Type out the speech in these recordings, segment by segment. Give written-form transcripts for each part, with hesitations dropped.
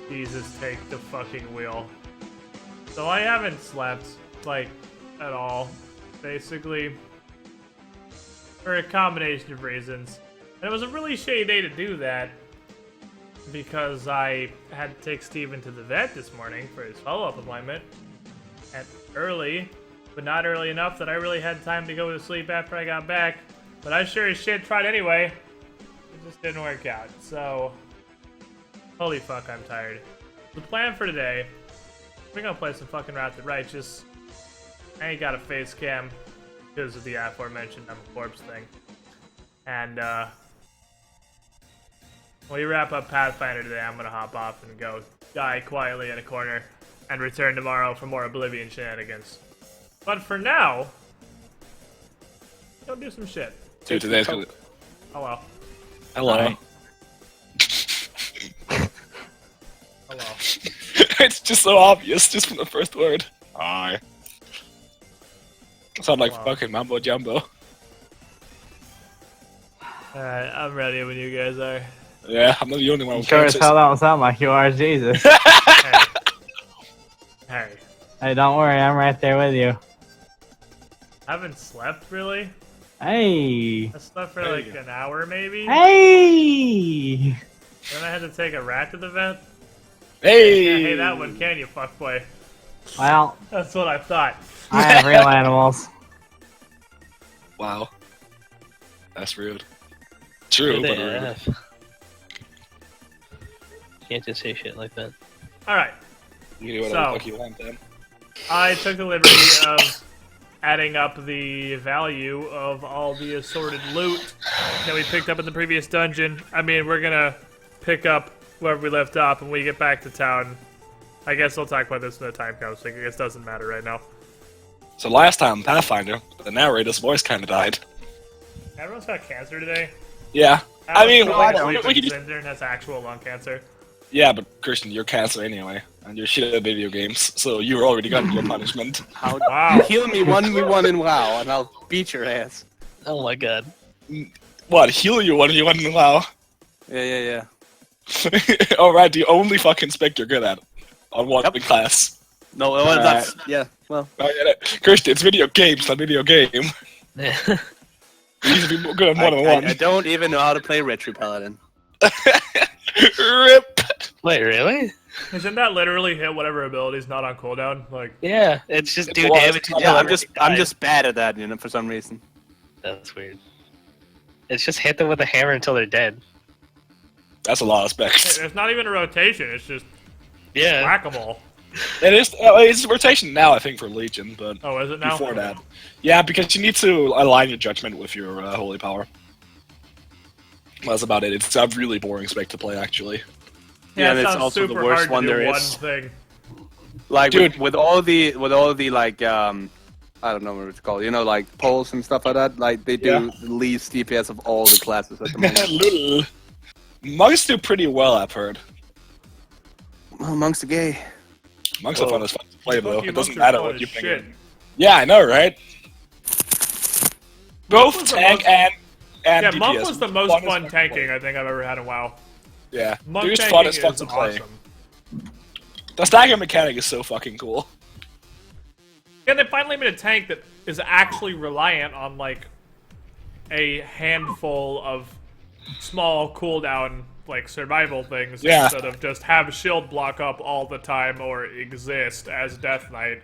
Jesus, take the fucking wheel. So I haven't slept, like, at all, basically. For a combination of reasons. And it was a really shitty day to do that. Because I had to take Steven to the vet this morning for his follow-up appointment. At early, but not early enough that I really had time to go to sleep after I got back. But I sure as shit tried anyway. It just didn't work out, so... Holy fuck, I'm tired. The plan for today, we're gonna play some fucking Wrath of Righteous. I ain't got a face cam because of the aforementioned I'm a corpse thing. And, when we wrap up Pathfinder today, I'm gonna hop off and go die quietly in a corner and return tomorrow for more Oblivion shenanigans. But for now, go do some shit. Dude, today's gonna... Hello. Hello. Hello. It's just so obvious, just from the first word. Hi. Sound like fucking mambo jumbo. Alright, I'm ready when you guys are. Yeah, I'm not the only one who Sure as hell don't sound like you are, Jesus. Hey. Hey, don't worry, I'm right there with you. I haven't slept, really? Hey! I slept for like an hour, maybe? Hey! Then I had to take a rat to the vet? Hey! Can't hey that one, can you, fuckboy? Well, That's what I thought. I have real animals. Wow. That's rude. True, but rude. Can't just say shit like that. Alright. You do whatever the fuck you want, then. I took the liberty of adding up the value of all the assorted loot that we picked up in the previous dungeon. I mean, we're gonna pick up wherever we left off when we get back to town. I guess I'll talk about this when the time comes, so I guess it doesn't matter right now. So last time, Pathfinder, the narrator's voice kinda died. Everyone's got cancer today. Yeah. I mean, we can just... has actual lung cancer. Yeah, but Christian, you're cancer anyway, and you're shit at video games, so you already got your punishment. Wow. Heal me 1v1 in WoW, and I'll beat your ass. Oh my god. What, heal you 1v1 in WoW? Yeah. Alright, the only fucking spec you're good at. On one class. No, that's... Yeah, well... Christian, it's video games, not video game. You need to be good at one-on-one. I don't even know how to play Retro Paladin. RIP! Wait, really? Isn't that literally hit whatever ability's not on cooldown? Like, Yeah, it's just do was. damage. Yeah, I'm just bad at that, you know, for some reason. That's weird. It's just hit them with a hammer until they're dead. That's a lot of specs. it's not even a rotation, it's just Yeah. whack-a-mole. It is. It's rotation now, I think, for Legion, but Oh, is it now? before that, yeah, because you need to align your judgment with your holy power. That's about it. It's a really boring spec to play, actually. Yeah, and it it's sounds also the super worst hard one to do there one is. thing. Like, Dude. with all the like, I don't know what it's called, you know, like, polls and stuff like that, like, they do the least DPS of all the classes at the moment. Little. Monks do pretty well, I've heard. Well, monks are gay. Monks are fun as fuck to play, though. You It doesn't monks are matter fun what as you think. shit. Yeah, I know, right? Both was the tank most- and Yeah, DPS. Monk was the most as fun fuck to tanking play. I think I've ever had in WoW. Yeah, Monk they're just tanking fun as fuck is to play. awesome. The stagger mechanic is so fucking cool. Yeah, they finally made a tank that is actually reliant on, like, a handful of small cooldown, like, survival things instead of just have shield block up all the time or exist as Death Knight.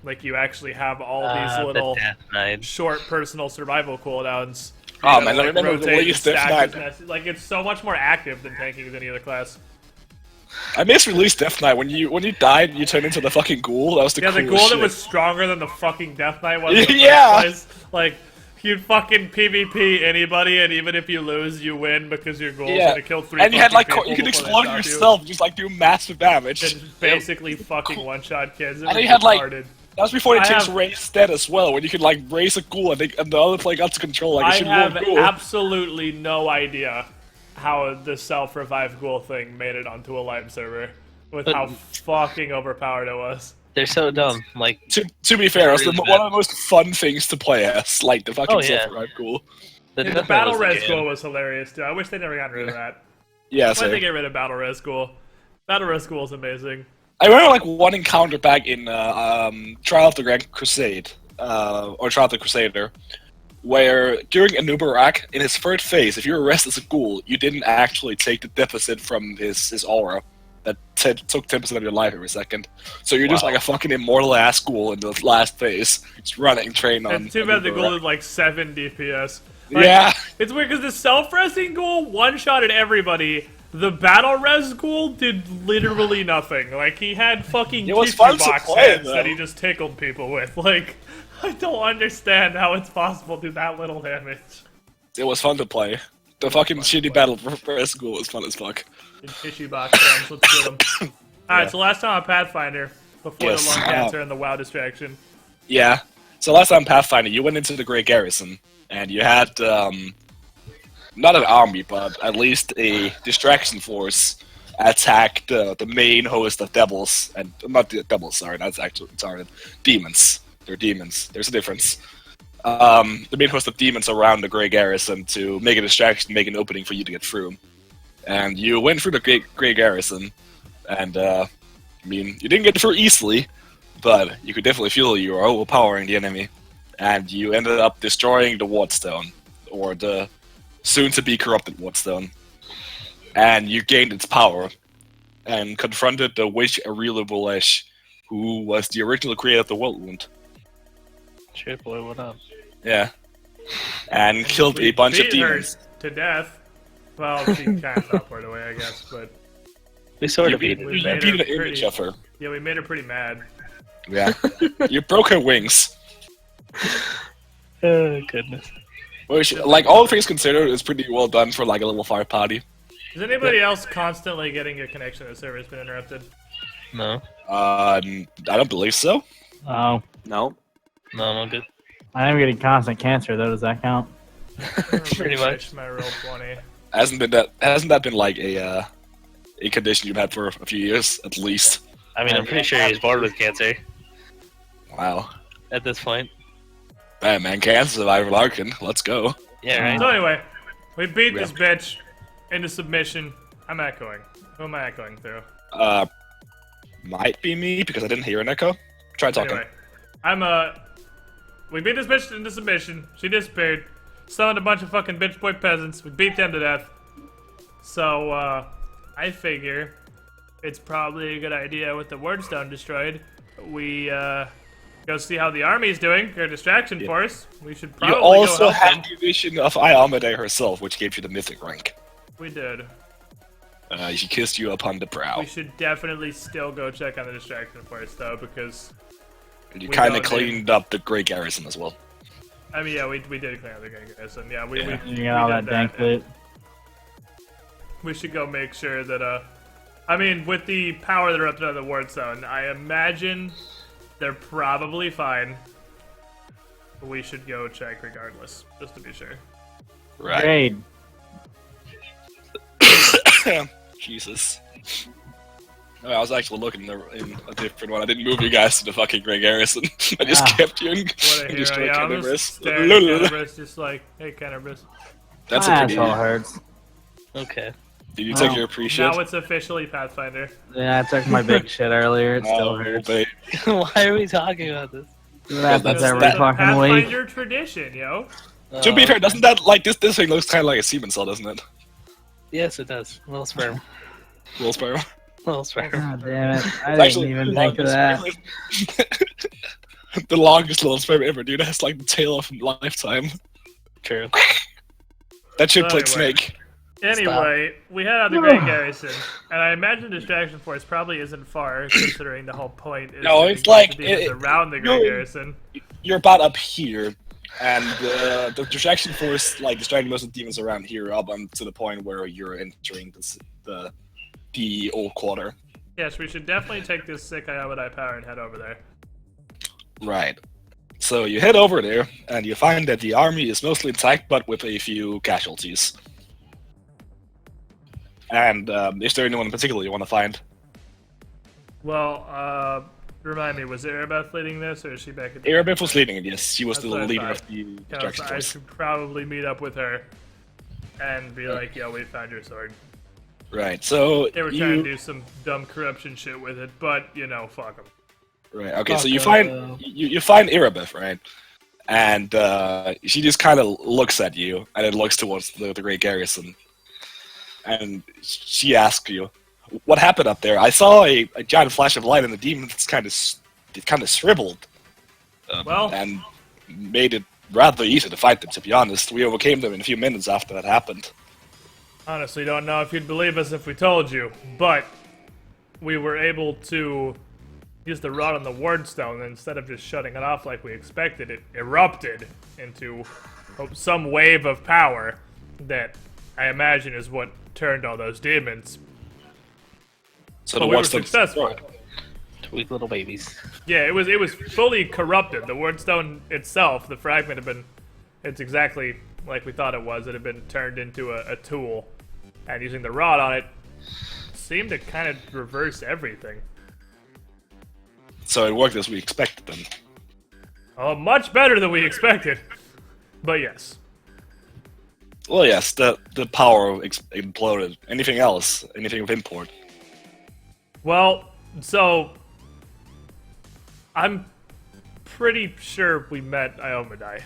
Like, you actually have all these little The Death Knight. short personal survival cooldowns. Oh, You man, gotta, I remember the rotate latest and Death stack Knight. as like, it's so much more active than tanking than any other class. I miss release Death Knight. When you died, you turned into the fucking ghoul. That was the Yeah, the coolest ghoul that shit. was stronger than the fucking Death Knight was in the Yeah. first place. Like, you'd fucking PvP anybody, and even if you lose, you win because your ghoul's gonna kill 3 and you had like people you could before they explode stop yourself, just like do massive damage. You. And basically fucking one-shot kids. It And was you had, like, retarded. That was before they I changed have- race stat as well, when you could like raise a ghoul and the other player got to control like a I shit have ghoul. absolutely no idea how the self-revive ghoul thing made it onto a live server. With how fucking overpowered it was. They're so dumb. Like, To be fair, it was really one of the most fun things to play as, like the fucking Oh, yeah. self-revive ghoul. The Death Knight battle was res good. ghoul was hilarious too. I wish they never got rid of that. Yeah, Why'd so they get rid of Battle Res School? Battle Res School is amazing. I remember like one encounter back in Trial of the Grand Crusade, or Trial of the Crusader, where during a Nubarak, in his third phase, if you were arrested as a ghoul, you didn't actually take the deficit from his aura that took 10% of your life every second. So you're just like a fucking immortal ass ghoul in the last phase, just running train on. It's too bad the ghoul is like 7 DPS. Yeah. It's weird because the self-resting ghoul one-shotted everybody. The battle res ghoul did literally nothing. Like, he had fucking It was tissue fun to box play, heads that though. he just tickled people with. Like, I don't understand how it's possible to do that little damage. It was fun to play. The fucking shitty battle for school was fun as fuck. In tissue box heads, let's get them. Alright, so last time on Pathfinder, before Yes, the lung cancer and the WoW distraction. Yeah. So last time Pathfinder, you went into the Great Garrison, and you had, not an army, but at least a distraction force attack the main host of devils, and not the devils, sorry, that's actually, sorry, demons. They're demons. There's a difference. The main host of demons around the Grey Garrison to make a distraction, make an opening for you to get through. And you went through the Grey Garrison, and, I mean, you didn't get through easily, but you could definitely feel you were overpowering the enemy. And you ended up destroying the Wardstone, or the soon-to-be corrupted Wardstone. And you gained its power, and confronted the witch Aurelia Bolesh, who was the original creator of the World Wound. Shit, boy, what up? Yeah. And killed a bunch of Beat her demons. to death. Well, she kind of teleported away, I guess, but We sort You of beat, beat we you made beat her an image pretty- of her. yeah, we made her pretty mad. Yeah. You broke her wings. Oh, goodness. Which, like, all things considered, is pretty well done for, like, a little fire party. Is anybody else constantly getting your connection to the server has been interrupted? No. I don't believe so. Oh, No. No, I'm all good. I am getting constant cancer though. Does that count? Pretty much. My roll 20. Hasn't that been like a condition you've had for a few years at least? I mean, I'm pretty sure he's bored with cancer Wow. at this point. Bad man, cancer survivor Larkin. Let's go. Yeah, right? So anyway, we beat this bitch into submission. I'm echoing. Who am I echoing through? Might be me because I didn't hear an echo. Try talking. Anyway, we beat this bitch into submission. She disappeared. Summoned a bunch of fucking bitch boy peasants. We beat them to death. So, I figure it's probably a good idea with the Wordstone destroyed. We, go see how the army's doing. Their distraction force. We should You probably also go help had them. the vision of Iamade herself, which gave you the mythic rank. We did. She kissed you upon the brow. We should definitely still go check on the distraction force, though, because... And you we kind of don't need- cleaned up the Great Garrison as well. I mean, yeah, we did clean out the Grand Garrison. Yeah, we You got all did that dank and loot. We should go make sure that, I mean, with the power that are up to the ward zone, I imagine they're probably fine. But we should go check regardless, just to be sure. Right. Raid. Jesus. Oh, I was actually looking in a different one. I didn't move you guys to the fucking Grey Garrison. I just Ah. kept you in What a hero. destroyed Yeah, I'm Cannabis. just staring at Cannabis, just like, hey, Cannabis. That's My a pretty. asshole hurts. Okay. Did you take Oh. your appreciate? Now it's officially Pathfinder. Yeah, I took my big shit earlier. It still Oh, hurts. babe. Why are we talking about this? It happens that's- every that- fucking week. Pathfinder tradition, yo. To be fair, doesn't that like this thing looks kind of like a semen cell, doesn't it? Yes, it does. Little sperm. Little sperm. Little sperm. God damn it. I It's didn't even think of the that. longest- the longest little sperm ever, dude. That's like the tail of a lifetime. True. That shit played Anyway. Snake. Anyway, we head out the Great Garrison, and I imagine Distraction Force probably isn't far, considering the whole point is No, to it's get like- the demons around the Great you're- Garrison. You're about up here, and the distraction force, like, distracting most of the demons around here up to the point where you're entering the old quarter. Yes, we should definitely take this sick Iamade power and head over there. Right. So you head over there, and you find that the army is mostly intact, but with a few casualties. And is there anyone in particular you want to find? Well, remind me, was Erebeth leading this, or is she back at the Erebeth was leading it, yes. She was That's the what I leader thought. of the Because distraction I force. should probably meet up with her and be like, yo, we found your sword. Right. So They were trying to do some dumb corruption shit with it, but you know, fuck them. Right. Okay. So you find you find Irabeth, right? And she just kind of looks at you, and then looks towards the Great Garrison, and she asks you, "What happened up there? I saw a giant flash of light, and the demons kind of shriveled, Well, and made it rather easy to fight them. To be honest, we overcame them in a few minutes after that happened." honestly, don't know if you'd believe us if we told you, but we were able to use the rod on the wardstone, and instead of just shutting it off like we expected, it erupted into some wave of power that I imagine is what turned all those demons. So But the we were wardstone successful. Weak little babies. Yeah, it was fully corrupted. The wardstone itself, the fragment, it's exactly like we thought it was. It had been turned into a tool, and using the rod on it seemed to kind of reverse everything. So it worked as we expected them. Oh, much better than we expected. But yes. Well, yes, the power imploded. Anything else? Anything of import? Well, so I'm pretty sure we met Iomadai.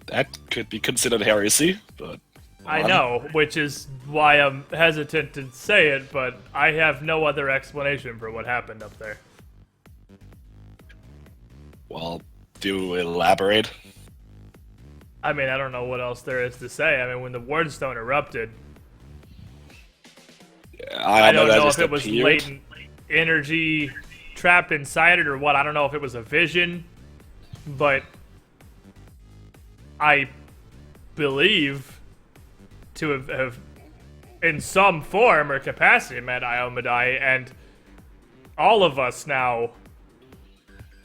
That could be considered heresy, but... I know, which is why I'm hesitant to say it, but I have no other explanation for what happened up there. Well, do elaborate. I mean, I don't know what else there is to say. I mean, when the wardstone erupted, I don't know if it was latent energy trapped inside it or what. I don't know if it was a vision, but I believe to have in some form or capacity met Iomadai, and all of us now,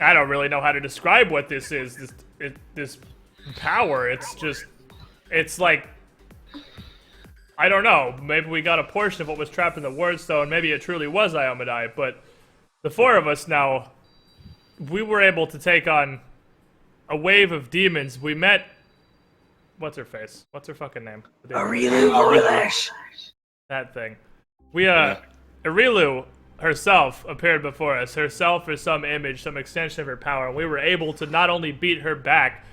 I don't really know how to describe what this is, this power. It's like, I don't know, maybe we got a portion of what was trapped in the wardstone, maybe it truly was Iomadai, but the four of us now, we were able to take on a wave of demons. We met, what's her face? What's her fucking name? Arilu. That thing. Arilu herself appeared before us. Herself is some image, some extension of her power, and we were able to not only beat her back,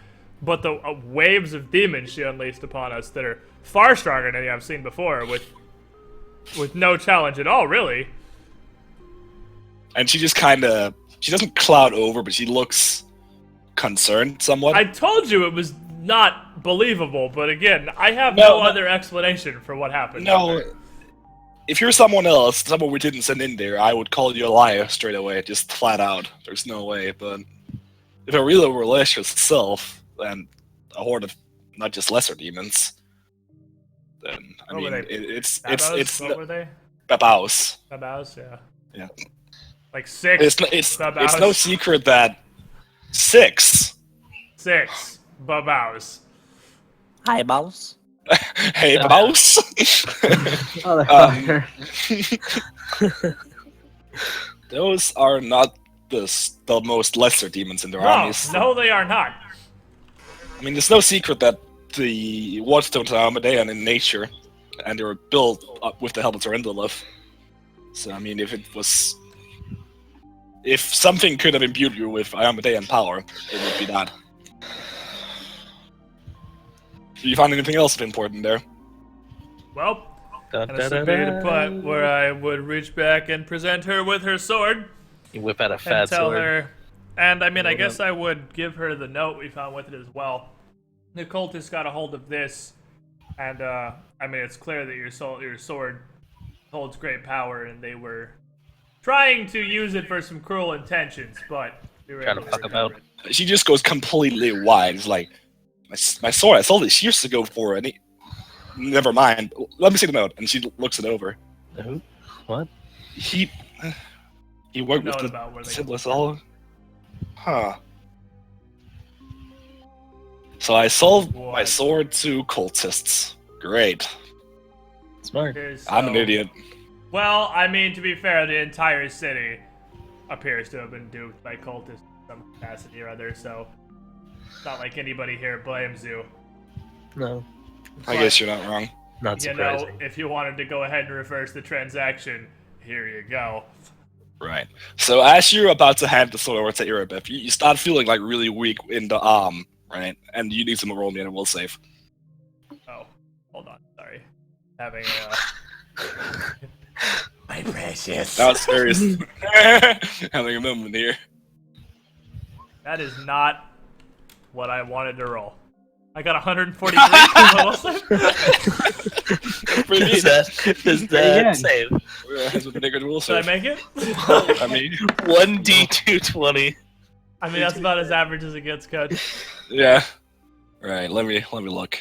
but the waves of demons she unleashed upon us that are far stronger than any I've seen before, with no challenge at all, really. And she just kind of... She doesn't cloud over, but she looks concerned somewhat. I told you it was not believable, but again, I have no other explanation for what happened. No, if you're someone else, someone we didn't send in there, I would call you a liar straight away, just flat out. There's no way, but if a real religious itself, and a horde of not just lesser demons, then I mean, it's what were they? Babaus. Babaus, yeah. Yeah. Like six. It's Babaus. no secret that 6 Babaus. Eyeballs. Hey, Babaus. Motherfucker. Those are not the most lesser demons in their armies. No, they are not. I mean, there's no secret that the Wardstones are Armadean in nature, and they were built up with the helmets of Endolith. So, I mean, if something could have imbued you with Armadean power, it would be that. Did you find anything else important there? Well, and this would be the part where I would reach back and present her with her sword. You whip out a And fat tell sword. her, and I mean, I guess I would give her the note we found with it as well. The cultist got a hold of this, and I mean, it's clear that your sword holds great power, and they were trying to use it for some cruel intentions, but we were Trying able to fuck recover about. it. She just goes completely wide. It's like, my sword, I sold it years ago for it. Never mind. Let me see the note. And she looks it over. Who? What? He worked with Note the about where they Sibless all. Huh. So I sold my What? sword to cultists. Great. Smart. I'm an So- idiot. Well, I mean, to be fair, the entire city appears to have been duped by cultists in some capacity or other, so it's not like anybody here blames you. No. I guess you're not wrong. Not surprising. if you wanted to go ahead and reverse the transaction, here you go. Right. So as you're about to hand the sword over to Irabeth, you start feeling like really weak in the arm, right? And you need to roll me and we'll save. Oh, hold on. Sorry. Having My precious. That was serious. Having a moment here. that is not what I wanted to roll. I got 143. Pretty Does that save? Has a negative will Did I save. make it? I mean, 1d220. I mean, that's about as average as it gets, Coach. yeah. Right. Let me look.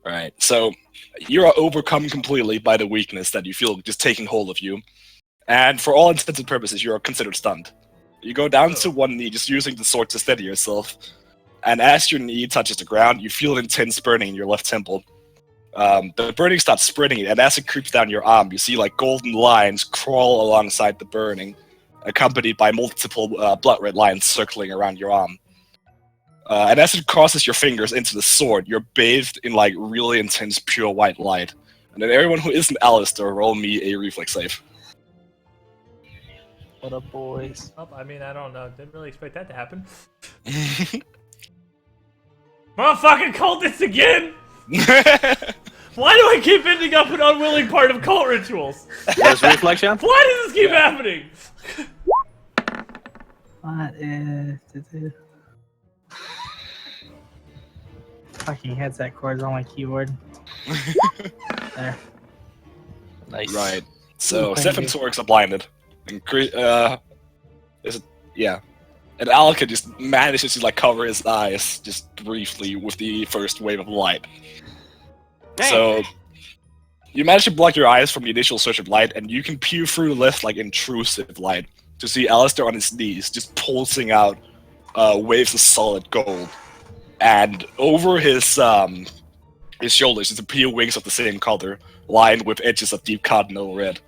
All right. So you are overcome completely by the weakness that you feel just taking hold of you, and for all intents and purposes, you are considered stunned. You go down to one knee, just using the sword to steady yourself. And as your knee touches the ground, you feel an intense burning in your left temple. The burning starts spreading, and as it creeps down your arm, you see like golden lines crawl alongside the burning, accompanied by multiple blood red lines circling around your arm. And as it crosses your fingers into the sword, you're bathed in like really intense pure white light. And then everyone who isn't Alistair, roll me a reflex save. What up, boys? Oh, I mean, I don't know. Didn't really expect that to happen. Motherfucking cultists again! Why do I keep ending up an unwilling part of cult rituals? There's reflection. Why does this keep happening? What is it? Fucking headset cords on my keyboard. There. Nice. Right. So Ooh, thank Seven you. Torques are blinded. And yeah. And Alka just manages to like cover his eyes just briefly with the first wave of light. So you manage to block your eyes from the initial surge of light, and you can peer through this like intrusive light to see Alistair on his knees, just pulsing out waves of solid gold. And over his shoulders just appear wings of the same color, lined with edges of deep cardinal red.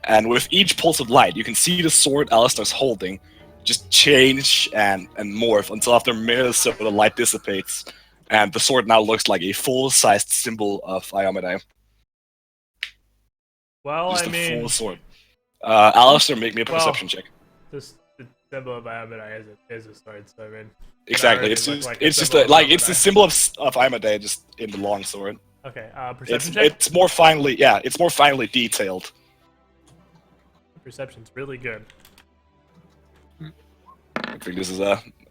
And with each pulse of light, you can see the sword Alistair's holding just change and morph until after minutes so the light dissipates, and the sword now looks like a full-sized symbol of Iomedae. Well, Just I a mean, full sword. Alistair, make me a perception check. just the symbol of Iomedae is a sword, so I mean. Exactly. already It's look just like a it's just symbol a, of like it's the Iomedae. symbol of Iomedae just in the long sword. Okay, It's perception check? it's more finely it's more finely detailed. Perception's really good. I think this is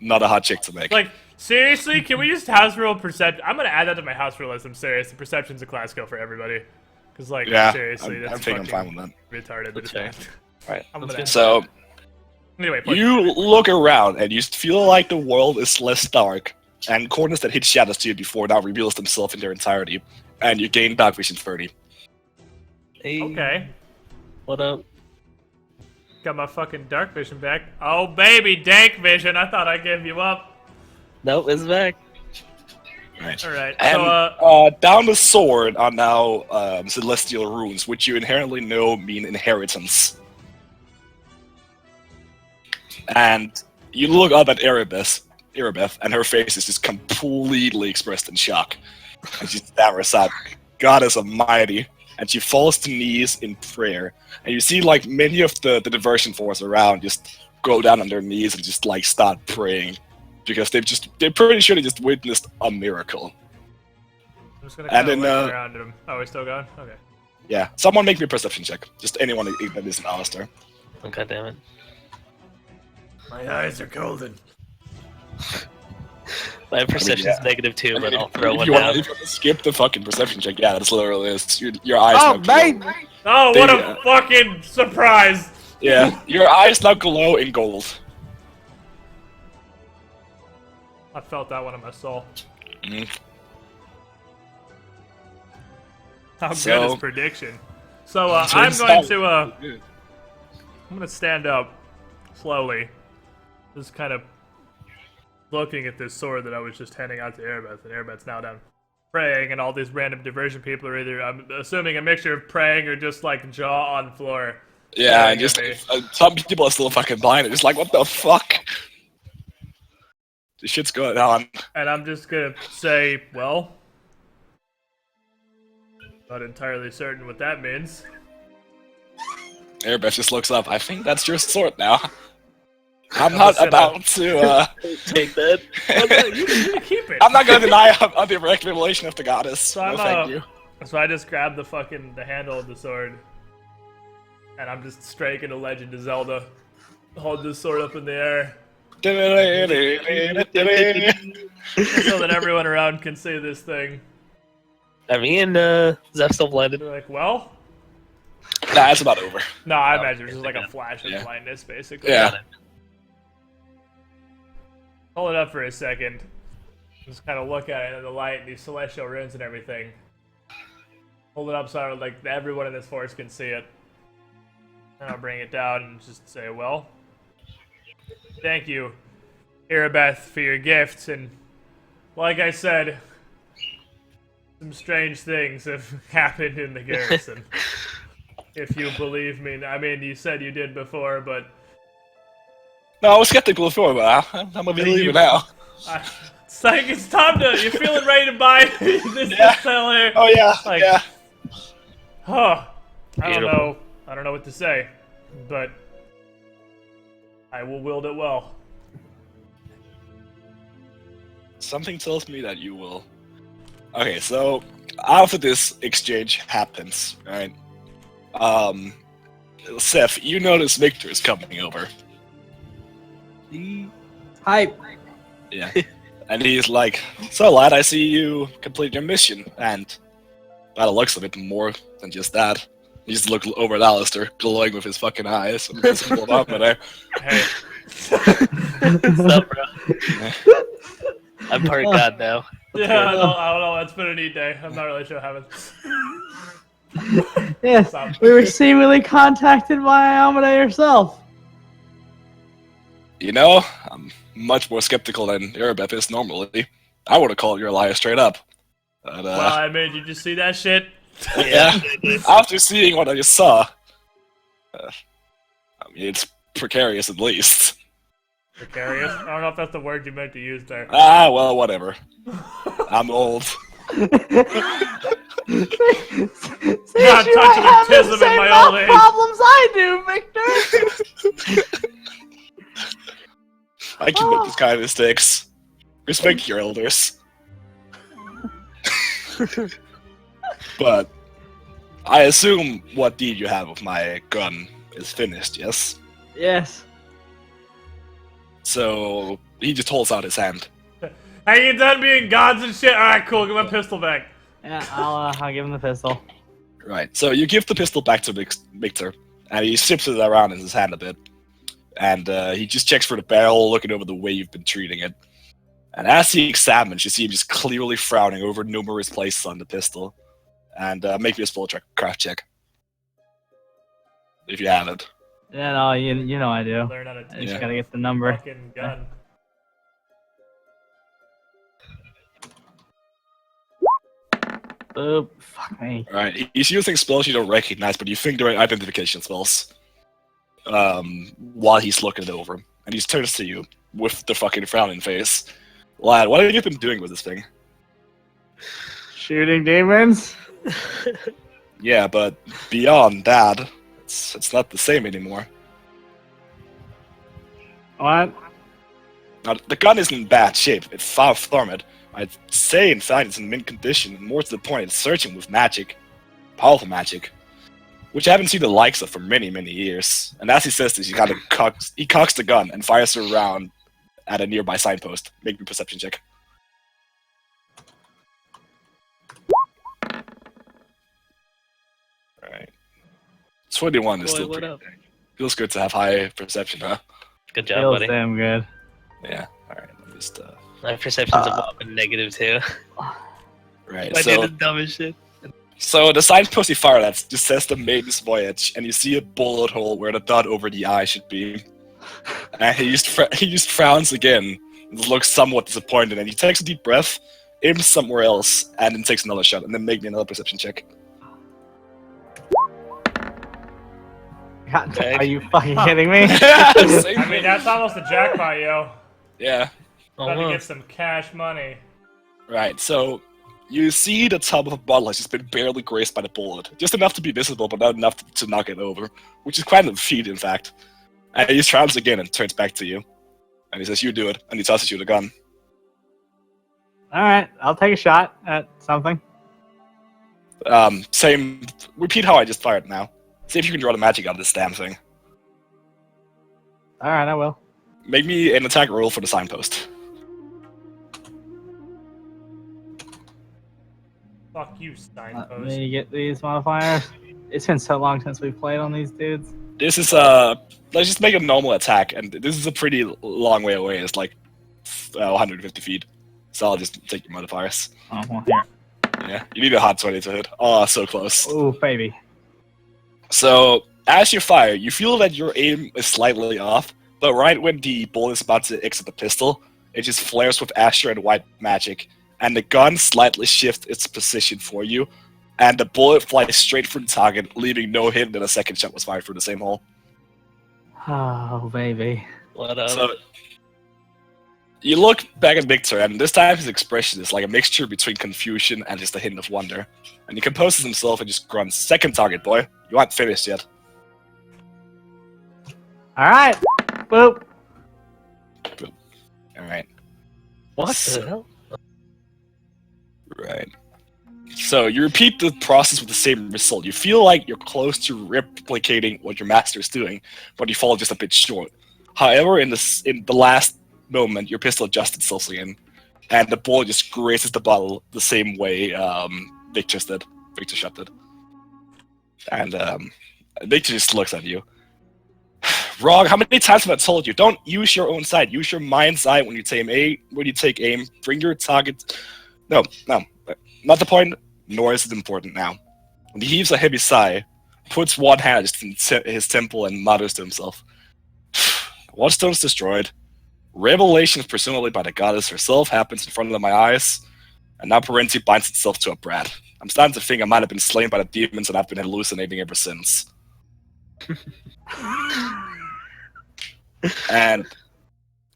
not a hot check to make. Like, seriously, can we just house rule perception? I'm gonna add that to my house rule as I'm serious. The perception's a class kill for everybody. Cause like, Yeah, seriously, I that's think I'm fucking fine with retarded. Okay. Right. I'm gonna So anyway, point. you look around and you feel like the world is less dark, and corners that hid shadows to you before now reveals themselves in their entirety, and you gain dark vision 30. Hey, Okay, what up? got my fucking dark vision back. Oh baby, dank vision. I thought I gave you up. Nope, it's back. Right. All right, And so down the sword are now celestial runes, which you inherently know mean inheritance. And you look up at Irabeth, and her face is just completely expressed in shock. And she stammers out, "Goddess Almighty," and she falls to knees in prayer. And you see like many of the diversion force around just go down on their knees and just like start praying. Because they're pretty sure they just witnessed a miracle. I'm just gonna and kind of then, look around him. Oh, we're still going? Okay. Yeah, someone make me a perception check. Just anyone that isn't Alistair. Oh, God damn it. My eyes are golden. My perception's yeah. -2, but I'll throw if one you down. want to skip the fucking perception check, yeah, that's literally it. Your eyes Oh, now glow. baby! Oh, what They, a fucking surprise! Yeah, your eyes now glow in gold. I felt that one in my soul. Mm. How good So- is prediction? So I'm Turns going out- to I'm gonna stand up slowly, just kind of looking at this sword that I was just handing out to Erebeth, and Erebeth's now down praying, and all these random diversion people are either, I'm assuming, a mixture of praying or just like jaw on floor. Yeah, and Yeah, just maybe. some people are still fucking blind. It's like, what the fuck? This shit's going on. And I'm just gonna say, well, Not entirely certain what that means. Airbeth just looks up. I think that's your sword now. I'm not Listen, about to. Take that. You can keep it. I'm not gonna deny on the revelation of the goddess. So No, thank you. So I just grabbed the handle of the sword, and I'm just striking a Legend of Zelda. Hold this sword up in the air so that everyone around can see this thing. Are me and Zeph still blinded? They're like, well, Nah, it's about over. no, I imagine it's just like a flash of Yeah. blindness, basically. Yeah. Hold it up for a second. Just kind of look at it in the light, and these celestial runes and everything. Hold it up so like everyone in this forest can see it. And I'll bring it down and just say, well, thank you, Irabeth, for your gifts. And like I said, some strange things have happened in the garrison. If you believe me. I mean, you said you did before, but No, I was skeptical before, but I'm gonna believe it now. it's like it's time to. You're feeling ready to buy this Yeah. cell here. Oh yeah, Like- yeah. Huh. I don't Beautiful. know. I don't know what to say, but I will wield it well. Something tells me that you will. Okay, so after this exchange happens, right? Seth, you notice Victor is coming over. Hype. Yeah. And he's like, so lad, I see you complete your mission, and by the looks of it, more than just that. You just look over at Alistair, glowing with his fucking eyes. And his symbol of honor. Hey, What's up, bro? I'm part god now. yeah, I don't know. It's been a neat day. I'm not really sure how it. Yes, Stop. we were seemingly contacted by Amada herself. You know, I'm much more skeptical than Erebeth is normally. I would have called your liar straight up. But, Well, I mean, you just see that shit? yeah. After seeing what I just saw, I mean, it's precarious at least. Precarious? I don't know if that's the word you meant to use there. Ah, well, whatever. I'm old. Not touching autism in my old age. Problems I do, Victor. I can make these kind of mistakes. Respect your elders. But I assume what deed you have with my gun is finished, yes? Yes. So he just holds out his hand. Hey, you done being gods and shit? Alright, cool. Give my pistol back. Yeah, I'll give him the pistol. Right. So you give the pistol back to Victor, and he sips it around in his hand a bit. And he just checks for the barrel, looking over the way you've been treating it. And as he examines, you see him just clearly frowning over numerous places on the pistol. And make me a spell craft check. If you have it. Yeah, no, you know I do. Learn how to I take just Yeah. gotta get a the number. fucking gun. Boop. Fuck me. Alright, he's using spells you don't recognize, but you think they're identification spells. While he's looking it over. And he turns to you with the fucking frowning face. Lad, what have you been doing with this thing? Shooting demons? Yeah, but beyond that, it's not the same anymore. What? Now, the gun isn't in bad shape. It's far from it. I'd say, in fact, it's in mint condition. More to the point, it's searching with magic. Powerful magic. Which I haven't seen the likes of for many, many years. And as he says this, he cocks the gun and fires a round at a nearby signpost. Make me a perception check. Alright. 21 is Boy, still what pretty. up? Feels good to have high perception, huh? Good job, Feels buddy. damn good. Yeah. Alright, let me just My perception's a negative too. right, I so did the dumbest shit. So the signpost you fire at just says the Maiden's Voyage, and you see a bullet hole where the dot over the eye should be. And he just frowns again, and looks somewhat disappointed, and he takes a deep breath, aims somewhere else, and then takes another shot, and then make me another perception check. God, Okay. are you fucking kidding me? Same I mean, thing. that's almost a jackpot, yo. Yeah. Trying to Oh, get some cash money. Right, so you see the top of a bottle has just been barely grazed by the bullet. Just enough to be visible, but not enough to knock it over. Which is quite a feat, in fact. And he tries again and turns back to you. And he says, you do it. And he tosses you the gun. Alright, I'll take a shot at something. Same. Repeat how I just fired now. See if you can draw the magic out of this damn thing. Alright, I will. Make me an attack roll for the signpost. Fuck you, Let signpost. me get these modifiers. It's been so long since we've played on these dudes. This is let's just make a normal attack, and this is a pretty long way away. It's like 150 feet. So I'll just take your modifiers. Oh, well, here. Yeah, you need a hot 20 to hit. Oh, so close. Ooh, baby. So as you fire, you feel that your aim is slightly off, but right when the bullet is about to exit the pistol, it just flares with Asher and white magic, and the gun slightly shifts its position for you, and the bullet flies straight for the target, leaving no hint that a second shot was fired through the same hole. Oh, baby. What up? So you look back at Victor, and this time his expression is like a mixture between confusion and just a hint of wonder. And he composes himself and just grunts, "Second target, boy. You aren't finished yet." Alright. Boop. Alright. What So- the hell? Right. So you repeat the process with the same result. You feel like you're close to replicating what your master is doing, but you fall just a bit short. However, in the last moment, your pistol adjusts itself again, and the bullet just grazes the bottle the same way Victor did. Victor shot it. And Victor just looks at you. Wrong. How many times have I told you? Don't use your own sight. Use your mind's eye when you take aim. Bring your target. No, not the point. Nor is it important now. He heaves a heavy sigh, puts one hand in his temple, and mutters to himself. Waterstone's destroyed. Revelation, presumably by the goddess herself, happens in front of my eyes, and now Parenti binds itself to a brat. I'm starting to think I might have been slain by the demons, and I've been hallucinating ever since. And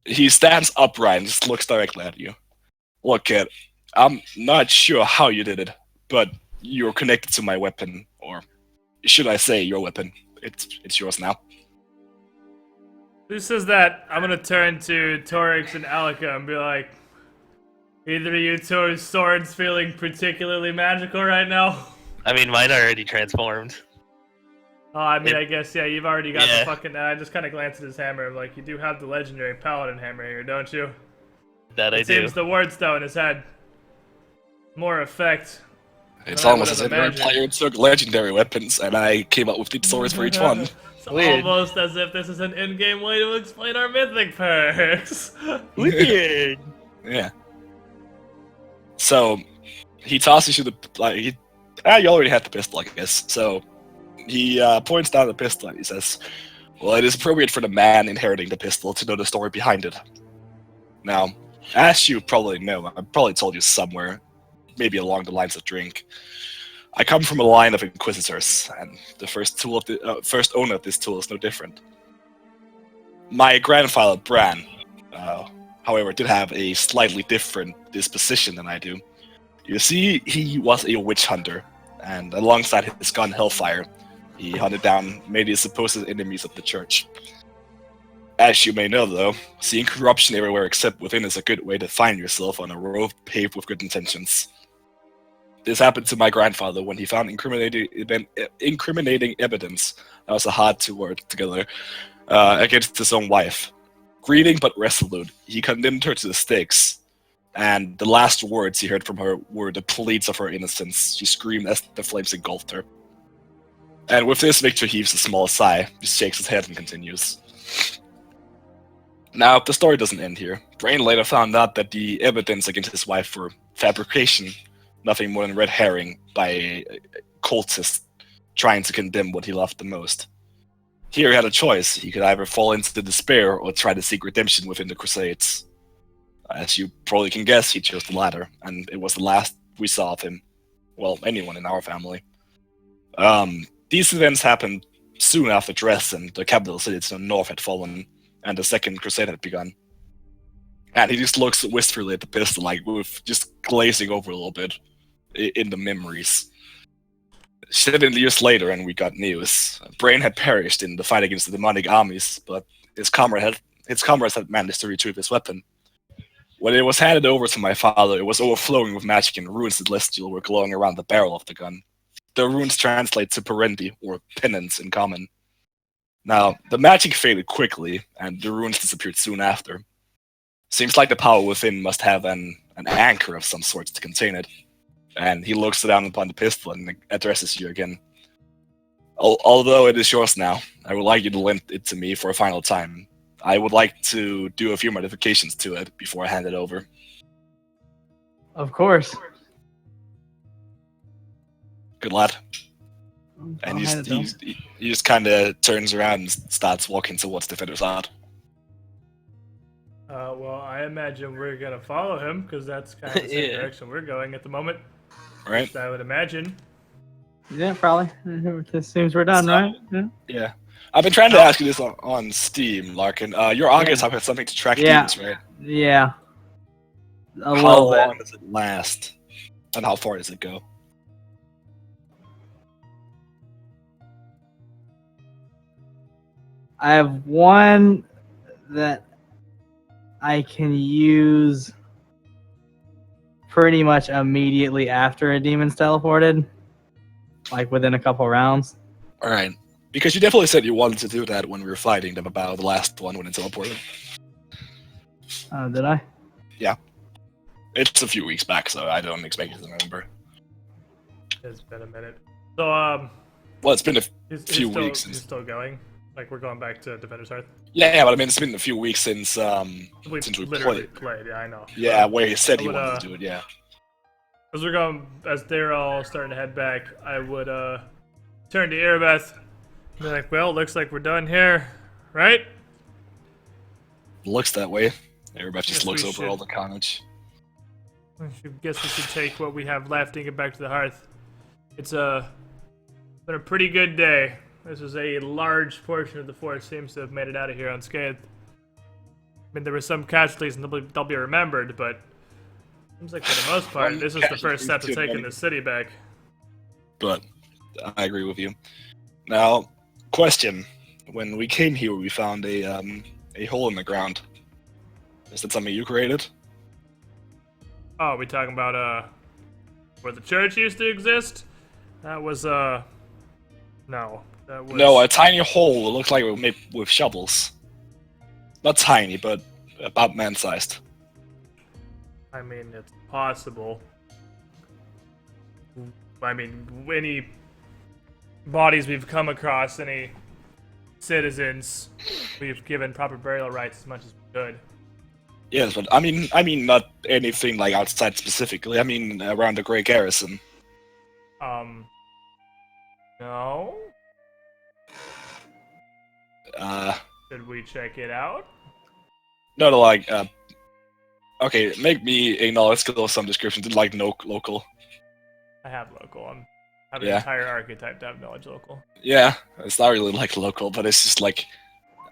he stands upright and just looks directly at you. Look, kid, I'm not sure how you did it, but you're connected to my weapon, or should I say your weapon. It's yours now. Who says that? I'm gonna turn to Torix and Alika and be like, either of you two's swords feeling particularly magical right now? I mean, mine are already transformed. Oh, I mean, I guess, yeah, you've already got Yeah. the fucking... I just kind of glanced at his hammer. I'm like, you do have the legendary paladin hammer here, don't you? That I It do. seems the word stone has had more effect. It's I almost would've as if every imagined. player took legendary weapons, and I came up with the swords for each one. It's Weird. almost as if this is an in-game way to explain our mythic perks. Weird. Yeah. So he tosses you the you already had the pistol, I guess. So he points down the pistol and he says, "Well, it is appropriate for the man inheriting the pistol to know the story behind it. Now, as you probably know, I probably told you somewhere, maybe along the lines of drink, I come from a line of inquisitors, and the first owner of this tool is no different. My grandfather, Bran, however, did have a slightly different disposition than I do. You see, he was a witch hunter, and alongside his gun Hellfire, he hunted down many supposed enemies of the church. As you may know, though, seeing corruption everywhere except within is a good way to find yourself on a road paved with good intentions. This happened to my grandfather when he found incriminating evidence that was hard to work together against his own wife. Grieving but resolute, he condemned her to the stakes, and the last words he heard from her were the pleads of her innocence. She screamed as the flames engulfed her. And with this, Victor heaves a small sigh, just shakes his head and continues. Now, the story doesn't end here. Brain later found out that the evidence against his wife were fabrication, nothing more than red herring by a cultist trying to condemn what he loved the most. Here he had a choice. He could either fall into despair or try to seek redemption within the Crusades. As you probably can guess, he chose the latter, and it was the last we saw of him. Well, anyone in our family. These events happened soon after Dresden, the capital city to the north, had fallen, and the Second Crusade had begun. And he just looks wistfully at the pistol, like with just glazing over a little bit. in the memories. 7 years later, and we got news. Brain had perished in the fight against the demonic armies, but his comrades had managed to retrieve his weapon. When it was handed over to my father, it was overflowing with magic, and runes celestial were glowing around the barrel of the gun. The runes translate to Perendi, or penance in common. Now, the magic faded quickly, and the runes disappeared soon after. Seems like the power within must have an anchor of some sort to contain it. And he looks down upon the pistol and addresses you again. Although it is yours now, I would like you to lend it to me for a final time. I would like to do a few modifications to it before I hand it over. Of course. Good lad. I'll And hand it to him. he just kind of turns around and starts walking towards the Fender's Art. Well, I imagine we're gonna follow him because that's kind of the same Yeah. direction we're going at the moment. Right? I would imagine. Yeah, probably. It seems we're done, So- right? Yeah. Yeah. I've been trying to ask you this on Steam, Larkin. Your August have something to track Yeah. games, right? Yeah. A How little bit. long does it last? And how far does it go? I have one that I can use pretty much immediately after a demon's teleported, like within a couple rounds. Alright. Because you definitely said you wanted to do that when we were fighting them about the last one when it teleported. Did I? It's a few weeks back, so I don't expect you to remember. It's been a minute. So, Well, it's been a he's few still, weeks he's since. still going. Like we're going back to Defender's Hearth. Yeah, but I mean, it's been a few weeks since We since we literally played. played. Yeah, I know. Yeah, where he said I he would, wanted to do it. Yeah. As they're all starting to head back, I would turn to Erebeth and be like, well, looks like we're done here, right? Looks that way. Everybody just Guess looks we over should. all the carnage. I guess we should take what we have left and get back to the hearth. It's been a pretty good day. This is a large portion of the force seems to have made it out of here unscathed. I mean, there were some casualties and they'll be remembered, but seems like for the most part, One this is the first step to casualty too taking many. the city back. But I agree with you. Now, question: when we came here, we found a hole in the ground. Is that something you created? Oh, are we talking about where the church used to exist? That was no. That was No, a tiny hole. It looked like it was made with shovels. Not tiny, but about man-sized. I mean, it's possible. I mean, any bodies we've come across, any citizens, we've given proper burial rights as much as we could. Yes, but I mean, not anything like outside specifically. I mean, around the Grey Garrison. No. Uh, Should we check it out? no, like, okay, make me a knowledge skill of some description. Did like no local? I have local. I have an Yeah. entire archetype to have knowledge local. Yeah, it's not really like local, but it's just like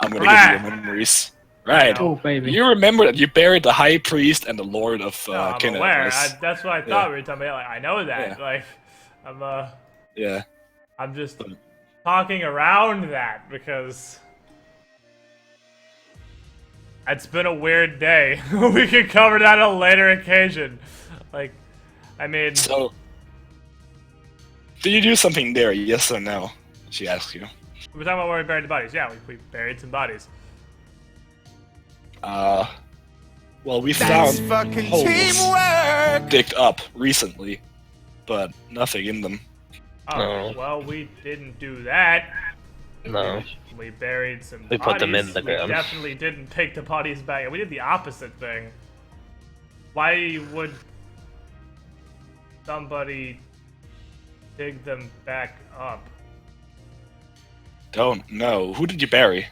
I'm gonna Ah! give you your memories. Right. Oh, baby. You remember that you buried the high priest and the lord of No, I'm Canada. aware. Yes. That's what I thought we were talking about. Like, I know that. Yeah. Like, Yeah. I'm just talking around that because it's been a weird day. We can cover that on a later occasion. Like, I mean, So, did you do something there? Yes or no? She asks you. we're talking about where we buried the bodies. Yeah, we buried some bodies. Well, we found fucking holes teamwork. digged up recently, but nothing in them. Oh, No. well, we didn't do that. No. We buried some We bodies. put them in the ground. We definitely didn't take the bodies back. We did the opposite thing. Why would somebody dig them back up? Don't know. Who did you bury?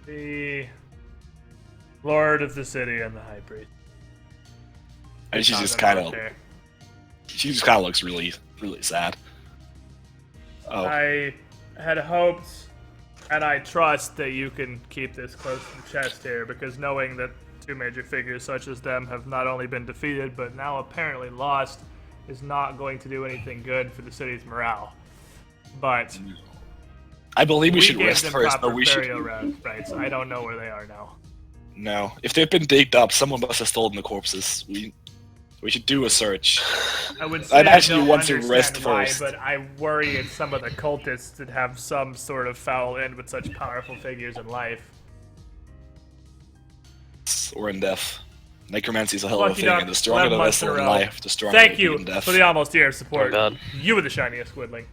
The Lord of the City and the High Priest. And she Found just them kind out of, there. looks really, really sad. Oh, I had hoped, and I trust that you can keep this close to the chest here, because knowing that two major figures such as them have not only been defeated, but now apparently lost, is not going to do anything good for the city's morale. But I believe we should gave rest them first, proper but we should. burial rights. I don't know where they are now. No, if they've been digged up, someone must have stolen the corpses. We should do a search. I would say I'd I actually don't want to understand rest why, first. but I worry it's some of the cultists that have some sort of foul end with such powerful figures in life. Or in death. Necromancy is a hell of a Lucky thing, duck, and the stronger 11 the months in vessel a in row. life, the stronger Thank it will be you in death. for the almost year of support. Oh god. You were the shiniest squidling.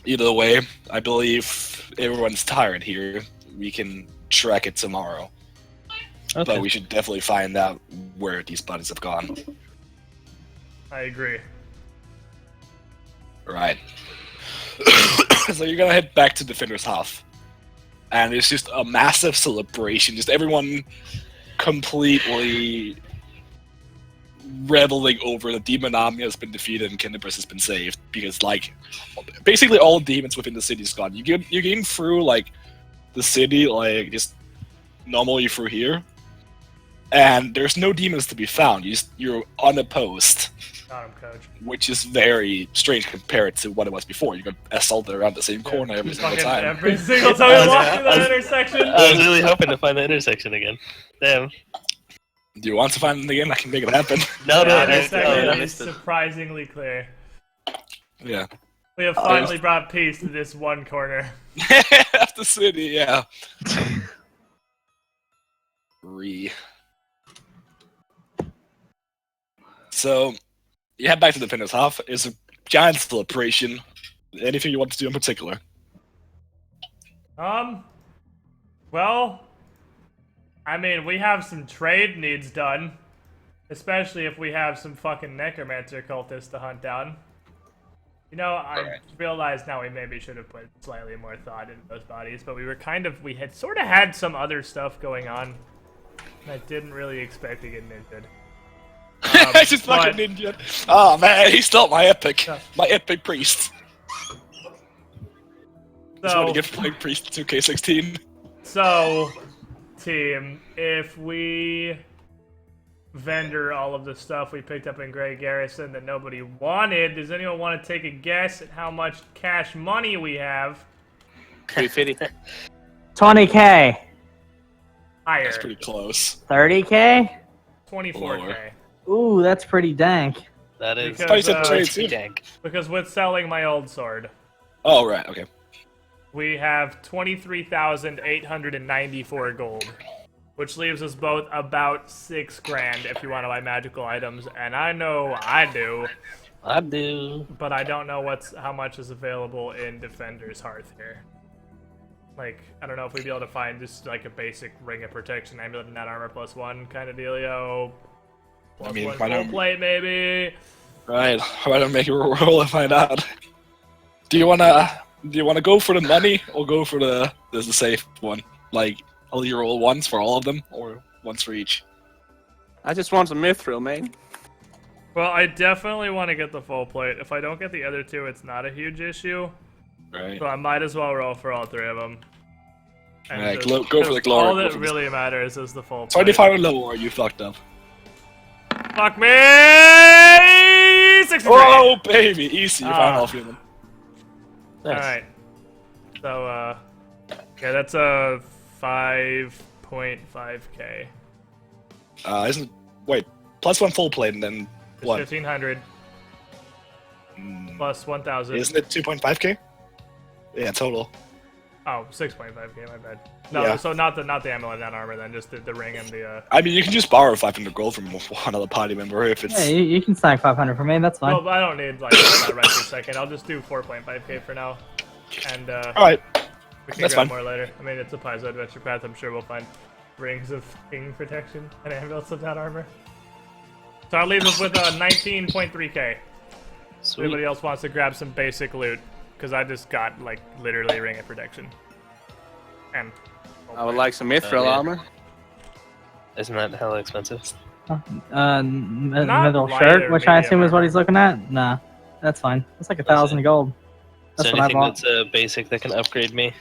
Either way, I believe everyone's tired here. We can track it tomorrow. Okay. But we should definitely find out where these bodies have gone. I agree. Right. So you're gonna head back to Defender's Half. And it's just a massive celebration. Just everyone completely reveling over the demon army has been defeated and Kinderbrist has been saved. Because, like, basically all demons within the city is gone. You get through, like, the city, like, just normally through here. And there's no demons to be found. You're unopposed. Got him, coach. Which is very strange compared to what it was before. You got assaulted around the same corner every single Fucking time. every single time I walk through that intersection. I was really hoping to find the intersection again. Damn. Do you want to find it again? I can make it happen. No, no, That no, intersection no. is surprisingly clear. Yeah. We have finally brought peace to this one corner. Half the city, yeah. So, you head back to the Defender's Half. It's a giant celebration. Anything you want to do in particular? Well, I mean, we have some trade needs done. Especially if we have some fucking necromancer cultists to hunt down. You know, I realize now we maybe should have put slightly more thought into those bodies, but we had sort of had some other stuff going on. And I didn't really expect to get ninja'd. I just fucking ninja. Oh man, he stole my epic priest. Just want to give my priest 2K16. So, team, if we vendor all of the stuff we picked up in Grey Garrison that nobody wanted, does anyone want to take a guess at how much cash money we have? 350. 20K. Higher. That's pretty close. 30K? 24K. Ooh, that's pretty dank. That is Because, pretty dank. Because with selling my old sword, Oh, right, okay. we have 23,894 gold. Which leaves us both about 6 grand if you want to buy magical items, and I know I do. I do. But I don't know how much is available in Defender's Hearth here. Like, I don't know if we'd be able to find just like a basic ring of protection, amulet and net armor +1 kind of dealio. Plus I mean, one why full not? plate maybe. Right, why don't make a roll and find out? Do you wanna go for the money or go for the safe one? Like, I'll you roll once for all of them or once for each? I just want some mithril, man. Well, I definitely want to get the full plate. If I don't get the other two, it's not a huge issue. Right. So I might as well roll for all 3 of them. And Alright, just- go for the glory. All go that for the- really matters is the full plate. 25 or lower, or you fucked up. Fuck me! 63! Oh, baby, easy. You found Ah. all of them. Nice. Alright. So, yeah, that's a 5.5k. Isn't wait, +1 full plate and then It's what? 1,500 plus 1,000. Isn't it 2.5k? Yeah, total. Oh, 6.5k, my bad. No, Yeah. so not the amulet and armor then, just the ring and the, I mean, you can just borrow 500 gold from one other party member if it's. Yeah, you can snag 500 for me. That's fine. Well, I don't need, like, that right this second. I'll just do 4.5k for now. And, Alright, we can that's grab fine. more later. I mean, it's a Paizo adventure path. I'm sure we'll find rings of king protection and amulets of that armor. So I'll leave us with 19.3k. Sweet. Everybody else wants to grab some basic loot, because I just got, like, literally a ring of protection. And I would like some mithril yeah. armor. Isn't that hella expensive? Middle light shirt, or which I medium assume is what armor. he's looking at. Nah, that's fine. It's like 1,000 gold. Is That's there what I anything bought. that's basic that can upgrade me?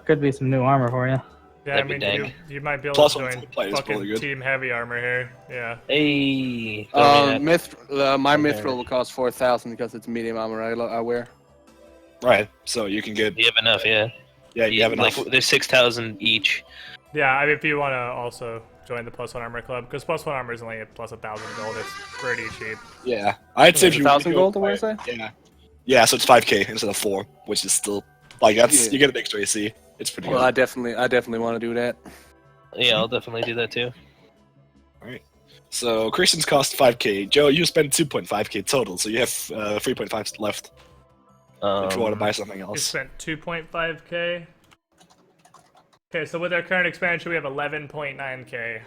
Could be some new armor for you. Yeah, I That'd be mean, dank. you might be able Plus to one join full plate is fucking really good. team heavy armor here. Yeah. Hey. throw me that. My Okay. mithril will cost 4,000 because it's medium armor I wear. Right. So you can get. You have enough, yeah. Yeah, you have enough. Like, there's 6,000 each. Yeah, I mean, if you want to also join the +1 armor club, because +1 armor is only at plus 1,000 gold. It's pretty cheap. Yeah, I'd say if you 1,000 go gold, I by- want to say. Yeah. Yeah, so it's 5k instead of 4, which is still like that's Yeah. you get an extra AC. It's pretty Well, good. I definitely want to do that. Yeah, I'll definitely do that too. So Christian's cost 5k. Joe, you spent 2.5k total, so you have 3.5 left if you want to buy something You else. spent 2.5k. Okay, so with our current expansion, we have 11.9k.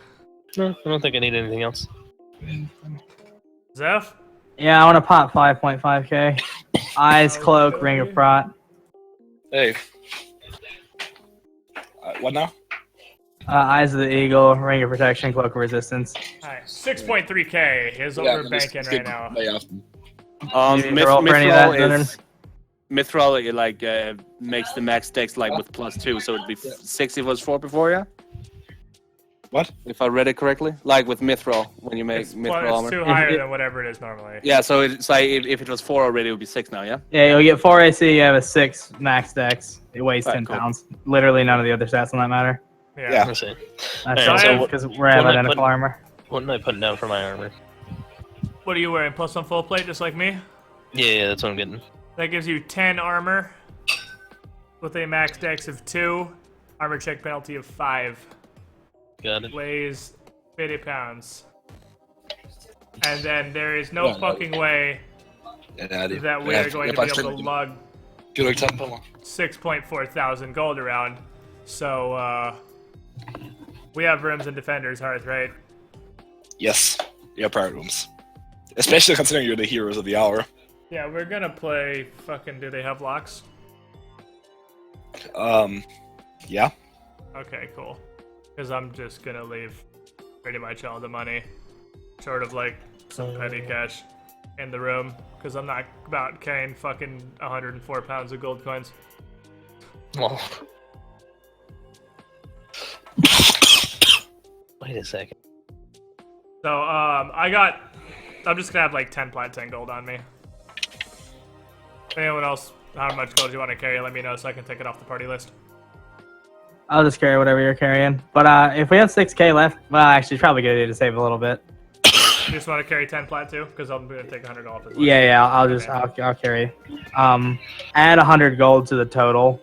No, I don't think I need anything else. Zeph? Yeah, I want to pop 5.5k. Eyes, cloak, ring of prot. Hey. What now? Eyes of the eagle, ring of protection, cloak of resistance. Alright, 6.3k is what we're banking right now. You need to roll for any of that, Gunnar? Mithril it, like makes the max dex like with +2, so it'd be 60 was 4 before, yeah. What? If I read it correctly, like with Mithril when you make It's, Mithril armor. it's too higher than whatever it is normally. Yeah, so it's like if it was 4 already, it would be 6 now, yeah. Yeah, you'll get 4 AC, you have a 6 max dex. It weighs Alright, 10 cool. pounds. Literally none of the other stats on that matter. Yeah. Let's see. That's Alright, so because we have what- identical armor. What am I putting down for my armor? What are you wearing? +1 full plate, just like me? Yeah, that's what I'm getting. That gives you 10 armor with a max dex of 2, armor check penalty of 5. Got it. Weighs 50 pounds. And then there is no fucking way that we are going to be able to lug 6.4 thousand gold around. So, we have rooms in Defender's Hearth, right? Yes. You have pirate rooms. Especially considering you're the heroes of the hour. Yeah, we're gonna play fucking Do They Have Locks? Yeah. Okay, cool. Because I'm just gonna leave pretty much all the money, short of like some petty cash, in the room. Because I'm not about carrying fucking 104 pounds of gold coins. Well. Wait a second. So, I'm just gonna have like 10 plat 10 gold on me. Anyone else, how much gold you want to carry, let me know so I can take it off the party list. I'll just carry whatever you're carrying. But if we have 6k left, well, actually, it's probably a good idea to save a little bit. You just want to carry 10 plat too? Because I'm gonna take 100 off as well. Yeah, I'll carry. Add 100 gold to the total.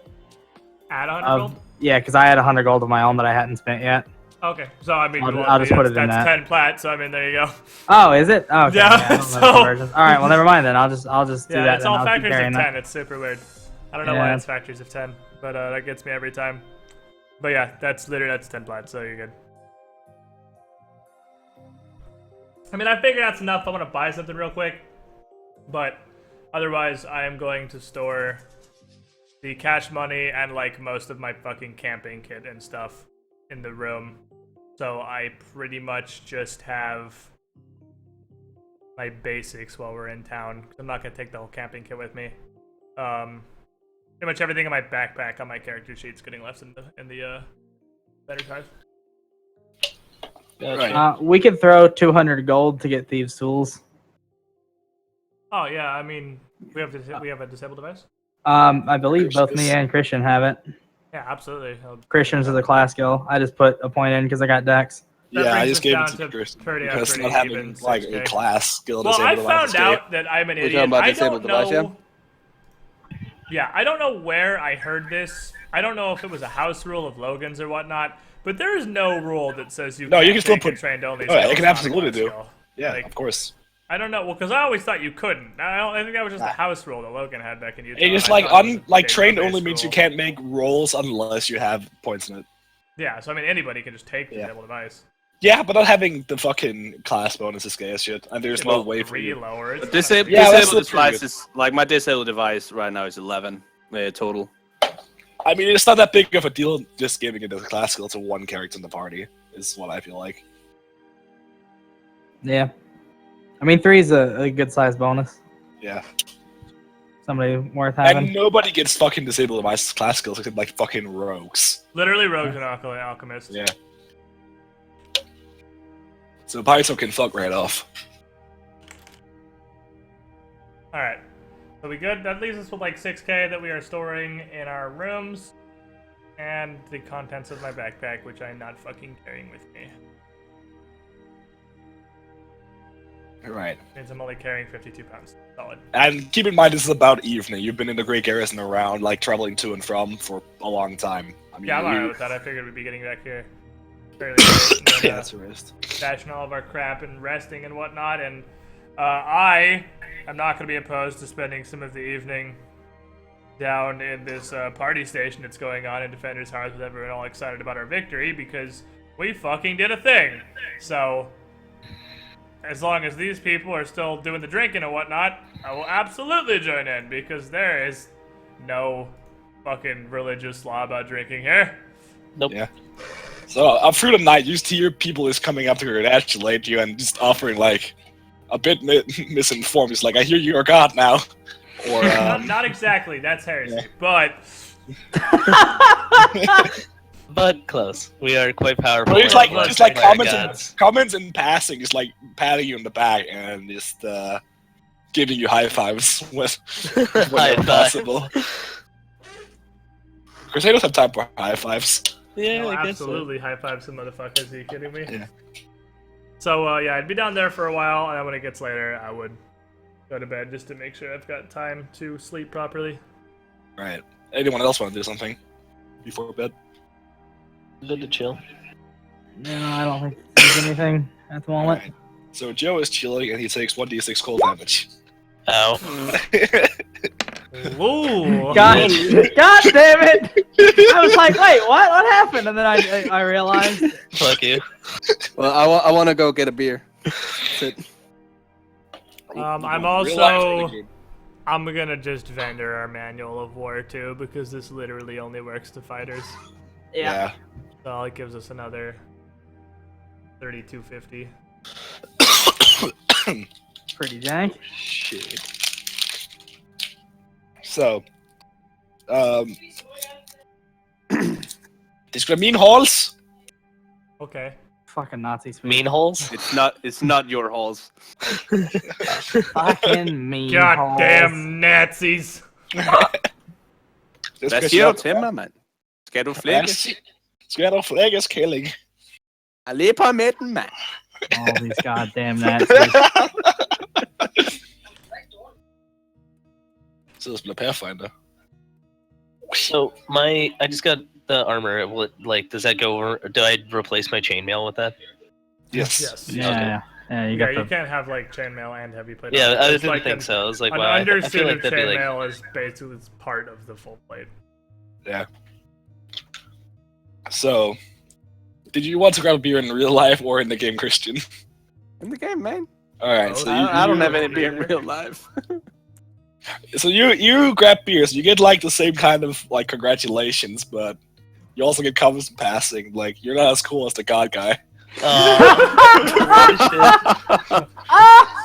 Add 100 Of, gold? yeah, because I had 100 gold of my own that I hadn't spent yet. Okay, so I mean, I'll just put it in that's that. 10 plat, so I mean, there you go. Oh, is it? Oh, okay. Yeah, I don't know the so- conversions. All right, well, never mind then. I'll just do Yeah, that. it's then. all I'll keep factors of 10. carrying that. It's super weird. I don't know why Yeah. it's factors of 10, but that gets me every time. But yeah, that's 10 plat, so you're good. I mean, I figure that's enough. I want to buy something real quick, but otherwise, I am going to store the cash money and like most of my fucking camping kit and stuff in the room. So I pretty much just have my basics while we're in town. I'm not gonna take the whole camping kit with me. Pretty much everything in my backpack on my character sheet's getting left in the better card. Gotcha. We could throw 200 gold to get thieves' tools. Oh yeah, I mean we have a disabled device. I believe both me and Christian have it. Yeah, absolutely. Christian's is a class skill. I just put a point in because I got Dex. That Yeah, I brings just us gave down it to to Chris 30 out of because 30, not having even like 6K. a class skill. Well, I disabled found is out that I'm an We're idiot. talking about I disabled don't device, know. Yeah, I don't know where I heard this. I don't know if it was a house rule of Logan's or whatnot, but there is no rule that says you No, can't you can still take put- a trained only. Oh, yeah, skill you can on a absolutely class do. skill. Yeah, Like, of course. I don't know. Well, because I always thought you couldn't. I think that was just a house rule that Logan had back in Utah. It's just I like thought it was a big trained base only means you rule. can't make rolls unless you have points in it. Yeah, so I mean anybody can just take the Yeah. disabled device. Yeah, but not having the fucking class bonuses scare shit, and there's no way for Three you. lower. It's Disabled, Yeah, that's disabled still pretty device is like my disabled device right now is 11 total. I mean, it's not that big of a deal just giving it a class skill to one character in the party, is what I feel like. Yeah. I mean, 3 is a good size bonus. Yeah. Somebody worth having. And nobody gets fucking disabled by class skills except like fucking rogues. Literally rogues and alchemists. Yeah. So Python can fuck right off. Alright. So we good? That leaves us with like 6k that we are storing in our rooms. And the contents of my backpack, which I'm not fucking carrying with me. Right. Means I'm only carrying 52 pounds. Solid. And keep in mind, this is about evening. You've been in the Great Garrison around, like, traveling to and from for a long time. I mean, Yeah, I'm alright with that. I figured we'd be getting back here fairly late. And Yeah, then, that's a risk. stashing all of our crap and resting and whatnot. And I am not going to be opposed to spending some of the evening down in this party station that's going on in Defender's Hearth with everyone all excited about our victory because we fucking did a thing. So, as long as these people are still doing the drinking and whatnot, I will absolutely join in because there is no fucking religious law about drinking here. Nope. Yeah. So, through the night, you just hear people is coming up to congratulate you and just offering, like, a bit misinformed. It's like, I hear you're God now. Or, Not exactly, that's heresy, but But close. We are quite powerful. Well, it's and like, blessed just like by our comments, gods. comments in passing, just like patting you in the back and just giving you high fives when High five. possible. Crusaders have time for high fives. Yeah, no, I guess so. absolutely high five some motherfuckers. Are you kidding me? Yeah. So yeah, I'd be down there for a while, and then when it gets later, I would go to bed just to make sure I've got time to sleep properly. Right. Anyone else want to do something before bed? Good to chill. No, I don't think there's anything at the moment. Alright. So Joe is chilling and he takes 1d6 cold damage. Ow. Ooh. God, God damn it! I was like, wait, what? What happened? And then I realized. Fuck you. Well, I want to go get a beer. Sit. I'm Real also life renegade. I'm gonna just vendor our manual of war too because this literally only works to fighters. Yeah. So it gives us another 3250. Pretty jank. Shit. So, these gonna mean halls. Okay. Fucking Nazi speak. Mean holes? It's not your halls. Fucking mean God holes. damn Nazis. This That's your Timmerman. Skal du flækkes? Skal du flækkes, killing? Allé på midten, mand. All these goddamn Nazis. Så det spiller Pathfinder. So I just got the armor. Like, does that go over? Do I replace my chainmail with that? Yes. Yes. Yeah, yeah, you Yeah, got you the. can't have like chainmail and heavy plate. Yeah, on. I It's didn't like think so. I was like, An wow. I undersuit feel like of that'd be like. chainmail is basically it's part of the full plate. Yeah. So, did you want to grab a beer in real life or in the game, Christian? In the game, man. All right. So I don't have any you- beer in real life. So you grab beers. You get like the same kind of like congratulations, but you also get comments in passing. Like you're not as cool as the God guy.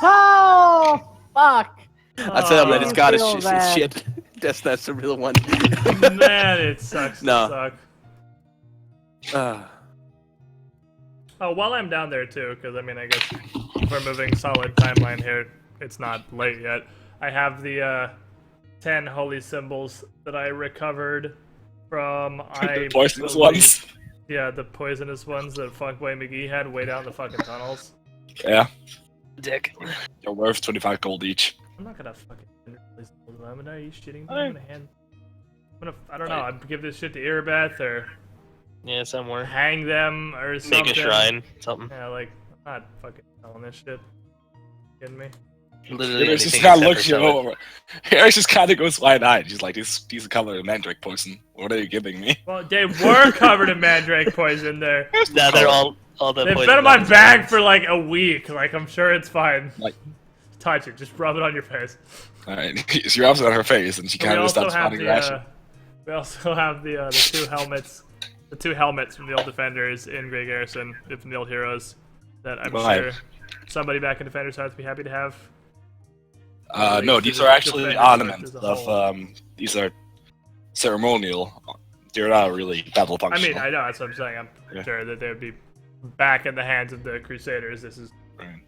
Oh, fuck! I tell him that Oh, it's got feel his bad. shit. That's the real one. Man, it sucks No. to suck. Uh, Oh, while I'm down there too, because I mean, I guess if we're moving solid timeline here, it's not late yet. I have the 10 holy symbols that I recovered from The poisonous ones. Yeah, the poisonous ones that Fuckboy McGee had way down the fucking tunnels. Yeah. Dick. You're worth 25 gold each. I'm not gonna fucking hand these symbols to them. Are you shitting me? I'm gonna hand. I don't know. I'd give this shit to Irabeth or Yeah, somewhere. hang them or something. Make a shrine. Something. Yeah, like I'm not fucking selling this shit. Kidding me? Literally Harris just anything kind of except looks for you selling. over. Harris just kind of goes wide-eyed. He's like, "These are covered in mandrake poison. What are you giving me?" Well, they were covered in mandrake poison there. Now they're all the. They've poison been in my ones. bag for like a week. Like I'm sure it's fine. Like- Touch it. Just rub it on your face. All right, so you're opposite on her face, and she We kind of also stops have finding the ration. we also have the two helmets, the two helmets from the old Defenders in Grey Garrison, from the old heroes, that I'm Right. sure somebody back in Defenders Hearts would be happy to have. No, to these the are actually defender ornaments as a whole. of these are ceremonial. They're not really battle I functional. mean, I know that's what I'm saying. I'm Yeah. sure that they would be back in the hands of the Crusaders. This is Right.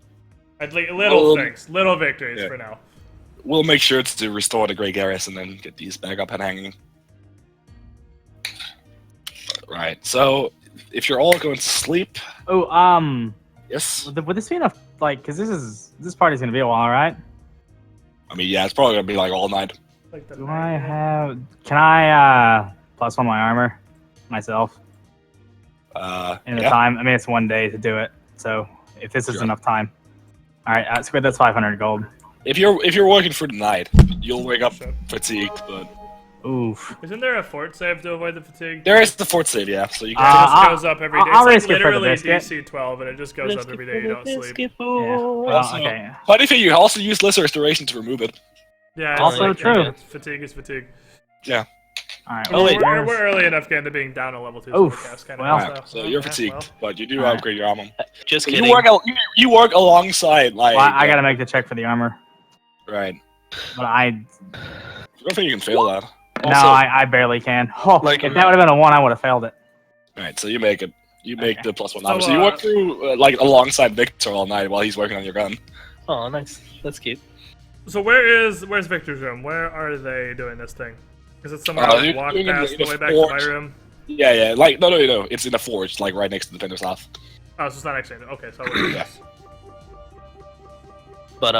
at least little Well, things, little victories yeah. for now. We'll make sure to restore the Great Garrison and get these back up and hanging. Right. So, if you're all going to sleep, Oh, yes. would this be enough? Like, cause this party's gonna be a while, right? I mean, yeah, it's probably gonna be like all night. Like the Do I have? Can I plus one my armor myself in the Yeah. time? I mean, it's 1 day to do it. So if this is Sure. enough time, all right, Squid, that's 500 gold. If you're working for the night, you'll wake up Shit. fatigued. But Oof. Isn't there a fort save to avoid the fatigue? there is the fort save, yeah. So you It can. just I'll- goes up every day. I'll It's risk like it for the literally biscuit. DC 12, and it just goes up every day you don't sleep. Yeah. Well, Also- okay. Funny thing, you also use lesser restoration to remove it. Yeah, it's Also like, true. yeah, fatigue is fatigue. All right. Oh, wait, we're early enough getting to being down to level 2 Oof, spellcast kind well. of Right, stuff. so you're fatigued, but you do Alright. upgrade your armor. Just So kidding. you work alongside like. Well, I gotta make the check for the armor, Right. but I I don't think you can fail that. no, Also- I barely can. Oh, Like- if that would have been a 1, I would have failed it. Right, so you make it. You make Okay. the plus 1 So, armor. So you work through like alongside Victor all night while he's working on your gun. Oh, nice. That's cute. So where's Victor's room? Where are they doing this thing? Is it somewhere I you're walk doing it past in the the way back to my forge. room? Yeah. Like no. It's in a forge, like right next to the defender's house. Oh, so it's not actually. Okay, so we're Yeah. But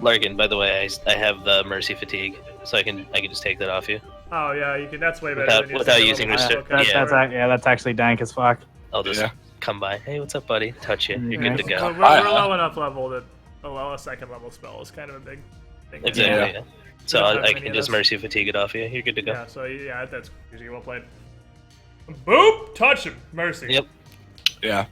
Larkin, by the way, I have the mercy fatigue, so I can just take that off you. Oh yeah, you can. That's way better. Without- than without the using level restrict- one. That, yeah. that's actually dank as fuck. I'll just Yeah. come by. Hey, what's up, buddy? Touch you. You're good to So go. we're low enough level that a second level spell is kind of a big thing. Exactly. Yeah. So Yeah, I many can of just us. mercy fatigue it off you. You're good to go. Yeah, so yeah, that's usually well played. Boop! Touch him! Mercy. Yep. Yeah.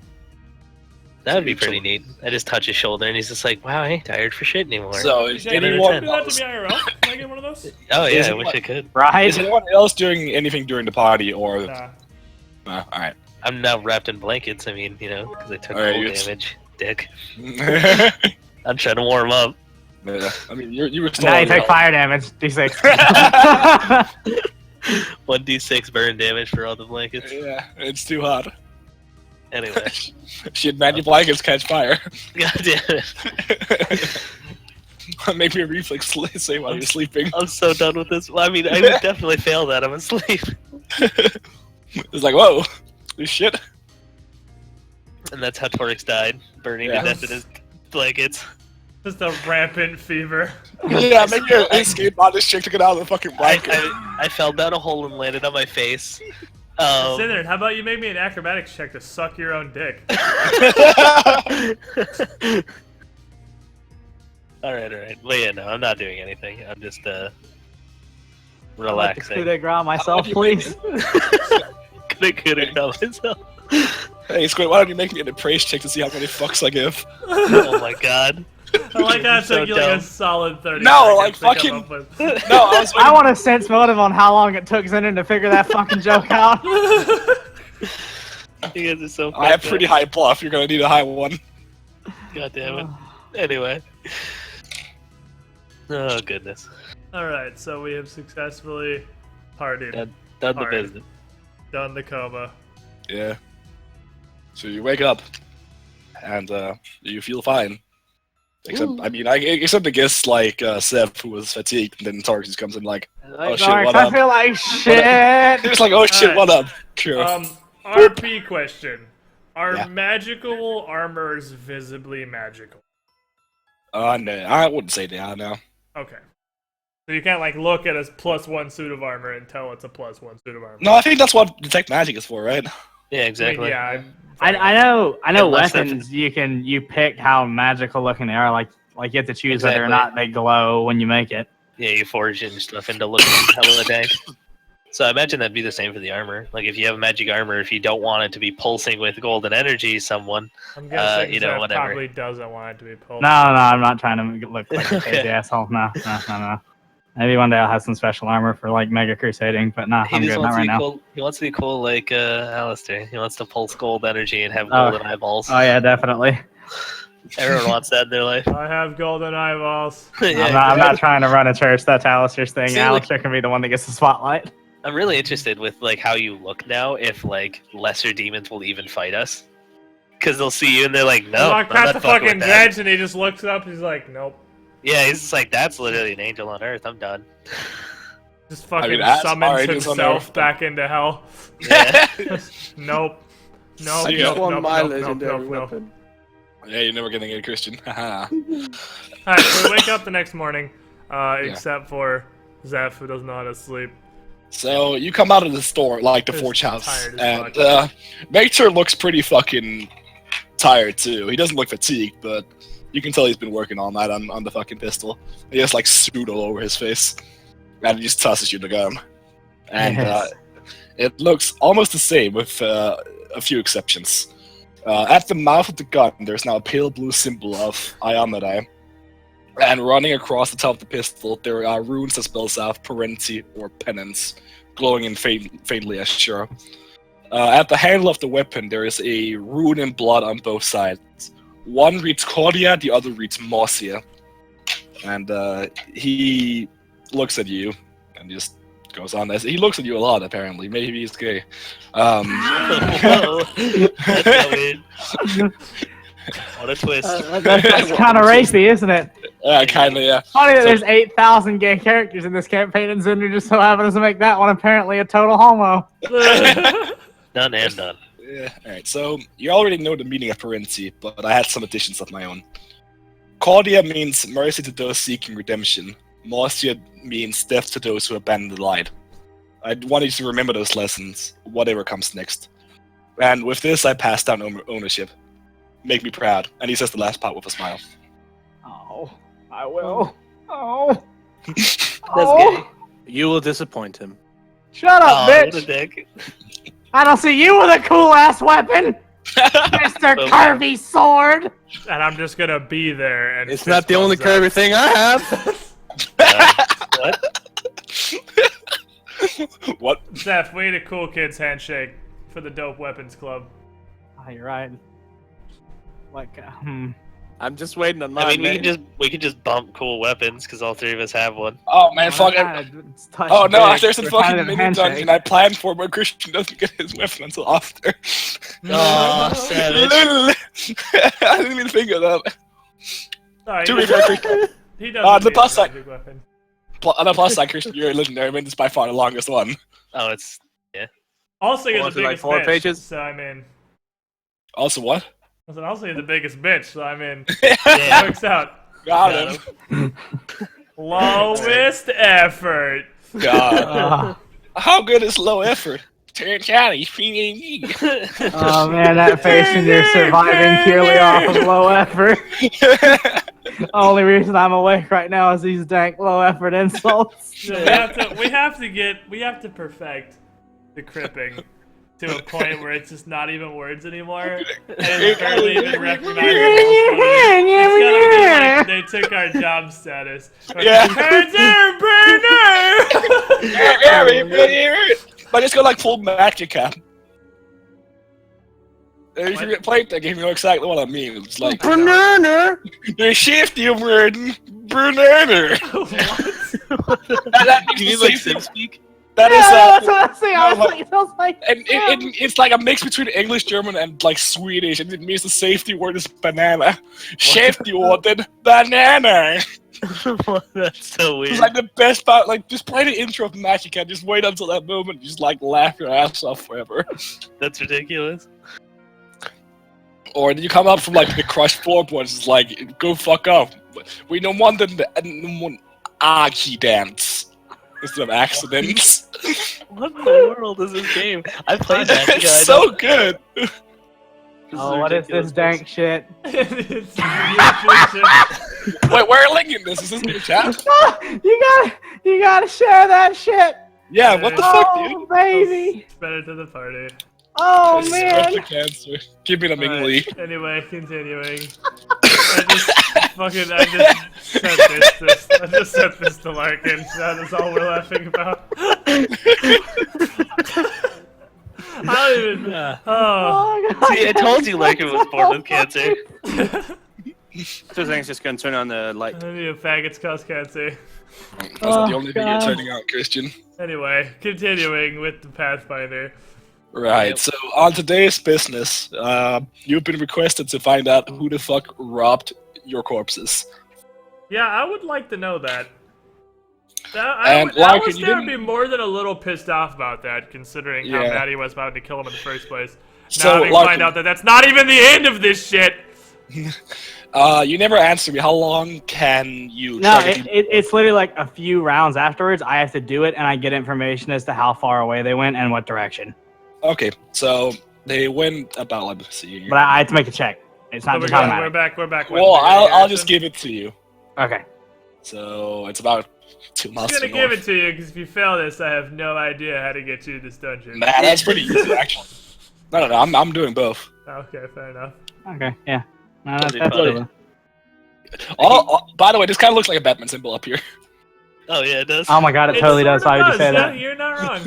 That would be pretty neat. I just touch his shoulder, and he's just like, "Wow, I ain't tired for shit anymore." So is Can you anyone do that else? to me IRL? Can I get one of those? oh yeah, is I it wish what- I could. Right? Is anyone else doing anything during the party or? Nah. All right. I'm now wrapped in blankets. I mean, because I took Alright, cold you're- damage. Dick. Yeah. I'm trying to warm up. I mean, you were still. Now you on your take fire damage. D6. 1d6 burn damage for all the blankets. Yeah, it's too hot. Anyway, Shit, man, your blankets catch fire. god damn it. Make me a reflex save while you're sleeping. I'm so done with this. Well, I mean, I would definitely fail that. I'm asleep. It's like, whoa, this shit. And that's how Torix died, burning Yeah. to death in his blankets. Just a rampant fever. Yeah, make your escape on this chick to get out of the fucking blanket. I fell down a hole and landed on my face. Sinner, how about you make me an acrobatics check to suck your own dick? Alright. But yeah, no, I'm not doing anything. I'm just, I'd like to coup relaxing. de grace myself, you please. Couldn't know myself. Hey, Squid, why don't you make me an appraise check to see how many fucks I give? Oh my god. I like how it So took you like dumb. a solid 30 No, seconds like, to come fucking- up with. No, I was I want a sense motive on how long it took Zinner to figure that fucking joke out. You guys are so I have fucked pretty up. high bluff. You're gonna need a high one. God damn it. Anyway. Oh goodness. Alright, so we have successfully partied, Done the Hard. business. done the coma. Yeah. So you wake up, and you feel fine. Except, I mean, except I guess like Seth, who was fatigued, and then Tarkus comes in like, Like, shit, Darks, what I up? feel like shit. he's like, oh shit, Alright. what up? Sure. RP question. Are Yeah. magical armors visibly magical? No, I wouldn't say they are now. Okay. So you can't like look at a +1 suit of armor and tell it's a +1 suit of armor. No, I think that's what detect magic is for, right? Yeah, I mean, exactly. yeah. I know Unless they're- weapons you pick how magical looking they are. Like you have to choose whether or Exactly. not they glow when you make it. Yeah, you forge and stuff into looking hella dank. So I imagine that'd be the same for the armor. Like if you have magic armor, if you don't want it to be pulsing with golden energy, someone I'm guessing you know, Zeph whatever. probably doesn't want it to be pulled. No, I'm not trying to look like a Okay. crazy asshole. No. Maybe one day I'll have some special armor for like mega crusading, but nah, he I'm just good. wants Not to right be now. cool. He wants to be cool like Alistair. He wants to pulse gold energy and have Oh. golden eyeballs. Oh yeah, definitely. Everyone wants that in their life. I have golden eyeballs. Yeah, I'm not trying to run a church. That's Alistair's thing. See, Alistair can be the one that gets the spotlight. I'm really interested with like how you look now. If like lesser demons will even fight us, because they'll see you and they're like, no, I I'm caught not the fucking fucking with that. dredge, and he just looks up. He's like, nope. Yeah, he's just like, that's literally an angel on earth. I'm done. Just fucking as summons oranges on himself Earth. back into hell. Yeah. Nope. Nope. I Yeah. just Nope. want Nope. my Nope. Nope. legendary Nope. Nope. weapon. Yeah, you're never getting it, Christian. Haha. Alright, so we wake up the next morning, except for Zeph, who doesn't know how to sleep. So you come out of the store, like the Just Forge House, tired as and fuck. Victor looks pretty fucking tired too. He doesn't look fatigued, but you can tell he's been working all night on the fucking pistol. He has like soot all over his face, and he just tosses you the gun. And Yes. it looks almost the same with a few exceptions. At the mouth of the gun, there's now a pale blue symbol of Iamadae. And running across the top of the pistol, there are runes that spells out Parenti or Penance, glowing in faintly as sure. At the handle of the weapon, there is a rune in blood on both sides. One reads Cordia, the other reads Morsia. And he looks at you and just goes on. He looks at you a lot, apparently. Maybe he's gay. Whoa, that's so weird. What a twist. That's kind of racy, isn't it? Kinda, yeah. Funny that there's 8,000 gay characters in this campaign, and Zinder just so happens to make that one apparently a total homo. Done and done. Yeah, alright, so you already know the meaning of Parenti, but I had some additions of my own. Cordia means mercy to those seeking redemption. Morsia means death to those who abandon the light. I want you to remember those lessons, whatever comes next. And with this, I pass down ownership. Make me proud. And he says the last part with a smile. Oh, I will. Oh. That's Oh. gay. You will disappoint him. Shut up, Oh, what a bitch! dick. I don't see you with a cool ass weapon, Mr. Oh. Kirby Sword. And I'm just gonna be there and It's not the only fist bump Kirby thing I have. What? What? Zeph, we need a cool kids handshake for the Dope Weapons Club. Oh, you're right. Like, I'm just waiting on mine. I mean, man. we can just bump cool weapons because all three of us have one. Oh man, fuck it. Oh no, there's a fucking mini dungeon I planned for where Christian doesn't get his weapon until after. Oh, savage. I didn't even think of that. Sorry, To be fair, Christian, he doesn't the need plus a side- magic weapon. on the plus side, Christian, you're a legendary. I mean, it's by far the longest one. Oh, it's Also, you're the Was it, like, biggest 4 bitch, pages? so I mean, Also, what? also you're the biggest bitch, so I mean, yeah. it works out. Got him. Lowest effort. God. How good is low effort? Turn Johnny. Oh man, that face and you're surviving purely off of low effort. Only reason I'm awake right now is these dank low effort insults. So we have to perfect the cripping to a point where it's just not even words anymore, and it's barely even recognizable. It's gotta be like they took our job status. Yeah. Burner! But it's got like full magic cap. If you play that game, you know exactly what I mean. It's like Banana! the shifty word, banana. That You mean like SimSpeak? That Yeah, is that's what I see. I was no, like, it sounds like. and it's like a mix between English, German, and like Swedish, and it means the safety word is banana. Safety word, banana. That's so weird. It's like the best part. Like, just play the intro of Magic and just wait until that moment. And just like laugh your ass off forever. That's ridiculous. Or you come up from like the crushed floorboards. It's like, go fuck off. We don't want the accidents instead of accidents. What in the world is this game? I played that. It's so good. Oh, what is this dank shit? It's Wait, where are linking this? Is this in the chat? You gotta share that shit. Yeah, what the fuck, Oh dude? baby. better to the party. Oh This is man. the cancer. Give me the mingly. Alright, anyway, continuing. I just said this to Larkin. That is all we're laughing about. I don't even. Oh. Oh, God. See, I told you Larkin was born with cancer. Two things just gonna turn on the light. I need a faggots cause cancer. That's Oh, the only thing you're God. turning out, Christian. Anyway, continuing with the Pathfinder. Right, Yep. so on today's business, you've been requested to find out who the fuck robbed your corpses. Yeah, I would like to know that. And, I like, was you gonna didn't- be more than a little pissed off about that, considering how Yeah. mad he was about to kill him in the first place. So, Now they like- find out that that's not even the end of this shit. You never answered me. How long can you No, try to it's literally like a few rounds afterwards. I have to do it, and I get information as to how far away they went and what direction. Okay, so they went about, let me see. But I have to make a check. It's not just We're automatic. back. We're back. Well, I'll just give it to you. Okay. So it's about 2 miles I'm to gonna the give north. it to you because if you fail this, I have no idea how to get you to this dungeon. Nah, that's pretty easy, actually. No, I'm doing both. Okay, fair enough. Okay. Yeah. No, That'd be that's funny. cool. By the way, this kind of looks like a Batman symbol up here. Oh yeah, it does. Oh my god, it totally does. How would you say yeah, that? You're not wrong.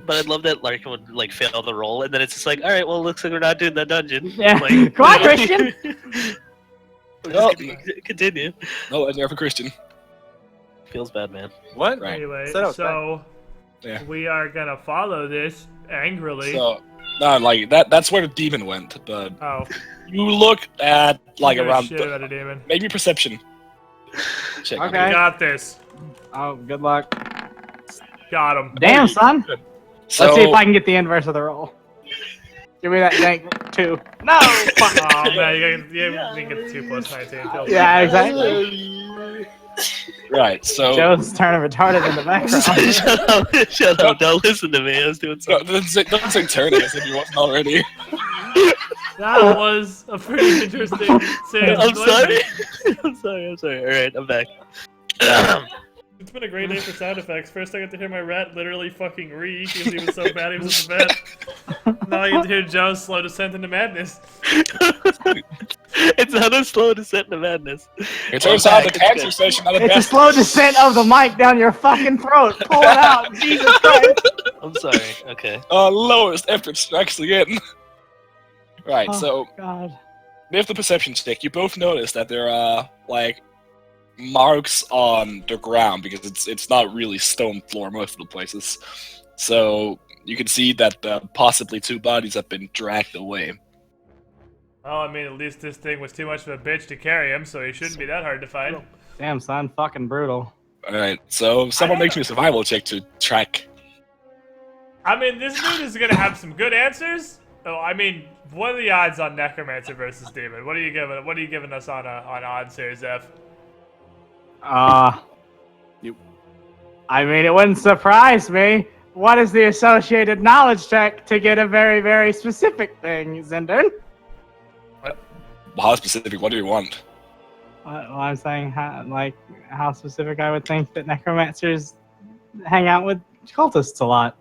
But I'd love that Larkin would like fail the roll, and then it's just like, all right, well, looks like we're not doing that dungeon. Yeah. Like, Come on, Christian. We're No. just gonna continue. No, it's there for Christian. Feels bad, man. What? Right. Anyway, Set up, so Yeah. we are gonna follow this angrily. So, no, like that's where the demon went. But Oh, you look at like give a around shit about a demon. maybe perception. Check. Okay. I got this. Oh, good luck. Got him. Damn, son. So, Let's see if I can get the inverse of the roll. Give me that dank 2. No! Fuck. Oh man, you didn't get the 2 plus 19. Feels Yeah, bad. exactly. right. So Joe's turning retarded in the background. Shut up! Shut up! Don't listen to me. I was doing no, something. don't say turning as if you wasn't already. That was a pretty interesting scene. I'm sorry. I'm sorry. I'm sorry. All right, I'm back. It's been a great day for sound effects. First, I got to hear my rat literally fucking reek because he was so bad he was in the bed. Now I get to hear Joe's slow descent into madness. It's not a slow descent into madness. It turns out the cancer session not the It's a best. slow descent of the mic down your fucking throat. Pull it out. Jesus Christ. I'm sorry. Okay. Lowest effort strikes again. Right. Oh, So God. with the perception check, you both notice that there are like marks on the ground because it's not really stone floor most of the places. So you can see that possibly 2 bodies have been dragged away. Well, I mean, at least this thing was too much of a bitch to carry him, so he shouldn't be that hard to find. Damn, son. Fucking brutal. All right. So someone makes me a survival check to track. I mean, this dude is gonna have some good answers. Oh, I mean, what are the odds on Necromancer versus Demon? What are you giving us on odds here, Zeph? You- I mean, it wouldn't surprise me. What is the associated knowledge check to get a very, very specific thing, Zindern? How specific? What do you want? Well, I'm saying how specific I would think that necromancers hang out with cultists a lot.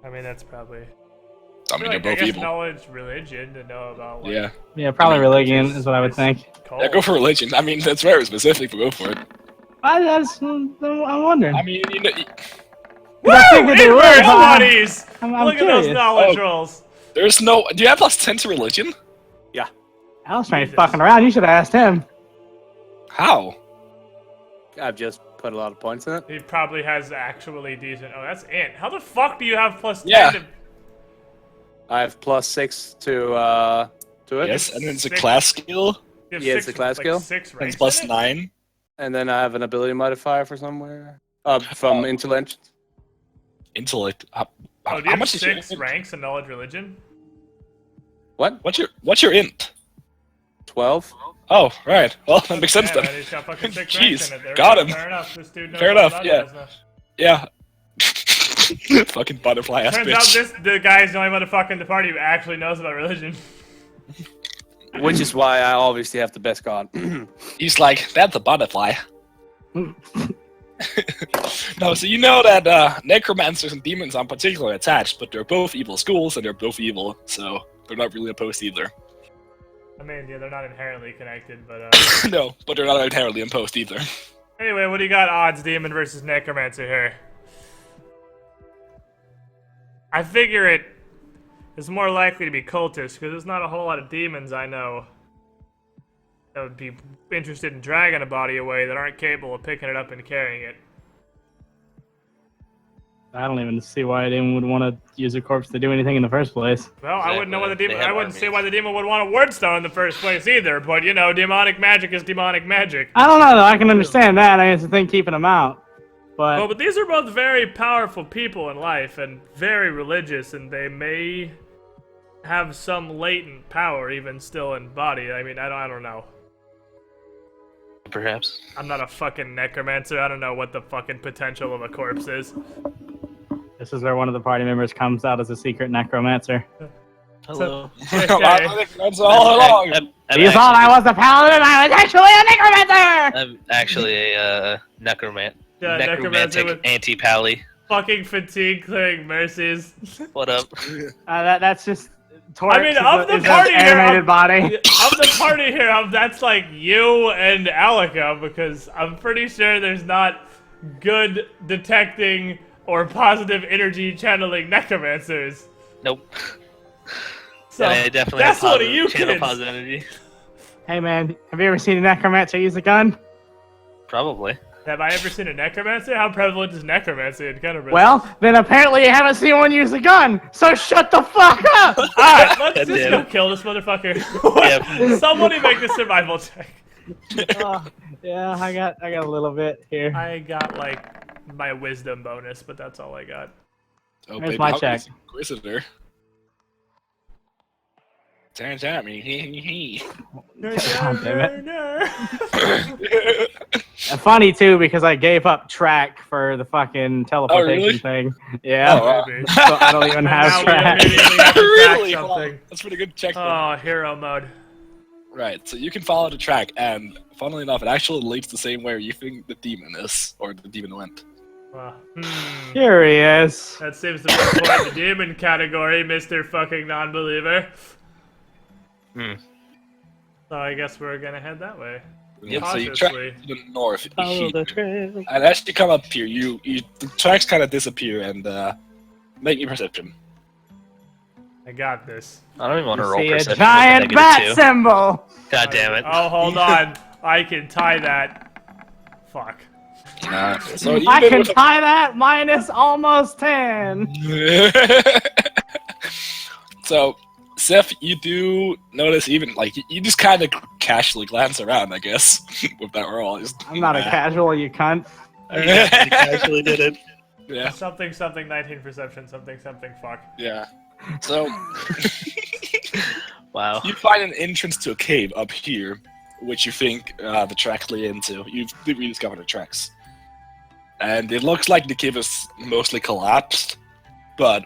I mean, that's probably. I mean, I they're both guess evil. knowledge, religion to know about. Like, Yeah. Yeah, probably I mean, religion is what I would think. cult. Yeah, go for religion. I mean, that's very specific, but go for it. I'm wondering. I mean, you know, Woo! I figured they would, Inverse but I'm- buddies! I'm Look at those curious. knowledge Oh. rolls. there's no. Do you have +10 to religion? I was trying Jesus. fucking around. You should have asked him. How? I've just put a lot of points in it. He probably has actually decent. Oh, that's Ant. How the fuck do you have +10? Yeah. To... I have +6 to it. Yes, and then it's a 6. class skill. You have Yeah, it's 6, a class skill. 6 And ranks it's in it? +9. And then I have an ability modifier for somewhere. From intelligence. Intellect. Oh, do you How have much is your 6 int? ranks in knowledge religion? What? What's your int? 12. Oh, right. Well, that makes sense Yeah, then. man, he's got fucking 6 Jeez, ranks in it. There we got go. him. Fair enough. This dude knows Fair all enough, about yeah. that stuff. Yeah. Fucking butterfly ass Turns bitch. out the guy is the only motherfucker in the party who actually knows about religion. Which is why I obviously have the best god. He's like, that's a butterfly. No, so you know that necromancers and demons aren't particularly attached, but they're both evil schools and they're both evil, so they're not really opposed either. I mean, yeah, they're not inherently connected, but No, but they're not entirely opposed either. anyway, what do you got odds demon versus necromancer here? I figure it is more likely to be cultists because there's not a whole lot of demons I know that would be interested in dragging a body away that aren't capable of picking it up and carrying it. I don't even see why a demon would want to use a corpse to do anything in the first place. Well, I wouldn't know why the Exactly. demon. They have I wouldn't see armies. why the demon would want a wordstone in the first place either. But you know, demonic magic is demonic magic. I don't know though. I can understand that. I just think keeping them out. But Well, but these are both very powerful people in life and very religious, and they may have some latent power even still in body. I mean, I don't know. Perhaps. I'm not a fucking necromancer. I don't know what the fucking potential of a corpse is. this is where one of the party members comes out as a secret necromancer. Hello. I think that's all along. You thought I was a paladin. I was actually a necromancer. I'm actually a necromantic necromancer with anti-pally. fucking fatigue clearing mercies. What up? That's just. Torx I mean, of the is party an here, animated body. Of the party here, that's like you and Alika, because I'm pretty sure there's not good detecting or positive energy channeling necromancers. Nope. So And I definitely that's have one of you channel kids. positive energy. Hey man, have you ever seen a necromancer use a gun? Probably. Have I ever seen a necromancer? How prevalent is necromancy in Canterbury? Well, then apparently you haven't seen one use a gun. So shut the fuck up. alright, let's just Goddamn. go kill this motherfucker. Yep. Somebody make a survival check. Yeah, I got a little bit here. I got like my wisdom bonus, but that's all I got. Oh, Here's baby, my how check. is Inquisitor? Turns out me. God damn it. Funny too because I gave up track for the fucking teleportation really? thing. Yeah. Oh, wow. Maybe. So I don't even have Now we track. immediately have to track Really? something. That's pretty good check. Oh, hero mode. Right, so you can follow the track, and funnily enough, it actually leads the same way you think the demon is, or the demon went. Here he is. That seems to be the demon category, Mr. fucking non-believer. So I guess we're gonna head that way. Yep, so you track Cautiously. to the north, Follow the trail. and as you come up here, the tracks kind of disappear, and make your perception. I got this. I don't even want to roll See a perception. giant with a bat -2. symbol. God damn it. Oh, hold on. I can tie that. Fuck. So I even can with tie that minus almost 10. So, Seth, you do notice even like you just kind of casually glance around, I guess, with that roll. I'm not a casual, you cunt. I actually did it. Yeah, Something, 19 perception, something, fuck. yeah. So Wow. you find an entrance to a cave up here, which you think the tracks lead into. You've rediscovered the tracks, and it looks like the cave is mostly collapsed, but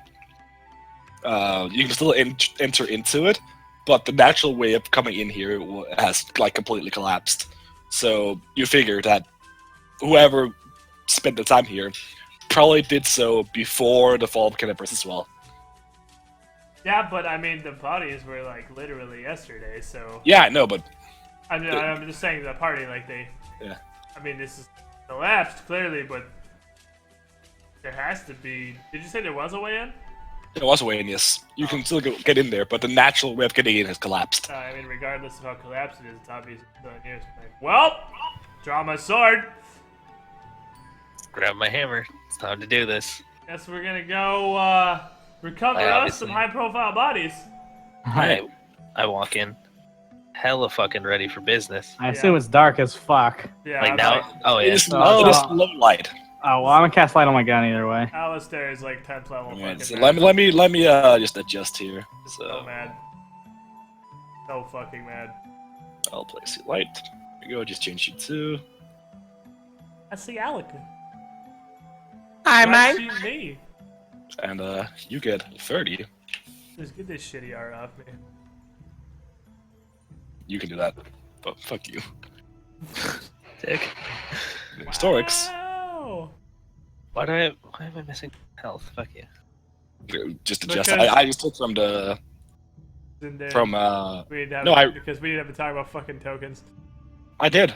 you can still enter into it. But the natural way of coming in here has like completely collapsed. So you figure that whoever spent the time here probably did so before the fall of Canterbury as well. Yeah, but I mean, the bodies were like literally yesterday, so. Yeah, I know, but I'm just saying the party, like they. Yeah. I mean, this is collapsed clearly, but there has to be. Did you say there was a way in? there was a way in, yes. You can still get in there, but the natural way of getting in has collapsed. I mean, regardless of how collapsed it is, it's obvious it's still in here. So like, well, draw my sword. Grab my hammer. It's time to do this. Guess we're gonna go recover I us obviously- some high-profile bodies. I walk in, hella fucking ready for business. I assume it's dark as fuck. Yeah. Like I'm now, like, oh yeah. It is low light. Oh, well, I'm gonna cast light on my gun either way. Alistair is like 10th level. Alright, fucking so mad. let me just adjust here. So So mad. So fucking mad. I'll place the light. There we go. Just change you to. I see Alec. Hi, Why'd mate. you shoot me? And you get 30. Just get this shitty art off me. You can do that. But fuck you. Dick. Historics. Wow. Why am I missing health? Fuck you. Just adjust. Because- I just took from the And then from we didn't have no, I- because we didn't have to talk about fucking tokens. I did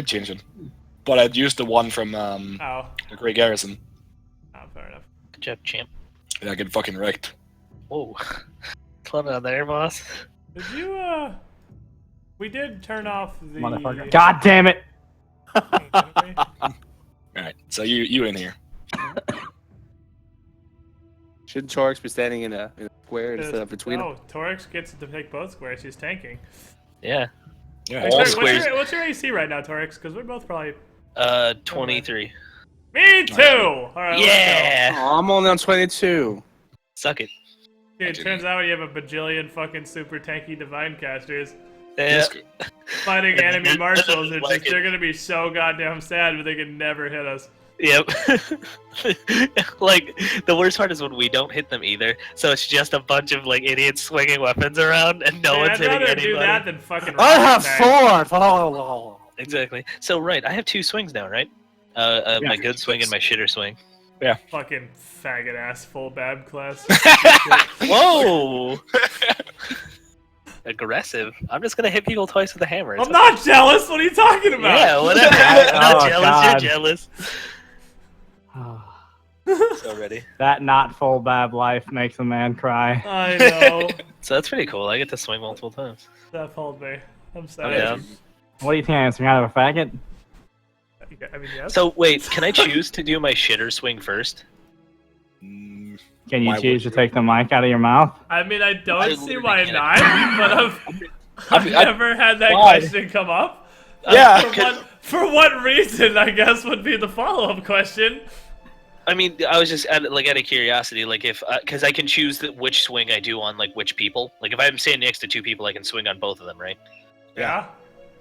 change it, but I'd used the one from Oh, the Grey Garrison. fair enough. Good job, champ. Yeah, I get fucking wrecked. Whoa. Slow down there, boss. Did you We did turn off the... Motherfucker. God damn it! Alright, so you in here. Shouldn't Chorix be standing in a square instead of between them? No, Torix gets to take both squares. He's tanking. Yeah. Yeah, Wait, all Torix, squares. what's your AC right now, Torix? Because we're both probably... 23. Me too! Alright, Yeah. Oh, I'm only on 22. Suck it. Dude, it turns out you have a bajillion fucking super tanky divine casters Yeah. fighting enemy marshals. It's Like just, they're gonna be so goddamn sad, but they can never hit us. Yep. Like, the worst part is when we don't hit them either. So it's just a bunch of, like, idiots swinging weapons around and no Man, one's I'd hitting rather anybody. do that than fucking I have rock attack. 4! Exactly. So, right, I have 2 swings now, right? My good swing and my shitter swing. Fucking faggot ass full bab class. Whoa! Aggressive. I'm just gonna hit people twice with a hammer. It's I'm not jealous. What are you talking about? Yeah, whatever. I'm not Oh, jealous. God. You're jealous. So ready. That not full bab life makes a man cry. I know. So that's pretty cool. I get to swing multiple times. That hold me. I'm Oh, sorry. yeah. What do you think? I'm some kind of a faggot? I mean, yes. So wait, can I choose to do my shitter swing first? Mm, Can you Why choose to would take the mic out of your mouth? I mean, I don't I see literally why can't. not, but I've I- never had that why? question come up. Yeah, For what reason, I guess, would be the follow-up question. I mean, I was just out of curiosity, like if because I can choose which swing I do on like which people. Like if I'm standing next to 2 people, I can swing on both of them, right? Yeah.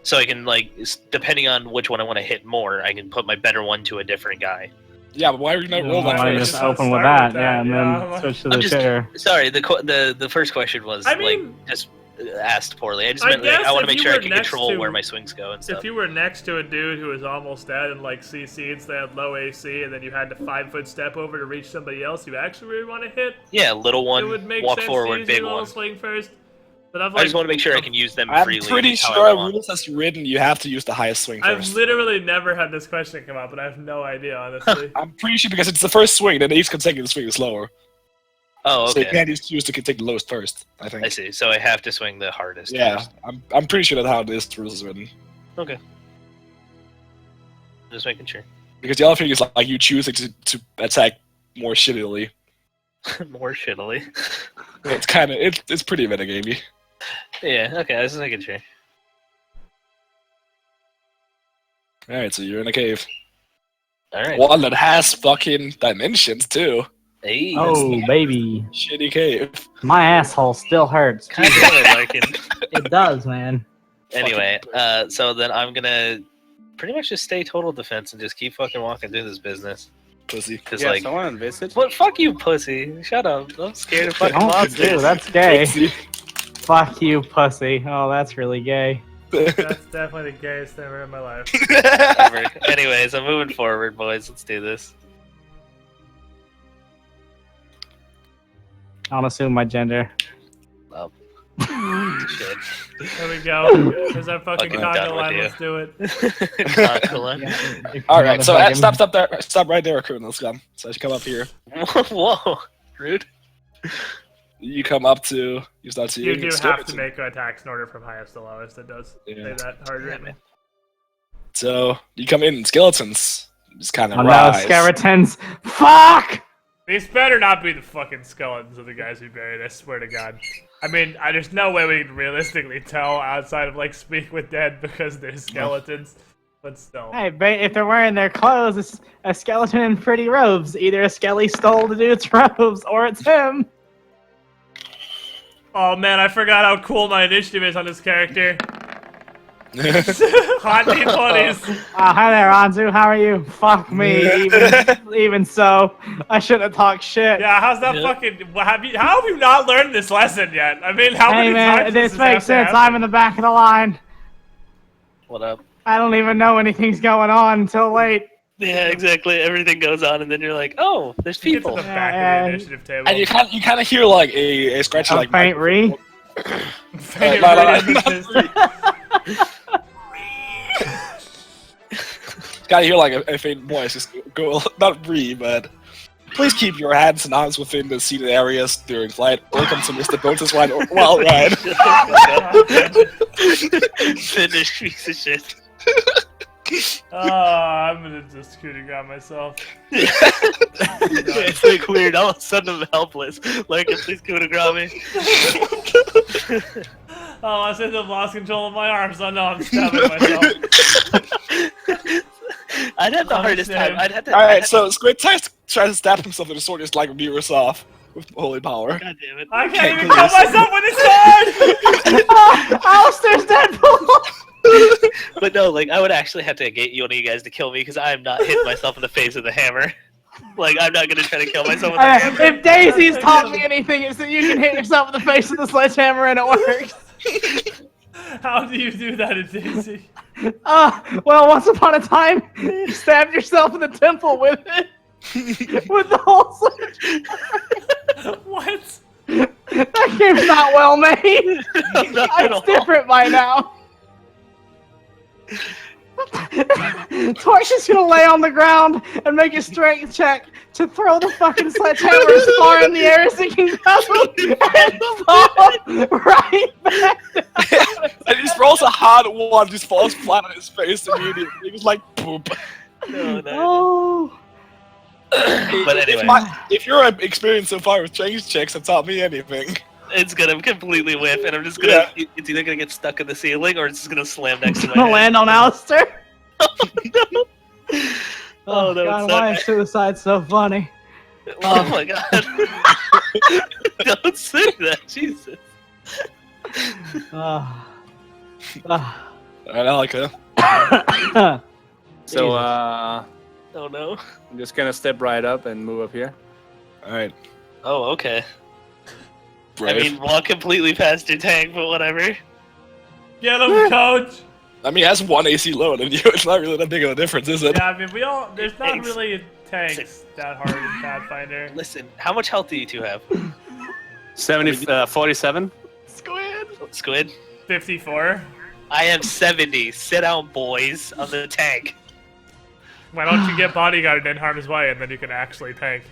So I can like depending on which one I want to hit more, I can put my better one to a different guy. yeah, but why are you not roll Why that don't you first? just Let's open with start that, with that, yeah, and yeah. then switch to the I'm just- shitter. Sorry, the first question was I mean- like just asked poorly. I just I meant like, guess I want to if make you sure I were can next control to- where my swings go and stuff. If you were next to a dude who was almost dead and like CC'd, so they had low AC, and then you had to 5-foot step over to reach somebody else you actually really want to hit, Yeah, little it one, would make walk sense forward, to use big your little one. swing first. But I've I just like, want to make sure I can use them I'm freely. pretty how I sure want. rules has written you have to use the highest swing I've first. literally never had this question come up, and I have no idea, honestly. I'm pretty sure because it's the first swing, then each consecutive swing is lower. Oh, So you okay. can't just choose to take the lowest first, I think. I see. So I have to swing the hardest. Yeah, first. I'm pretty sure that's how this rules is written. Okay. Just making sure. Because the other thing is like you choose to attack more shittily. More shittily. It's kind of it's pretty metagamey. Yeah. Okay. I was just making sure. All right, so you're in a cave. All right. One that has fucking dimensions too. Hey. Oh, baby. Shitty cave. My asshole still hurts. God damn it, Larkin. It does, man. Anyway, so then I'm gonna pretty much just stay total defense and just keep fucking walking through this business. Pussy. Cause Yeah, like, someone on Visage? what? Fuck you, pussy. Shut up. I'm scared of fucking Don't monsters. do, that's gay. Pussy. Fuck you, pussy. Oh, that's really gay. That's definitely the gayest thing ever in my life. Whatever. Anyways, I'm moving forward, boys. Let's do this. I don't assume my gender. Shit. There we go. There's our fucking Fucking done conga with line. you. Let's do it. Conkalon. All right, so Motherfucking- stop there, stop right there, Colonel Scum. So I should come up here. Whoa. Rude. You come up to you start seeing. You do have to skeletons. make attacks in order from highest to lowest. It does Yeah. say that hard Yeah, written. man. So you come in, skeletons just kind of Oh no, rise. skeletons. Fuck! These better not be the fucking skeletons of the guys we buried, I swear to God. I mean, there's no way we can realistically tell outside of, like, Speak with Dead because they're skeletons. But still. Hey, if they're wearing their clothes, it's a skeleton in pretty robes. Either a skelly stole the dude's robes, or it's him. Oh man, I forgot how cool my initiative is on this character. Hot D20s. Hi there, Anzu. How are you? Fuck me. Even so, I shouldn't have talked shit. Yeah, how's that Yeah. fucking... How have you not learned this lesson yet? I mean, how Hey many man, times this does makes have to sense. happen? I'm in the back of the line. What up? I don't even know anything's going on until late. Yeah, exactly. Everything goes on, and then you're like, oh, there's Get to people. the back of Yeah, the initiative table. And you kind of hear like a scratchy A like faint re. Faint no, read not resistance. gotta hear like a faint voice just go not re but Please keep your hands and arms within the seated areas during flight. Welcome to Mr. Bones' wild ride. Finished piece of shit. I'm gonna just coup de grace myself. It's like weird. All of a sudden I'm helpless. Like, please coup de grace me. Oh, I said I've lost control of my arms. I know I'm stabbing myself. I'd have the hardest time. I'd have to. Alright, so Squid tries to stab himself with a sword just like mirrors off with holy power. God damn it. I can't even kill myself with a sword! Alistair's Deadpool! But no, like, I would actually have to get one of you guys to kill me because I am not hitting myself in the face with a hammer. Like, I'm not gonna try to kill myself with a hammer. If Daisy's taught me anything, it's that you can hit yourself in the face with a sledgehammer and it works. How do you do that in Daisy? Well, once upon a time, you stabbed yourself in the temple with it. With the whole sledgehammer. What? That game's not well made. Not at all. It's different by now. Torch is gonna lay on the ground and make a strength check to throw the fucking sledgehammer as far in the air as he can go and fall right back down. And he just rolls a hard one, just falls flat on his face immediately. He was like, poop. No. Oh. But anyway, If you're experienced so far with change checks, have taught me anything. it's gonna completely whiff, and I'm just gonna. It's either gonna get stuck in the ceiling or it's just gonna slam next to my Gonna head. land on Alistair. Oh, that God, would why suck. is suicide so funny? Oh my god. Don't say that, Jesus. Uh, Alright, I like her. So, Oh no. I'm just gonna step right up and move up here. Alright. Oh, okay. Brave. I mean, walk completely past your tank, but whatever. Get him, coach! I mean, it has 1 AC lower than you. It's not really that big of a difference, is it? Yeah, I mean, there's not Thanks. really tanks that hard in Pathfinder. Listen, how much health do you two have? 47. Squid? 54. I have 70. Sit down, boys, on the tank. Why don't you get bodyguarded in harm's way and then you can actually tank?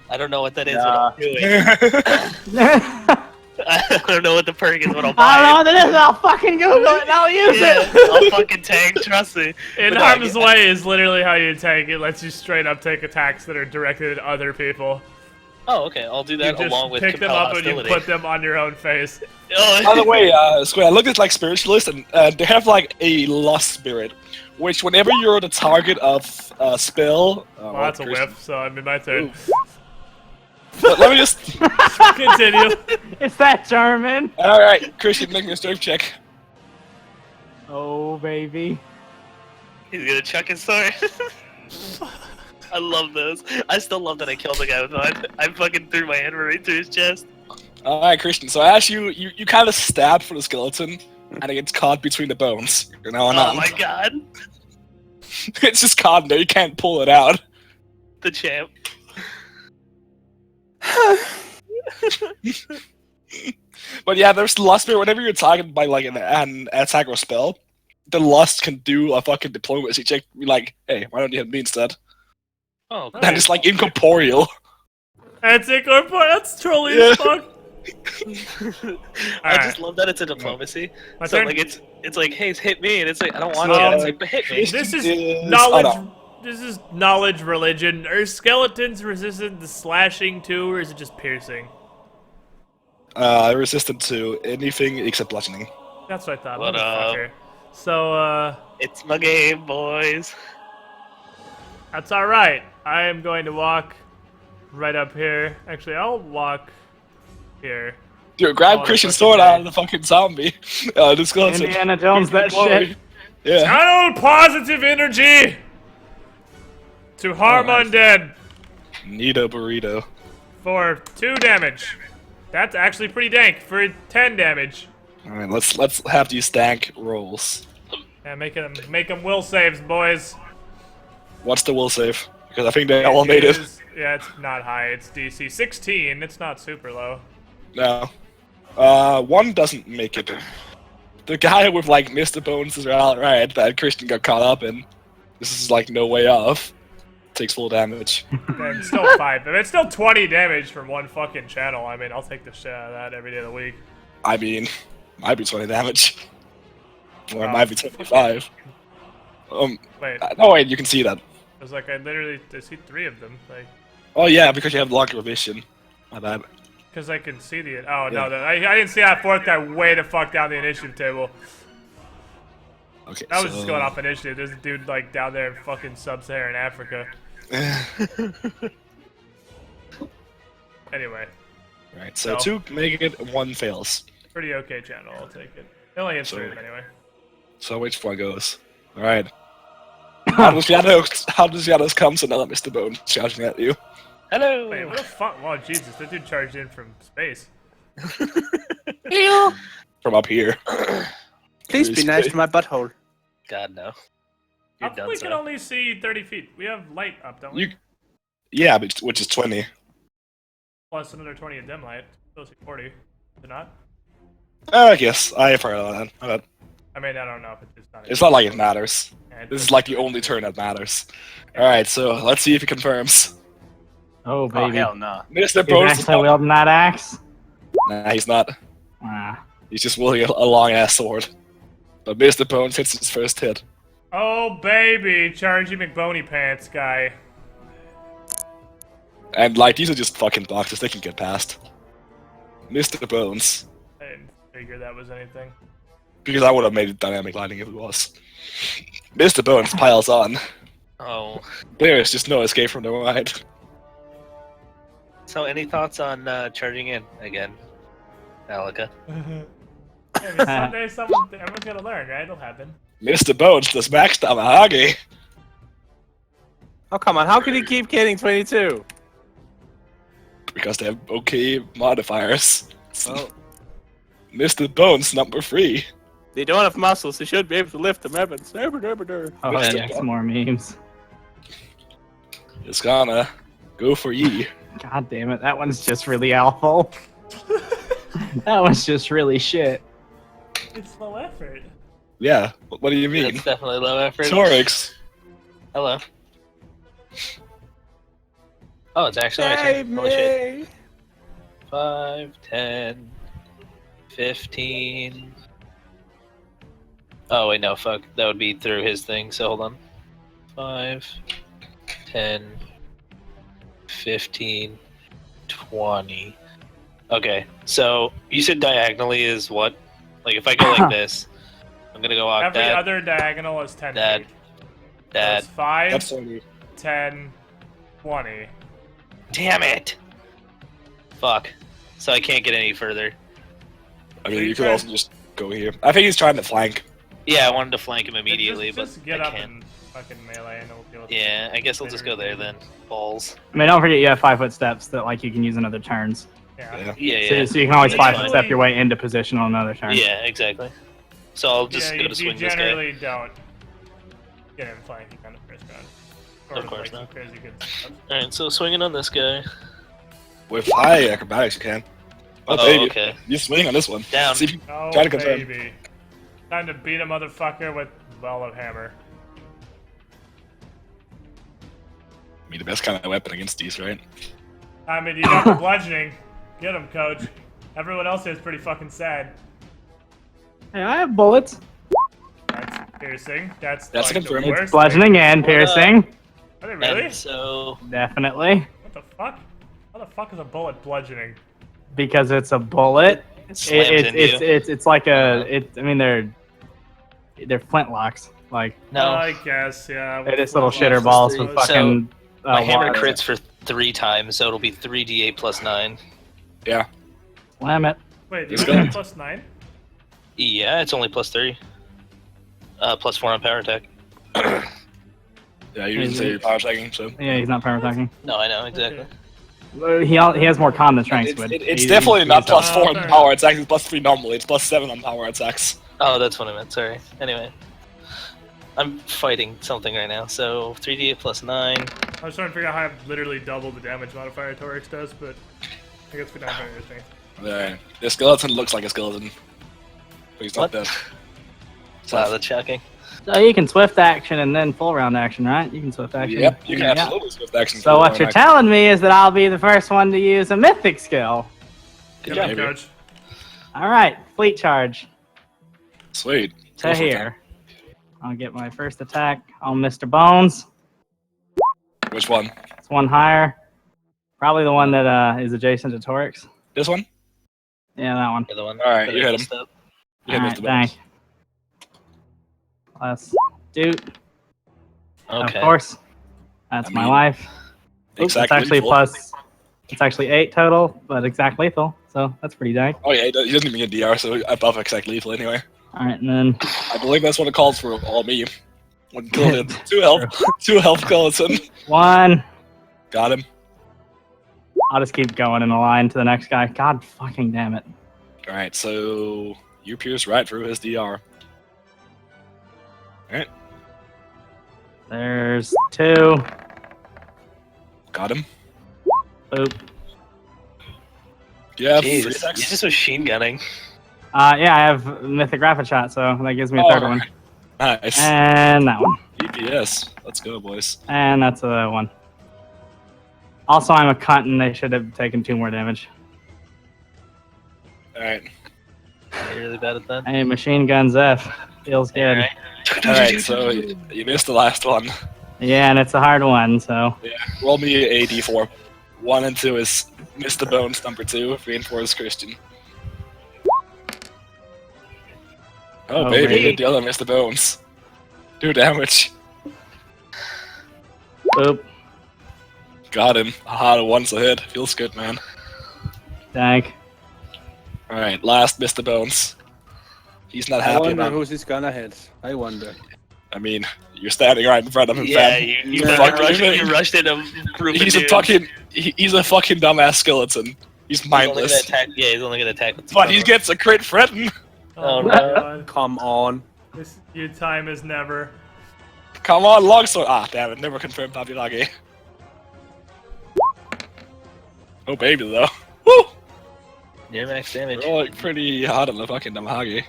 I don't know what that is, Yeah. but I'll do it. I I don't know what the perk is, but I'll don't buy know what it is. I'll fucking Google it and I'll use Yeah, it. I'll fucking tank, trust me. In But no, I harm's get- way is literally how you tank. It lets you straight up take attacks that are directed at other people. Oh, okay, I'll do You that just along with pick them compel up and you hostility. put them on your own face. Oh, By the way, Square, I looked at like spiritualist, and they have like a lost spirit, which whenever you're the target of a spell, Well, that's a whiff, so I mean, my turn. But let me just. Continue. It's that German. All right, Christian, make me a strength check. Oh, baby. he's gonna chuck his sword. I love those. I still love that I killed the guy with mine. I fucking threw my hand right through his chest. All right, Christian. So as you kind of stab for the skeleton, and it gets caught between the bones. You know, Oh my god. it's just caught in there. You can't pull it out. The champ. But yeah, there's the lust spirit. Whenever you're targeted by like an attack or spell, the lust can do a fucking diplomacy check. Be like, hey, why don't you hit me instead? Oh, cool. And it's like incorporeal. That's incorporeal. That's trolly Yeah. as fuck. I just love that it's a diplomacy. My So turn. like it's like, hey, hit me, and it's like I don't want So, to. And it's like, but hit me. This is Is- knowledge. oh, no. This is knowledge religion. Are skeletons resistant to slashing too, or is it just piercing? Resistant to anything except bludgeoning. That's what I thought. What up? Motherfucker. So, It's my game, boys. that's all right. I am going to walk right up here. Actually, I'll walk here. Dude, grab Oh, Christian's fucking sword out day. of the fucking zombie. This skeleton. Indiana Jones, that shit. Yeah. Channel positive energy to harm Oh, nice. undead Neato burrito. for 2 damage. That's actually pretty dank for 10 damage. Alright, let's have these stank rolls. Yeah, make them will saves, boys. What's the will save? Because I think they all made it. Yeah, it's not high. It's DC 16. It's not super low. No. One doesn't make it. The guy with like Mr. Bones is right that Christian got caught up in. This is like no way off. takes full damage. And still 5. But it's still 20 damage from one fucking channel. I mean, I'll take the shit out of that every day of the week. I mean, might be 20 damage. Or it Wow. might be 25. Wait, No, wait, you can see that. I was like, I see 3 of them. Like, Oh yeah, because you have longer vision. My bad. because I can see the. Oh, Yeah. no, I didn't see that 4th guy way the fuck down the initiative table. Okay, That was so... just going off initiative. There's a dude, like, down there in fucking sub-Saharan Africa. Anyway, Right, so No. 2 make it, 1 fails. pretty okay channel. I'll take it. It only hits 3 of them anyway. So which one goes? Alright. How does Shadows come so now that Mr. Bones charging at you? Hello. Wait, what the fuck? Wow, Jesus, that dude charged in from space. From up here. Please be nice to my butthole. God no. How You're come done, we can sir. only see 30 feet? We have light up, don't we? You... Yeah, but which is 20. Plus another 20 of dim light. Still see 40. Is it not? I guess. I have heard of that. My bad. I mean, I don't know if it's just not. It's not like it matters. Yeah, it This is does- like the only turn that matters. Alright, so let's see if he confirms. Oh, Oh, baby. hell no. Mr. He's Bones is actually not... wielding that axe? Nah, he's not. Ah. He's just wielding a long-ass sword. But Mr. Bones hits his first hit. Oh, baby! Charging McBoney Pants guy. And, like, these are just fucking boxes, they can get past. Mr. Bones. I didn't figure that was anything. Because I would have made it dynamic lighting if it was. Mr. Bones piles on. Oh. There is just no escape from the ride. So any thoughts on charging in again, Alika? Yeah, I mean, someday everyone's gonna learn, right? It'll happen. Mr. Bones does max Tamahagi. Oh, come on. How could he keep getting 22? Because they have okay modifiers. Oh. Mr. Bones, number 3. They don't have muscles. They should be able to lift them, Evans. Oh, Mr. yeah, some more memes. It's gonna go for ye. God damn it, that one's just really awful. That one's just really shit. It's low effort. Yeah, what do you mean? That's definitely low effort. Torix. Hello. Oh, it's actually my turn. Holy shit. 5, 10, 15. Oh, wait, no, fuck. That would be through his thing, so hold on. 5, 10, 15, 20. Okay, so you said diagonally is what? Like, if I go like this, I'm gonna go out Every that, other diagonal is 10 that, feet. So that. it's 5, That's only... 10, 20. Damn it! Fuck. So I can't get any further. I mean, you could also just go here. I think he's trying to flank. Yeah, I wanted to flank him immediately, just but get I up can't. and fucking melee and we'll deal with it. Yeah, I guess I'll just go there then. Balls. I mean, don't forget you have 5-foot steps that like you can use in other turns. Yeah. Yeah. Yeah, So, yeah. so you can always That's 5-foot fine. step your way into position on another turn. Yeah, exactly. So I'll just Yeah, go you to swing this guy. generally don't get him flanking on the first round. Of course like not. some crazy good stuff. Alright, so swinging on this guy. With high acrobatics, you can. Oh, Oh, baby. okay. You swing on this one. Down. See if you... Oh, Try to confirm. baby. Time to beat a motherfucker with ball of hammer. I mean, the best kind of weapon against these, right? I mean, you got the bludgeoning. Get him, coach. Everyone else here is pretty fucking sad. Hey, I have bullets. That's piercing. That's That's like the confirmed. worst. It's bludgeoning and piercing. Are they really? And so Definitely. What the fuck? How the fuck is a bullet bludgeoning? Because it's a bullet. it slams into you. It's like a. I mean, they're flintlocks. Like No, I guess, yeah. they're just little Well, shitter well, balls so- with fucking. my hammer water. crits for 3 times, so it'll be 3d8 plus 9. Yeah. Slam it. Wait, do It's you have good. plus 9? Yeah, it's only plus 3. Plus 4 on power attack. Yeah, you didn't say you're power attacking, so... Yeah, he's not power attacking. No, I know, exactly. He has more con than strength. It's, but it's he- definitely he- not he's plus not- 4 on fair power attacks, it's plus 3 normally, it's plus 7 on power attacks. Oh, that's what I meant, sorry. Anyway. I'm fighting something right now, so 3d8 plus 9. I was trying to figure out how I literally double the damage modifier Torix does, but I guess we don't have anything. The skeleton looks like a skeleton. But he's not What? dead. So, Wow, that's shocking. So you can swift action and then full round action, right? You can swift action. Yep, you can Yeah. absolutely swift action. So what you're telling me is that I'll be the first one to use a mythic skill. Good Come on, job, coach. All right, fleet charge Sweet. to Go for it, here. I'll get my first attack on Mr. Bones. Tom. Which one? It's one higher. Probably the one that is adjacent to Torix. This one? Yeah, that one. The other one. All right, that you I hit messed up. You hit All right, Mr. dang. Bones. Let's do. Okay. Of course. That's I my mean, life. Oops, it's Exactly. actually lethal. plus. It's actually 8 total, but exact lethal. So that's pretty dang. Oh yeah, he doesn't even get DR, so above exact lethal anyway. All right, and then I believe that's what it calls for all me. One killed him. 2 health skeleton. 1. Got him. I'll just keep going in a line to the next guy. God fucking damn it. All right, so you pierce right through his DR. All right, There's 2. got him. Boop. Yeah, Jeez, 3 you're attacks. just machine gunning. Yeah, I have Mythic Rapid Shot, so that gives me a third one. Nice. And that one. DPS. Let's go, boys. And that's a 1. Also, I'm a cunt, and they should have taken 2 more damage. All right. You're really bad at that. Hey, machine guns F. Feels good. Alright. All right, so you missed the last one. Yeah, and it's a hard one, so. Roll me a d4. 1 and 2 is Mr. Bones. Number 2, 3 and 4 is Christian. Oh, Oh, baby, baby. hit the other Mr. Bones. 2 damage. Boop. Got him. Aha, one's a hit. Feels good, man. Dank. Alright, last Mr. Bones. He's not I happy wonder about it. who's this gonna hit. I wonder. I mean, you're standing right in front of him, Yeah, fam. you Yeah. fucking rushed in a group of He's a dudes. fucking he's a fucking dumbass skeleton. He's He's only gonna mindless. attack. Yeah, he's only gonna attack with But he gets a crit threaten. Oh, my no. God. Come on. Your time is never. Come on, longsword. Ah, damn it, never confirmed Papilage. Oh baby though. Woo! Near max damage. We're all like pretty hot on the fucking Damahage.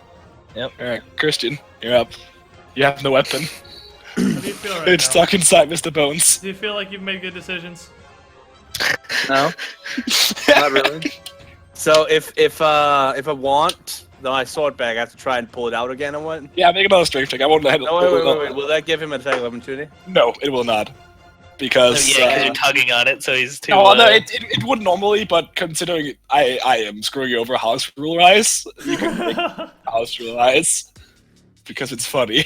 Yep. Alright, Christian, you're up. You have no weapon. How do you feel right It's now? stuck inside Mr. Bones. Do you feel like you've made good decisions? No, not really. So if I want my sword back, I have to try and pull it out again or what? Yeah, make another strength check. I won't let No, wait. Will that give him an attack of opportunity? No, it will not. Because Oh, yeah, because you're tugging on it, so he's too. no, it would normally, but considering I am screwing you over house rule eyes, you can make house rule eyes because it's funny.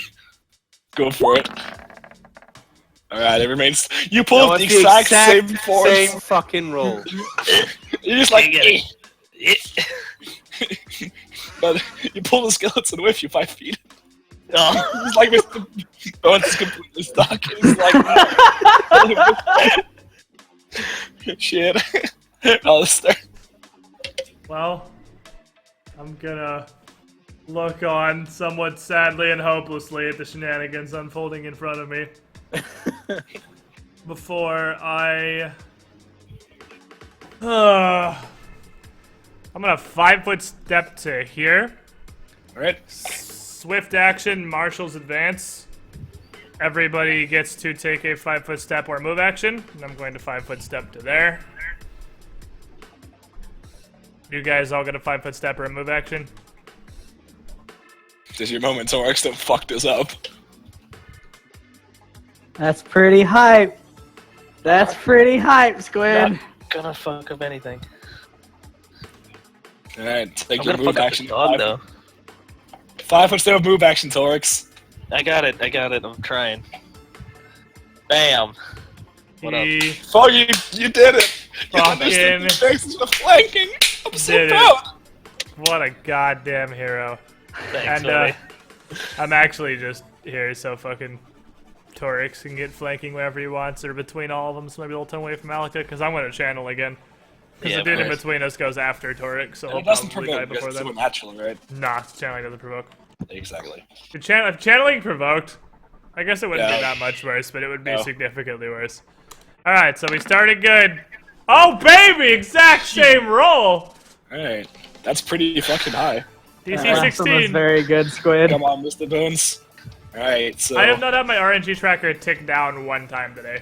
Go for it. Alright, it remains. You No, pulled it's the exact same force. Same fucking roll. You're just like, You get eh. But you pull the skeleton with you 5 feet. Oh. It's like Mr. Bones is completely stuck. It's like shit. Alistair. Well, I'm gonna look on somewhat sadly and hopelessly at the shenanigans unfolding in front of me before I. I'm gonna 5-foot step to here. Alright. Swift action, Marshall's advance. Everybody gets to take a 5-foot step or move action, and I'm going to 5-foot step to there. You guys all get a 5-foot step or a move action? Just your moment, so Arx don't fuck this up. That's pretty hype. That's pretty hype, Squid. Not gonna fuck up anything. Alright, take I'm your gonna move fuck up action. the dog though. 5-foot step of move action, Torix. I got it. I'm trying. Bam. What up? He Oh, you did it! You understood Fucking the basis of flanking! I'm so did it. proud! What a goddamn hero. Thanks, And buddy. I'm actually just here so fucking Torix can get flanking wherever he wants or between all of them, so maybe they'll turn away from Malika, because I'm going to channel again. Because Yeah, the dude of in course. between us goes after Torix, so It he'll doesn't probably die provoke because before it's then. supernatural, right? Nah, channeling doesn't provoke. Exactly. If channeling provoked, I guess it wouldn't Yeah. be that much worse, but it would be No. significantly worse. Alright, so we started good. Oh, baby! Exact same roll! Alright. That's pretty fucking high. DC That last one was 16. very good, Squid. Come on, Mr. Bones. Alright, so... I have not had my RNG tracker tick down one time today.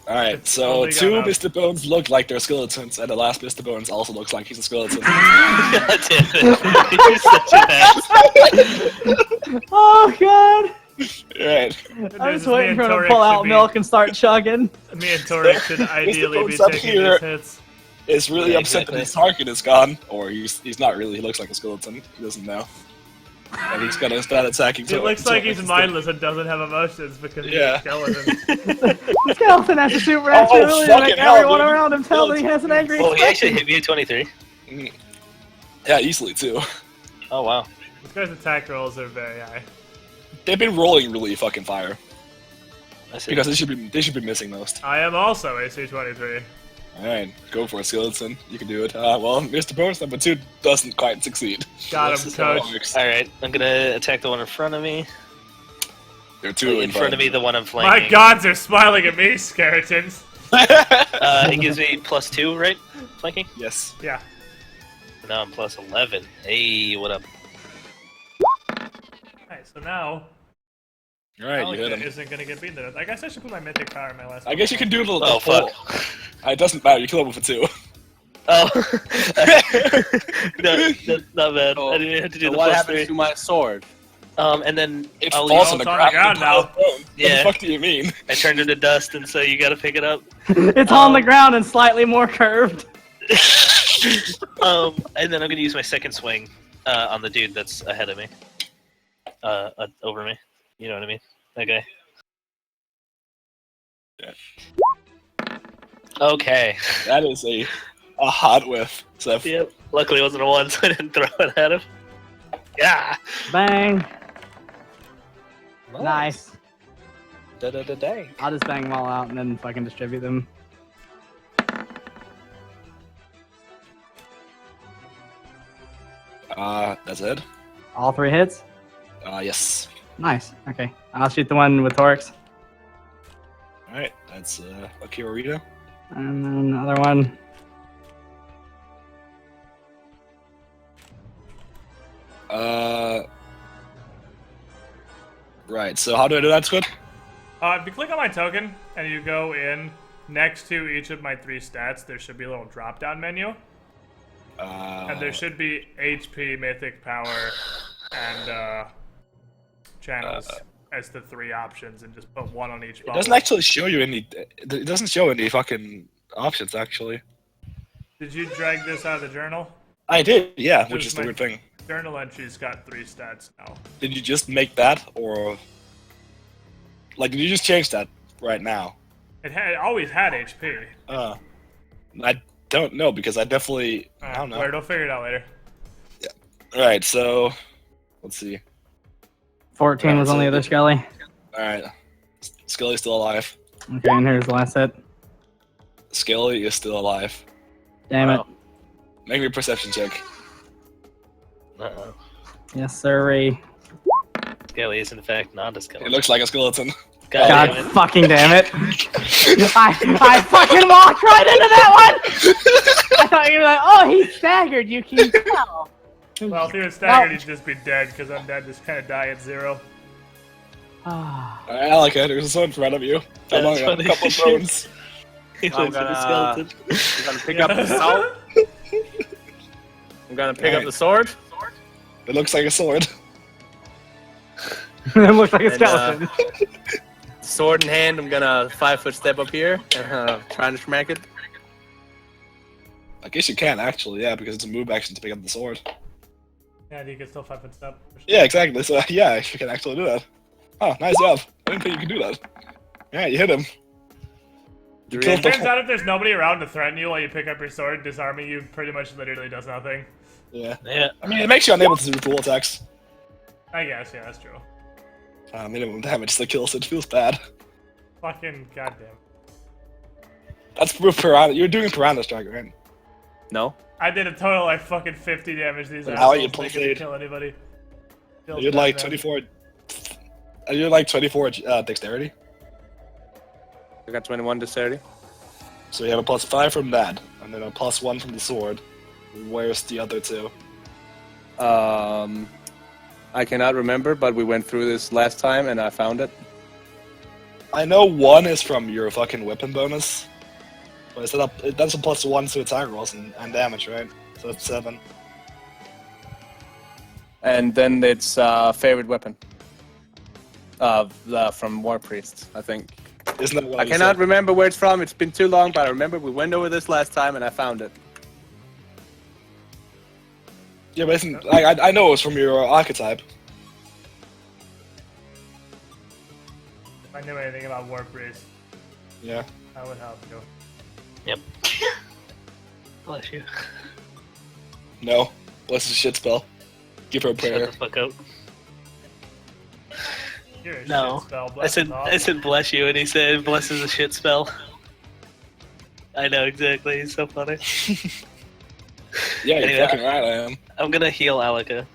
Alright, It's so only two gone up. Mr. Bones look like they're skeletons, and the last Mr. Bones also looks like he's a skeleton. God damn it. You're such an ass. Oh god! Alright. I was waiting for him to pull out milk and start chugging. Me and Torek should ideally be Bones up taking here. these hits. Is really Yeah, upset exactly. that his target is gone, or he's not really, he looks like a skeleton, he doesn't know. And he's gonna start attacking It looks like he's mindless and doesn't have emotions because he's Yeah. a skeleton. The skeleton has a supernatural Oh, ability to make fucking hell, everyone dude. around him tell that he has an angry Oh, he actually expression. hit me at 23. Yeah, easily too. Oh, wow. This guy's attack rolls are very high. They've been rolling really fucking fire. I see. Because they should be missing most. I am also AC-23. Alright, go for it, skeleton. You can do it. Well, Mr. Bones number 2 doesn't quite succeed. Got This him, is how it coach. Alright, I'm gonna attack the one in front of me. There are two In front of me, the one I'm My flanking. gods are smiling at me, skeletons. It gives me +2, right? Flanking? Yes. Yeah. Now I'm +11. Hey, what up? Alright, so now Alright, you hit Alec him. isn't gonna get beaten to death. I guess I should put my mythic power in my last I guess you can do the Oh, fuck. It doesn't matter, you kill him with a 2. Oh. no, not bad. Oh, I didn't have to do So the what +3. happens to my sword? And then It I'll falls use- on the it's on the ground. ground now. What Yeah. the fuck do you mean? I turned into dust, and so you gotta pick it up. It's on the ground and slightly more curved. And then I'm gonna use my second swing on the dude that's ahead of me. Over me. You know what I mean? Okay. Yeah. Okay. That is a hot whiff. So Yep. Luckily it wasn't a 1, so I didn't throw it at him. Yeah. Bang. Nice. Da-da-da-dang. I'll just bang them all out and then fucking distribute them. that's it. All 3 hits? Yes. Nice. Okay. I'll shoot the one with Torx. Alright, that's Akira Rita. And then another one. Right, so how do I do that, Squid? If you click on my token and you go in next to each of my 3 stats, there should be a little drop-down menu. And there should be HP, mythic power, and channels as the 3 options, and just put 1 on each It bubble. doesn't actually show you any. It doesn't show any fucking options, actually. Did you drag this out of the journal? I did, yeah, which There's is the my- weird thing. Journal entry's got 3 stats now. Did you just make that, or like, did you just change that right now? It always had HP. I don't know because I definitely I don't know. We'll figure it out later. All right, so let's see. 14 was on the other Skelly. All right, Skelly's still alive. Okay, and here's the last hit. Skelly is still alive. Damn it. Wow. Make me a perception check. Uh-oh. Yes, sirree. Skelly is in fact not a It skeleton. looks like a skeleton. God, God damn it. fucking damn it. I fucking walked right into that one! I thought you were like, oh, he's staggered, you can tell. Well, if he was staggered, he'd just be dead, because undead just kind of die at 0. Ah. All right, Alika, there's a sword in front of you. That's Among a funny. couple of bones. He I'm looks like a gonna- skeleton. I'm gonna pick up the sword. I'm gonna pick up the sword. It looks like a sword. It looks like a And, skeleton. Sword in hand, I'm gonna 5-foot step up here and try and smack it. I guess you can actually, yeah, because it's a move action to pick up the sword. Yeah, you can still 5-foot step. Yeah, exactly. So yeah, you can actually do that. Oh, nice job. I didn't think you could do that. Yeah, you hit him. You It killed It the turns out if there's nobody around to threaten you while you pick up your sword, disarming you pretty much literally does nothing. Yeah. Yeah. I mean, it makes you unable to do full attacks. I guess, yeah, that's true. Minimum damage still kills it. Feels bad. Fucking goddamn. That's proof Piranha. You're doing Piranha Strike, right? No. I did a total like fucking 50 damage to these But how are you assholes. They couldn't pulsate? kill anybody. Feels You're bad, like man. 24. You're like 24 dexterity. I got 21 dexterity. So you have a +5 from that, and then a +1 from the sword. Where's the other 2? I cannot remember, but we went through this last time and I found it. I know one is from your fucking weapon bonus. But is that that's a +1 to attack rolls and damage, right? So that's 7. And then it's favorite weapon. From War Priest, I think. Isn't that what I you cannot said? remember where it's from. It's been too long, but I remember we went over this last time and I found it. Yeah, but isn't, I know it was from your archetype. If I knew anything about War Priest, Yeah. I would help you. Yep. Bless you. No. Bless the shit spell. Give her a prayer. Shut the fuck up. You're a No. shit spell. I Bless said is I awesome. said bless you, and he said bless is a shit spell. I know exactly. He's so funny. Yeah, you're Anyway, fucking right, I am. I'm gonna heal Alaka.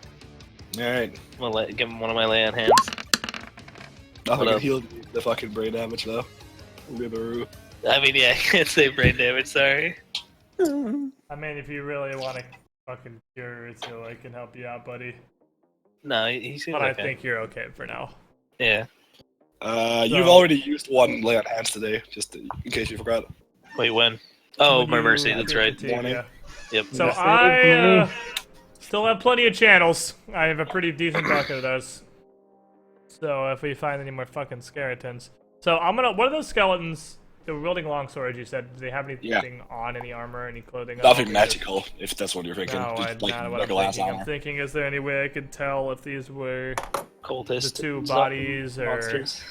Alright. I'm gonna give him one of my lay on hands. Nothing What can up? heal the fucking brain damage, though. Wibberoo. I mean, yeah, I can't say brain damage. Sorry. I mean, if you really want to fucking cure it, so I can help you out, buddy. No, he seems But I okay. think you're okay for now. Yeah. You've already used one lay on hands today, just in case you forgot. Wait, when? Oh, When my you mercy. That's cure right. fatigue, Morning. yeah. Yep. So You saved I me. still have plenty of channels. I have a pretty decent bucket of those. So if we find any more fucking skeletons. So I'm gonna. What are those skeletons? They were wielding long swords, you said. Do they have anything on, any armor, any clothing? Nothing magical, if that's what you're thinking. No, Just, not what I'm glass thinking. armor. I'm thinking, is there any way I could tell if these were Cultist. the two stuff, bodies, or monsters.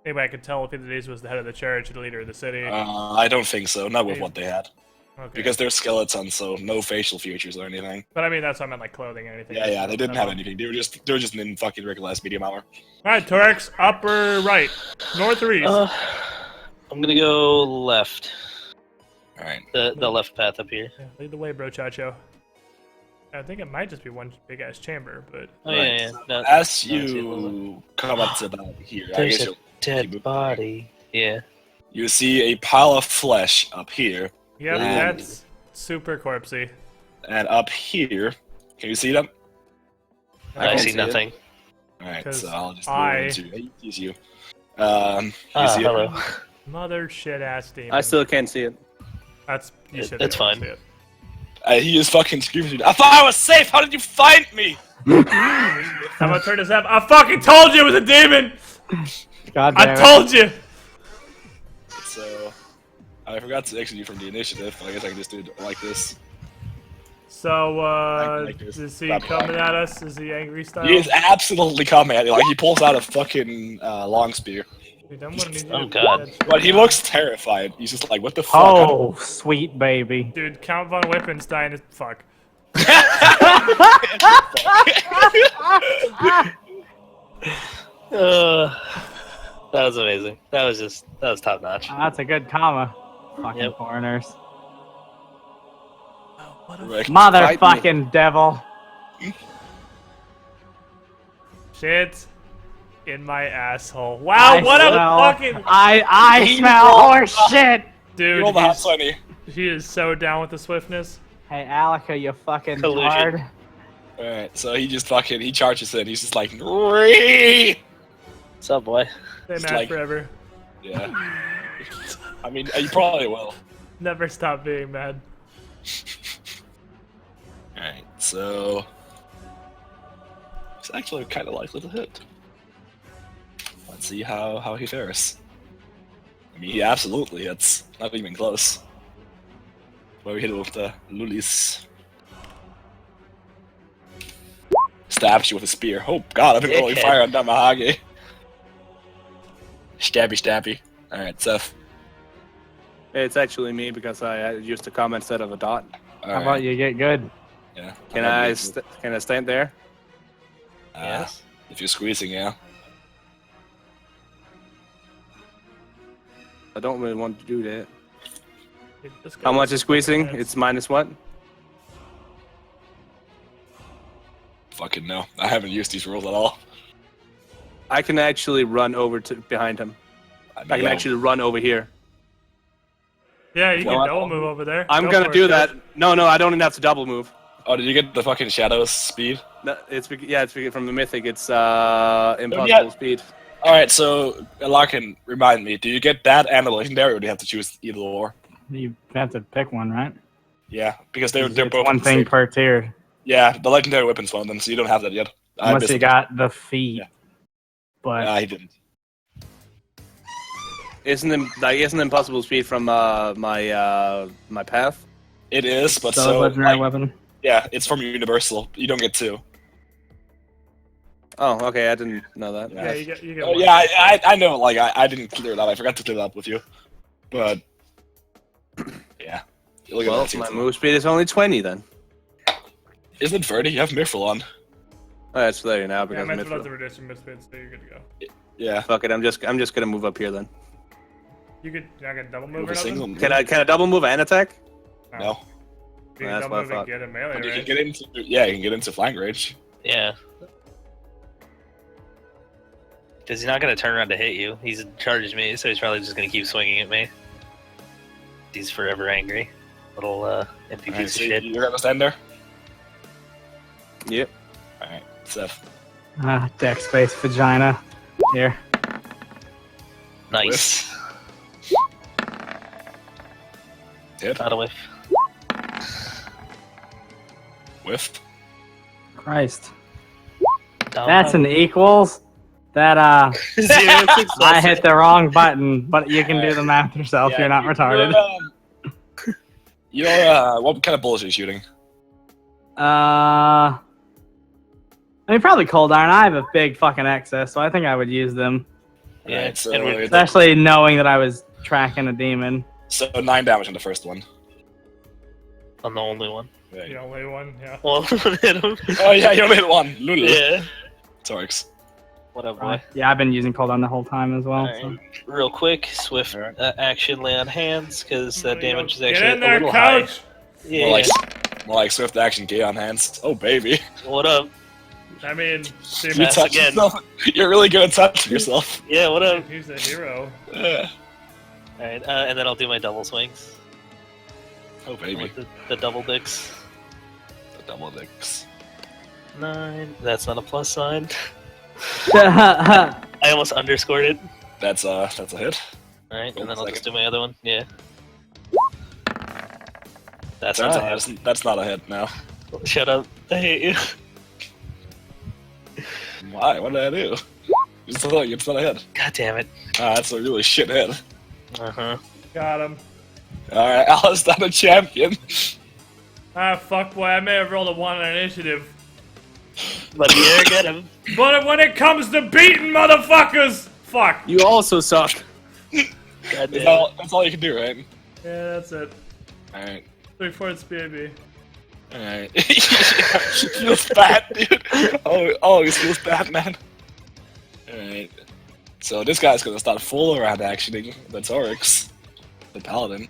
maybe I could tell if either of these was the head of the church or the leader of the city? I don't think so, not with Maybe. what they had. Okay. Because they're skeletons, so no facial features or anything. But I mean, that's what I meant, like clothing or anything. Yeah, they didn't have Okay. anything. They were just in fucking regular ass medium armor. Alright, Torex, upper right, north or east? I'm gonna go left. Alright. The left path up here. Yeah, lead the way, bro, Chacho. I think it might just be one big ass chamber, but Oh Right. yeah, yeah. No, As no, it's a little bit. you come up to about here, I There's guess a you'll dead body. Yeah. you see a pile of flesh up here, yep, And- that's super corpsey. and up here, can you see them? I can see see it. nothing. Alright, 'Cause so I'll just I- move into you. You see Hello. it? Mother shit ass demon. I still can't see it. That's you should. That's be able to fine. see it. He is fucking screaming. I thought I was safe. How did you find me? I'm gonna turn this up. I fucking told you it was a demon. God I damn it. told you. So I forgot to exit you from the initiative. I guess I can just do it like this. So, Like this. is he Blah, blah, coming blah. at us? Is he angry style? He is absolutely coming at you. Like he pulls out a fucking long spear, Dude, I'm gonna need you Oh, to God. put that but he shit looks terrified. He's just like, "What the fuck?" Oh, sweet baby. down. Dude, Count von Wippenstein is fuck. That was amazing. That was top notch. That's a good comma. Fucking Yep. foreigners. Right. Motherfucking devil. Shit in my asshole. Wow, I what a smell- fucking I smell horse shit. You dude. roll the hot 20. He is so down with the swiftness. Hey, Alaka, you fucking Collusion. tard. Alright, so he just fucking he charges in. He's just like, "Ree!" What's up, boy? Stay It's mad like- forever. Yeah. I mean, you probably will. Never stop being mad. Alright, so it's actually kind of likely to hit. Let's see how he fares. I mean, he absolutely hits. Not even close. Where we hit it with the Lulis. Stabs you with a spear. Oh god, I've been rolling Dickhead. fire on Damahage. Stabby, stabby. Alright, Seth. It's actually me because I used a comma instead of a dot. How about you get good? Yeah. Can I stand there? Yes. If you're squeezing, yeah. I don't really want to do that. Dude, this guy How much was is squeezing? nuts. It's minus what? Fucking no. I haven't used these rules at all. I can actually run over to behind him. I can actually run over here. Yeah, you Well, can double move over there. I'm Go gonna for it, do Josh. that. No, I don't even have to double move. Oh, did you get the fucking Shadows speed? No, it's from the Mythic. It's impossible speed. Alright, so Larkin, remind me, do you get that and the Legendary, or do you have to choose either or? You have to pick one, right? Yeah, because they're It's both one the thing same. per tier. Yeah, the Legendary Weapon's one of them, so you don't have that yet. Unless you got the feet. Yeah. But He didn't. Isn't impossible speed from my path? It is, but so legendary weapon. yeah, it's from Universal. You don't get two. Oh, okay. I didn't know that. Yeah, you get Oh, one. yeah, I know. Like I didn't clear it up. I forgot to clear it up with you. But yeah, look at Well, that. my move speed is only 20 then. Isn't it 30? You have Mithril on. Oh, that's 30 now Yeah, because I meant to Mithril. the reduce your misfit, so you're good to go. Yeah. Fuck it. I'm just gonna move up here then. You're not gonna double move Move or a single. nothing? Can I double move and attack? No. You can That's double what I move and thought. get a melee, But you can right? get into. Yeah, you can get into flank range. Yeah. Because he's not going to turn around to hit you. He's charged me, so he's probably just going to keep swinging at me. He's forever angry. Little empty Alright, piece so of shit. you're gonna stand there. Yep. Alright, Seth. Deck space vagina. Here. Nice. Hit. Not a whiff. Whiff. Christ. Down That's an equals. That I hit the wrong button, but you can do the math yourself. Yeah, You're not retarded. What kind of bullets are you shooting? I mean, probably cold iron. I have a big fucking excess, so I think I would use them. Yeah, Alright, so, and Especially knowing that I was tracking a demon. so 9 damage on the first one. I'm the only one. Yeah. The only one, yeah. Well, hit him. Oh yeah, you only hit one. Lulu. Yeah. Torx. What up, boy? Yeah, I've been using cold iron the whole time as well. Alright. So. Real quick, swift Alright. action lay on hands, because that damage is Get actually in there, a little high. coach! Yeah. More like swift action gay on hands. Oh baby. What up? I mean, see, You Pass touch again. yourself. You're really good at touching yourself. Yeah, what up? he's a hero. Yeah. Alright, and then I'll do my double swings. Oh baby. With the double dicks. The double dicks. 9. That's not a plus sign. Yeah. I almost underscored it. That's a hit. Alright, Hold and then on a I'll just do second. my other one. Yeah. That's Turns not out a hit. that's not a hit now. Shut up. I hate you. Why? What did I do? It's not a hit. God damn it. That's a really shit hit. Uh-huh. Got him. Alright, Alice, not a champion. Ah, fuck, boy, I may have rolled a 1 on initiative. Let me air get him. But when it comes to beating motherfuckers, fuck. You also suck. God That's damn it. all you can do, right? Yeah, that's it. Alright. 3/4 BAB. Alright. Feels bad, dude. Always feels bad, man. Alright. So this guy's gonna start full around actioning the Torx, the Paladin.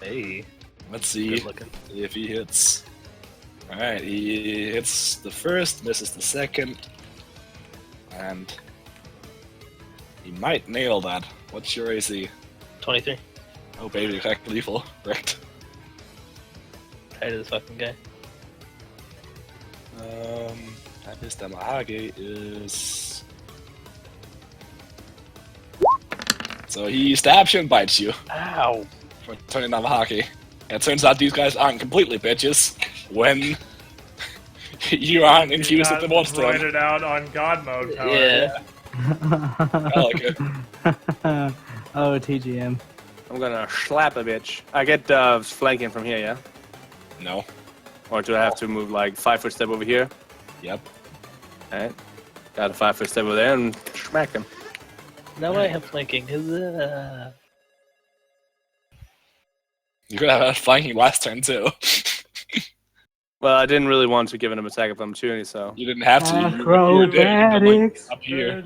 Hey. Let's see Good looking. if he hits. Alright, he hits the first, misses the second, and he might nail that. What's your AC? 23. Oh baby, crack lethal. Right. Tired of this fucking guy. And his Damahage is... So he stabs you and bites you Ow. for turning Damahage. And it turns out these guys aren't completely bitches when you aren't infused with the monster. Write it out on God mode, power. Yeah. I like it. Oh, TGM. I'm gonna slap a bitch. I get flanking from here, yeah? No. Or do I have to move like 5-foot step over here? Yep. Alright. Got a 5-foot step over there and smack him. Now I have flanking. You could have had flanking last turn too. Well, I didn't really want to give him an attack of opportunity, so. You didn't have to. You did, Acrobatics. up here.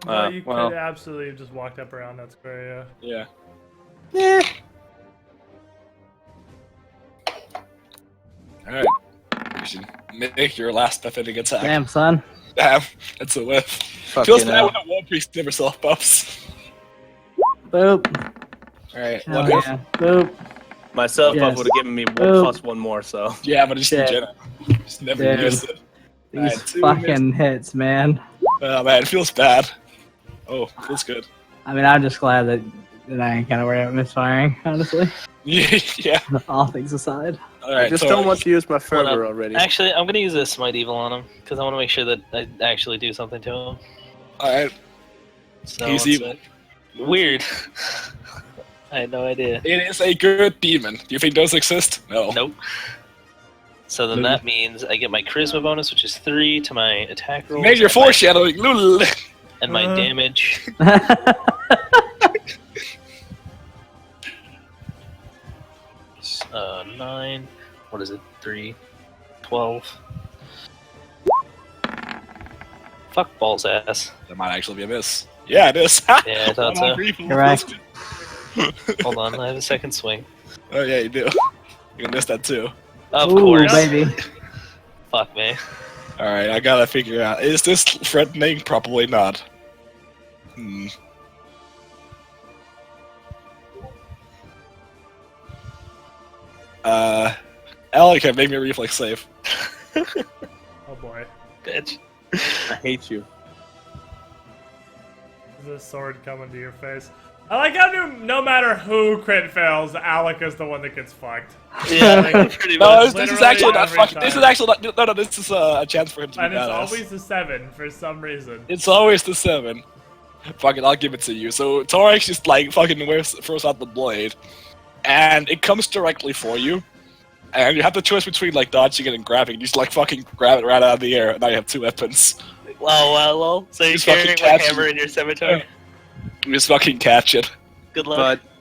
Well, you well. could absolutely have just walked up around that square, yeah. Yeah. Alright. You should make your last pathetic attack. Damn, son. Damn, that's a whiff. Fuck Feels you bad now. when a War Priest never self buffs. Boop. Alright, Hell one hit. yeah. Boop. My self buff Yes. would have given me Oh. plus one more, so. Yeah, but just in Shit. general. Just never Dude. used it. These Alright, 2 fucking hits, man. Oh man, it feels bad. Oh, feels good. I mean, I'm just glad that I ain't kind of worried about misfiring, honestly. Yeah. All things aside. I Alright, just so don't want to use my Hold fervor up. already. Actually, I'm gonna use a Smite Evil on him because I want to make sure that I actually do something to him. alright. So He's one evil. sec. Weird. I had no idea. It is a good demon. Do you think those exist? No. Nope. So then that means I get my charisma bonus, which is 3 to my attack roll. Major foreshadowing. Lul. And my damage. 9. What is it? 3. 12. Fuck balls ass. That might actually be a miss. Yeah, it is. Yeah, I thought so. Correct. Hold on, I have a second swing. Oh yeah, you do. You missed that too. Of Ooh, course. baby. Fuck me. Alright, I gotta figure out. Is this threatening? Probably not. Hmm. Alec, can make me a reflex save. Oh boy. Bitch. I hate you. There's a sword coming to your face. I like how no matter who crit fails, Alec is the one that gets fucked. Yeah, pretty No, much. this is Literally actually not every fucking. This is time. actually not. No, this is a chance for him to be And it's badass. always a 7 for some reason. It's always the 7. Fucking, I'll give it to you. So Torix just like fucking throws out the blade, and it comes directly for you. And you have the choice between like dodging it and grabbing. You just like fucking grab it right out of the air, and now you have 2 weapons. Wow, wow, lol. So you're Just fucking carrying my catch hammer it. in your scimitar? You just fucking catch it. Good luck. But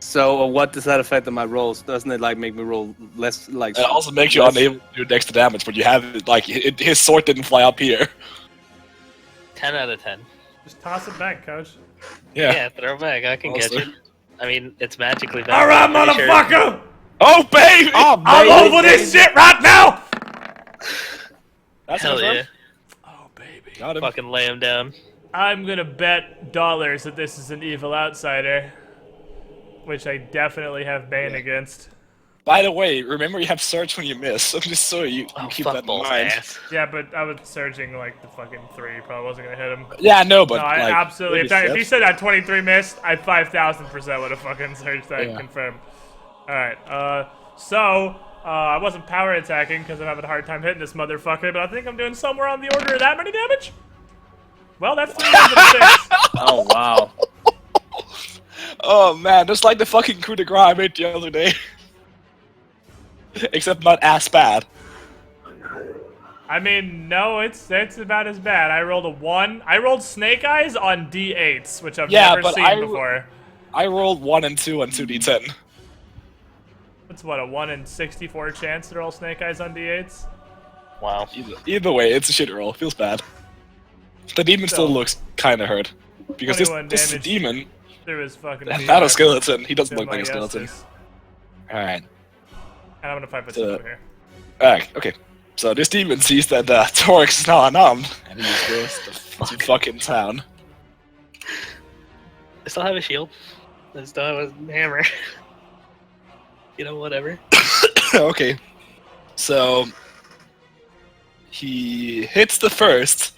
so what does that affect on my rolls? Doesn't it like make me roll less like? It also makes you less- unable to do extra damage, but you have it like his sword didn't fly up here. 10 out of 10. Just toss it back, coach. Yeah, throw it back. I can Also- catch it. I mean, it's magically back. Alright, I'm pretty sure- motherfucker! Oh baby! Oh, I'm baby. over this shit right now! That's Hell confirmed. yeah. Oh, baby. Got him. Fucking lay him down. I'm gonna bet dollars that this is an evil outsider. Which I definitely have Bane against. By the way, remember you have search when you miss, so just so you Oh, keep fuck that in balls mind. ass. Yeah, but I was surging like the fucking 3. Probably wasn't gonna hit him. Yeah, no, but No, I like, absolutely. maybe If you Seth? said that 23 missed, I 5,000% would have fucking searched that Yeah. confirmed. Alright, so, I wasn't power attacking because I'm having a hard time hitting this motherfucker, but I think I'm doing somewhere on the order of that many damage? Well, that's 3 rounds of 6. Oh wow. Oh man, just like the fucking coup de grace I made the other day. Except not as bad. I mean, no, it's about as bad. I rolled a 1. I rolled snake eyes on D8s, which I've Yeah, never but seen before. I rolled 1 and 2 on 2d10. What's what, a 1 in 64 chance to roll snake eyes on D8s? Wow. Either way, it's a shit roll. Feels bad. The demon still So, looks kind of hurt. Because this 21 is a damage. demon, Through his fucking not a skeleton. He doesn't to look like my a skeleton. Estus. Alright. And I'm gonna 5 foot So- over here. Alright, okay. So this demon sees that Torix is now unarmed, and he just goes to fucking town. I still have a shield. I still have a hammer. You know, whatever. Okay. So he hits the first,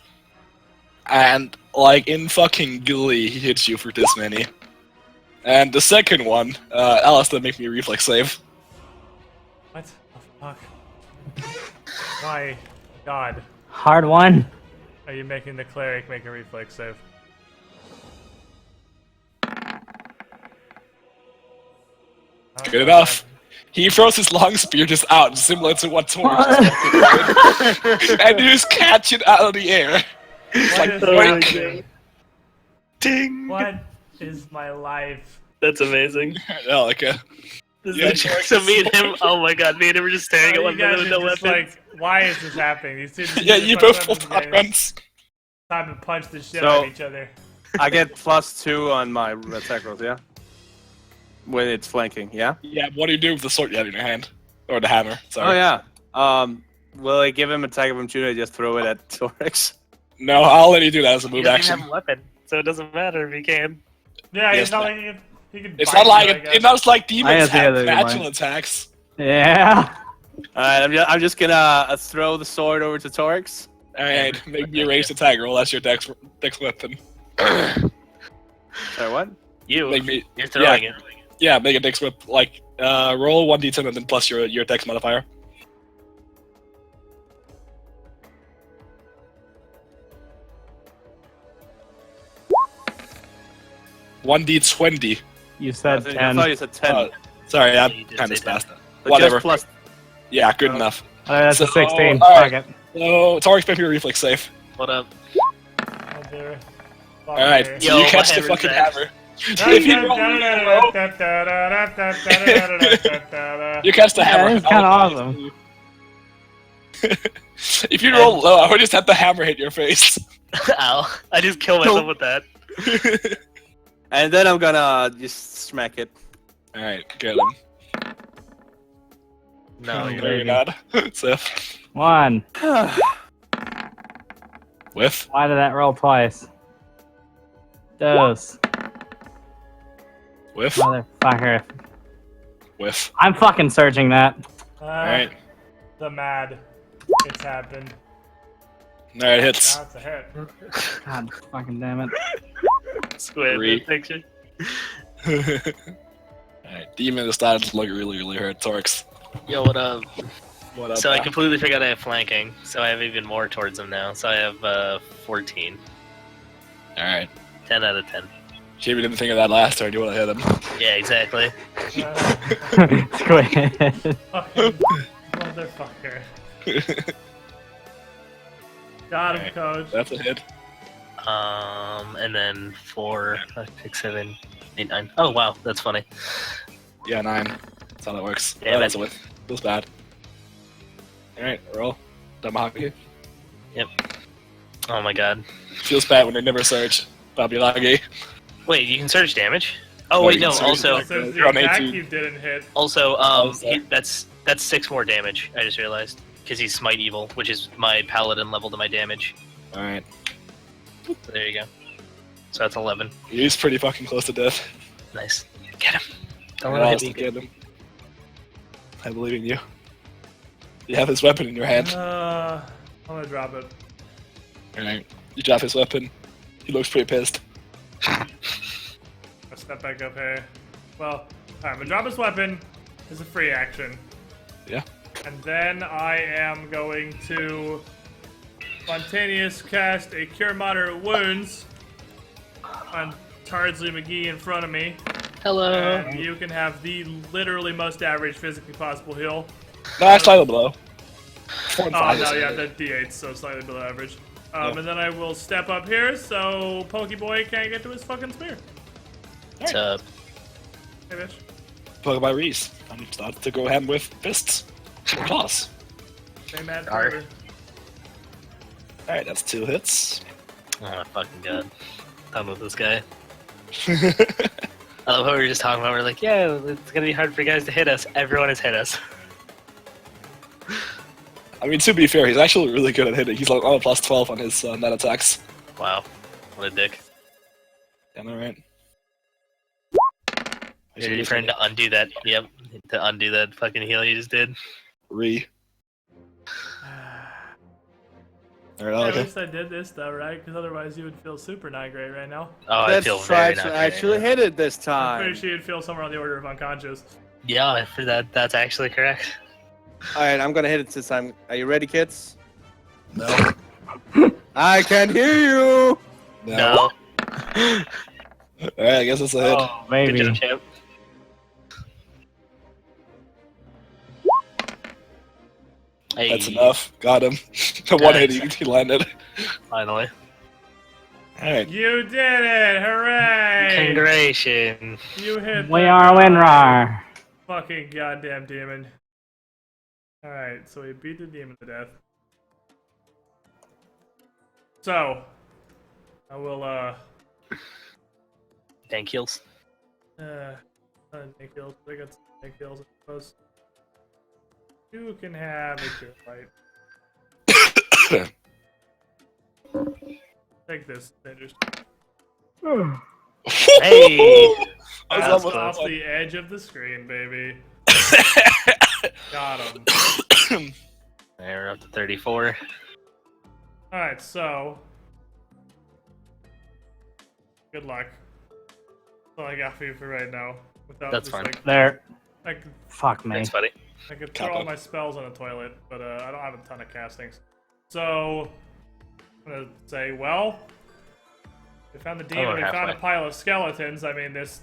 and like in fucking glee, he hits you for this many. And the second one, Alistair, make me a reflex save. What the fuck? Why? God. Hard one. Are you making the cleric make a reflex save? Oh, Good enough. He throws his long spear just out, similar to what Torix just fucking did. And you just catch it out of the air. It's What like, is boink. happening? Ding! What is my life? That's amazing. Yeah, like This Yeah, is actually, so me and him, oh my god, me and him were just staring at Oh, one you guys another with no are just weapons. like, why is this happening? These two yeah, you both pulled out guns. time to punch the shit So- out of each other. I get +2 on my attack rolls, yeah? When it's flanking, yeah? Yeah, what do you do with the sword you have in your hand? Or the hammer, sorry. Oh yeah. Will I give him attack of opportunity? Just throw it at Torix. No, I'll let you do that as a He move doesn't action. even have a weapon, so it doesn't matter if he can. Yeah, Yes, he's He can It's bite not like you, I guess. it's not like demons see have other natural lines. attacks. Yeah. Alright, I'm just gonna throw the sword over to Torx. Alright, make me a ranged attack roll. That's your dex weapon. Sorry, what? Make me, You're throwing it. yeah, make a dex whip. Like, roll 1d10 and then plus your dex modifier. 1d20. You said I 10. thought you said 10. Oh, sorry, I You did kind of say 10. spaced it. But Whatever. Just plus, Yeah, good enough. That's a So, 16. alright. Fuck it. So, Torx, make me a reflex save. What up? Oh, dear. Fuck Alright, me. so Yo, you what catch the hammer's fucking that? hammer. If you roll low, you catch the Yeah, hammer. it's kinda awesome. If you roll low, I would just have the hammer hit your face. Ow. I just killed myself with that. and then I'm gonna just smack it. Alright, get him. No, Oh, you're No, you're baby. not. Sif. 1. Whiff. Why did that roll twice? Dose. Whiff. Motherfucker. Whiff. I'm fucking searching that. Alright. The mad. It's happened. Alright, hits. That's a hit. God fucking damn it. Squid Three. this picture. Alright, demon is starting to look really, really hurt. Torx. Yo, what up? What up? So I pal? completely forgot I have flanking, so I have even more towards him now. So I have 14. Alright. 10 out of 10. Jamie didn't think of that last turn. You want to hit him. Yeah, exactly. Squid. Fucking motherfucker. Got him, Alright. coach. That's a hit. And then 4, 5, 6, 7, 8, 9. Oh, wow, that's funny. Yeah, 9. That's how that works. Yeah, Oh, that's a whiff. Feels bad. Alright, roll. Damahaki. Oh my god. Feels bad when they never search. Babylagi. Wait, you can search damage? Oh, No, wait, you no, can search also, It says the You're on attack 18. you didn't hit. also, sorry. that's 6 more damage, I just realized. Because he's Smite Evil, which is my paladin level to my damage. Alright. So there you go. So that's 11. He's pretty fucking close to death. Nice. Get him. Don't You're let him honest, hit me. get him. I believe in you. You have his weapon in your hand. I'm gonna drop it. Alright. You drop his weapon. He looks pretty pissed. I'll step back up here. Well, alright, I'm gonna drop his weapon. It's a free action. Yeah. And then I am going to spontaneous cast a Cure Moderate Wounds on Tardsley McGee in front of me. Hello. And you can have the literally most average physically possible heal. No, that's slightly below. 4 and Oh, 5. no, yeah, that D8's so slightly below average. And then I will step up here so Pokeboy can't get to his fucking spear. What's up? Hey, bitch. Pokemon Reese. I'm starting to go ahead with fists. Or claws. Stay mad Alright. forever. Alright, that's 2 hits. Oh my fucking god. Done with this guy. I love how we were just talking about, we're like, yeah, it's gonna be hard for guys to hit us. Everyone has hit us. I mean, to be fair, he's actually really good at hitting. He's like on a plus 12 on his net attacks. Wow. What a dick. Am I right? You're ready for him to undo that. Yep. To undo that fucking heal you just did. Alright, At okay. least I did this though, right? Because otherwise you would feel super not great right now. Oh, I Let's feel try very to not actually great. hit it this I'm time. pretty sure you'd feel somewhere on the order of unconscious. Yeah, for that's actually correct. Alright, I'm gonna hit it this time. Are you ready, kids? No. I can hear you! No. Alright, I guess it's a hit. Oh, Good baby. job, champ. Hey, That's enough. Got him. The one hit he landed. finally. Alright. You did it! Hooray! Congratulations. You hit We the are Winrar. fucking goddamn demon. Alright, so we beat the demon to death. So, I will, Tank heals. tank kills. I got some tank kills, I suppose. You can have a cure fight. Take this, dangerous. Whew! Hey! I was That's almost off done. the edge of the screen, baby. Got him. Alright, we're up to 34. Alright, so. Good luck. That's all I got for you for right now. Without That's just, fine. like, There. I could, Fuck me. Thanks, buddy. I could throw Kappa. all my spells on a toilet, but I don't have a ton of castings. So, I'm gonna say, well, we found the demon, we're we found a halfway. pile of skeletons. I mean, this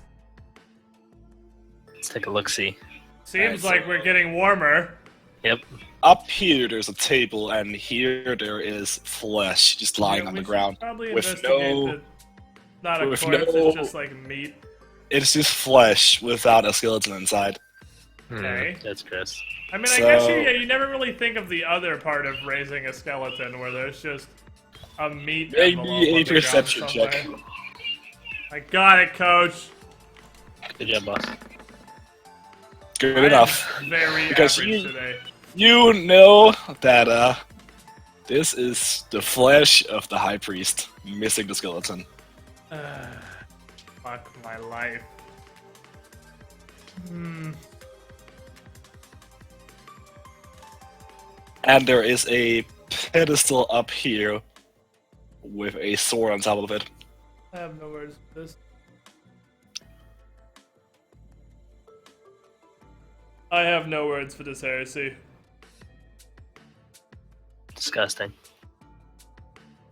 Let's take a look-see. seems Alright, like we're getting warmer. Yep. Up here, there's a table, and here there is flesh just lying Yeah, on we the should ground. Probably with investigate no- the, not a with corpse, no- it's just like meat. It's just flesh without a skeleton inside. Okay. That's gross. I mean, I guess So- you never really think of the other part of raising a skeleton, where there's just a meat Maybe envelope a on the ground perception check. somewhere. I got it, Coach. Good job, boss. Good I am enough. Very Because average you- today. You know that this is the flesh of the high priest missing the skeleton. Fuck my life. And there is a pedestal up here with a sword on top of it. I have no words for this. I have no words for this heresy. Disgusting.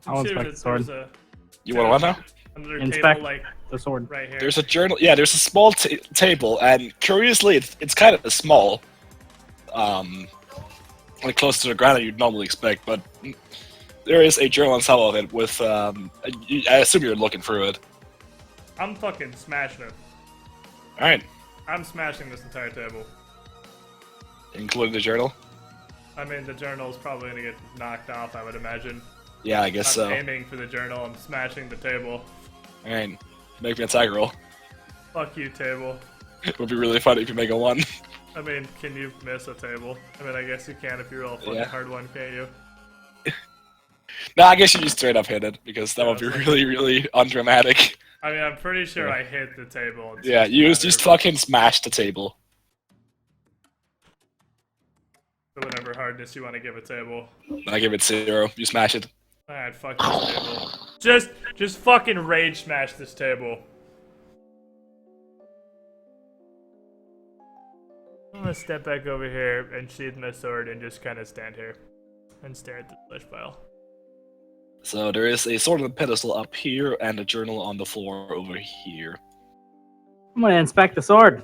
I'll Consider inspect the that sword. there's a You want what now? another Inspect. table like The sword. right here. There's a journal. Yeah, there's a small table, and curiously, it's kind of small. Like close to the ground that you'd normally expect, but there is a journal on top of it with. I assume you're looking through it. I'm fucking smashing it. All right, I'm smashing this entire table. including the journal. I mean, the journal's probably gonna get knocked off, I would imagine. Yeah, I guess I'm so. aiming for the journal, I'm smashing the table. All right, make me an attack roll. Fuck you, table. It would be really funny if you make a 1. I mean, can you miss a table? I mean, I guess you can if you roll a fucking Yeah. hard one, can't you? No, I guess you just straight up hit it because that Yeah, would be it's like- really, really undramatic. I mean, I'm pretty sure Yeah. I hit the table. It's Yeah, just you a just matter of fucking smash the table. whatever hardness you want to give a table. I give it 0. You smash it. Alright, fuck this table. Just fucking rage smash this table. I'm gonna step back over here and sheath my sword and just kind of stand here and stare at the flesh pile. So there is a sword on the pedestal up here and a journal on the floor over here. I'm gonna inspect the sword. I'm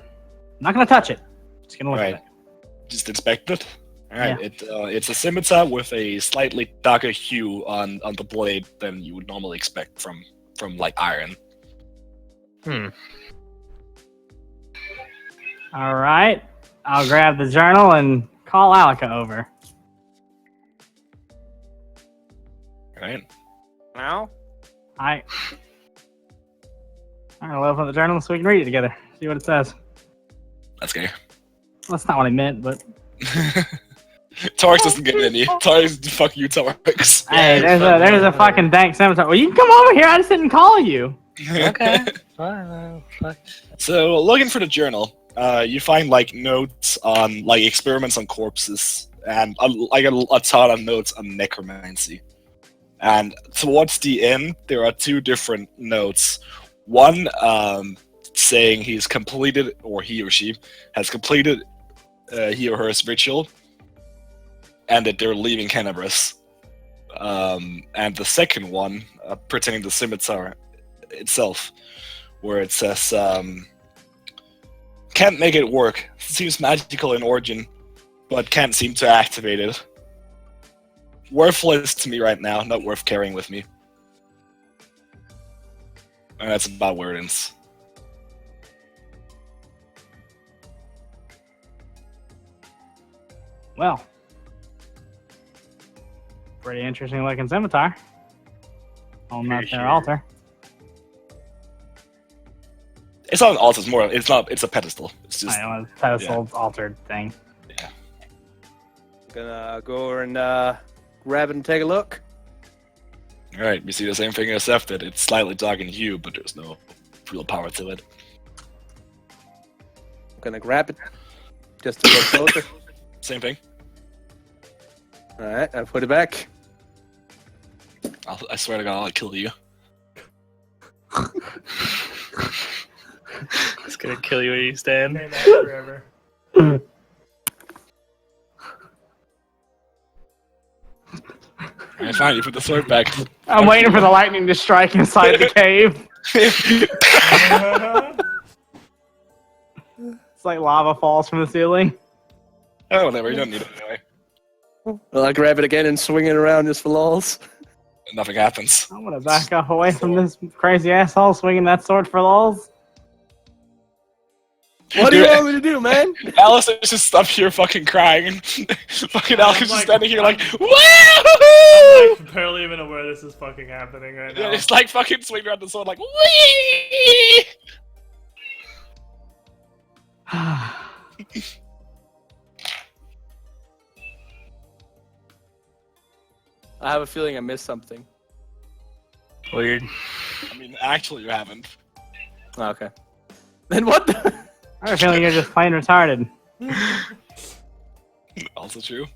not gonna touch it. Just gonna look Right. at it. Just inspect it. Alright, Yeah. it's a scimitar with a slightly darker hue on the blade than you would normally expect from like iron. All right. I'll grab the journal and call Alika over. Right? Now? I'm gonna open the journal so we can read it together. See what it says. That's gay. That's not what I meant, but Torx doesn't get any. Torx, fuck you, Torx. hey, it's there's a fucking dank scimitar. Well, you can come over here. I just didn't call you. Okay. Fine, fuck. So, looking for the journal, you find like notes on like experiments on corpses and a ton of notes on necromancy. And towards the end, there are 2 different notes. One saying he's completed, or he or she has completed he or her ritual, and that they're leaving Canabras. And the second one pertaining to the scimitar itself, where it says, can't make it work. Seems magical in origin, but can't seem to activate it. Worthless to me right now, not worth carrying with me. And that's about where it ends. Well, pretty interesting looking scimitar on that Pretty there sure. altar. It's not an altar, it's more, it's not, it's a pedestal. It's just, I know, it's a pedestal altered thing. Gonna go over and grab it and take a look. alright, you see the same thing as Seth did. It's slightly dark in hue, but there's no real power to it. I'm gonna grab it just to get closer. Same thing. Alright, I put it back. I swear to God, I'll kill you. It's gonna kill you where you stand. Stay mad forever. Alright, fine, you put the sword back. I'm waiting for the lightning to strike inside the cave. It's like lava falls from the ceiling. Oh, whatever, you don't need it anyway. Well, I grab it again and swing it around just for lols. Nothing happens. I'm gonna back up away from this crazy asshole swinging that sword for lulz. What do you want me to do, man? Alice is just up here fucking crying. Fucking Alice is just standing here like, I'm woo! like barely even aware this is fucking happening right now. Yeah, it's like fucking swinging around the sword like, wee! I have a feeling I missed something. Weird. I mean, actually, you haven't. Oh, okay. Then what the? I have a feeling you're just plain retarded. Also true.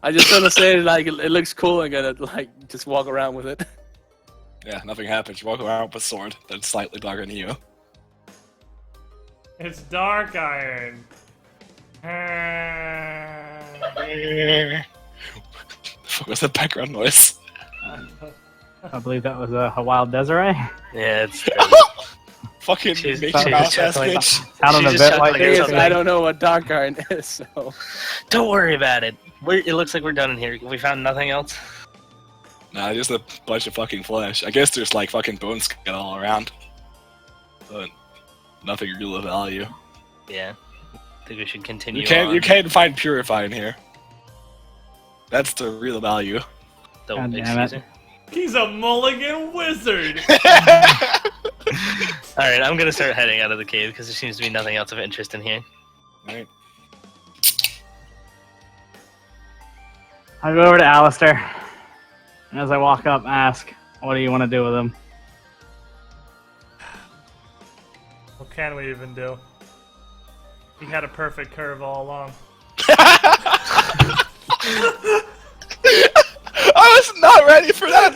I just want to say, like, it looks cool and gonna, like, just walk around with it. Yeah, nothing happens. You walk around with a sword that's slightly darker than you. It's dark iron. What was the background noise? I believe that was a wild Desiree. Yeah, it's. Fucking She's- Mickey she's Mouse ass definitely- bitch. Sounded a She bit just like sounded Thing is, something. I don't know what dark iron is, so. Don't worry about it. It looks like we're done in here. We found nothing else. Nah, just a bunch of fucking flesh. I guess there's like fucking bone skin all around. But nothing real of value. Yeah. I think we should continue. You can't find purify in here. That's the real value. Don't God damn excuse it. me. He's a mulligan wizard. All right, I'm gonna start heading out of the cave because there seems to be nothing else of interest in here. Right. I go over to Alistair, and as I walk up, ask, "What do you want to do with him?" What can we even do? He had a perfect curve all along. I was not ready for that.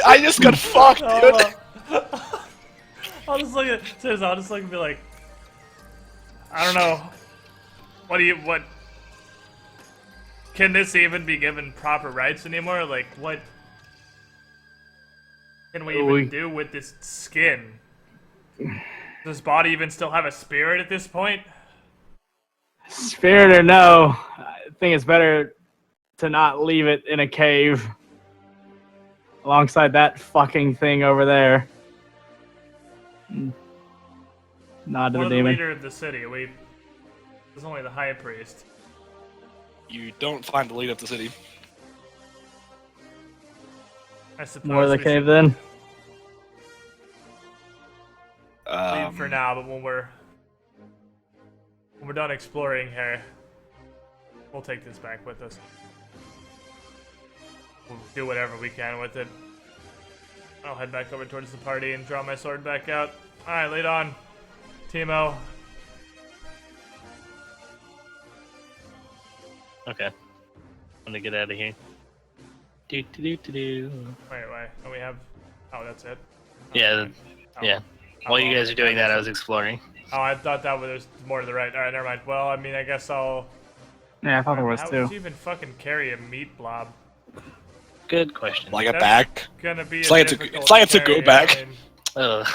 I just got fucked, dude. I'll just look at seriously, I'll just look and be like, I don't know. What can this even be given proper rights anymore? Like what can we even do with this skin? Does this body even still have a spirit at this point? Spirit or no, I think it's better to not leave it in a cave alongside that fucking thing over there. Nod to We're the the demon. leader of the city. There's only the high priest. You don't find the lead of the city. I suppose More of the we cave should then. leave for now, but when we're done exploring here, we'll take this back with us. We'll do whatever we can with it. I'll head back over towards the party and draw my sword back out. Alright, lead on. Timo. Okay. I'm gonna get out of here. Do do do do do. Wait. Oh, we have. Oh, that's it. Yeah, Oh. yeah. While you guys are doing that, I was exploring. Oh, I thought that was more to the right. Alright, never mind. Well, I mean, I guess I'll. Yeah, I thought there was How too. would you even fucking carry a meat blob? Good question. Like a That's bag. Gonna be It's like it's a go bag. Ugh.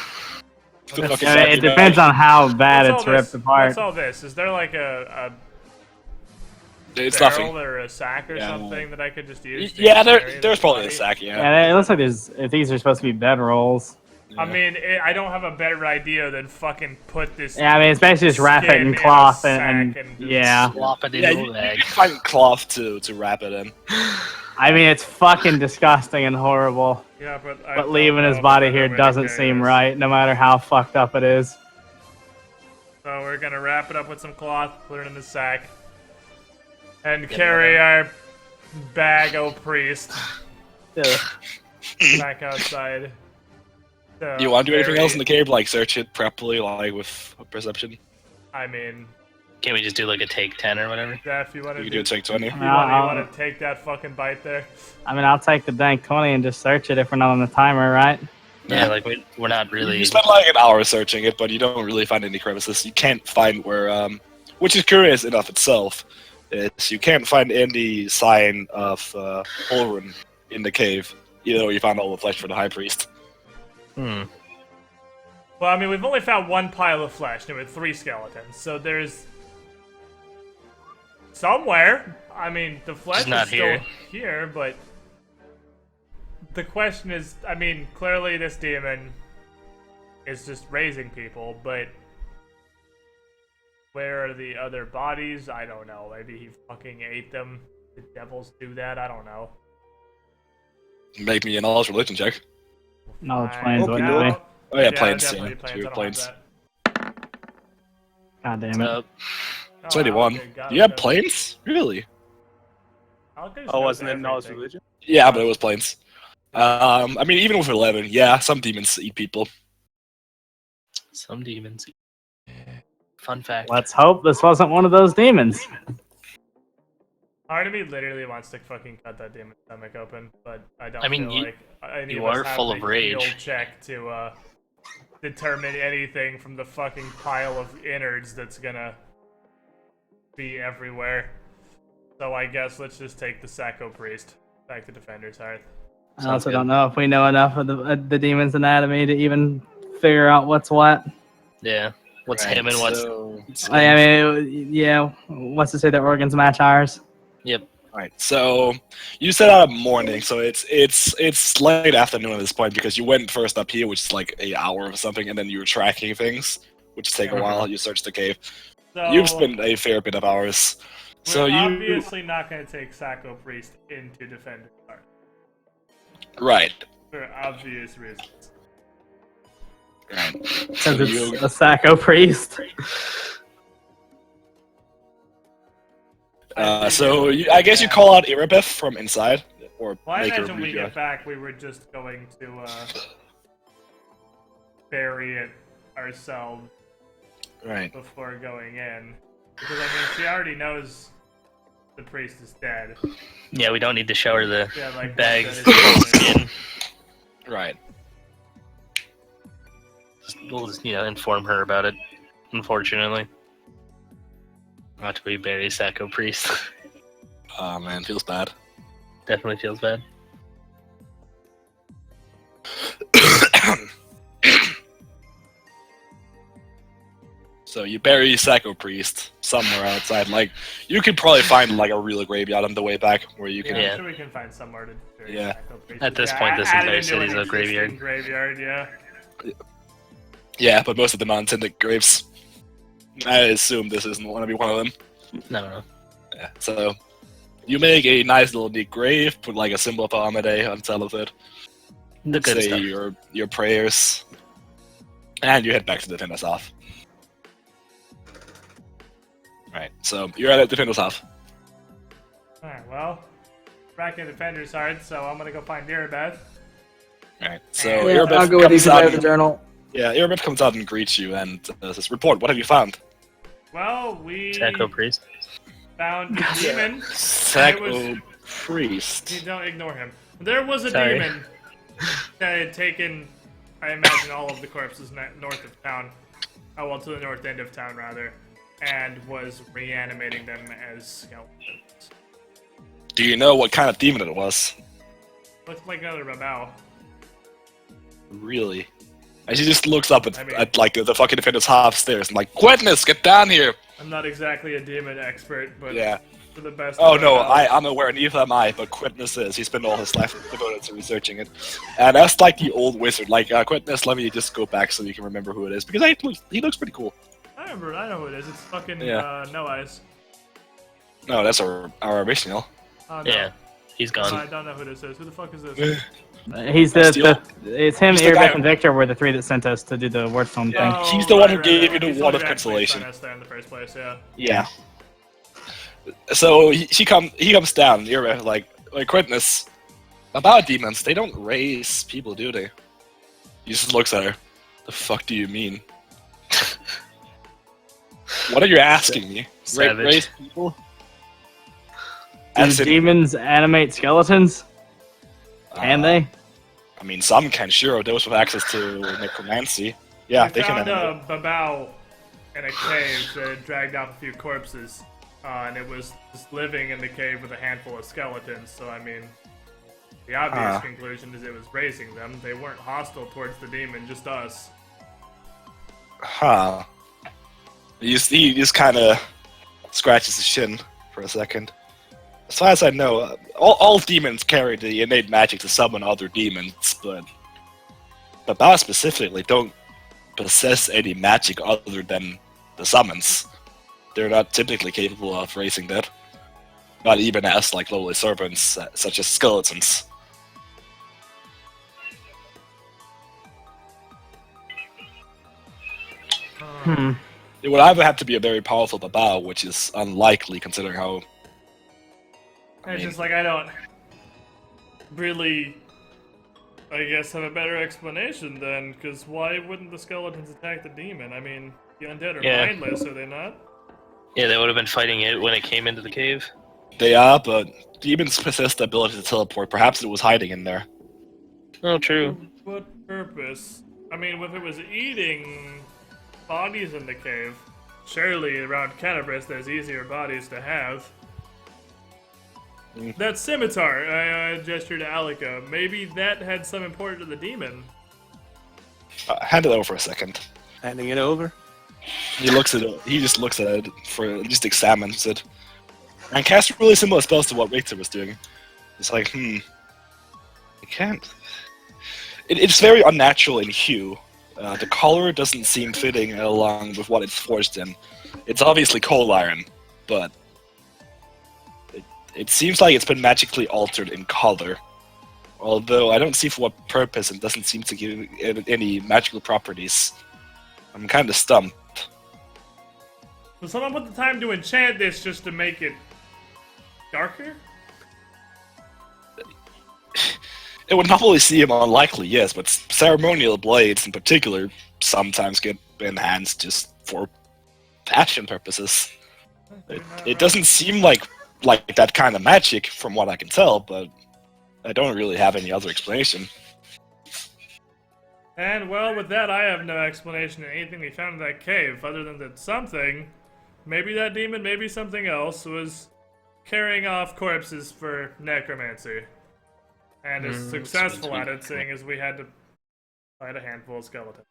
It's the fucking Yeah, sack it you depends bag. on how bad What's it's all ripped this? apart. What's all this? Is there like a It's barrel nothing. or a sack or Yeah. something that I could just use? to Yeah, carry there's this probably a body? sack, yeah. Yeah, it looks like if these are supposed to be bed rolls. I mean, I don't have a better idea than fucking put this. Yeah, I mean, it's basically just wrap it skin in a cloth sack and just yeah. Swap it Yeah, into you a bag. can find cloth to wrap it in. I mean, it's fucking disgusting and horrible. Yeah, but I But don't leaving know his if body I'm here ready to doesn't carry seem this. right, no matter how fucked up it is. So we're gonna wrap it up with some cloth, put it in the sack. and carry our bag-o priest back outside. So You want to do anything very- else in the cave, like search it properly, like with perception? I mean, Can't we just do like a take 10 or whatever? Zeph, you want to You can do a take 20. You want to take that fucking bite there? I mean, I'll take the dank 20 and just search it if we're not on the timer, right? Yeah, like we're not really. You spend like an hour searching it, but you don't really find any crevices. You can't find where, which is curious enough itself. Is you can't find any sign of Ulrun in the cave, even though you found all the flesh for the high priest. Hmm. Well, I mean, we've only found one pile of flesh. There were 3 skeletons, so there's somewhere. I mean, the flesh Just not is still here. here, but the question is, I mean, clearly this demon is just raising people, but where are the other bodies? I don't know. Maybe he fucking ate them. Did devils do that? I don't know. Make me a knowledge religion check. Knowledge Fine. planes, Okay, wouldn't no. it be? Oh yeah, planes. definitely Yeah, planes. two I don't planes. have God damn it. So, that. 21. Okay, got You it, have got it. planes? Really? Alcus Oh, knows wasn't it knowledge everything. religion? Yeah, but it was planes. I mean, even with 11, yeah, some demons eat people. some demons. Fun fact. Let's hope this wasn't one of those demons. Part of me literally wants to fucking cut that demon's stomach open, but I don't I mean, feel you- like any you of us are have full the of rage. heal check to determine anything from the fucking pile of innards that's gonna be everywhere. So I guess let's just take the Sacco Priest back to Defender's Hearth. I also good. don't know if we know enough of the demon's anatomy to even figure out what's what. Yeah. What's him and what's. So, I mean, yeah, what's to say their organs match ours? Yep. Right. So you set out at morning, so it's late afternoon at this point because you went first up here, which is like an hour or something, and then you were tracking things, which take a while. You searched the cave. So You've spent a fair bit of hours. we're So you obviously not gonna take Sacco Priest into Defender's Hearth right. for obvious reasons. Right. Since So it's you a Sacco priest. I guess you call out Irabeth from inside, or Well, I make her imagine when we read get you. back, we were just going to bury it ourselves Right. before going in. Because, I mean, she already knows the priest is dead. Yeah, we don't need to show her the Yeah, like, bags that is- full of skin. Right. We'll just, inform her about it. Unfortunately. Not to be Barry Sacco Priest. Oh man, feels bad. Definitely feels bad. So you bury Sacco Priest somewhere outside. Like you could probably find like a real graveyard on the way back where you can. Yeah, I'm sure we can find somewhere to bury Yeah. Sacco Priest. At this Yeah, point, this add it entire into city's an a graveyard. existing graveyard, yeah. Yeah, but most of them are intended graves. I assume this isn't going to be one of them. No. Yeah. So you make a nice little neat grave, put like a symbol of Amade on top of it. The good Say stuff. your prayers, and you head back to the Defender's Half. Right. So you're at the Defender's Half. Alright, well, back in Defender's Heart, so I'm gonna go find Irabeth. Right. So Yeah, Irabeth I'll go with comes you out. to the journal. Yeah, Irabeth comes out and greets you and says, "Report. What have you found?" Well, we Sacco Priest. found a demon. Sacco Priest. You don't ignore him. There was a Sorry. demon that had taken, I imagine, all of the corpses north of town. Oh, well, to the north end of town, rather. And was reanimating them as skeletons. Do you know what kind of demon it was? Looks like another Ramel. Really? And she just looks up at, I mean- at like the fucking Defender's Half stairs and like, "Quitness, get down here!" I'm not exactly a demon expert, but Yeah. for the best Oh of no, my knowledge- I'm aware, neither am I, but Quitness is. He spent all his life devoted to researching it. And that's like the old wizard. Like, Quitness, let me just go back so you can remember who it is. Because he looks pretty cool. I know who it is. It's fucking Yeah. No Eyes. No, that's our original. Oh, no. Yeah, he's No, I gone. don't know who this is. Who the fuck is this? He's Steele. it's him, He's the guy- Irabeth, and Victor were the 3 that sent us to do the Wordstone Yeah. thing. He's the one who right, gave right. you the He's wand one of who actually consolation. sent us there in the first place, yeah. Yeah. So he comes down. You're like witness. About demons, they don't raise people, do they? He just looks at her. The fuck do you mean? What are you asking me? Savage. Raise people? Do As in, demons animate skeletons? Can they? I mean, some can, sure. Those with access to necromancy. Yeah, We they can found animate. a babao in a cave that had dragged off a few corpses, and it was just living in the cave with a handful of skeletons. So I mean, the obvious conclusion is it was raising them. They weren't hostile towards the demon, just us. Huh. He just kind of scratches his shin for a second. As far as I know, all demons carry the innate magic to summon other demons, but Bao specifically don't possess any magic other than the summons. They're not typically capable of raising that. Not even as like lowly servants, such as skeletons. It would either have to be a very powerful Babao, which is unlikely considering how. It's just like I don't really, I guess, have a better explanation then, because why wouldn't the skeletons attack the demon? I mean, the undead are Yeah. mindless, are they not? Yeah, they would have been fighting it when it came into the cave. They are, but demons possess the ability to teleport. Perhaps it was hiding in there. Oh, true. For what purpose? I mean, if it was eating bodies in the cave, surely around Canabris there's easier bodies to have. That scimitar, I gestured to Alika. Maybe that had some importance to the demon. Hand it over for a second. Handing it over. He looks at it. He just looks at it just examines it, and casts really similar spells to what Richter was doing. It's like, I can't. It's very unnatural in hue. The color doesn't seem fitting along with what it's forged in. It's obviously coal iron, but it seems like it's been magically altered in color. Although I don't see for what purpose, and doesn't seem to give it any magical properties. I'm kind of stumped. So someone put the time to enchant this just to make it darker? It would normally seem unlikely, yes, but ceremonial blades in particular sometimes get enhanced just for fashion purposes. It doesn't seem like that kind of magic from what I can tell, but I don't really have any other explanation. And well, with that, I have no explanation of anything we found in that cave, other than that something, maybe that demon, maybe something else, was carrying off corpses for necromancy. And is successful at it, seeing as we had to fight a handful of skeletons.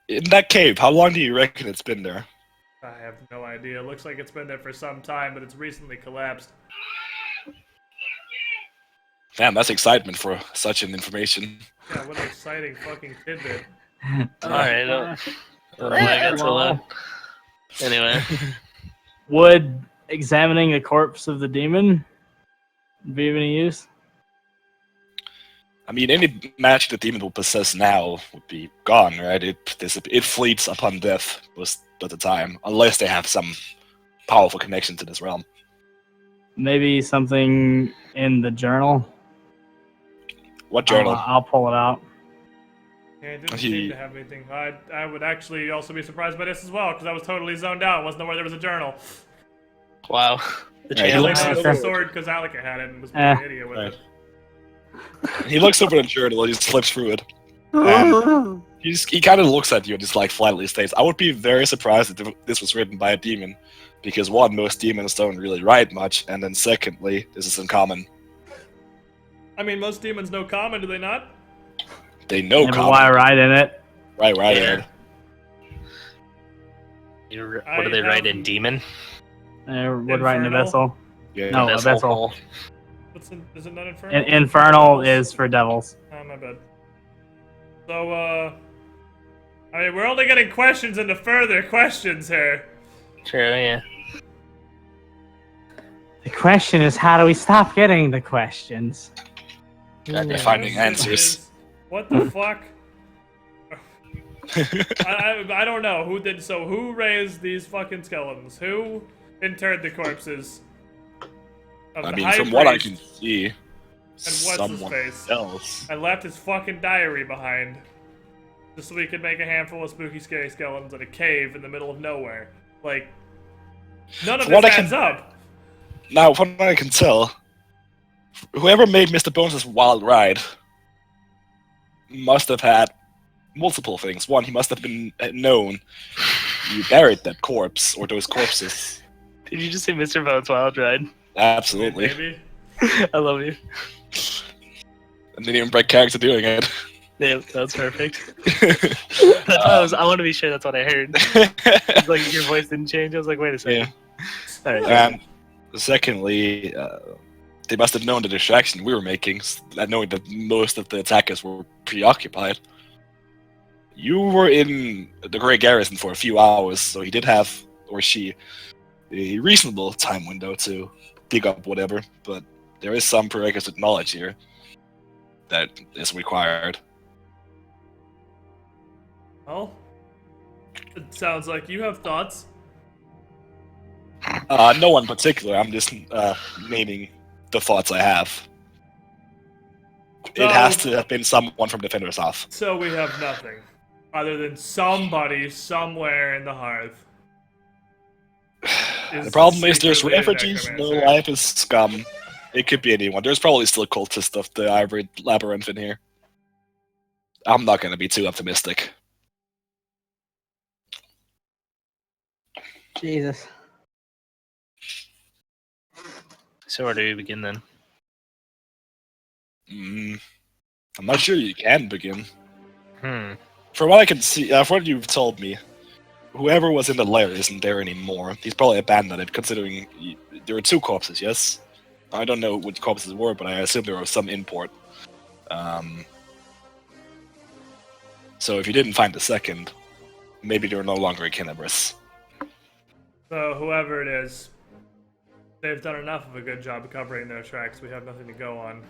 In that cave, how long do you reckon it's been there? I have no idea. It looks like it's been there for some time, but it's recently collapsed. Damn, that's excitement for such an information. Yeah, what an exciting fucking tidbit. Alright, I got to that. Anyway. Would examining the corpse of the demon be of any use? I mean, any magic the demon will possess now would be gone, right? It fleets upon death most of the time, unless they have some powerful connection to this realm. Maybe something in the journal? What journal? I'll pull it out. Yeah, it didn't seem to have anything. I would actually also be surprised by this as well, because I was totally zoned out. Wasn't aware there was a journal. Wow. The Yeah, he channel. looks I at was it. the sword because Alika had it and was being an idiot with it. He looks over the journal and he just flips through it. And he kind of looks at you and just like flatly states, I would be very surprised if this was written by a demon. Because one, most demons don't really write much, and then secondly, this is uncommon. I mean, most demons know common, do they not? They know Never common. why write in it. Right, Yeah. What do they write in demon? Would write in a Infernal? vessel. Yeah. No, a vessel. Is it not infernal? Infernal is for devils. Oh, my bad. So, I mean, we're only getting questions into further questions here. True, yeah. The question is, how do we stop getting the questions? Goddamn. Finding Question answers. is, what the fuck? I don't know who did. So who raised these fucking skeletons? Who interred the corpses? of I the mean, high from what I priest can see, and what's his someone face. else. I left his fucking diary behind. Just so we could make a handful of spooky, scary skeletons in a cave in the middle of nowhere. Like, none of From this what I adds can- up. Now, from what I can tell, whoever made Mr. Bones' wild ride must have had multiple things. One, he must have been known you buried that corpse or those corpses. Did you just say Mr. Bones Wild Ride? Absolutely. Maybe. I love you. And didn't even break character doing it. Yeah, that's perfect. That's what I want to be sure that's what I heard. It's like your voice didn't change. I was like, wait a second. Yeah. All right. And secondly, they must have known the distraction we were making, and knowing that most of the attackers were preoccupied. You were in the Grey Garrison for a few hours, so he did have, or she, a reasonable time window to dig up whatever, but there is some prerequisite knowledge here that is required. Well, it sounds like you have thoughts. No one in particular, I'm just naming the thoughts I have. It has to have been someone from Defender's Off. So we have nothing. Other than somebody somewhere in the hearth. The problem is there's secretly a refugees, no necromancer. life is scum. It could be anyone. There's probably still cultists of the Ivory Labyrinth in here. I'm not gonna be too optimistic. Jesus. So where do we begin then? I'm not sure you can begin. From what I can see, from what you've told me, whoever was in the lair isn't there anymore. He's probably abandoned it, considering there were 2 corpses, yes? I don't know which corpses were, but I assume there was some import. So if you didn't find the second, maybe they're no longer in Kinebris. So whoever it is, they've done enough of a good job of covering their tracks. We have nothing to go on.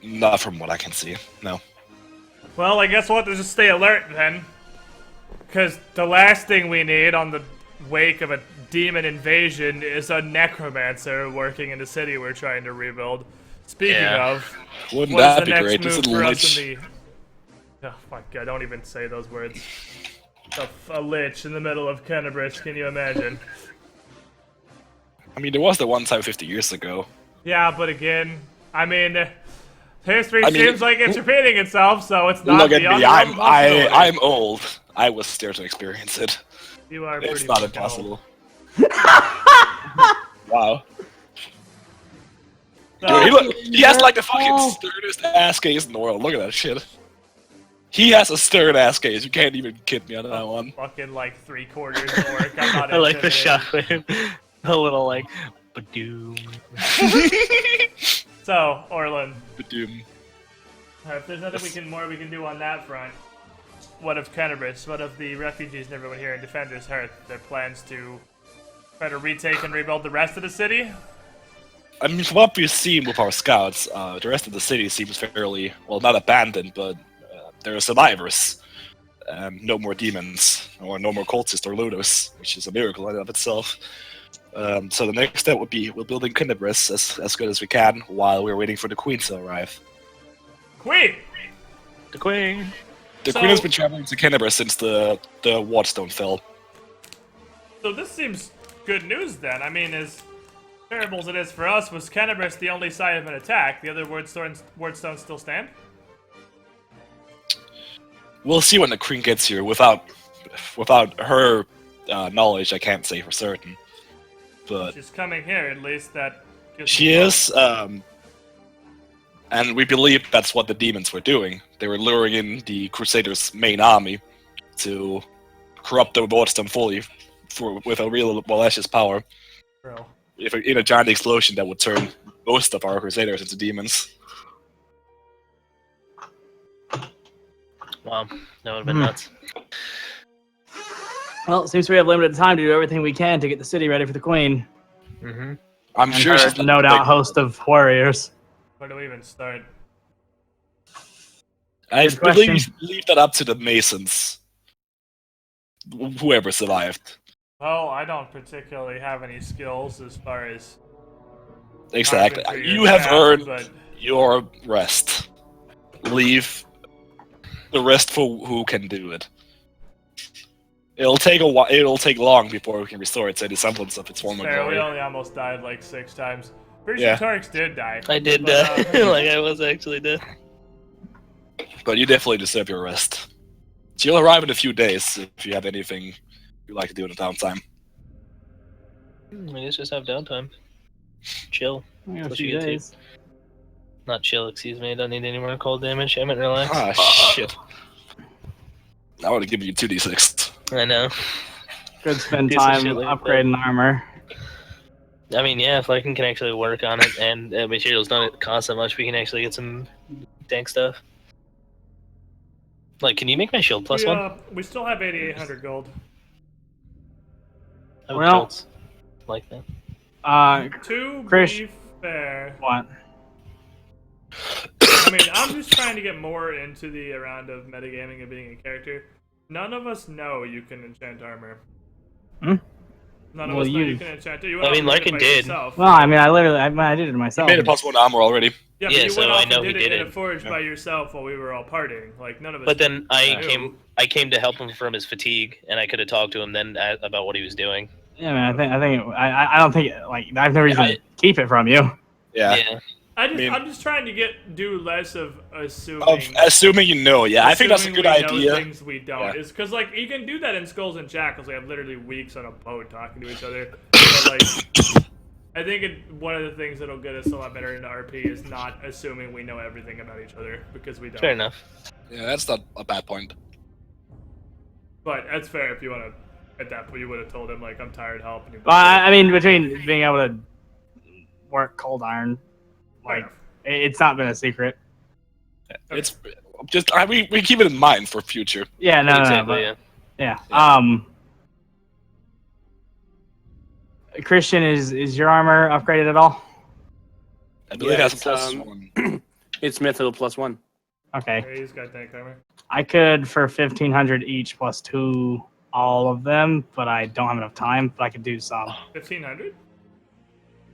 Not from what I can see, no. Well, I guess we'll have to just stay alert then. Because the last thing we need on the wake of a demon invasion is a necromancer working in the city we're trying to rebuild. Speaking Yeah. of, Wouldn't what that is be the next great? Is move it for us Lich? in the... Oh my god, don't even say those words. A lich in the middle of Kennebrich, can you imagine? I mean, there was the one time 50 years ago. Yeah, but again, I mean, history I mean, seems like it's repeating itself, so it's not Look at beyond me, the realm of possibility. I'm old. I was there to experience it. You are It's pretty not fucking impossible. old. Wow. So, Dude, he has like the fucking Oh. sternest ass case in the world. Look at that shit. He has a stern ass case. You can't even kid me on that one. fucking like 3/4 work. I'm not I like the intimidated. shockwave. A little like, ba-doom. So, Orlin, Badoom. if there's nothing we can do on that front, what of Kennebrich? What of the refugees and everyone here in Defender's Hearth? Their plans to try to retake and rebuild the rest of the city? I mean, from what we've seen with our scouts, the rest of the city seems fairly, well, not abandoned, but there are survivors. No more demons, or no more cultists or looters, which is a miracle in and of itself. So the next step would be we're building Kinebris as good as we can while we're waiting for the Queen to arrive. Queen! The queen. The So- Queen has been traveling to Kinebris since the Wardstone fell. So this seems good news then. I mean, as terrible as it is for us, was Kennebrich the only site of an attack? The other wardstones still stand? We'll see when the Queen gets here. Without her knowledge, I can't say for certain. But She's coming here, at least that... gives she me hope. is, and we believe that's what the demons were doing. They were luring in the Crusaders' main army to corrupt the Wardstone fully with a real malicious power. Bro. In a giant explosion that would turn most of our Crusaders into demons. Wow, that would have been nuts. Well, it seems we have limited time to do everything we can to get the city ready for the queen. Mm-hmm. I'm And sure her she's no doubt host of warriors. Where do we even start? I Good believe question. we leave that up to the Masons. Whoever survived. Well, I don't particularly have any skills as far as Exactly. carpentry or You have craft, earned but your rest. Leave the rest for who can do it. It'll take a while. It'll take long before we can restore its any semblance of its former fair, we glory. only almost died like 6 times. Pretty Yeah. sure Torx did die. I did But, like I was actually dead. But you definitely deserve your rest. She'll arrive in a few days if you have anything you'd like to do in the downtime. I guess just have downtime. Chill. I got a That's what few you get to. days. Not chill, excuse me. I don't need any more cold damage. I meant relax. Ah, shit. I would have given you 2d6. I know. Could spend Do some time shit like upgrading armor. I mean, yeah, if Lycan can actually work on it and materials don't cost that much, we can actually get some dank stuff. Like, can you make my shield plus one? we still have 8,800 gold. I would Well- build like that. To Chris- be fair, What? I mean, I'm just trying to get more into the round of metagaming and being a character. None of us know you can enchant armor. Hmm? None of Well, us know you- you can enchant it. You I mean, went off and Larkin it by did. yourself. Well, I mean, I did it myself. You made a +1 armor already. Yeah, but Yeah, you so went I off know and he did it did in a it. forge Yeah. by yourself while we were all partying. Like, none of us But then I knew. came to help him from his fatigue, and I could have talked to him then about what he was doing. Yeah, man. I don't think like I have no reason to keep it from you. Yeah. I'm mean- just trying to do less of assuming. Of assuming you know, yeah. I think that's a assuming good we know idea. things we don't. Yeah. It's because like you can do that in Skulls and Jackals. We have literally weeks on a boat talking to each other. But like, I think one of the things that'll get us a lot better into RP is not assuming we know everything about each other because we don't. Fair enough. Yeah, that's not a bad point. But that's fair if you want to. At that point, you would have told him like I'm tired, help. And Well, I mean, between being able to work cold iron, like it's not been a secret. It's just we keep it in mind for future. Yeah, no, Exactly, no, yeah. but, yeah. Christian, is your armor upgraded at all? I believe Yeah, it has a it's, +1. It's mythical +1. Okay, He's got tank armor. I could for 1,500 each +2 all of them, but I don't have enough time. But I could do some. 1,500.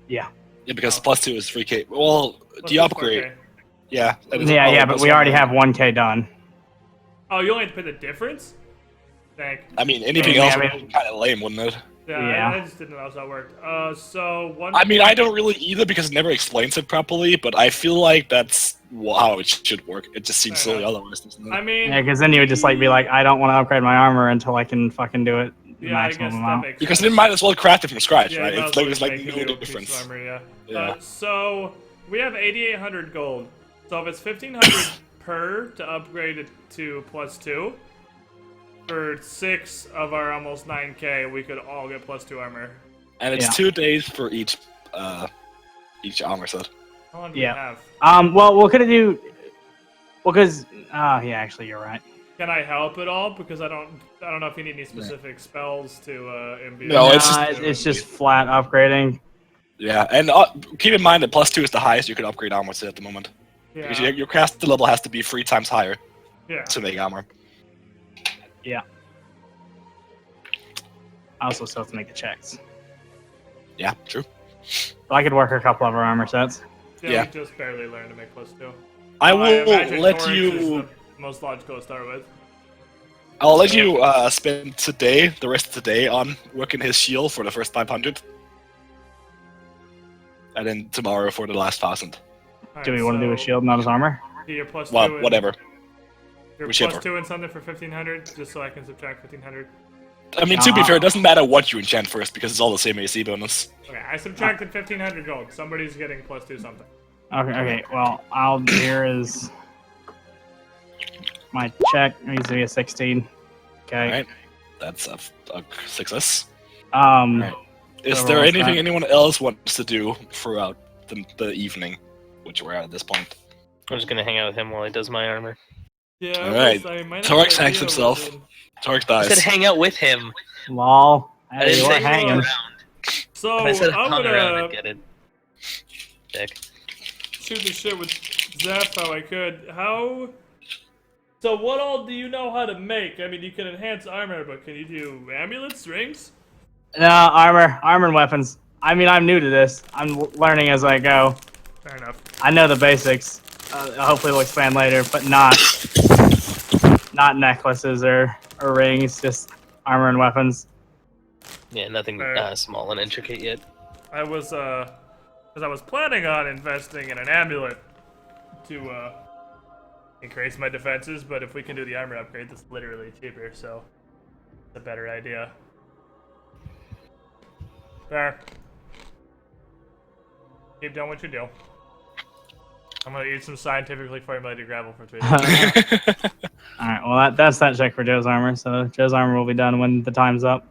Yeah. Yeah, because +2 is 3k. Well, Plus the it's upgrade. 4K. Yeah. that is- Yeah, but we +1. already have 1K done. Oh, you only have to pay the difference. Thank. I mean, anything Yeah, else I would mean- be kind of lame, wouldn't it? Yeah, Yeah. I just didn't know how that worked. So one. I mean, I don't really either because it never explains it properly, but I feel like that's how it should work. It just seems Fair silly enough. otherwise, doesn't it? I mean. Yeah, because then you would just like be like, I don't want to upgrade my armor until I can fucking do it the Yeah, I maximum guess that amount. makes Because sense. they might as well craft it from scratch, Yeah, right? you might It's as like, there's well like make a no new piece of difference. armor, yeah. Yeah. So we have 8,800 gold. So if it's 1,500 per to upgrade it to +2, for 6 of our almost 9K, we could all get +2 armor. And it's Yeah. 2 days for each armor set. How long do Yeah. we have? Well, what could it do? Well, because yeah, actually, you're right. Can I help at all? Because I don't know if you need any specific spells to imbue. No, it's Nah, just- it's just flat upgrading. Yeah, and keep in mind that +2 is the highest you can upgrade armor to at the moment. Because yeah. your caster level has to be 3 times higher Yeah. to make armor. I also still have to make the checks. Yeah, true. So I could work a couple of our armor sets. Yeah. We just barely learned to make +2. I imagine will let Torx is you. the most logical to start with. I'll let you spend the rest of today, on working his shield for the first 500, and then tomorrow for the last 1,000. Do we want to do a shield, not his armor? You're +2 Well, and- whatever. You're whichever. +2 and something for 1,500, just so I can subtract 1,500. I mean, to be fair, it doesn't matter what you enchant first because it's all the same AC bonus. Okay, I subtracted 1,500 gold. Somebody's getting +2 something. Okay. Well, here is my check. It needs to be a 16. Okay. Alright. That's a success. Right. Is So there what's anything that? anyone else wants to do throughout the evening, which we're at this point? I'm just gonna hang out with him while he does my armor. Yeah, Alright. Torx hangs himself. Torx I said dies. hang out with him. Lol. I Hey, didn't you say weren't hang hanging. around. So I said I'm hung around gonna and get it. Dick. shoot the shit with Zeph how I could. So what all do you know how to make? I mean, you can enhance armor, but can you do amulets, rings? No, armor and weapons. I mean, I'm new to this. I'm learning as I go. Fair enough. I know the basics. Hopefully, we'll expand later, but not necklaces or rings. Just armor and weapons. Yeah, nothing small and intricate yet. I was because I was planning on investing in an amulet to increase my defenses, but if we can do the armor upgrade, that's literally cheaper, so it's a better idea. Fair. Keep doing what you do. I'm gonna eat some scientifically formulated gravel for 3 days. Alright, well that's that check for Joe's armor, so Joe's armor will be done when the time's up.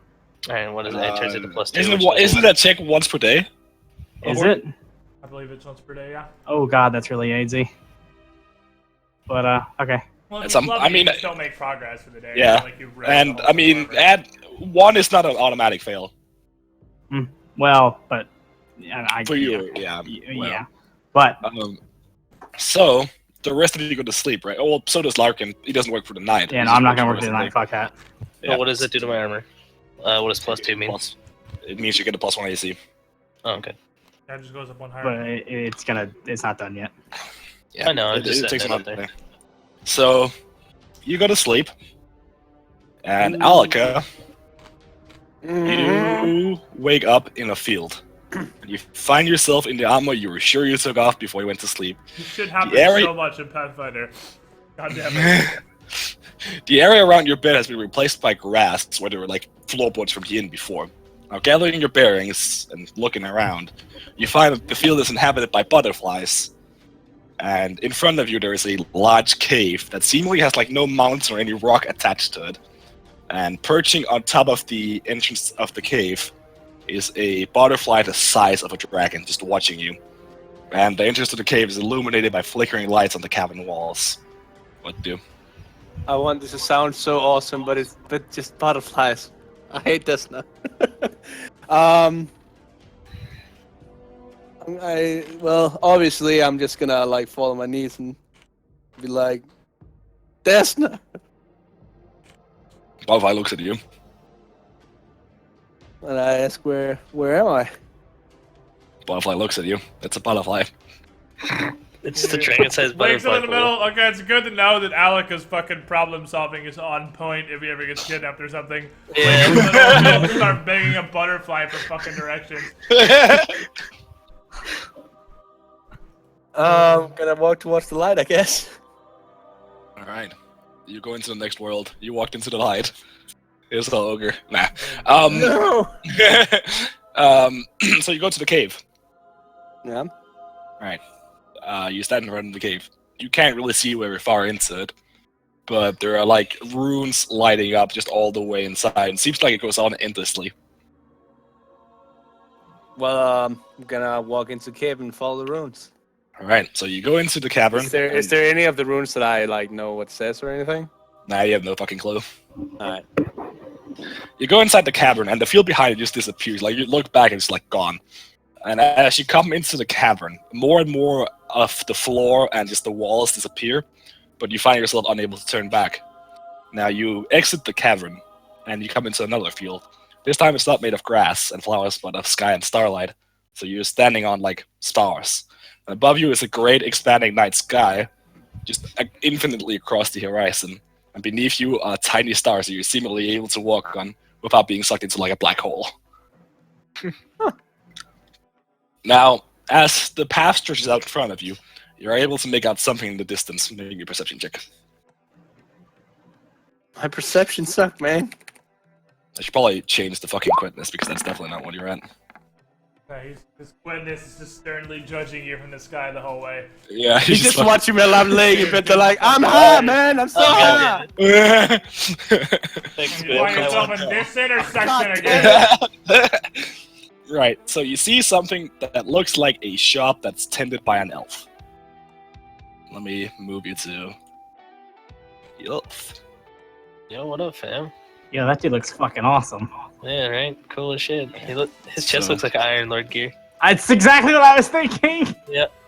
And what is it? It turns into +2. Isn't that check once per day? Is it? I believe it's once per day, yeah. Oh god, that's really easy. But, okay. Well, It's, I mean, you just don't make progress for the day. Yeah, Like you rest and all I mean, forever. add 1 is not an automatic fail Well, but... Yeah, for you. Yeah. Yeah. But... So the rest of you go to sleep, right? Oh, well, so does Larkin. He doesn't work for the night. Yeah, He no, just I'm not works gonna for work the through rest the of night, fuck that. Yeah. What does it do to my armor? What does +2 mean? It means you get a +1 AC. Oh, okay. That just goes up 1 But higher. it's not done yet. Yeah, I know, I'm just it takes setting a it up month. So you go to sleep, and Alaka, you wake up in a field. You find yourself in the armor you were sure you took off before you went to sleep. This shit happens area- so much in Pathfinder. God damn it. The area around your bed has been replaced by grass where there were like floorboards from the inn before. Now, gathering your bearings and looking around, you find that the field is inhabited by butterflies. And in front of you, there is a large cave that seemingly has like no mountain or any rock attached to it. And perching on top of the entrance of the cave is a butterfly the size of a dragon just watching you. And the entrance to the cave is illuminated by flickering lights on the cabin walls. What do? I want this to sound so awesome, but it's just butterflies. I hate this now. Well, obviously, I'm just gonna like fall on my knees and be like, Desna. Butterfly looks at you. And I ask, where am I? Butterfly looks at you. It's a butterfly. It's just a dragon-sized Wakes butterfly. up in the middle. Okay, it's good to know that Alaka's fucking problem solving is on point if he ever gets kidnapped or something. Yeah. He'll start begging a butterfly for fucking directions. Gonna walk towards the light, I guess. Alright. You go into the next world. You walked into the light. Here's the ogre. Nah. No. So you go to the cave. Yeah. Right. You stand in front of the cave. You can't really see very far into it, but there are like runes lighting up just all the way inside. It seems like it goes on endlessly. Well, I'm gonna walk into the cave and follow the runes. Alright, so you go into the cavern. Is there any of the runes that I like know what it says or anything? Nah, you have no fucking clue. Alright. You go inside the cavern, and the field behind it just disappears. Like, you look back, and it's like gone. And as you come into the cavern, more and more of the floor and just the walls disappear, but you find yourself unable to turn back. Now you exit the cavern, and you come into another field. This time it's not made of grass and flowers, but of sky and starlight. So you're standing on, like, stars. And above you is a great expanding night sky, just infinitely across the horizon. And beneath you are tiny stars that you're seemingly able to walk on without being sucked into, like, a black hole. Now, as the path stretches out in front of you, you're able to make out something in the distance. Make your perception check. My perception sucked, man. I should probably change the fucking quickness because that's definitely not what you're at. His witness is just sternly judging you from the sky the whole way. Yeah, You just watch me I'm laying in bed. They're like, I'm high, man. I'm so high. Thanks, You find yourself man. in this intersection again. Right, so you see something that looks like a shop that's tended by an elf. Let me move you to the elf. Yo, what up, fam? Yeah, that dude looks fucking awesome. Yeah, right? Cool as shit. His chest So- looks like Iron Lord gear. That's exactly what I was thinking.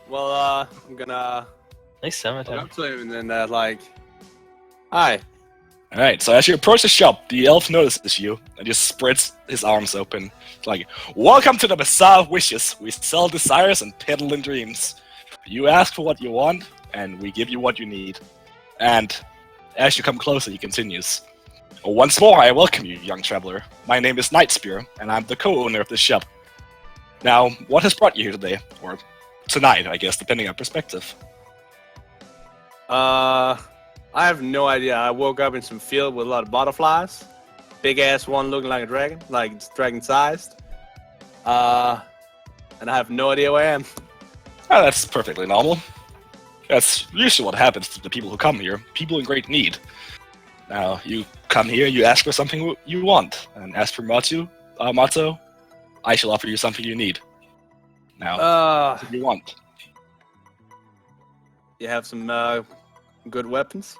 Well, I'm gonna Nice walk cemetery. up to him and then like, hi. Alright, so as you approach the shop, the elf notices you and just spreads his arms open. It's like, welcome to the Bazaar of Wishes. We sell desires and peddle in dreams. You ask for what you want, and we give you what you need. And as you come closer, he continues. Once more, I welcome you, young traveler. My name is Nightspear, and I'm the co-owner of this shop. Now, what has brought you here today? Or tonight, I guess, depending on perspective. I have no idea. I woke up in some field with a lot of butterflies. Big ass one looking like a dragon, like it's dragon sized. And I have no idea where I am. Oh, that's perfectly normal. That's usually what happens to the people who come here. People in great need. Now, you come here, you ask for something you want, and ask for motto, I shall offer you something you need. Now, what do you want? You have some good weapons?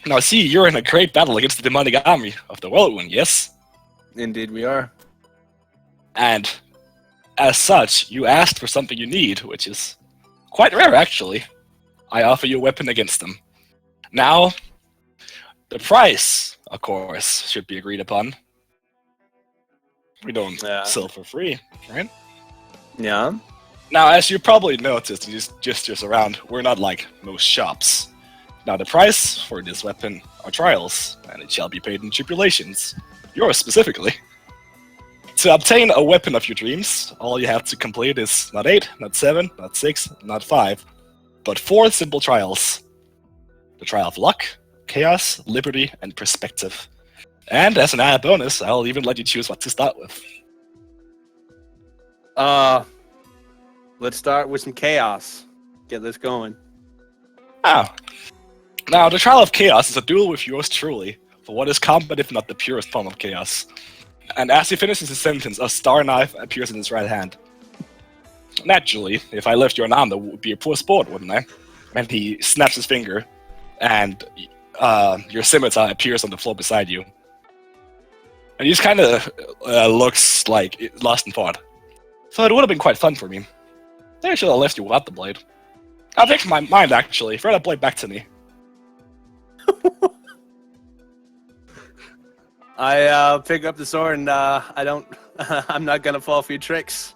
Now, see, you're in a great battle against the demonic army of the Whirlwind, yes? Indeed, we are. And as such, you asked for something you need, which is quite rare, actually. I offer you a weapon against them. Now, the price, of course, should be agreed upon. We don't sell for free, right? Yeah. Now, as you probably noticed, these gestures around, we're not like most shops. Now, the price for this weapon are trials, and it shall be paid in tribulations. Yours specifically. To obtain a weapon of your dreams, all you have to complete is not 8, not 7, not 6, not 5, but 4 simple trials. The trial of luck, chaos, liberty, and perspective. And as an added bonus, I'll even let you choose what to start with. Let's start with some chaos. Get this going. Ah. Now, the trial of chaos is a duel with yours truly, for what is combat if not the purest form of chaos. And as he finishes his sentence, a star knife appears in his right hand. Naturally, if I left you an arm, that would be a poor sport, wouldn't I? And he snaps his finger, and your scimitar appears on the floor beside you. And he just kind of looks like lost in thought. So it would have been quite fun for me. Maybe I should have left you without the blade. I'll take my mind, actually. Throw that blade back to me. I pick up the sword and I'm not gonna fall for your tricks.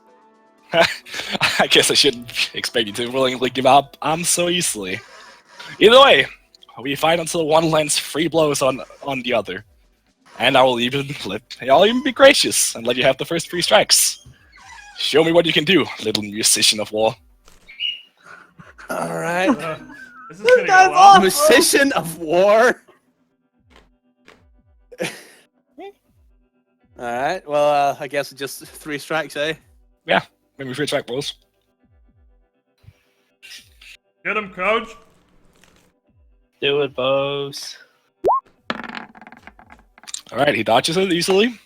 I guess I shouldn't expect you to willingly give up arms so easily. Either way, we fight until one lands 3 blows on the other. And I'll even be gracious and let you have the first 3 strikes. Show me what you can do, little musician of war. Alright. This is gonna go guy's well. awesome. Musician of war. Alright, well, I guess just 3 strikes, eh? Yeah, maybe 3 strike rolls. Get him, coach. Do it, boss. Alright, he dodges it easily.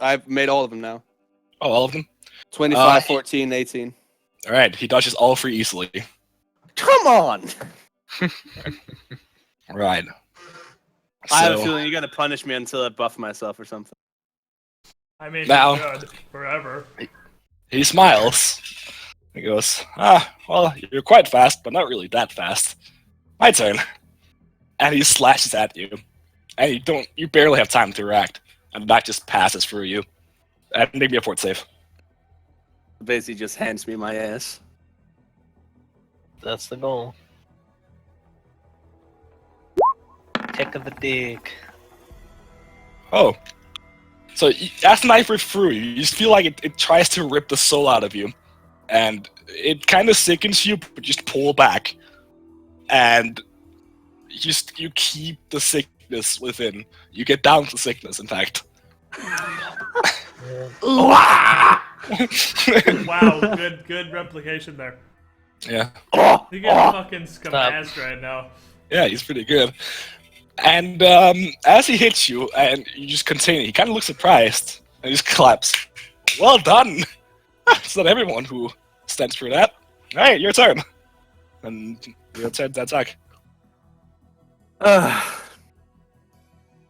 I've made all of them now. Oh, all of them? 25, 14, 18. Alright, he dodges all 3 easily. Come on! Right. I have a feeling you're gonna punish me until I buff myself or something. I mean, Now- you should, forever. He smiles. He goes, well, you're quite fast, but not really that fast. My turn. And he slashes at you. And you barely have time to react. And that just passes through you. And make me a fort save. Basically just hands me my ass. That's the goal. Kick of the dick. Oh. So as the knife rips through you, you just feel like it tries to rip the soul out of you. And it kind of sickens you, but just pull back. And you keep the sickness within. You get down to sickness, in fact. Wow, good replication there. Yeah. You get fucking scamassed right now. Yeah, he's pretty good. And as he hits you, and you just continue, he kind of looks surprised, and just claps. Well done! It's not everyone who stands for that. Alright, your turn. And your turn to attack.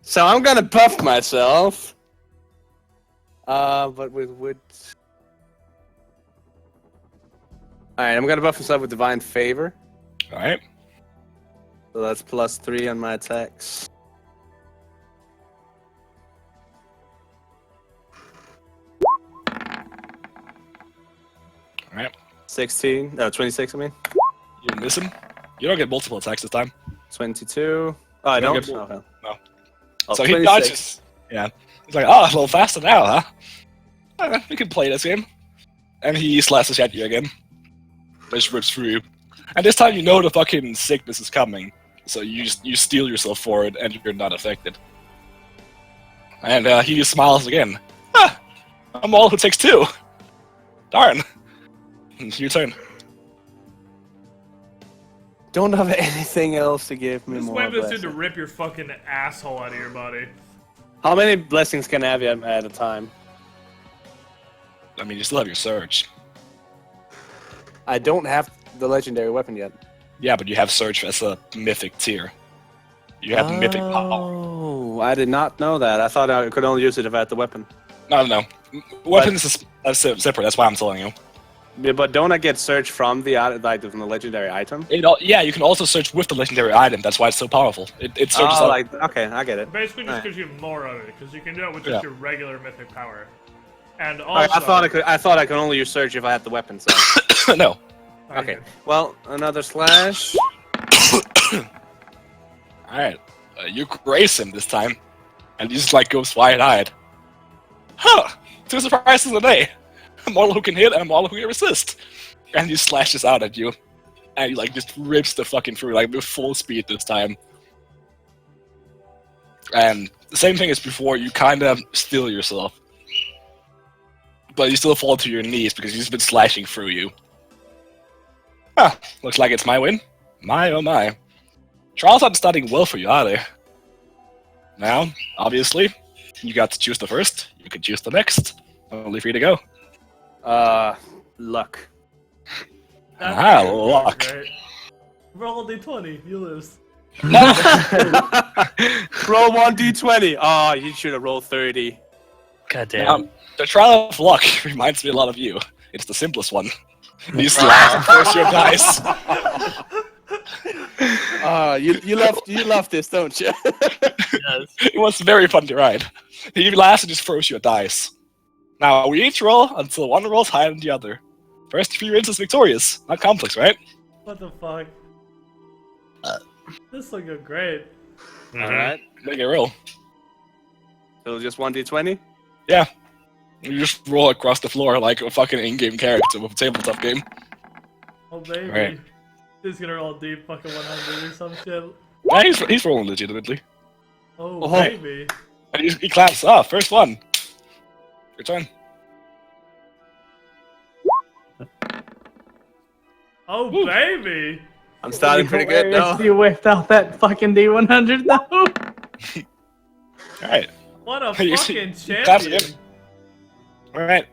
So I'm gonna buff myself. But with... Alright, I'm gonna buff myself with Divine Favor. Alright. So that's +3 on my attacks. Alright. 16. No, 26, I mean. You miss him. You don't get multiple attacks this time. 22. Oh, I You don't don't? get- Okay. no. Oh, So he 26. dodges. Yeah. He's like, oh, a little faster now, huh? We can play this game. And he slashes at you again. Just rips through you. And this time you know the fucking sickness is coming. So you steel yourself for it and you're not affected. And he smiles again. Ah! I'm all who takes 2. Darn. Your turn. Don't have anything else to give me Just more wait for this dude to blessings. rip your fucking asshole out of your body. How many blessings can I have at a time? I mean, you still have your surge. I don't have the legendary weapon yet. Yeah, but you have surge as a mythic tier. You have mythic power. Oh, I did not know that. I thought I could only use it if I had the weapon. No. Weapons is separate. That's why I'm telling you. Yeah, but don't I get search from the from the legendary item? Yeah, you can also search with the legendary item. That's why it's so powerful. It searches Oh, out. okay, I get it. Basically, just Alright. gives you more of it, because you can do it with just Yeah. your regular mythic power. And Okay, also, I thought I could only use search if I had the weapon. So No. okay. Well, another slash. Alright. You grace him this time. And he just like goes wide-eyed. Huh! 2 surprises a day. A model who can hit and a model who can resist. And he slashes out at you. And he like just rips the fucking through, like with full speed this time. And the same thing as before, you kind of steal yourself. But you still fall to your knees because he's been slashing through you. Huh, looks like it's my win. My oh my. Trials aren't starting well for you, are they? Now, obviously, you got to choose the first. You can choose the next. Only free to go. Luck. Ah, luck. Right? Roll a d20, you lose. Roll 1d20. Oh, you should have rolled 30. God damn. The trial of luck reminds me a lot of you. It's the simplest one. You slash and force your dice. You love this, don't you? Yes. It was very fun to ride. You laugh and just throws your dice. Now, we each roll until one rolls higher than the other. First few wins is victorious. Not complex, right? What the fuck? This will go great. Alright. Make it roll. So just 1d20? Yeah. You just roll across the floor like a fucking in-game character with a tabletop game. Oh baby. Right. He's gonna roll deep fucking 100 or some shit. Yeah, he's rolling legitimately. Oh, Oh. baby. And he claps. Ah, first one. Your turn. Oh, Woo. baby. I'm starting pretty good Hilarious now. You whipped out that fucking D100 though. Alright. What a You fucking see- you clapped champion. again. Alright.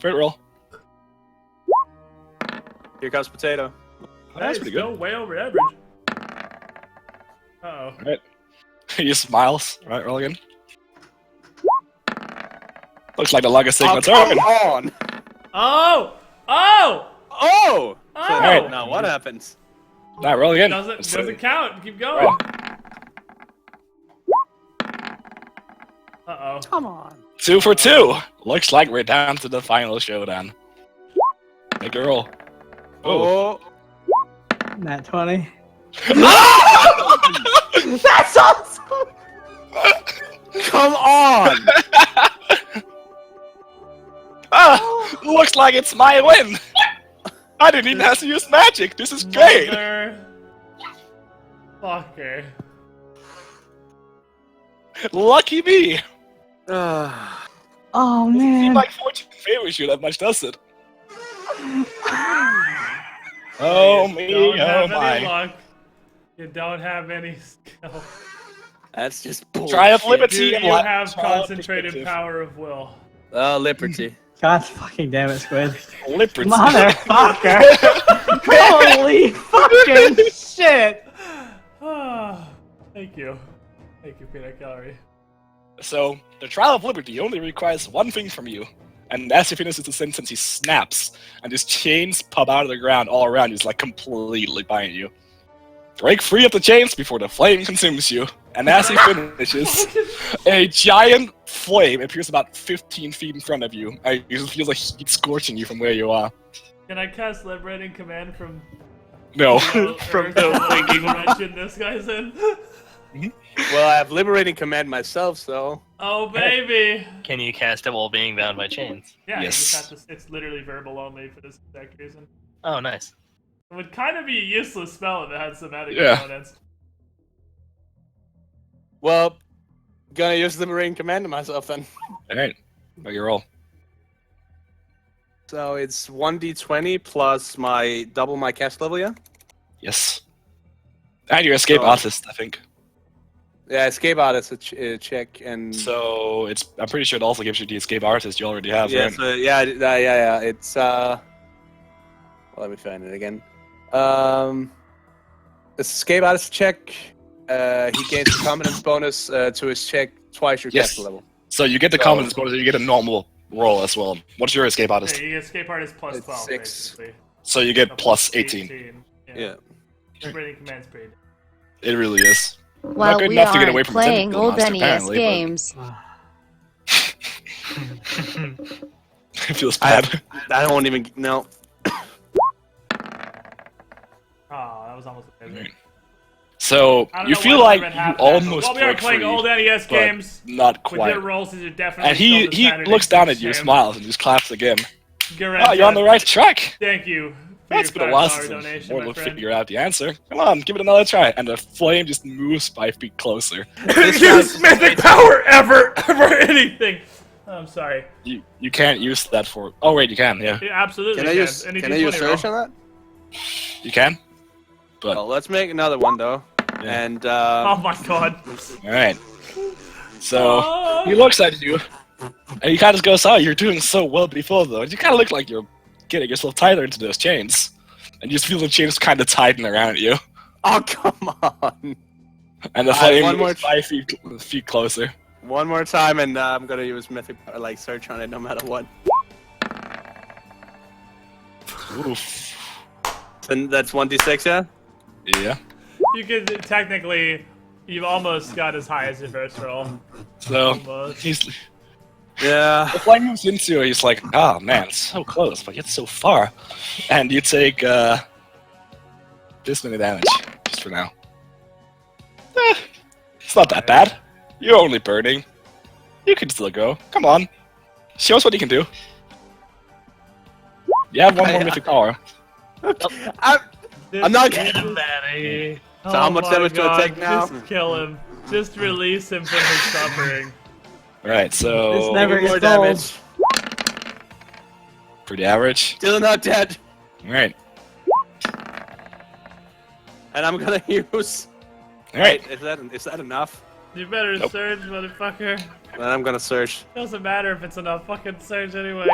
Third roll. Here comes potato. Oh, that's Hey, pretty still good. way over average. Uh-oh. Alright. He smiles. Alright, roll again. Looks like the luck is taking Oh, a come turn. on! Oh! Oh! Oh! Oh! Alright. Now what happens? Alright, roll again. Doesn't count. Keep going. Uh-oh. Come on. 2 for 2. Looks like we're down to the final showdown. Make a roll. Oh. Nat 20. That's awesome! Come on! Ah, looks like it's my win. I didn't even have to use magic. This is great. Mother fucker. Lucky me. Oh Seems man. like fortune favors you that much, does it? Oh You me, don't oh have any my. luck. You don't have any skill. That's just bullshit. Try of You, liberty you and li- have try of concentrated perspective. power of will. Oh, liberty. God fucking damn it, Squid. Liberty. Motherfucker. Holy fucking shit. Ah, thank you. Thank you, Peanut Gallery. So, the trial of liberty only requires one thing from you. And as he finishes the sentence, he snaps, and his chains pop out of the ground all around. He's like completely behind you. break free of the chains before the flame consumes you. And as he finishes, a giant flame appears about 15 feet in front of you. And you just feel like heat scorching you from where you are. Can I cast Liberating Command from No. From the waking dimension this guy's in? Well, I have liberating command myself, so. Oh baby! Can you cast it while being bound by chains? Yeah, you Yes. just have to, it's literally verbal only for this exact reason. Oh, nice. It would kind of be a useless spell if it had somatic Yeah. components. Well, gonna use liberating command to myself then. Alright. Make your roll. So it's 1d20 plus my double my cast level, yeah? Yes. And your escape Oh. artist, I think. Yeah, escape artist a check and. So I'm pretty sure it also gives you the escape artist you already have, Yeah, right? so, yeah. It's well, let me find it again. Escape artist check. He gains a competence bonus to his check twice your Yes. cast level. So you get the So- competence bonus, and you get a normal roll as well. What's your escape artist? Yeah, you get escape artist plus It's 12, 6. basically. So you get So plus 18. Yeah. Liberating Command's pretty. It really is. While good we enough to get aren't away from playing tentacle old monster, NES apparently, but- games. It feels bad. I don't even no. Oh, that was almost a bit. So I don't you know feel why like Norman you happened. almost While we are break playing free, old NES but games, not with quite. your rolls, these are definitely And he still the Saturday looks down at Six you, Jam. smiles, and just claps again. Garanta, Oh, you're on the right track. Thank you for That's your been a while $5 since donation, Mortal my friend. figure out the answer. Come on, give it another try. And the flame just moves 5 feet closer. Use mythic power ever for anything. I'm sorry. You can't use that for. Oh wait, you can. Yeah, Yeah, absolutely. Can I use Any can I use D20 roll. search on that? you can. But Well, let's make another one though. Yeah. And Oh my god. all right. So Oh. he looks at you, and he kind of goes, "Oh, you're doing so well before, though. You kind of look like you're getting yourself tighter into those chains, and you just feel the chains kind of tighten around you." oh come on! And the All right, flame one more moves 5 feet closer. One more time, and I'm gonna use mythic like search on it no matter what. Oof. And that's 1d6, yeah. Yeah. You could technically, you've almost got as high as your first roll. So Almost. he's. Yeah. The flame moves into it, he's like, oh man, so close, but yet so far. And you take this many damage, just for now. It's not that bad. You're only burning. You can still go. Come on. Show us what you can do. You have one more mythic power. I'm not This getting is- Daddy. So how much my damage do I God, take now? Just kill him. Just release him from his suffering. Right, so This never more gets old. damage. pretty average. Still not dead. Alright. And I'm gonna use. Alright. Is that enough? You better Nope. surge, motherfucker. Then I'm gonna search. Doesn't matter if it's enough. Fucking surge anyway.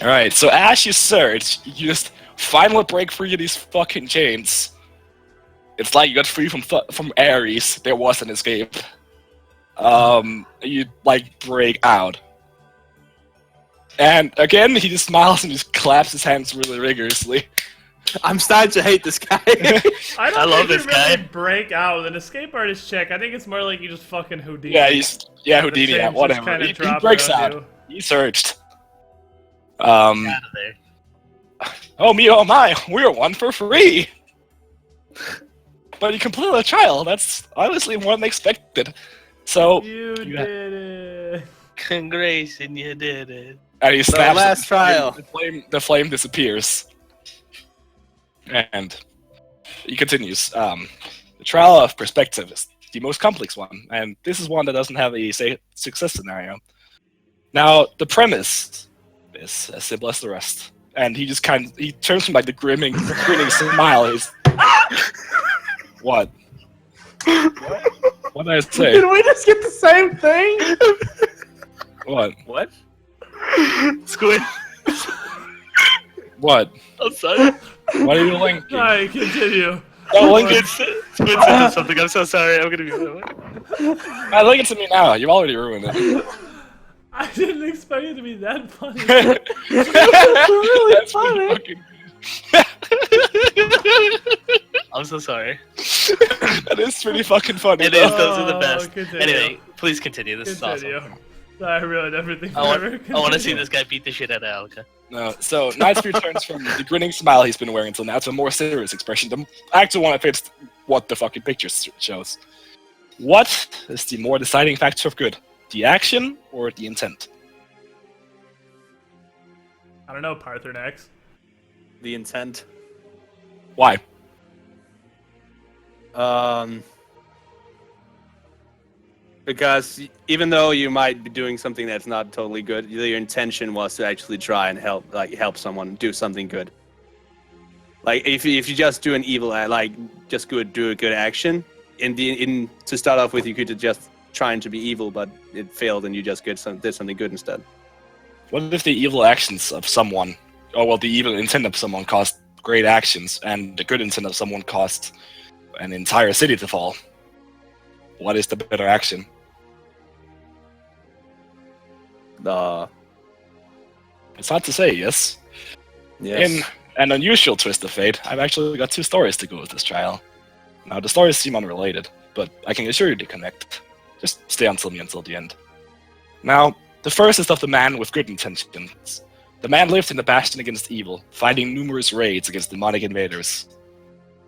Alright, so as you surge, you just finally break free of these fucking chains. It's like you got free from Ares. There was an escape. You like break out. And again, he just smiles and just claps his hands really rigorously. I'm starting to hate this guy. I don't I love think this you really guy. break out with an escape artist check. I think it's more like you just fucking Houdini. Yeah, The Houdini, chains yeah, just whatever. kinda He drop breaks around out. you. He surged. Out of there. Oh me, oh my, we're one for free. But you completed a trial. That's honestly more than expected. So, You You did it. Congratulations, you did it. and he snaps. last trial. The flame disappears. And he continues. The trial of perspective is the most complex one, and this is one that doesn't have a success scenario. Now, the premise is as simple as the rest. And he just he turns from like the grinning smile. He's what? What did I say? Did we just get the same thing? What? What? Squid. What? I'm sorry. What are you linking? Alright, continue. Don't link it. Squid said something. I'm so sorry. I'm gonna be. Link it to me now. You've already ruined it. I didn't expect it to be that funny. really That's funny. fucking- I'm so sorry. That is pretty fucking funny. It though. is. Those are the best. Continue. Anyway, please continue. This Continue. is awesome. I ruined everything. I want to see this guy beat the shit out of Alka. No, so Knightspear turns from the grinning smile he's been wearing until now to a more serious expression. The actual one that fits what the fucking picture shows. What is the more deciding factor of good? The action or the intent? I don't know, Parthenax. The intent. Why? Because even though you might be doing something that's not totally good, your intention was to actually try and help someone do something good. Like if you just do an evil, just do a good action. To start off with, you could just trying to be evil, but it failed, and you just did something good instead. What if the evil actions of someone, the evil intent of someone caused great actions, and the good intent of someone caused an entire city to fall? What is the better action? It's hard to say, yes? Yes. In an unusual twist of fate, I've actually got two stories to go with this trial. Now, the stories seem unrelated, but I can assure you they connect. Just stay until the end. Now, the first is of the man with good intentions. The man lived in the bastion against evil, fighting numerous raids against demonic invaders.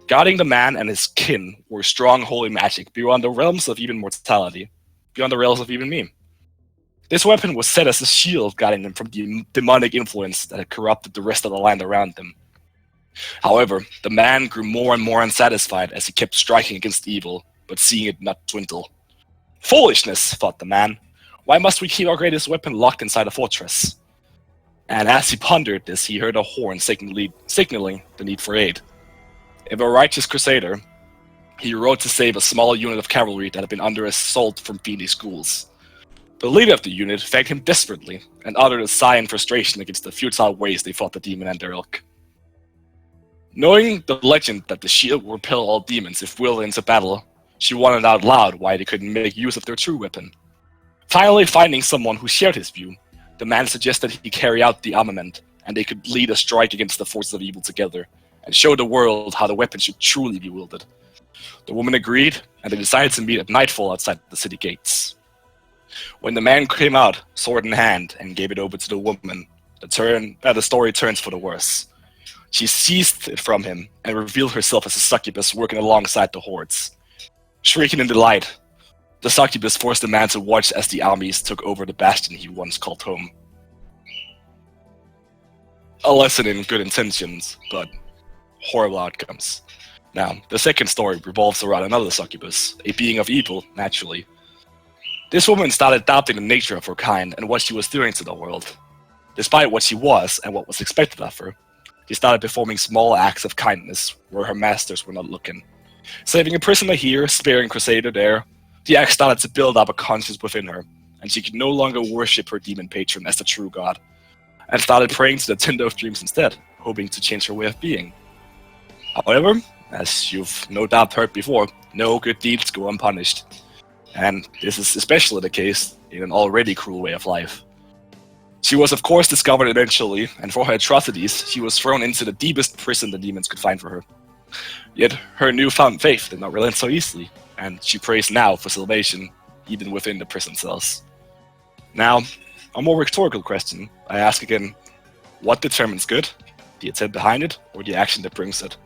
Guarding the man and his kin were strong holy magic beyond the realms of even mortality, beyond the realms of even me. This weapon was set as a shield guarding them from the demonic influence that had corrupted the rest of the land around them. However, the man grew more and more unsatisfied as he kept striking against evil, but seeing it not dwindle. Foolishness, thought the man. Why must we keep our greatest weapon locked inside a fortress? And as he pondered this, he heard a horn signaling the need for aid. If a righteous crusader, he rode to save a small unit of cavalry that had been under assault from fiendish ghouls. The leader of the unit begged him desperately, and uttered a sigh in frustration against the futile ways they fought the demon and their ilk. Knowing the legend that the shield will repel all demons if willed into battle, she wondered out loud why they couldn't make use of their true weapon. Finally finding someone who shared his view, the man suggested he carry out the armament, and they could lead a strike against the forces of evil together, and show the world how the weapon should truly be wielded. The woman agreed, and they decided to meet at nightfall outside the city gates. When the man came out, sword in hand, and gave it over to the woman, the story turns for the worse. She seized it from him, and revealed herself as a succubus working alongside the hordes. Shrieking in delight, the succubus forced the man to watch as the armies took over the bastion he once called home. A lesson in good intentions, but horrible outcomes. Now, the second story revolves around another succubus, a being of evil, naturally. This woman started doubting the nature of her kind and what she was doing to the world. Despite what she was and what was expected of her, she started performing small acts of kindness where her masters were not looking. Saving a prisoner here, sparing a crusader there, the act started to build up a conscience within her, and she could no longer worship her demon patron as the true god, and started praying to the Tinder of Dreams instead, hoping to change her way of being. However, as you've no doubt heard before, no good deeds go unpunished. And this is especially the case in an already cruel way of life. She was of course discovered eventually, and for her atrocities, she was thrown into the deepest prison the demons could find for her. Yet her newfound faith did not relent so easily, and she prays now for salvation, even within the prison cells. Now, a more rhetorical question, I ask again, what determines good? The intent behind it, or the action that brings it?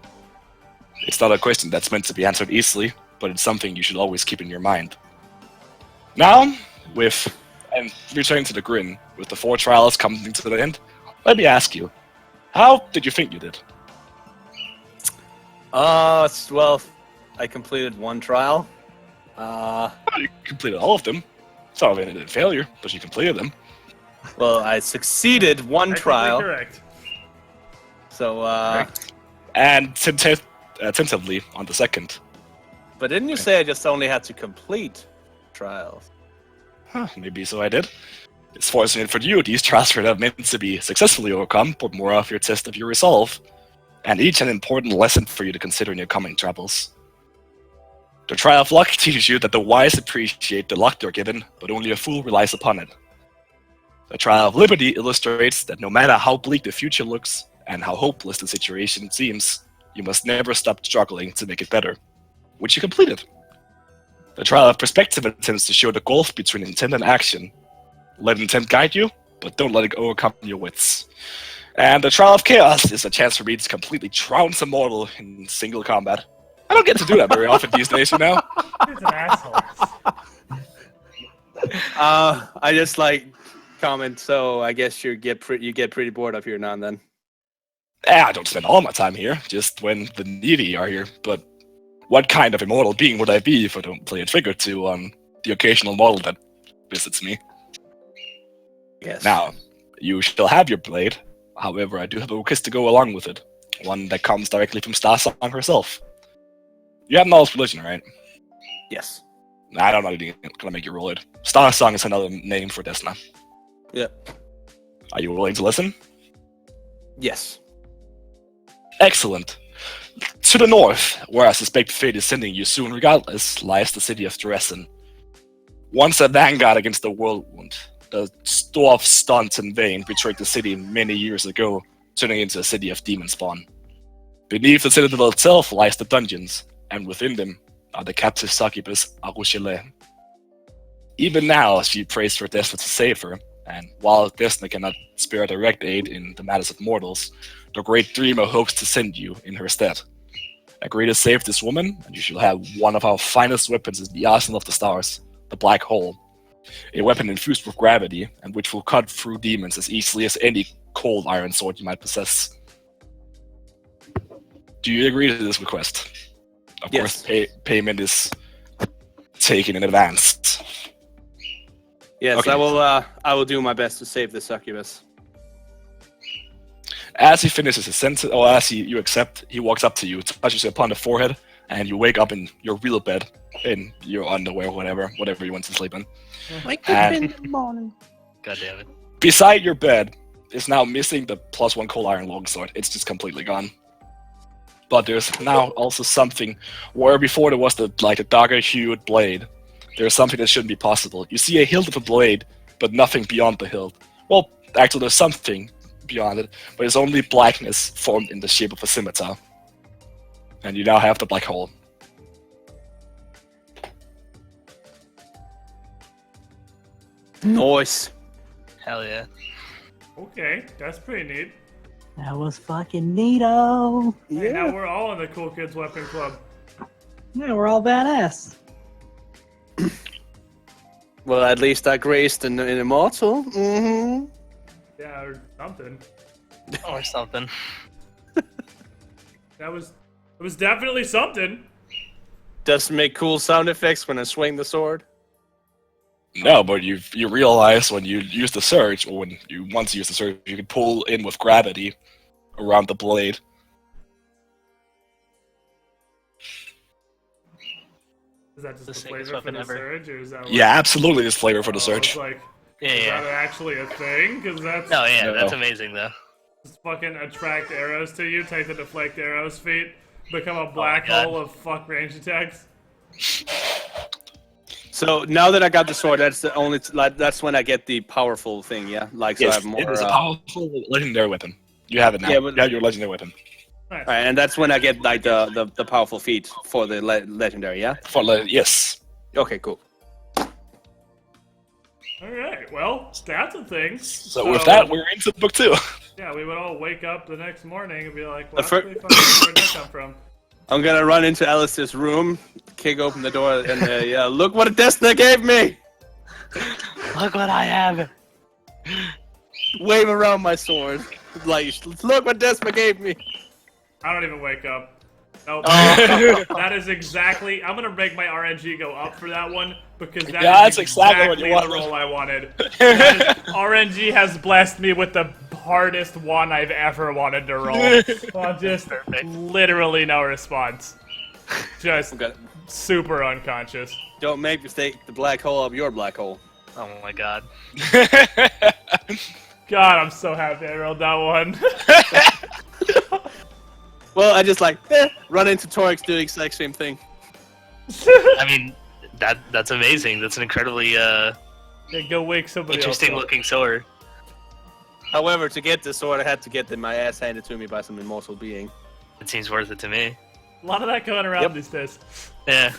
It's not a question that's meant to be answered easily, but it's something you should always keep in your mind. Now, and returning to the grin, with the 4 trials coming to the end, let me ask you, how did you think you did? Well, I completed 1 trial. You completed all of them. It's not a failure, but you completed them. Well, I succeeded 1 Technically trial. correct. So, And tentatively on the second. but didn't you say I just only had to complete trials? Huh, maybe so I did. It's fortunate for you, these trials were not meant to be successfully overcome, but more of your test of your resolve. And each an important lesson for you to consider in your coming travels. The trial of luck teaches you that the wise appreciate the luck they're given, but only a fool relies upon it. The trial of liberty illustrates that no matter how bleak the future looks, and how hopeless the situation seems, you must never stop struggling to make it better, which you completed. The trial of perspective attempts to show the gulf between intent and action. Let intent guide you, but don't let it overcome your wits. And the trial of chaos is a chance for me to completely trounce a mortal in single combat. I don't get to do that very often these days, you know? He's an asshole. I just like comment. So I guess you get pretty bored up here now and then. I don't spend all my time here, just when the needy are here. But what kind of immortal being would I be if I don't play a trick or two on the occasional mortal that visits me? Yes. Now, you shall have your blade. However, I do have a request to go along with it. One that comes directly from Starsong herself. You have knowledge religion, right? Yes. Nah, I'm not even gonna make you roll it. Starsong is another name for Desna. Yeah. Are you willing to listen? Yes. Excellent. To the north, where I suspect fate is sending you soon regardless, lies the city of Dresden. Once a vanguard against the whirlwind, the dwarf Stunt and Vane betrayed the city many years ago, turning into a city of demon spawn. Beneath the citadel itself lies the dungeons, and within them are the captive succubus Arushile. Even now, she prays for Desna to save her, and while Desna cannot spare direct aid in the matters of mortals, the Great Dreamer hopes to send you in her stead. Agree to save this woman, and you shall have one of our finest weapons in the Arsenal of the Stars, the Black Hole. A weapon infused with gravity, and which will cut through demons as easily as any cold iron sword you might possess. Do you agree to this request? Of Yes. course, payment is taken in advance. Yes, Okay. I will do my best to save the succubus. As he finishes his sentence, or as you accept, he walks up to you, touches you upon the forehead, and you wake up in your real bed, in your underwear, whatever you want to sleep in. Wake up in the morning. God damn it. Beside your bed is now missing the +1 cold iron longsword. It's just completely gone. But there's now also something where before there was a darker hued blade. There's something that shouldn't be possible. You see a hilt of a blade, but nothing beyond the hilt. Well, actually, there's something beyond it, but it's only blackness formed in the shape of a scimitar. And you now have the black hole. Nice. Hell yeah. Okay, that's pretty neat. That was fucking neato. Hey, now we're all in the Cool Kids Weapon Club. Yeah, we're all badass. Well, at least I graced an immortal. Mm-hmm. Yeah, or something. Or something. It was definitely something. Does make cool sound effects when I swing the sword. No, but you realize when you use the surge, or when you once use the surge, you can pull in with gravity around the blade. Is that just The the sickest flavor for weapon the ever. surge, or is that like, Yeah, absolutely, this flavor for the It's surge. like, Yeah, is yeah. that actually a thing? Because that's No, yeah, No. that's amazing though. just fucking attract arrows to you, take the deflect arrows feat, become a black God. hole of fuck range attacks. So now that I got the sword, that's the only. That's when I get the powerful thing. Yeah, like so I Yes, have more. it is a powerful legendary weapon. You have it now. Yeah, but- you have your legendary weapon. Nice. Alright, and that's when I get like the powerful feat for the legendary. Yeah. Yes. Okay, cool. Alright, well, stats and things. So with that, we're into book 2. Yeah, we would all wake up the next morning and be like, The well, fir- where'd that come from? I'm gonna run into Alistair's room, kick open the door, and yeah, look what Desna gave me. Look what I have. Wave around my sword, like look what Desna gave me. I don't even wake up. Nope. Oh. That is exactly. I'm gonna make my RNG go up for that one because that Yeah, is that's exactly what you the wanted. role I wanted. That is- RNG has blessed me with the hardest one I've ever wanted to roll. Well, just Perfect. literally no response. Just Okay. super unconscious. Don't make mistake the black hole of your black hole. Oh my god. God, I'm so happy I rolled that one. Well, I just run into Torix doing the exact same thing. I mean, that's amazing. That's an incredibly Yeah, go wake somebody interesting else up. looking sword. However, to get the sword, I had to get my ass handed to me by some immortal being. It seems worth it to me. A lot of that going around Yep. these days. Yeah.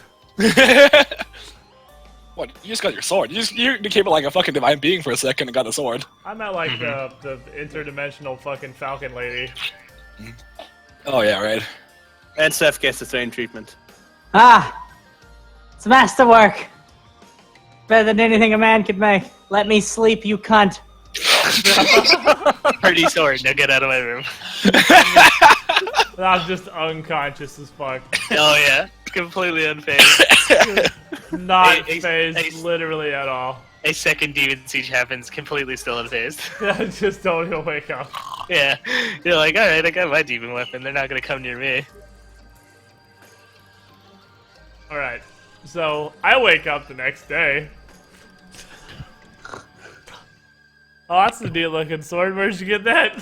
What? You just got your sword. You became like a fucking divine being for a second and got a sword. I'm not like the interdimensional fucking falcon lady. Oh yeah, right. And Seth gets the same treatment. Ah! It's masterwork! Better than anything a man could make. Let me sleep, you cunt. Pretty sword. Now get out of my room. I'm just unconscious as fuck. Oh yeah. Completely unfazed. Not A- a- phased a- literally at all. A second demon siege happens, completely still unfazed. I just don't even wake up. Yeah. You're like, alright, I got my demon weapon. They're not gonna come near me. Alright. So, I wake up the next day. Oh, that's a neat looking sword. Where'd you get that?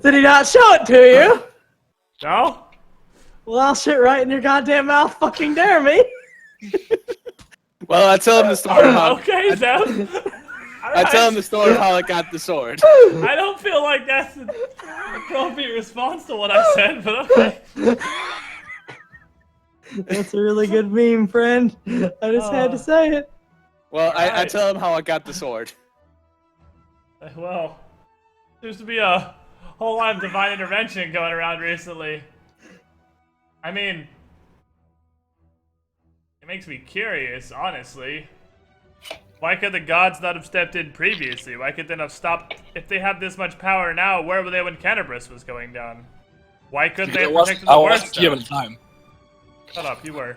Did he not show it to you? No? Well, I'll shit right in your goddamn mouth. Fucking dare me. Well, I tell him the story of how Okay, Zeb. I tell him the story of how I got the sword. I don't feel like that's an appropriate response to what I said, but okay. That's a really good meme, friend. I just had to say it. Well, I Alright. tell him how I got the sword. Well, seems to be a whole lot of divine intervention going around recently. I mean, it makes me curious, honestly. Why could the gods not have stepped in previously? Why could they not have stopped? If they have this much power now, where were they when Canterbury was going down? Why couldn't they have protected the I wasn't Wordstone? given time. Shut up, you were.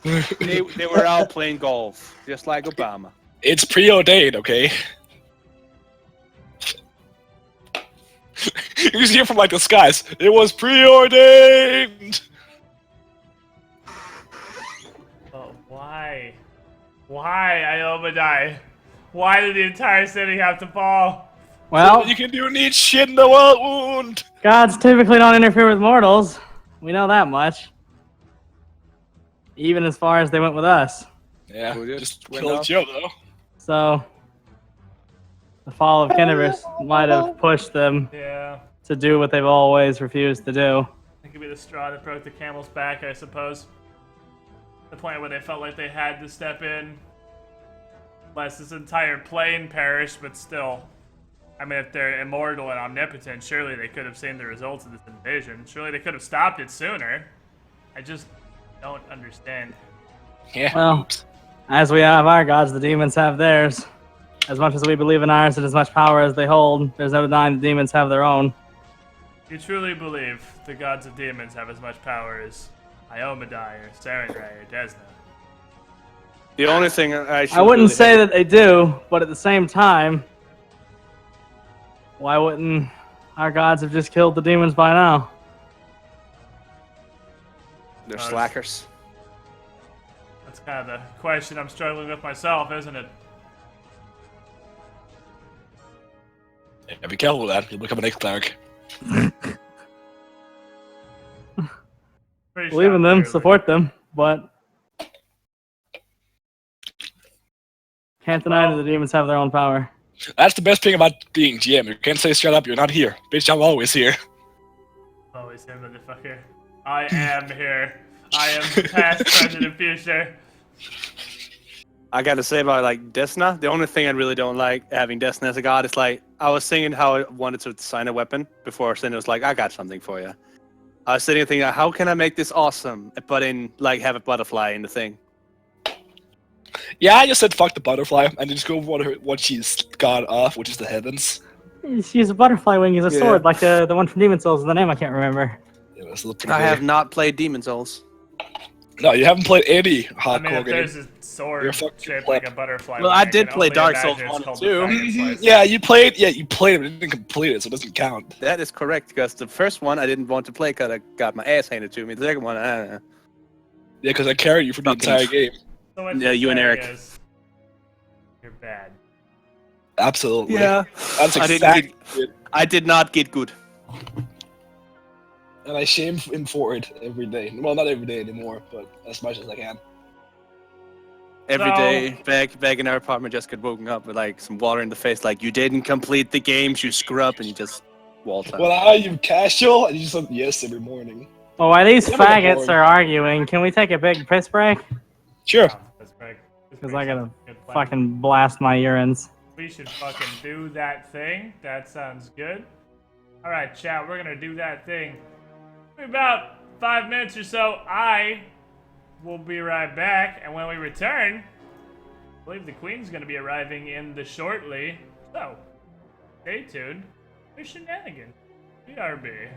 They were out playing golf, just like Obama. It's preordained, okay? You just hear from like the skies. It was preordained. Oh, why? Why, Iomadi? Why did the entire city have to fall? Well, You can do neat shit in the world wound. gods typically don't interfere with mortals. We know that much. Even as far as they went with us. Yeah, Who just just went kill off? Joe though. So, the fall of Canterbury might have pushed them Yeah. to do what they've always refused to do. It could be the straw that broke the camel's back, I suppose. The point where they felt like they had to step in. Lest this entire plane perished, but still. I mean, if they're immortal and omnipotent, surely they could have seen the results of this invasion. Surely they could have stopped it sooner. I just don't understand. Yeah. Well, as we have our gods, the demons have theirs. As much as we believe in ours and as much power as they hold, there's no denying the demons have their own. You truly believe the gods of demons have as much power as Iomadi or Sarenrae or Desna? The only thing I should I wouldn't really say hate- that they do, but at the same time, why wouldn't our gods have just killed the demons by now? they're slackers. That's kind of the question I'm struggling with myself, isn't it? Yeah, be careful with that. You'll become an ex-cleric. Pretty Believe in them, clearly. support them, but can't deny that the demons have their own power. That's the best thing about being GM. You can't say straight up, you're not here. Bitch, I'm always here. Always him, motherfucker. I am here. I am the past, present, and future. I gotta say about like Desna, the only thing I really don't like having Desna as a god is like I was thinking how I wanted to design a weapon before Sin was like, I got something for you. I was sitting and thinking, how can I make this awesome? But in like have a butterfly in the thing. Yeah, I just said fuck the butterfly and just go for what she's got off, which is the heavens. She's a butterfly wing, use a Yeah. sword, like the one from Demon Souls, the name I can't remember. Yeah, that's a little pretty I big. have not played Demon Souls. No, you haven't played any I hardcore mean, if game. there's a sword You're fucking shaped pleb. like a butterfly, Well, wing, I did can play only Dark imagine Souls it's 1 called and the 2. Dragon Slicer. Yeah, you played it, but you didn't complete it, so it doesn't count. That is correct, because the first one I didn't want to play because I got my ass handed to me. The second one, I don't know. Yeah, because I carried you for the Fucking- entire game. So what Yeah, you're you and saying Eric. is you're bad. Absolutely. Yeah. That's I didn't exactly it. I did not get good. And I shame him for it every day. Well, not every day anymore, but as much as I can. Every So- day, back in our apartment, just get woken up with like some water in the face, like you didn't complete the games, you screw up, and you just wall time. Well, are you casual? And you just said yes every morning. Well, while these Yeah, but faggots boring. are arguing, can we take a big piss break? Sure. That's right. This Because makes I gotta a good plan. fucking blast my urines. We should fucking do that thing. That sounds good. All right, chat. We're gonna do that thing. In about 5 minutes or so, I will be right back, and when we return, I believe the Queen's gonna be arriving in the shortly. So, stay tuned for shenanigans. BRB.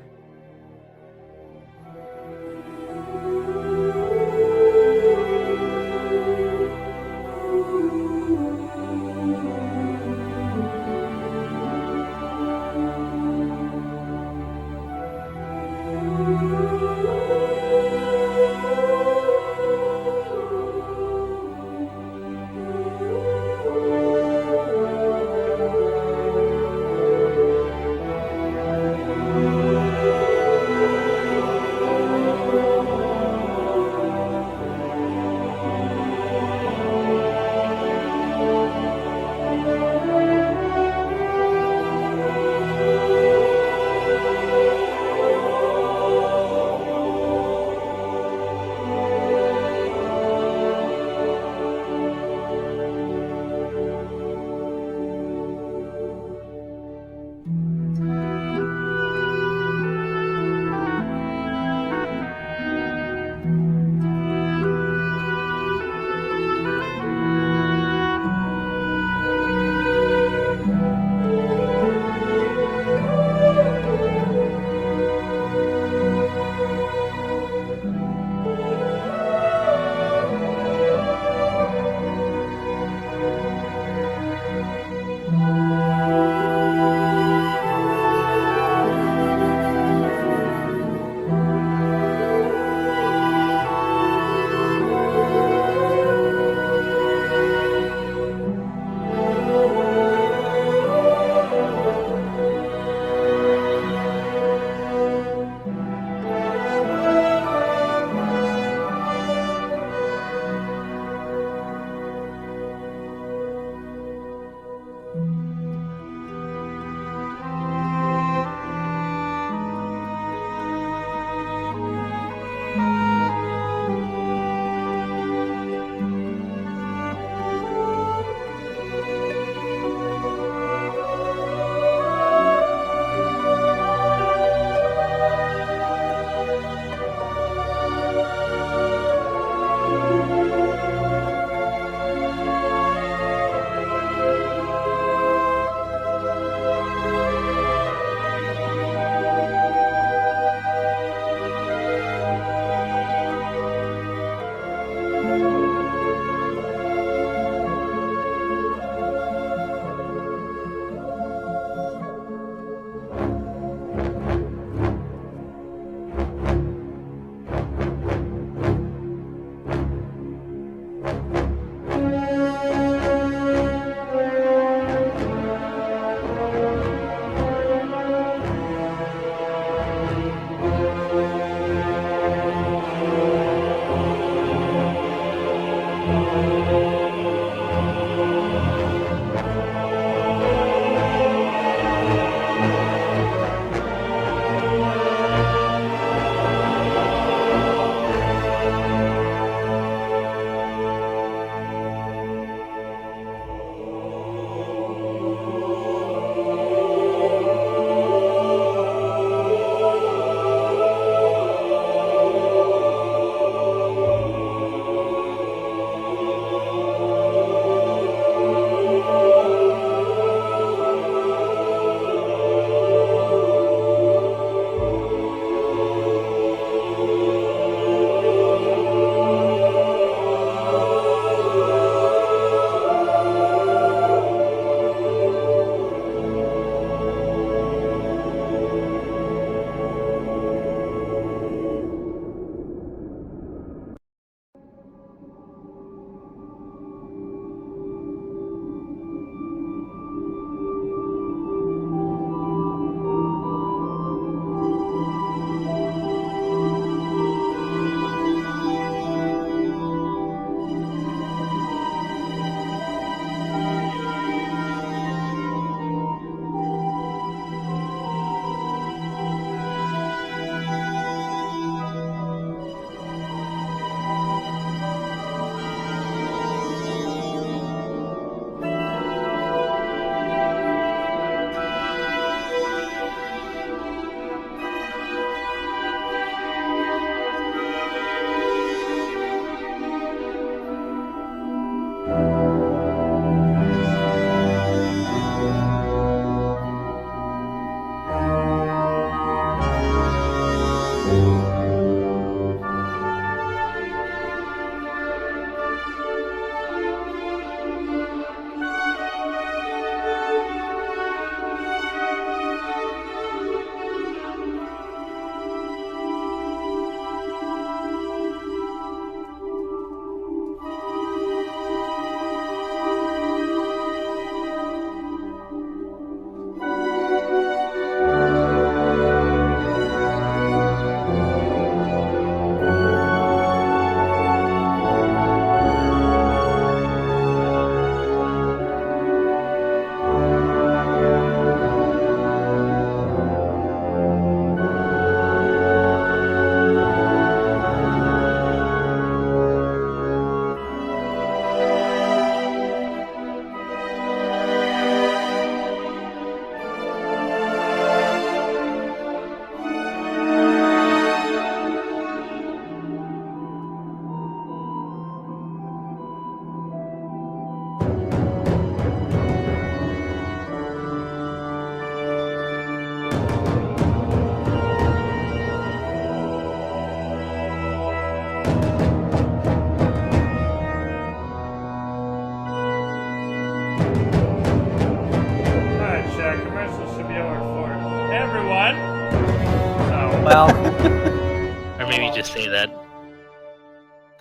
maybe just say that.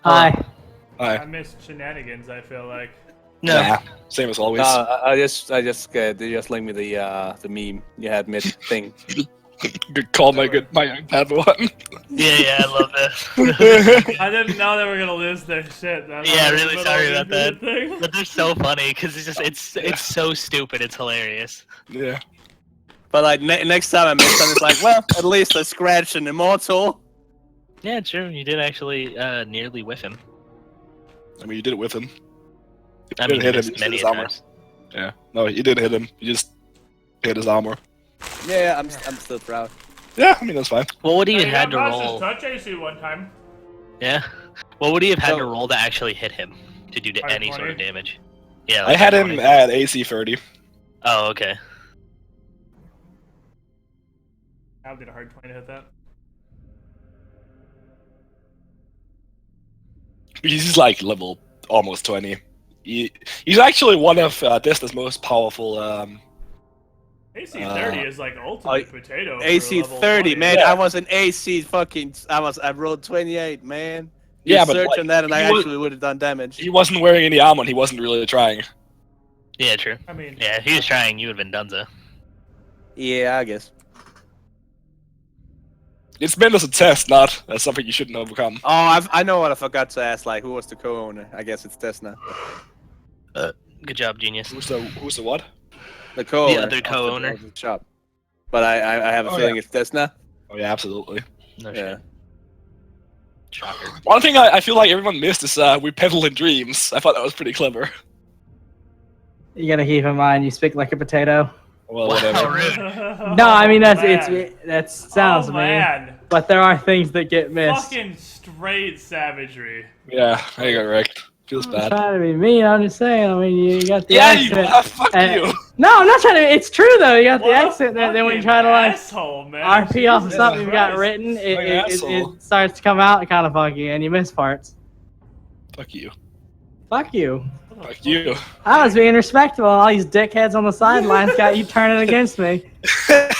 Hi. I Hi. missed shenanigans, I feel like. No. Nah, same as always. I just they just linked me the meme you had mid thing. Good call, my Padawan. Yeah, I love that. I didn't know they were gonna lose their shit. Yeah, really sorry about that. Thing. But they're so funny because it's so stupid. It's hilarious. Yeah. But like next time I miss something, it's like, well, at least I scratched an immortal. Yeah, true. You did actually nearly whiff him. I mean, you did it with him. I You mean, didn't hit missed him, you many hit his armor. times. Yeah. No, you didn't hit him. You just hit his armor. Yeah, I'm still proud. Yeah, I mean, that's fine. What would he have Hey, had to that boss just roll? touch AC one time. Yeah. What would he have had to So- roll to actually hit him to do any sort of 520? damage? Yeah. I had him 520. at AC 30. Oh, okay. I did a hard 20 to hit that. He's like level almost 20. He's actually one of Desta's most powerful. AC 30 is like ultimate potato. for AC level 30, 20. man. Yeah. I was an AC fucking. I rolled 28, man. Yeah, You but, search like, on that, and I he was- actually would have done damage. He wasn't wearing any armor. And he wasn't really trying. Yeah, true. I mean, Yeah, if he was trying, you would have been Dunzo. Yeah, I guess. It's meant as a test, not as something you shouldn't overcome. Oh, I know what I forgot to ask. Like, who was the co-owner? I guess it's Desna. Good job, genius. Who's the what? The co-owner. other of co-owner. of the shop. But I have a Oh, feeling it's Desna. Oh yeah, absolutely. No Yeah. shit. Shocker. One thing I feel like everyone missed is we peddle in dreams. I thought that was pretty clever. You gotta keep in mind, you speak like a potato. Well, Wow, whatever. rude. No, I mean man. that sounds oh, mean, man. but there are things that get missed. Fucking straight savagery. Yeah, I got wrecked. Feels I'm bad. trying to be mean. I'm just saying. I mean, you got the Yeah, you accent. fuck and- you. No, I'm not trying to. It's true though. You got the What a accent. Then when you fucking try to like asshole, man. RP off of Jesus something you've got Christ. written, Like an it asshole. starts to come out kind of funky, and you miss parts. Fuck you. Fuck you. Fuck you. I was being respectful. All these dickheads on the sidelines got you turning against me.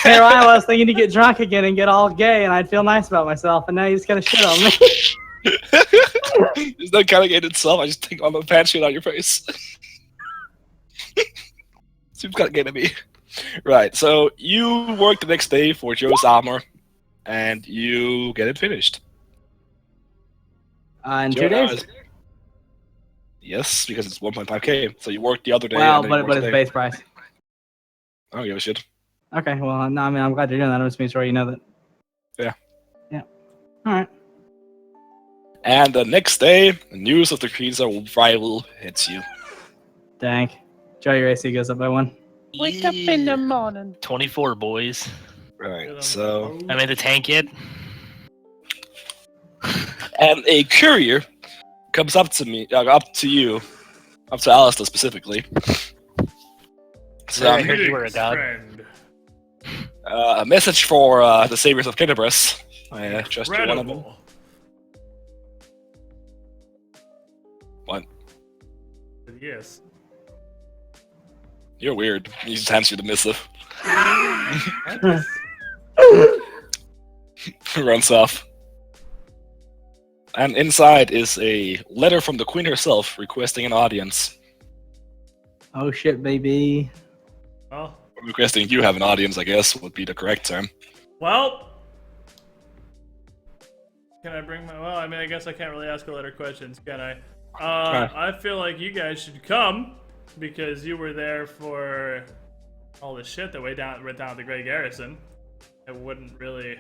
Here I was thinking to get drunk again and get all gay, and I'd feel nice about myself, and now you just gotta shit on me. There's no cutting itself. I just take all the pants shit on your face. Seems kind of gay to me. Right, so you work the next day for Joe's armor, and you get it finished. In Joe 2 days. does. Yes, because it's 1.5k. So you work the other day. Well, and then you but work it's today. base price. I don't give a shit. Okay, well, no, I mean, I'm glad you're doing that. I'm just making sure you know that. Yeah. Yeah. All right. And the next day, the news of the Creed's rival hits you. Dang. Joe, your AC goes up by 1. Wake up in the morning. 24 boys. Right, so... I made the tank yet? And a courier comes up to me, up to you, up to Alistair specifically. So, I heard you were a god. Friend. a message for the Saviors of Kinebris. I trust you're one of them. Incredible. What? Yes. You're weird. He just hands you the missive. Runs off. And inside is a letter from the Queen herself requesting an audience. Oh shit, baby. Well, Requesting you have an audience, I guess, would be the correct term. well. Can I bring my? Well, I mean, I guess I can't really ask a lot of questions, can I? I feel like you guys should come because you were there for all the shit that went down at the Grey Garrison. It wouldn't really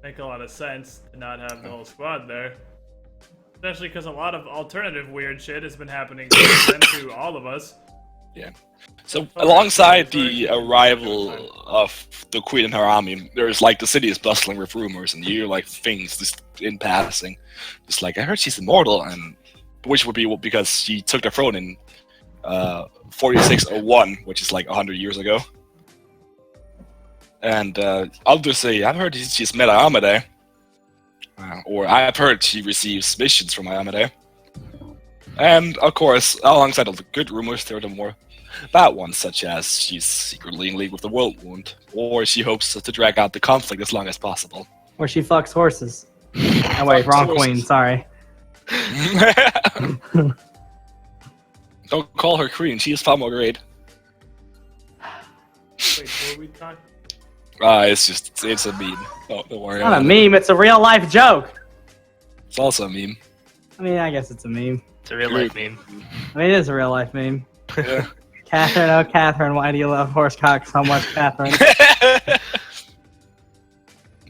make a lot of sense to not have the whole squad there. Especially because a lot of alternative weird shit has been happening to all of us. Yeah. So alongside the arrival of the Queen and her army, there's like the city is bustling with rumors, and you hear like things just in passing. Just like, I heard she's immortal, and which would be because she took the throne in 4601, which is like 100 years ago. And I'll just say, I've heard she's met Ayamade. Or I've heard she receives missions from Ayamade. And, of course, alongside all the good rumors, there are the more bad ones, such as she's secretly in league with the World Wound, or she hopes to drag out the conflict as long as possible. Or she fucks horses. Oh wait, wrong queen. Sorry. Don't call her queen. She is far more great. Wait, what are we talking? It's a meme. Don't worry. It's not a about it. meme. It's a real life joke. It's also a meme. I mean, I guess it's a meme. It's a real life meme. I mean, it is a real life meme. Yeah. Catherine, oh Catherine, why do you love horsecock so much, Catherine?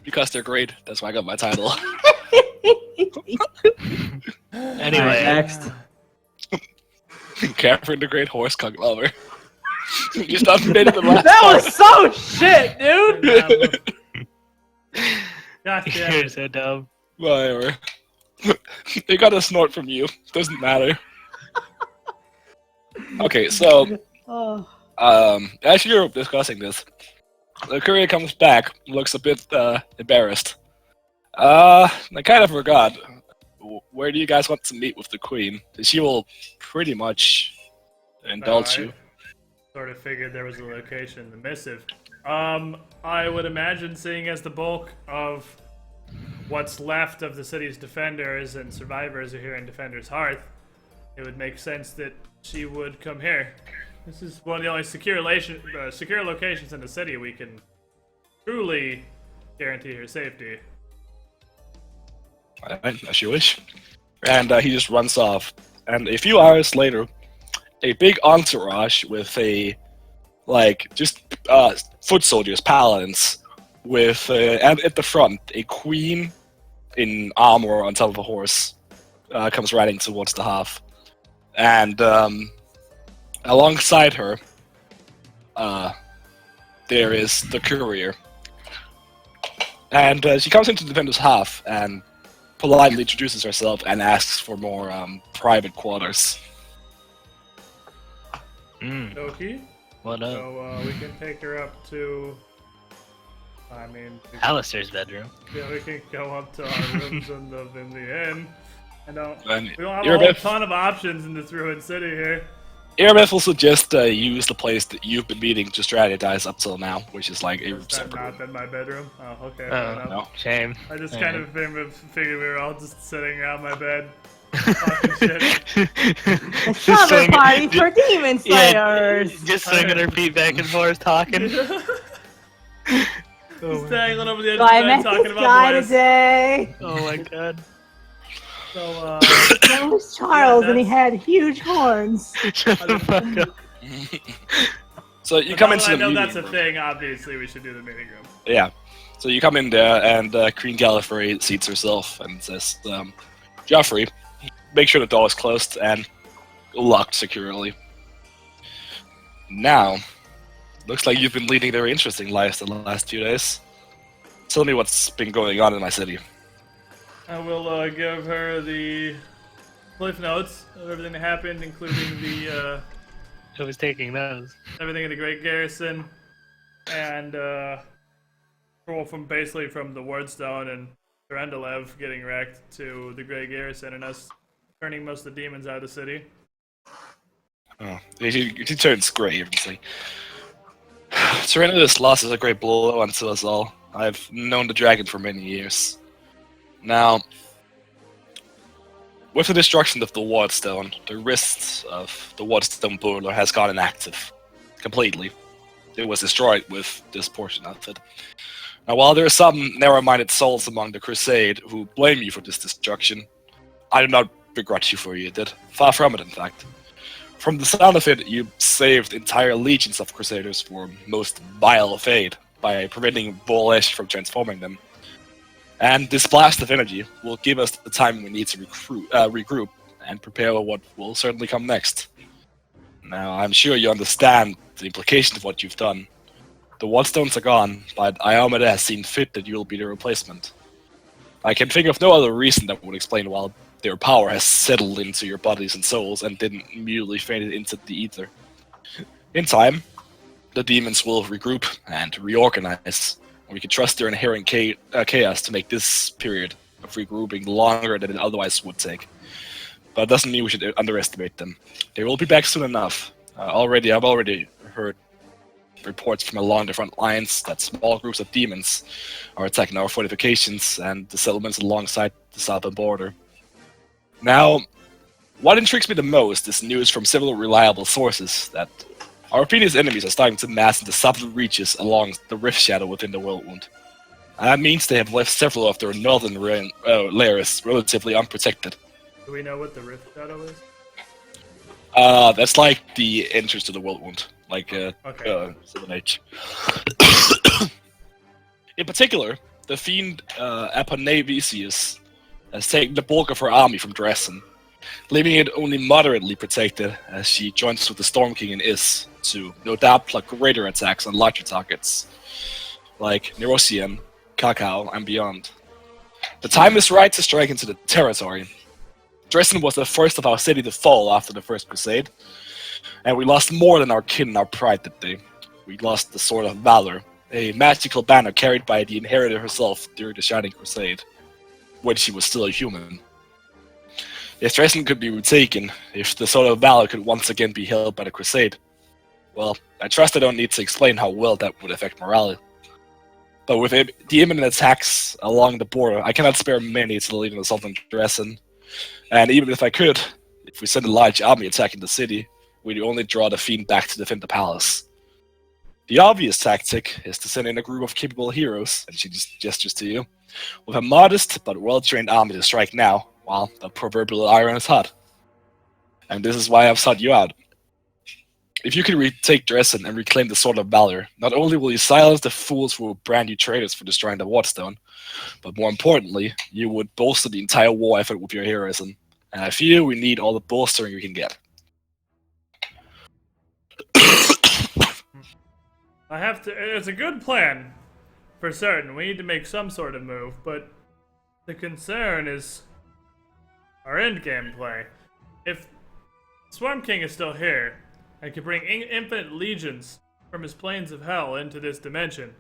Because they're great. That's why I got my title. Anyway, Alright, next. Catherine the Great Horsecock Lover. You stopped made it the last That part. was so shit, dude. God damn you're it. so dumb. Whatever. They got a snort from you. Doesn't matter. Okay, so Oh. as you're discussing this, the courier comes back, looks a bit embarrassed. I kind of forgot. Where do you guys want to meet with the queen? She will pretty much indulge you. Sort of figured there was a location in the missive. I would imagine, seeing as the bulk of what's left of the city's defenders and survivors are here in Defender's Hearth, it would make sense that she would come here. This is one of the only secure locations in the city we can truly guarantee her safety. Alright, as you wish. And he just runs off. And a few hours later, a big entourage with just foot soldiers, paladins, with and at the front a queen in armor on top of a horse comes riding towards the half, and alongside her there is the courier, and she comes into the defender's half and politely introduces herself and asks for more private quarters. Okie. What up? So we can take her up to. I mean, Alistair's bedroom. yeah, we can go up to our rooms in the inn. And We don't have a Erebeth- whole ton of options in this ruined city here. Erebeth will suggest use the place that you've been meeting to strategize up till now, which is like a Has that separate not been my bedroom? Oh, okay. Oh, fair enough. no. Shame. I just Yeah. kind of figured we were all just sitting around my bed, talking shit. A summer party for demon slayers. Just swinging her feet back and forth, talking. Just dangling over the edge So of I the bed, met talking this about guy boys. today. Oh my god. So, His name was Charles, and he that's- had huge horns. Shut the fuck up. So you come into I the know meeting that's a room. thing. Obviously, we should do the meeting room. Yeah. So you come in there, and Queen Gallifrey seats herself and says, Joffrey, make sure the door is closed and locked securely. Now, looks like you've been leading very interesting lives the last few days. Tell me what's been going on in my city. I will give her the cliff notes of everything that happened, including the Who was taking those? everything in the Great Garrison, and from basically from the Wardstone and Durendalev getting wrecked to the Great Garrison and us turning most of the demons out of the city. Oh, he turns grey, obviously. Serenita's loss is a great blow unto us all. I've known the dragon for many years. Now, with the destruction of the Wardstone, the wrist of the Wardstone boiler has gone inactive. Completely. It was destroyed with this portion of it. Now, while there are some narrow-minded souls among the Crusade who blame you for this destruction, I do not begrudge you for you did. Far from it, in fact. From the sound of it, you saved entire legions of Crusaders for most vile fate by preventing Volish from transforming them. And this blast of energy will give us the time we need to regroup and prepare what will certainly come next. Now, I'm sure you understand the implications of what you've done. The Wardstones are gone, but Iomeda has seen fit that you'll be the replacement. I can think of no other reason that would explain why their power has settled into your bodies and souls and didn't immediately fade into the ether. In time, the demons will regroup and reorganize. We can trust their inherent chaos to make this period of regrouping longer than it otherwise would take. But it doesn't mean we should underestimate them. They will be back soon enough. I've already heard reports from along the front lines that small groups of demons are attacking our fortifications and the settlements alongside the southern border. Now, what intrigues me the most is news from several reliable sources that our previous enemies are starting to mass in the southern reaches along the rift shadow within the Whirlwind. That means they have left several of their northern lairs relatively unprotected. Do we know what the Rift Shadow is? That's like the entrance to the Whirlwind, like Okay. 7H. In particular, the fiend Aponavicius has taken the bulk of her army from Dresden, leaving it only moderately protected as she joins with the Storm King in Is to no doubt plot greater attacks on larger targets, like Nerosian, Kakao, and beyond. The time is right to strike into the territory. Dresden was the first of our city to fall after the First Crusade, and we lost more than our kin and our pride that day. We lost the Sword of Valor, a magical banner carried by the Inheritor herself during the Shining Crusade, when she was still a human. If Dresden could be retaken, if the Sword of Valor could once again be held by the Crusade, well, I trust I don't need to explain how well that would affect morale. But with the imminent attacks along the border, I cannot spare many to lead in assault on Dresden. And even if I could, if we send a large army attacking the city, we'd only draw the fiend back to defend the palace. The obvious tactic is to send in a group of capable heroes, and she just gestures to you, with a modest but well-trained army to strike now, while the proverbial iron is hot. And this is why I've sought you out. If you can retake Dresden and reclaim the Sword of Valor, not only will you silence the fools who will brand you traitors for destroying the Wardstone, but more importantly, you would bolster the entire war effort with your heroism. And I feel we need all the bolstering we can get. It's a good plan, for certain. We need to make some sort of move, but the concern is our endgame play. If Swarm King is still here, and can bring infinite legions from his planes of hell into this dimension,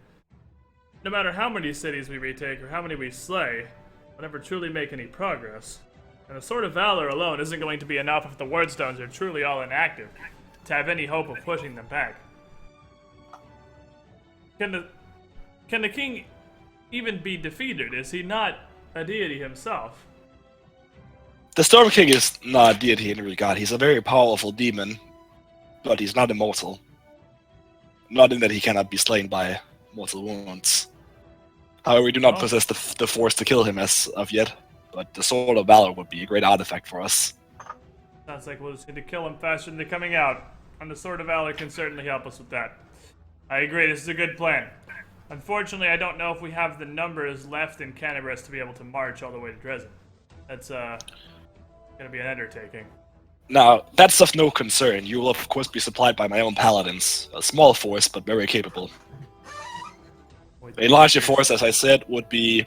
no matter how many cities we retake or how many we slay, we'll never truly make any progress. And the Sword of Valor alone isn't going to be enough if the Wordstones are truly all inactive to have any hope of pushing them back. Can the king even be defeated? Is he not a deity himself? The Storm King is not a deity in regard. He's a very powerful demon, but he's not immortal. Not in that he cannot be slain by mortal wounds. However, we do not possess the force to kill him as of yet, but the Sword of Valor would be a great artifact for us. Sounds like we'll just need to kill him faster than they're coming out, and the Sword of Valor can certainly help us with that. I agree, this is a good plan. Unfortunately, I don't know if we have the numbers left in Canterbury to be able to march all the way to Dresden. That's gonna be an undertaking. Now, that's of no concern. You will of course be supplied by my own paladins. A small force, but very capable. A larger force, as I said, would be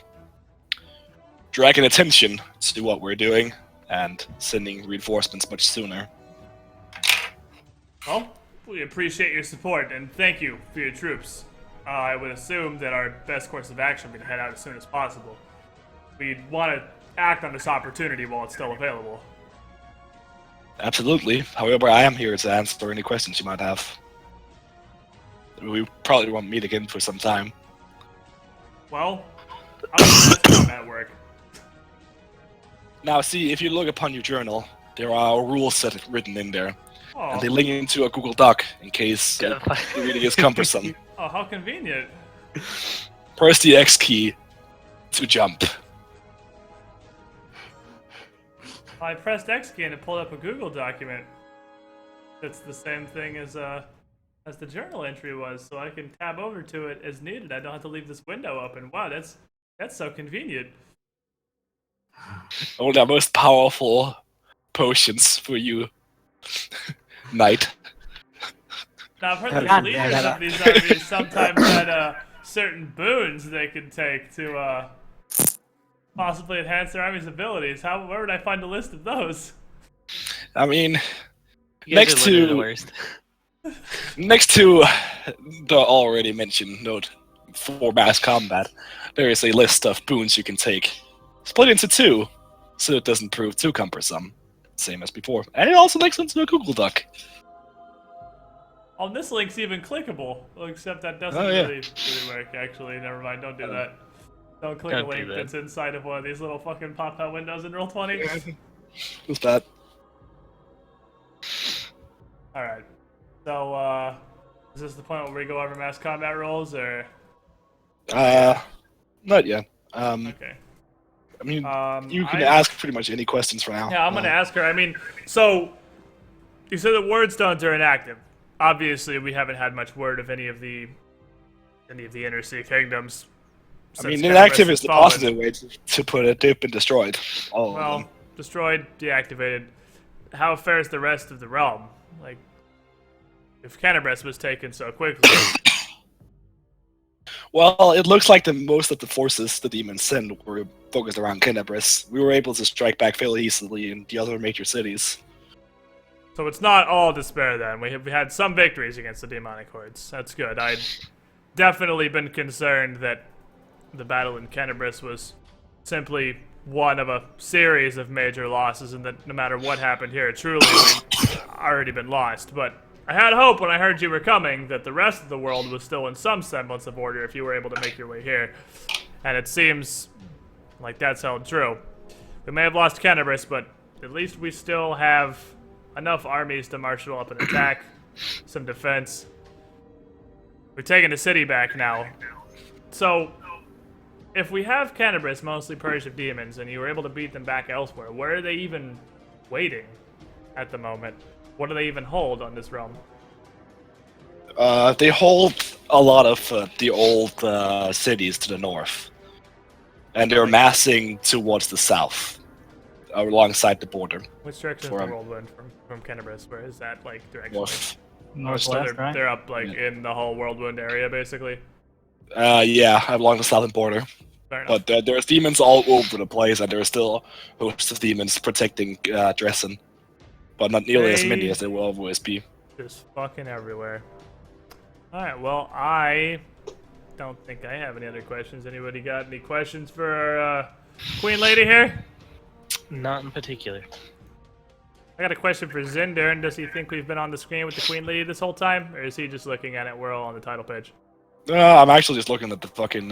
dragging attention to what we're doing and sending reinforcements much sooner. Well, we appreciate your support and thank you for your troops. I would assume that our best course of action would be to head out as soon as possible. We'd want to act on this opportunity while it's still available. Absolutely. However, I am here to answer any questions you might have. We probably won't meet again for some time. Well, I'll do on that work. Now, see, if you look upon your journal, there are rules set written in there. Oh, And they link into a Google Doc in case the reading is cumbersome. oh, how convenient. Press the X key to jump. I pressed X key and it pulled up a Google document. That's the same thing as the journal entry was, so I can tab over to it as needed. I don't have to leave this window open. Wow, that's so convenient. One of the most powerful potions for you, knight. Now, I've heard that God the damn leaders it. of these armies sometimes had certain boons they could take to possibly enhance their army's abilities. Where would I find a list of those? I mean, You guys next are literally to the worst. next to the already mentioned note for mass combat, there is a list of boons you can take, split into two, so it doesn't prove too cumbersome, same as before. And it also links into a Google Doc. this link's even clickable. Well, except that doesn't Oh, yeah. really work, actually. Never mind, don't do that. Don't click Don't a do link that. that's inside of one of these little fucking pop-out windows in Roll20. Who's that? Alright. So, is this the point where we go over mass combat rolls, or? Not yet. Okay. I mean, you can ask pretty much any questions for now. Yeah, I'm gonna ask her. I mean, so you said that word stones are inactive. Obviously, we haven't had much word of any of the inner sea kingdoms. I mean, since inactive Kenabres is the has fallen. positive way to put it. They've been destroyed. All of Well, them. destroyed, deactivated. How fares the rest of the realm? Like, if Kenabres was taken so quickly, Well, it looks like most of the forces the demons sent were focused around Kenabres. We were able to strike back fairly easily in the other major cities. so it's not all despair then. We had some victories against the demonic hordes. That's good. I'd definitely been concerned that the battle in Kenabres was simply one of a series of major losses, and that no matter what happened here, truly we'd already been lost. But I had hope when I heard you were coming that the rest of the world was still in some semblance of order if you were able to make your way here. And it seems like that's held true. We may have lost Kenabres, but at least we still have enough armies to marshal up an attack, some defense. We're taking the city back now. So, if we have Kenabres mostly purged of demons, and you were able to beat them back elsewhere, where are they even waiting at the moment? What do they even hold on this realm? They hold a lot of the old cities to the north. And they're massing towards the south, alongside the border. Which direction is For the 'em. whirlwind from Kenabres? Where is that, like, direction? North. So Northwest, they're, right? they're up, like, in the whole whirlwind area, basically. Yeah, along the southern border. Fair enough. But there's demons all over the place, and there's still hosts of demons protecting Dresden. But not nearly as many They- as there will always be. Just fucking everywhere. Alright, well, I don't think I have any other questions. Anybody got any questions for our Queen Lady here? Not in particular. I got a question for Zinder, and does he think we've been on the screen with the Queen Lady this whole time? Or is he just looking at it? We're all on the title page. I'm actually just looking at the fucking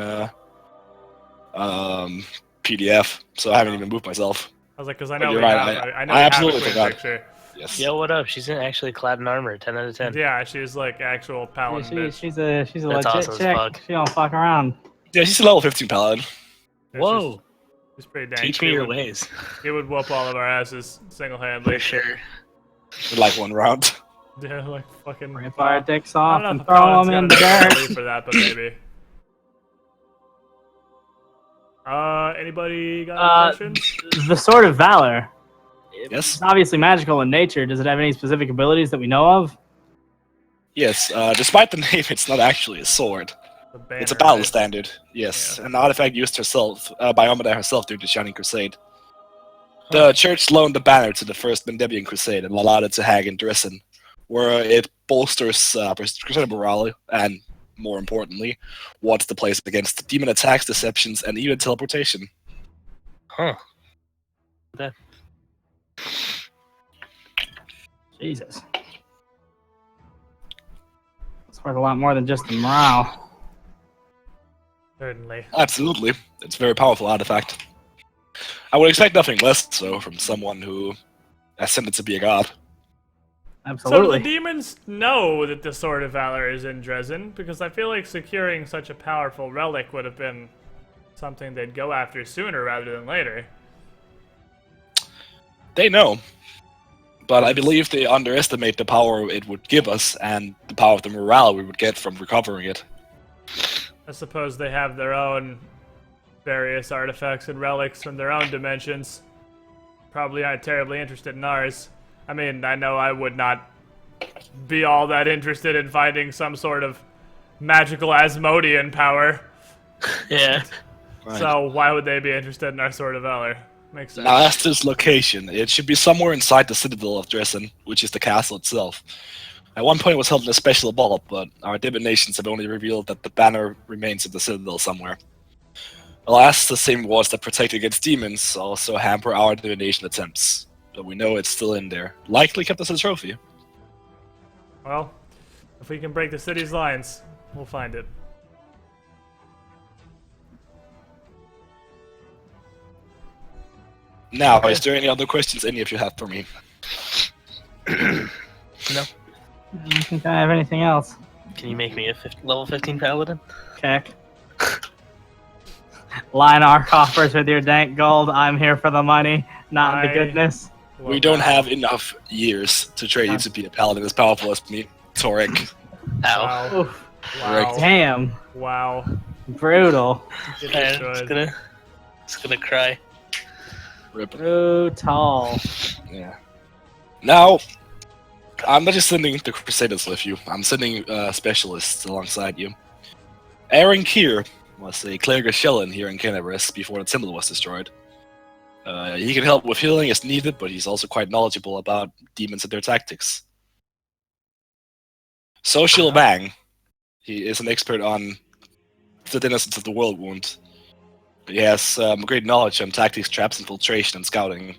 PDF, so I haven't even moved myself. I was like, because I But know you're we right, have, I know I we have absolutely a Queen forgot. picture. Yes. Yo, what up? She's actually clad in armor. 10 out of 10. Yeah, she's like actual paladin bitch. She's a That's legit awesome as chick. fuck. She don't fuck around. Yeah, she's a level 15 paladin. Yeah, Whoa! She's pretty dang. Teach me She your would- ways. He would whoop all of our asses single-handedly. For sure. In like one round. Yeah, like fucking. Rip our dicks I off don't know and if throw Paladin's them in got the enough dirt. ability for that, but maybe. Anybody got any questions? The Sword of Valor. Yes. It's obviously magical in nature. Does it have any specific abilities that we know of? Yes, despite the name, it's not actually a sword. The banner, It's a battle right? standard. Yes, Yeah. an artifact used herself by Amada herself during the Shining Crusade. The church loaned the banner to the First Mendevian Crusade and allowed it to hang in Dresden, where it bolsters Crusader morale and, more importantly, wards the place against demon attacks, deceptions, and even teleportation. Huh. Jesus. It's worth a lot more than just the morale. Certainly. Absolutely, it's a very powerful artifact. I would expect nothing less so from someone who ascended to be a god. So do Absolutely. the demons know that the Sword of Valor is in Dresden? Because I feel like securing such a powerful relic would have been something they'd go after sooner rather than later. They know, but I believe they underestimate the power it would give us and the power of the morale we would get from recovering it. I suppose they have their own various artifacts and relics from their own dimensions. Probably aren't terribly interested in ours. I mean, I know I would not be all that interested in finding some sort of magical Asmodean power. Yeah. Right. So why would they be interested in our Sword of Valor? Makes sense. Now, as to its location, it should be somewhere inside the citadel of Dresden, which is the castle itself. At one point it was held in a special vault, but our divinations have only revealed that the banner remains in the citadel somewhere. Alas, the same walls that protect against demons also hamper our divination attempts, but we know it's still in there, likely kept as a trophy. Well, If we can break the city's lines, we'll find it. Now, is there any other questions any of you have for me? No. I don't think I have anything else. Can you make me a level 15 paladin? Check. Line our coffers with your dank gold. I'm here for the money, not the goodness. We don't have enough years to train you to be a paladin as powerful as me, Torek. Ow. Wow. Oof. Wow. Damn. Wow. Brutal. Get Man, destroyed. it's gonna cry. Rip. Brutal. Yeah. Now, I'm not just sending the Crusaders with you. I'm sending specialists alongside you. Aaron Keir was a cleric Shellen here in Canterbury before the temple was destroyed. He can help with healing as needed, but he's also quite knowledgeable about demons and their tactics. Social Bang. He is an expert on the denizens of the world wound. He has great knowledge on tactics, traps, infiltration, and scouting.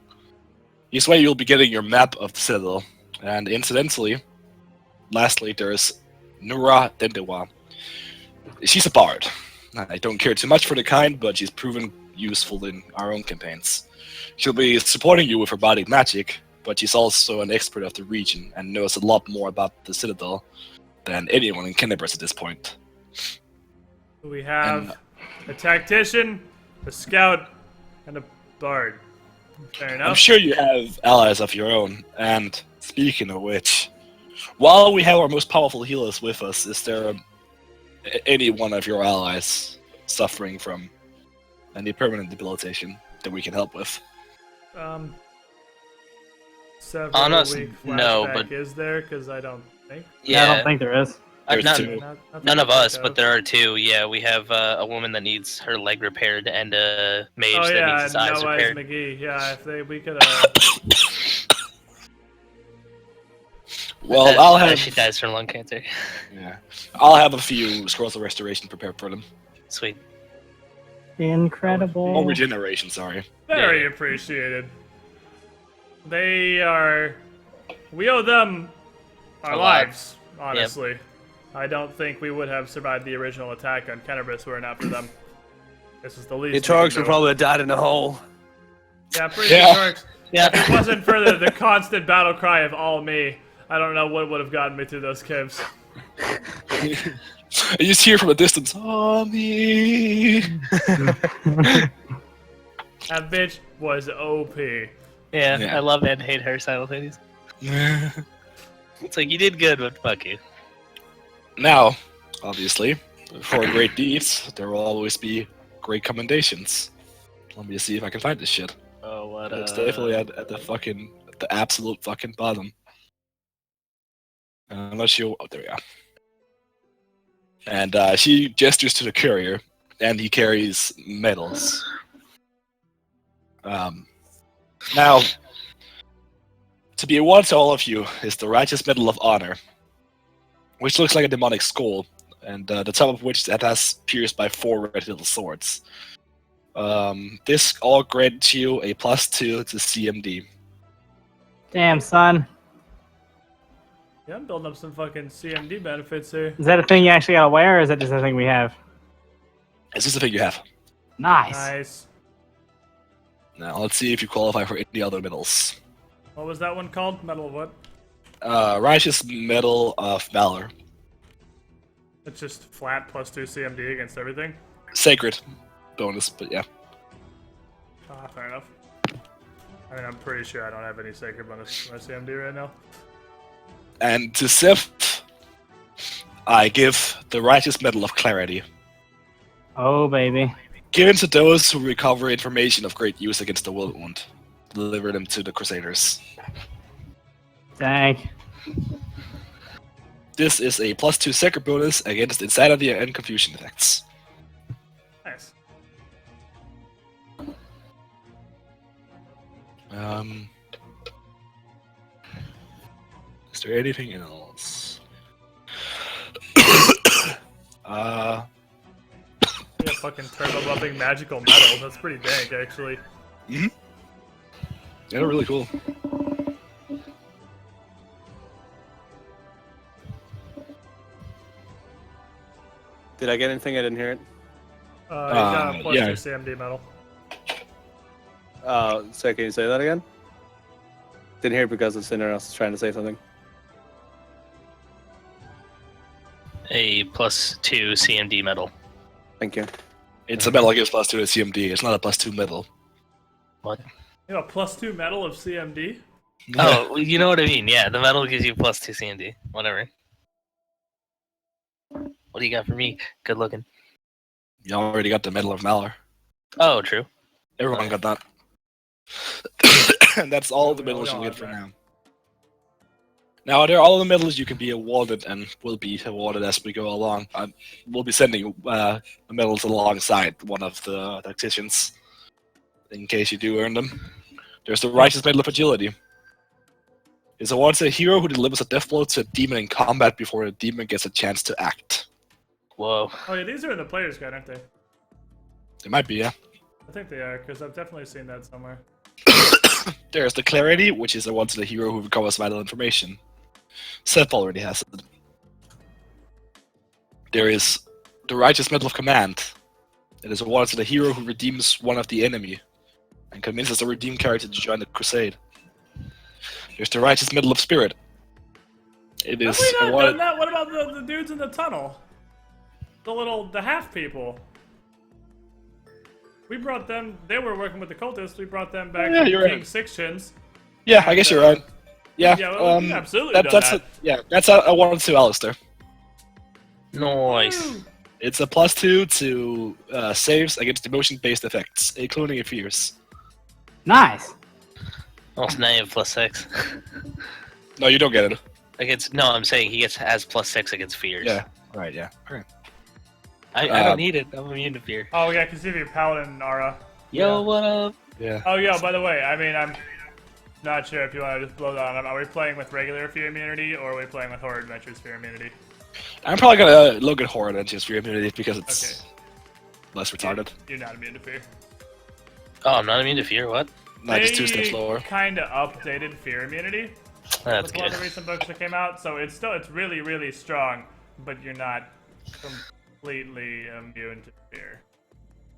This way you'll be getting your map of the Citadel. And incidentally, lastly, there's Nura Dendewa. She's a bard. I don't care too much for the kind, but she's proven useful in our own campaigns. She'll be supporting you with her bardic magic, but she's also an expert of the region and knows a lot more about the Citadel than anyone in Canterbury at this point. We have a tactician, a scout, and a bard. Fair enough. I'm sure you have allies of your own, and speaking of which, while we have our most powerful healers with us, is there any one of your allies suffering from any permanent debilitation that we can help with? Several On us, week no, flashback but- is there? Because I don't think. Yeah, I don't think there is. There's None, two. none of us, but there are two. Yeah, we have a woman that needs her leg repaired and a mage Oh that yeah, needs his eyes No Eyes repaired. McGee. Yeah, if we could. Well, I'll have. She dies from lung cancer. Yeah, I'll have a few scrolls of restoration prepared for them. Sweet. Incredible. Or regeneration, sorry. Very appreciated. They are. We owe them our A lot. lives, honestly. I don't think we would have survived the original attack on Canterbury were it not for them. This is the least. The we can Torks would do. probably have died in a hole. Yeah, pretty Yeah. sure. If Yeah. it wasn't for the constant battle cry of all me, I don't know what would have gotten me through those caves. You just hear from a distance, "Oh me." That bitch was OP. Yeah, Yeah. I love and hate her simultaneously. It's like, you did good, but fuck you. Now, obviously, for great deeds, there will always be great commendations. Let me see if I can find this shit. Oh, what It's definitely at the absolute fucking bottom. I'm not sure. Oh, there we are. And she gestures to the courier, and he carries medals. Now, to be awarded to all of you is the Righteous Medal of Honor, which looks like a demonic skull, and the top of which that has pierced by 4 red little swords. This all grants you a +2 to CMD. Damn, son. Yeah, I'm building up some fucking CMD benefits here. Is that a thing you actually gotta wear, or is that just a thing we have? Is this the thing you have? Nice. Nice. Now let's see if you qualify for any other medals. What was that one called? Medal of what? Righteous Medal of Valor. It's just flat +2 CMD against everything. Sacred bonus, but yeah. Ah, fair enough. I mean, I'm pretty sure I don't have any sacred bonus for my CMD right now. And to Sif, I give the Righteous Medal of Clarity. Oh, baby. Given to those who recover information of great use against the world wound. Deliver them to the Crusaders. Dang. This is a +2 sacred bonus against insanity and confusion effects. Nice. Is there anything else? Yeah, fucking turbo buffing magical metal. That's pretty dank, actually. Yeah, they're really cool. Did I get anything? I didn't hear it. You got a plus yeah. 2 CMD medal. So can you say that again? Didn't hear it because the sinner else is trying to say something. A +2 CMD medal. Thank you. It's a medal that gives plus 2 to CMD. It's not a plus 2 medal. What? You have a plus 2 medal of CMD? Oh, you know what I mean. Yeah, the medal gives you +2 CMD. Whatever. What do you got for me? Good looking. You already got the Medal of Valor. Oh, true. Everyone got that. And that's all the medals you can get for now. Now, there are all the medals you can be awarded and will be awarded as we go along. We'll be sending medals alongside one of the tacticians in case you do earn them. There's the Righteous Medal of Agility. It's awarded to a hero who delivers a death blow to a demon in combat before the demon gets a chance to act. Whoa. Oh yeah, these are in the player's guide, aren't they? It might be, yeah. I think they are, because I've definitely seen that somewhere. There's the Clarity, which is awarded to the hero who recovers vital information. Seth already has it. There is the Righteous Medal of Command. It is awarded to the hero who redeems one of the enemy and convinces the redeemed character to join the crusade. There's the Righteous Medal of Spirit. It is Have we not awarded... done that? What about the dudes in the tunnel? The half people. We brought them, they were working with the cultists, we brought them back Yeah, from you're King right. Six Chins. Yeah, I guess you're right. Yeah, Yeah, well, we absolutely done that's that. that's awarded to Alistair. Nice. Woo! It's a +2 to saves against emotion-based effects, including fears. Nice. Well, now you have +6. No, you don't get it. No, I'm saying he has +6 against fears. Yeah. Right, yeah. Okay. I don't need it. I'm immune to fear. Oh yeah, because if you're Paladin, Aura. Yo, what up? Yeah. Oh yeah, by the way, I mean, I'm not sure if you want to just blow that on. Are we playing with regular fear immunity, or are we playing with Horror Adventures fear immunity? I'm probably gonna look at Horror Adventures for immunity because it's less retarded. You're not immune to fear. Oh, I'm not immune to fear. What? Not just 2 steps lower. Kind of updated fear immunity. That's With one of good. the recent books that came out, so it's really, really strong, but you're not completely immune to fear.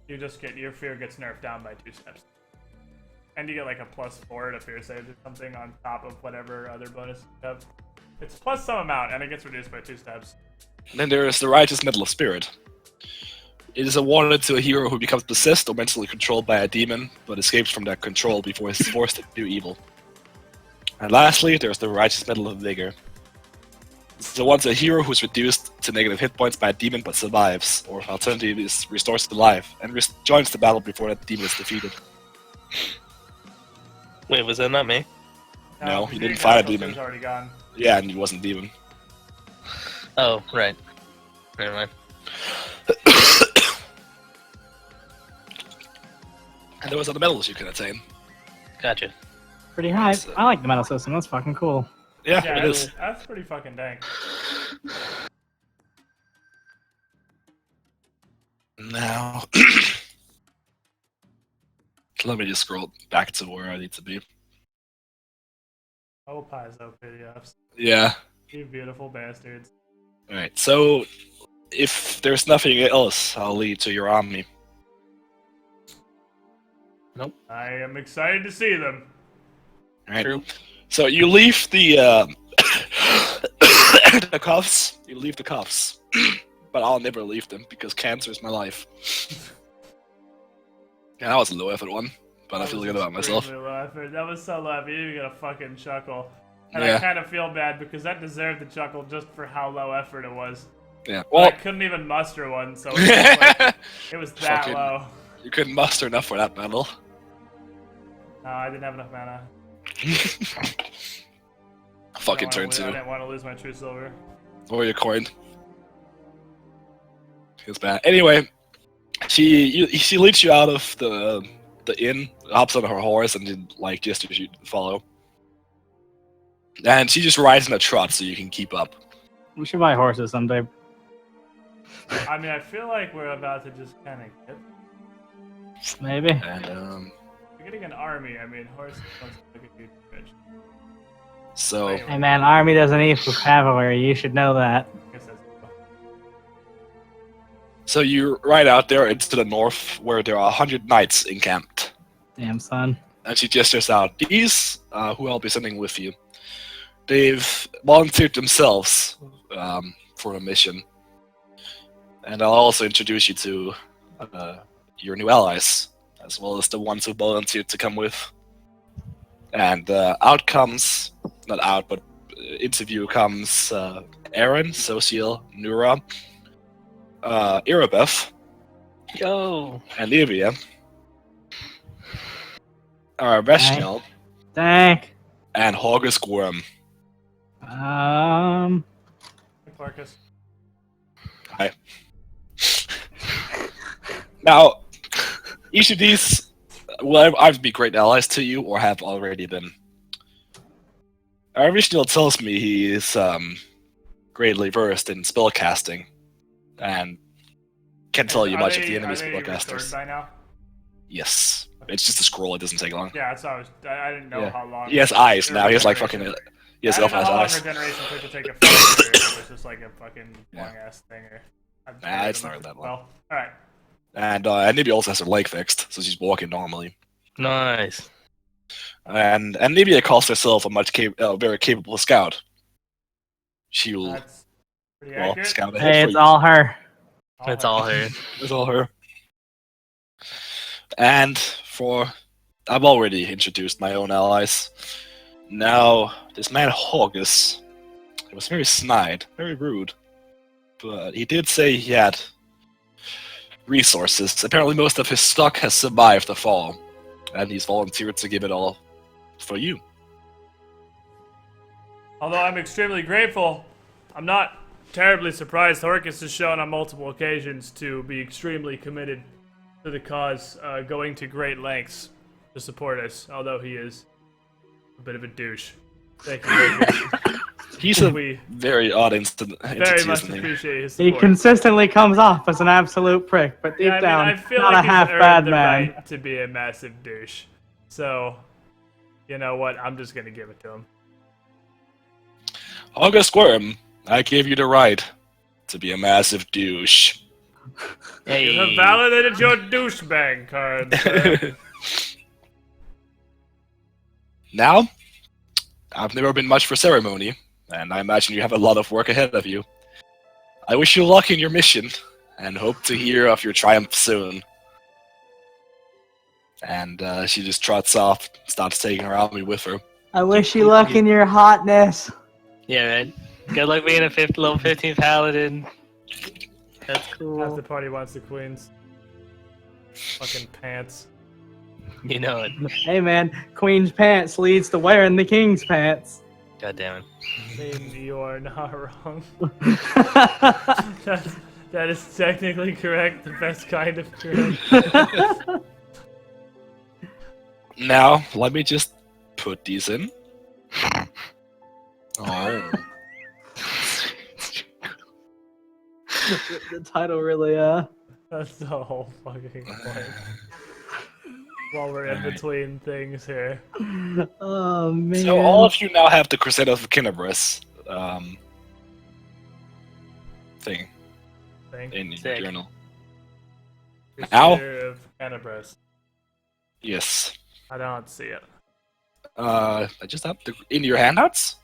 You just your fear gets nerfed down by 2 steps. And you get like a +4 to fear saves or something on top of whatever other bonus you have. It's plus some amount, and it gets reduced by 2 steps. And then there is the Righteous Medal of Spirit. It is awarded to a hero who becomes possessed or mentally controlled by a demon, but escapes from that control before he's forced to do evil. And lastly, there's the Righteous Medal of Vigor. It's awarded to a hero who's reduced to negative hit points by a demon but survives, or alternatively is restores to life, and joins the battle before that demon is defeated. Wait, was that not me? No, he the didn't fight a He demon. was already gone. Yeah, and he wasn't demon. Oh, right. Never mind. And those are the medals you can attain. Gotcha. Pretty high. I like the medal system. That's fucking cool. Yeah, Yeah, it is. that's pretty fucking dang. Now, let me just scroll back to where I need to be. Oh, Paizo PDFs. Yeah. You beautiful bastards. Alright, so if there's nothing else, I'll lead to your army. I am excited to see them. Alright. True. So you leave the the cuffs. You leave the cuffs, but I'll never leave them because cancer is my life. Yeah, that was a low effort one, but I feel good about myself. Extremely low effort. That was so low effort. You didn't even get a fucking chuckle. And I Yeah. kind of feel bad because that deserved the chuckle just for how low effort it was. Yeah. But I Well, couldn't even muster one, so it was, just like, it was that Fucking- low. you couldn't muster enough for that battle. No, I didn't have enough mana. Fucking I turn didn't wanna- I 2. didn't want to lose my true silver. Or your coin. Feels bad. Anyway, she leads you out of the inn, hops on her horse, and like gestures you to follow. And she just rides in a trot so you can keep up. We should buy horses someday. I mean, I feel like we're about to just kind of get. Maybe. And We're getting an army. I mean, horses don't look a huge bitch. so Hey man, army doesn't equal cavalry. You should know that. I guess that's So you ride out there into the north, where there are 100 knights encamped. Damn, son. And she gestures out. These, who I'll be sending with you, they've volunteered themselves for a mission. And I'll also introduce you to your new allies, as well as the ones who volunteered to come with. And out comes, not out, but interview comes Aaron, Social, Nura, Irabeth, Yo. and Livia. Veshnell, Thank. and August Worm. Hey, Clarkus. Hi. Now, each of these will either be great allies to you or have already been. Veshnell tells me he is greatly versed in spellcasting and can tell you much of the enemy's spellcasters. By now? Yes. It's just a scroll, it doesn't take long. Yeah, that's how I didn't know how long. He has eyes now, he has like fucking... He has elf I eyes. don't know how long regeneration took to take a fight, or if it was just like a fucking long ass thing. Nah, it's not that long. Well, alright. And Nibia also has her leg fixed, so she's walking normally. Nice. And Nibia calls herself a very capable scout. She will That's pretty accurate. scout ahead Hey, for it's you. all her. It's all her. It's all her. And I've already introduced my own allies. Now, this man Hoggus, he was very snide, very rude. But he did say he had resources. Apparently most of his stock has survived the fall. And he's volunteered to give it all for you. Although I'm extremely grateful, I'm not terribly surprised. Horkus has shown on multiple occasions to be extremely committed to the cause, going to great lengths to support us, although he is a bit of a douche. Thank you, Horkus. He's a We very odd entity, very much isn't he? appreciate his He support. consistently comes off as an absolute prick, but deep Yeah, I mean, down, I feel not like a half he's bad earned the man. right to be a massive douche. So, you know what? I'm just gonna give it to him. August Worm, I gave you the right to be a massive douche. Hey. You have validated your douchebag card. sir. Now, I've never been much for ceremony, and I imagine you have a lot of work ahead of you. I wish you luck in your mission, and hope to hear of your triumph soon. And she just trots off, starts taking her army with her. I wish you luck in your hotness. Yeah, man. Good luck being a level 15 paladin. That's Half cool. the party wants the queens. Fucking pants. You know it. Hey man, Queen's pants leads to wearing the King's pants. God damn it. I mean, you are not wrong. That is technically correct. The best kind of correct. Now, let me just put these in. Oh. The title really, That's the whole fucking point. While we're in Alright. between things here. oh man. So all of you now have the Crusaders of Kinabris thing Thing. in your Sick. journal. Ow. Of Canabras. Yes. I don't see it. I just have in your handouts.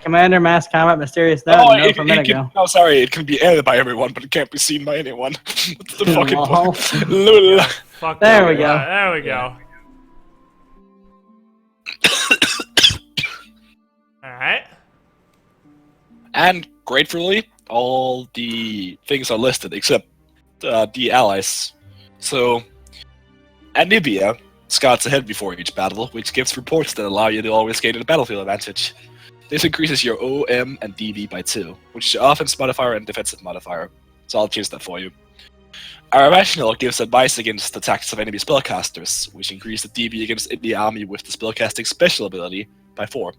Commander, Mass Combat, Mysterious Death, no from a minute ago. No, sorry, it can be edited by everyone, but it can't be seen by anyone. What's the fucking Lol. point? Lol. Fuck There that. we go. Yeah, there we go. Alright. And gratefully, all the things are listed except the allies. So, Anibia scouts ahead before each battle, which gives reports that allow you to always gain a battlefield advantage. This increases your OM and DB by 2, which is your offense modifier and defensive modifier. So I'll change that for you. Our rational gives advice against attacks of enemy spellcasters, which increase the DB against the army with the spellcasting special ability by 4.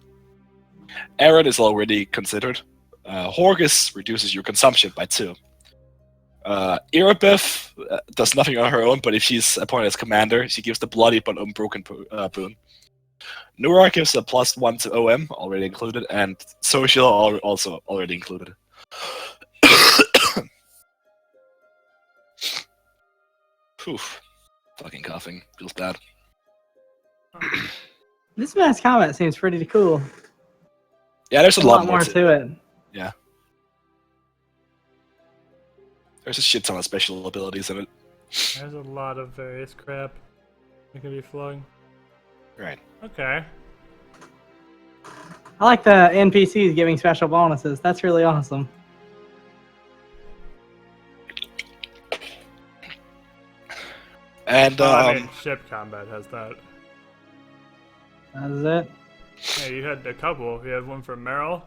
Aaron is already considered. Horgus reduces your consumption by 2. Irabeth does nothing on her own, but if she's appointed as commander, she gives the bloody but unbroken boon. Nura gives a +1 to OM, already included, and social also already included. Oof. Fucking coughing. Feels bad. This mass combat seems pretty cool. Yeah, there's a lot more to it. Yeah. There's a shit ton of special abilities in it. There's a lot of various crap that can be flung. Right. Okay. I like the NPCs giving special bonuses. That's really awesome. And, I mean, ship combat has that. That is it. Yeah, you had a couple. You had one for Meryl.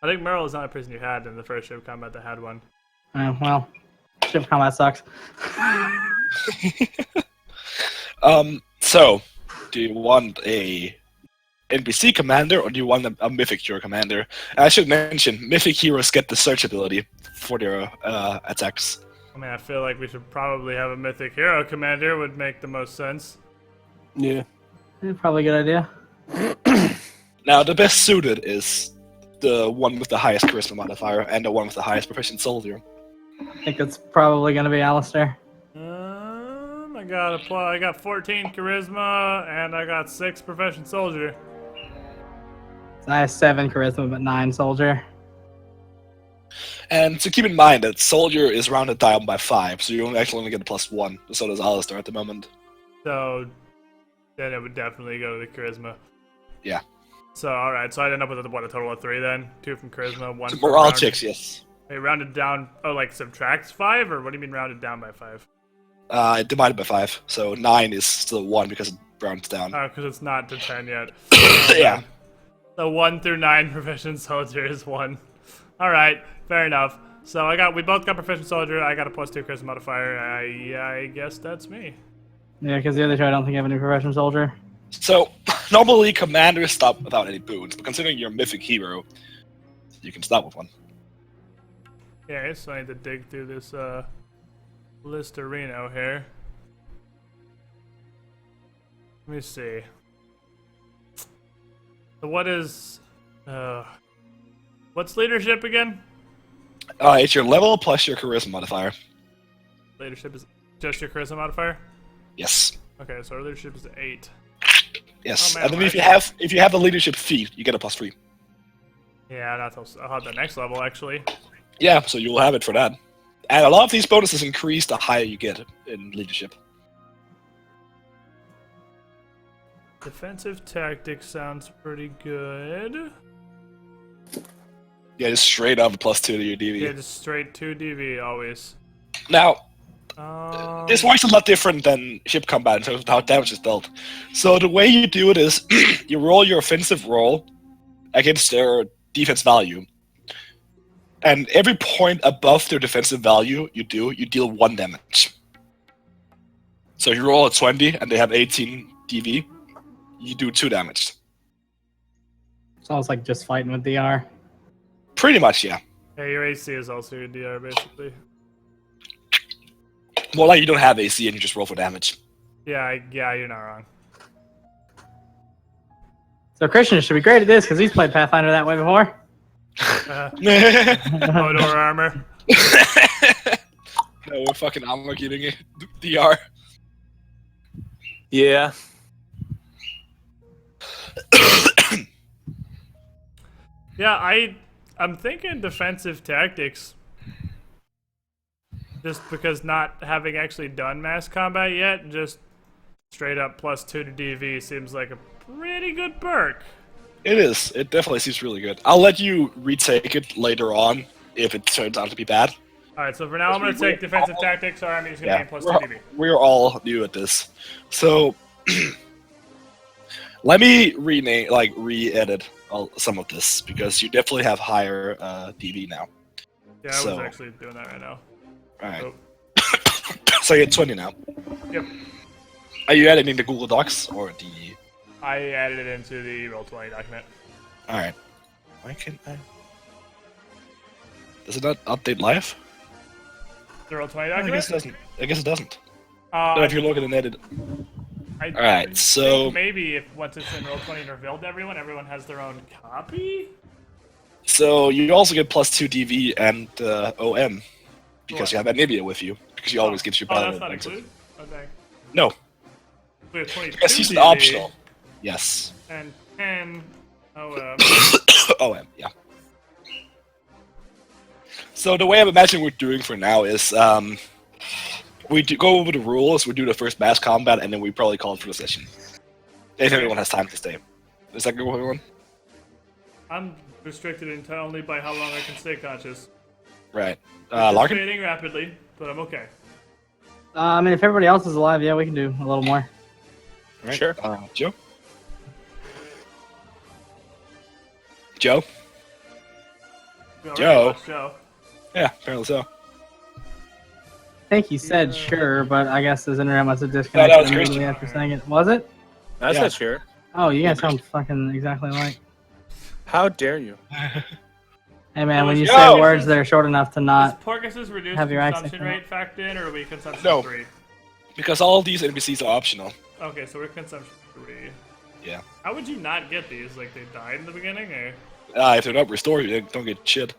I think Meryl is not a person you had in the first ship combat that had one. Well, ship combat sucks. So, do you want a NPC commander or do you want a mythic hero commander? And I should mention, mythic heroes get the search ability for their attacks. I mean, I feel like we should probably have a mythic hero commander. Would make the most sense. Yeah. Probably a good idea. Now, the best suited is the one with the highest charisma modifier and the one with the highest proficient soldier. I think it's probably going to be Alistair. I got 14 charisma and I got 6 profession soldier. So I have 7 charisma but 9 soldier. And to keep in mind that soldier is rounded down by 5, so you actually only get a +1. So does Alistair at the moment. So then it would definitely go to the charisma. Yeah. So alright, so I'd end up with a total of 3 then? 2 from charisma, 1 from Morale rounded- checks, yes. Wait, rounded down, like subtracts 5? Or what do you mean rounded down by 5? Divided by 5, so 9 is still 1 because it rounds down. Oh, because it's not to 10 yet. Yeah. So 1 through 9 proficient soldier is 1. Alright, fair enough. So we both got proficient soldier, I got a +2 charisma modifier, I guess that's me. Yeah, because the other two I don't think have any professional soldier. So, normally commanders stop without any boons, but considering you're a mythic hero, you can stop with one. Yeah, so I need to dig through this Listerino here. Let me see. So what's leadership again? It's your level plus your charisma modifier. Leadership is just your charisma modifier? Yes. Okay, so our leadership is 8. Yes. Oh, man, And then right. if you have the leadership feat, you get a +3. Yeah, I'll have the next level actually. Yeah, so you'll have it for that. And a lot of these bonuses increase the higher you get in leadership. Defensive tactics sounds pretty good. Yeah, just straight up a +2 to your DV. Yeah, just straight 2 DV always. Now, this works a lot different than ship combat in terms of how damage is dealt. So the way you do it is, you roll your offensive roll against their defense value. And every point above their defensive value you deal 1 damage. So if you roll a 20 and they have 18 DV, you do 2 damage. It's almost like just fighting with DR. Pretty much, yeah. Yeah, your AC is also your DR basically. More like you don't have AC and you just roll for damage. Yeah, you're not wrong. So Christian should be great at this because he's played Pathfinder that way before. Hodor armor. No, we're fucking armor getting it. DR. Yeah. Yeah, I'm thinking defensive tactics. Just because not having actually done mass combat yet, just straight up +2 to DV seems like a pretty good perk. It is. It definitely seems really good. I'll let you retake it later on if it turns out to be bad. Alright, so for now I'm going to take defensive tactics, or I'm just going to gain +2 DV. We're all new at this. So, let me re-edit some of this, because you definitely have higher DV now. Yeah, I was actually doing that right now. Alright. Oh. So you're at 20 now. Yep. Are you adding the Google Docs or the... I added it into the Roll20 document. Alright. Why can't I... Does it not update live? The Roll20 I document? guess it doesn't. No, if you look at an edit. Alright, so... think maybe if once it's in Roll20 and revealed to everyone has their own copy? So you also get +2 DV and OM. Because you have Anivia with you. Because you always get your Oh, battle. that's not included? I think. No. We have 22 Yes, use an DV optional. Yes. and 10 OM. OM, yeah. So the way I'm imagining we're doing for now is we do go over the rules, we do the first mass combat, and then we probably call it for the session. If everyone has time to stay. Is that good with everyone? I'm restricted entirely by how long I can stay conscious. Right. It's Larkin? fading rapidly, but I'm okay. I mean, if everybody else is alive, yeah, we can do a little more. Right. Sure. Joe? Joe? We already Joe. watched Joe. Yeah, apparently so. I think he said Yeah. sure, but I guess his internet must have that disconnected was immediately Christian. after saying it. Was it? That's Yeah. not sure. Oh, you guys sound fucking exactly alike. How dare you? Hey man, when you Yo! say words that are short enough to Is not Porkus's reduced have your accent consumption come rate factored in, or are we consumption No. 3? Because all these NPCs are optional. Okay, so we're consumption 3. Yeah. How would you not get these? Like, they died in the beginning, or? If they're not restored, you don't get shit.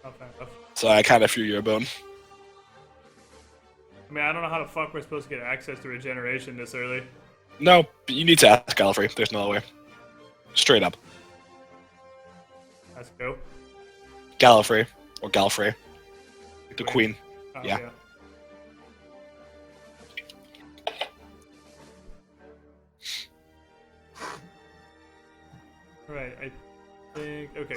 Oh, fair enough. So I kind of feel your bone. I mean, I don't know how the fuck we're supposed to get access to regeneration this early. No, but you need to ask Gallifrey. There's no other way. Straight up. Let's go. Gallifrey. Or Gallifrey. The Queen. Oh, Yeah. Right. Right, I think. Okay,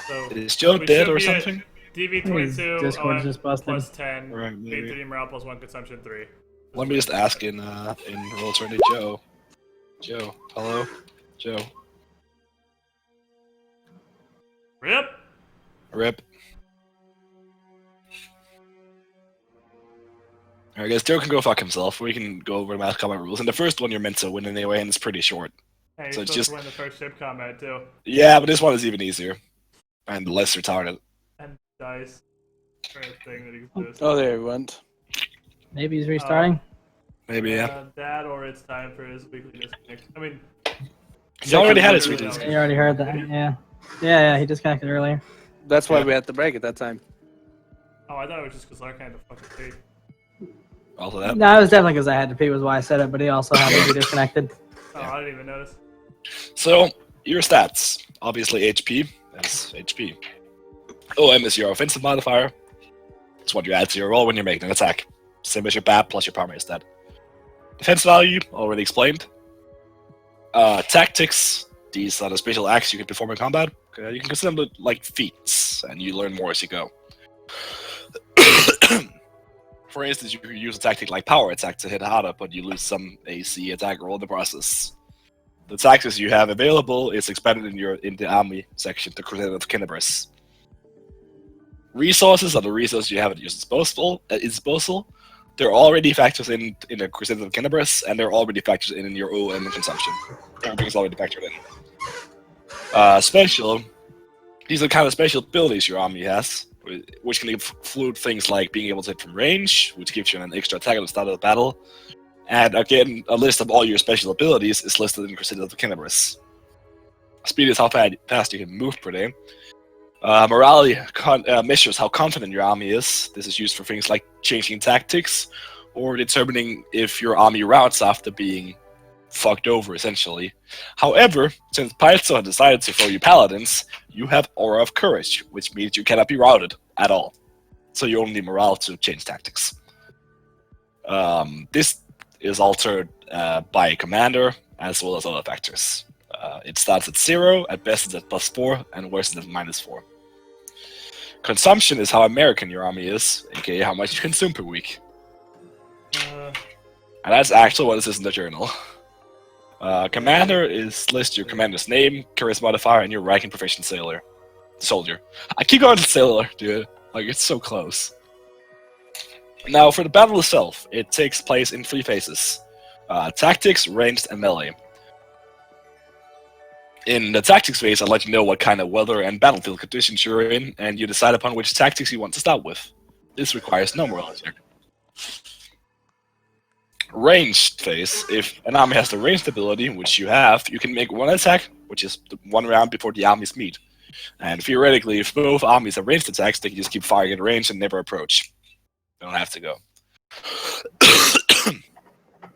so. Is Joe we dead should or be at something? DV22, Discord's OM just busted. plus 10, Right, maybe. P3 morale plus 1, consumption 3. Let me just ask in Roll20 Joe. Joe. Hello? Joe. RIP! Rip. Alright guys, Joe can go fuck himself. We can go over the mass combat rules. And the first one you're meant to win anyway, and it's pretty short. Hey, you're So it's supposed just- to win the first ship combat, too. Yeah, but this one is even easier. And less retarded. And dice. First thing that exists. Oh, there it went. maybe he's restarting. Maybe, yeah. That or it's time for his weekly disconnect. I mean, He's already had his literally weekly don't- You already heard that. Yeah, he disconnected earlier. That's why Yeah. we had the break at that time. Oh, I thought it was just because Lark had to fucking pee. Also that. No, it was definitely because I had to pee was why I said it, but he also had to be disconnected. Oh, I didn't even notice. So, your stats. Obviously, HP. That's HP. OM is your offensive modifier. It's what you add to your roll when you're making an attack. Same as your BAP plus your primary stat. Defense value, already explained. Tactics. These are the special acts you can perform in combat. You can consider them like feats, and you learn more as you go. For instance, you can use a tactic like power attack to hit harder, but you lose some AC attack roll in the process. The tactics you have available is expanded in the army section, the Crusade of Kinebris. Resources are the resources you have at your disposal. They're already factors in the Crusade of Kinebris, and they're already factors in your OM consumption. Everything's already factored in. Special. These are kind of special abilities your army has, which can include things like being able to hit from range, which gives you an extra attack at the start of the battle. And again, a list of all your special abilities is listed in Crusade of the Kinebris. Speed is how fast you can move per day. Morality measures how confident your army is. This is used for things like changing tactics or determining if your army routes after being fucked over, essentially. However, since Paizo had decided to throw you paladins, you have Aura of Courage, which means you cannot be routed at all. So you only need morale to change tactics. This is altered by a commander, as well as other factors. It starts at 0, at best it's at +4, and worse it's at -4. Consumption is how American your army is, aka how much you consume per week. And that's actually what it says in the journal. Commander is list your commander's name, charisma modifier, and your rank and profession soldier. I keep going to sailor, dude. Like, it's so close. Now, for the battle itself, it takes place in 3 phases. Tactics, ranged, and melee. In the tactics phase, I'll let you know what kind of weather and battlefield conditions you're in, and you decide upon which tactics you want to start with. This requires no morale check. Ranged phase, if an army has the ranged ability, which you have, you can make one attack, which is 1 round before the armies meet. And theoretically, if both armies have ranged attacks, they can just keep firing at range and never approach. They don't have to go.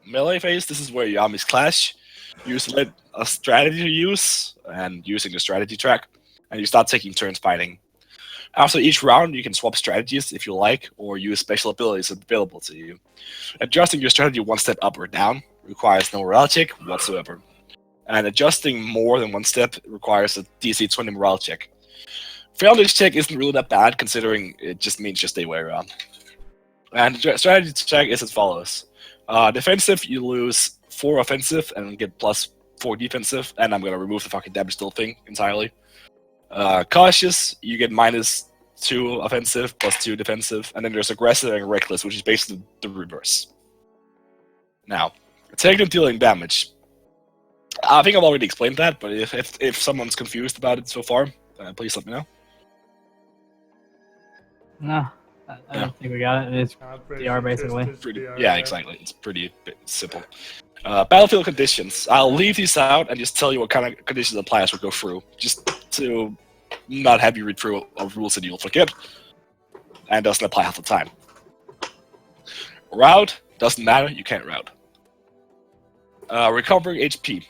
Melee phase, this is where your armies clash. You select a strategy to use, and using the strategy track, and you start taking turns fighting. After each round, you can swap strategies if you like, or use special abilities available to you. Adjusting your strategy one step up or down requires no morale check whatsoever. And adjusting more than one step requires a DC 20 morale check. Failing this check isn't really that bad, considering it just means just stay way around. And the strategy check is as follows. Defensive, you lose 4 offensive and get plus 4 defensive, and I'm gonna remove the fucking damage deal thing entirely. Cautious, you get minus 2 offensive, plus 2 defensive, and then there's aggressive and reckless, which is basically the reverse. Now, taking and dealing damage. I think I've already explained that, but if someone's confused about it so far, please let me know. No, I don't think we got it. It's DR basically. Yeah, exactly. It's pretty simple. Battlefield conditions. I'll leave these out and just tell you what kind of conditions apply as we go through, just to not have you read through of rules that you'll forget, and doesn't apply half the time. Route doesn't matter. You can't route. Recovering HP.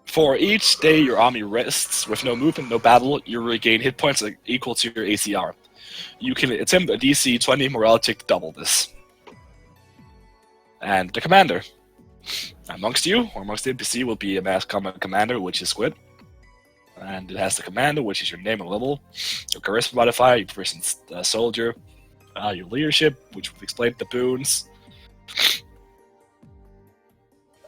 For each day your army rests with no movement, no battle, you regain hit points equal to your ACR. You can attempt a DC 20 morale check to double this. And the commander. Amongst you, or amongst the NPC, will be a mass combat commander, which is Squid. And it has the commander, which is your name and level, your charisma modifier, your person's soldier, your leadership, which we've explained, the boons.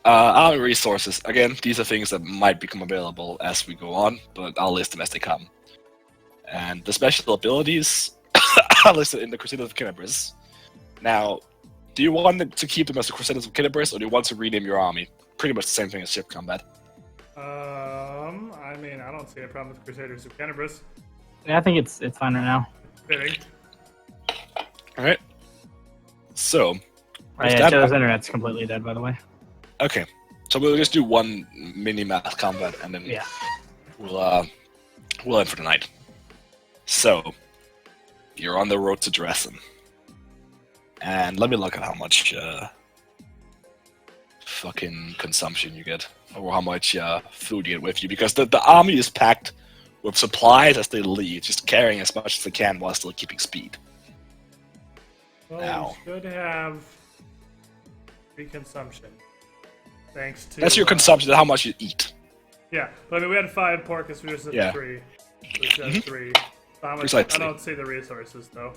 Army resources. Again, these are things that might become available as we go on, but I'll list them as they come. And the special abilities are listed in the Crusaders of Kinabris. Now, do you want to keep them as the Crusaders of Kinabris, or do you want to rename your army? Pretty much the same thing as ship combat. I mean, I don't see a problem with Crusaders of Kinabris. Yeah, I think it's fine right now. Fitting. Alright. So. Yeah, Joe's internet's completely dead, by the way. Okay. So we'll just do one mini mass combat, and then we'll end for the night. So, you're on the road to Dresden. And let me look at how much fucking consumption you get, or how much food you get with you, because the army is packed with supplies as they leave, just carrying as much as they can while still keeping speed. Well, now, we should have free consumption. Thanks to... That's your consumption, how much you eat. Yeah, but I mean, we had 5 pork, because we just had 3. We just had 3. I don't see the resources, though.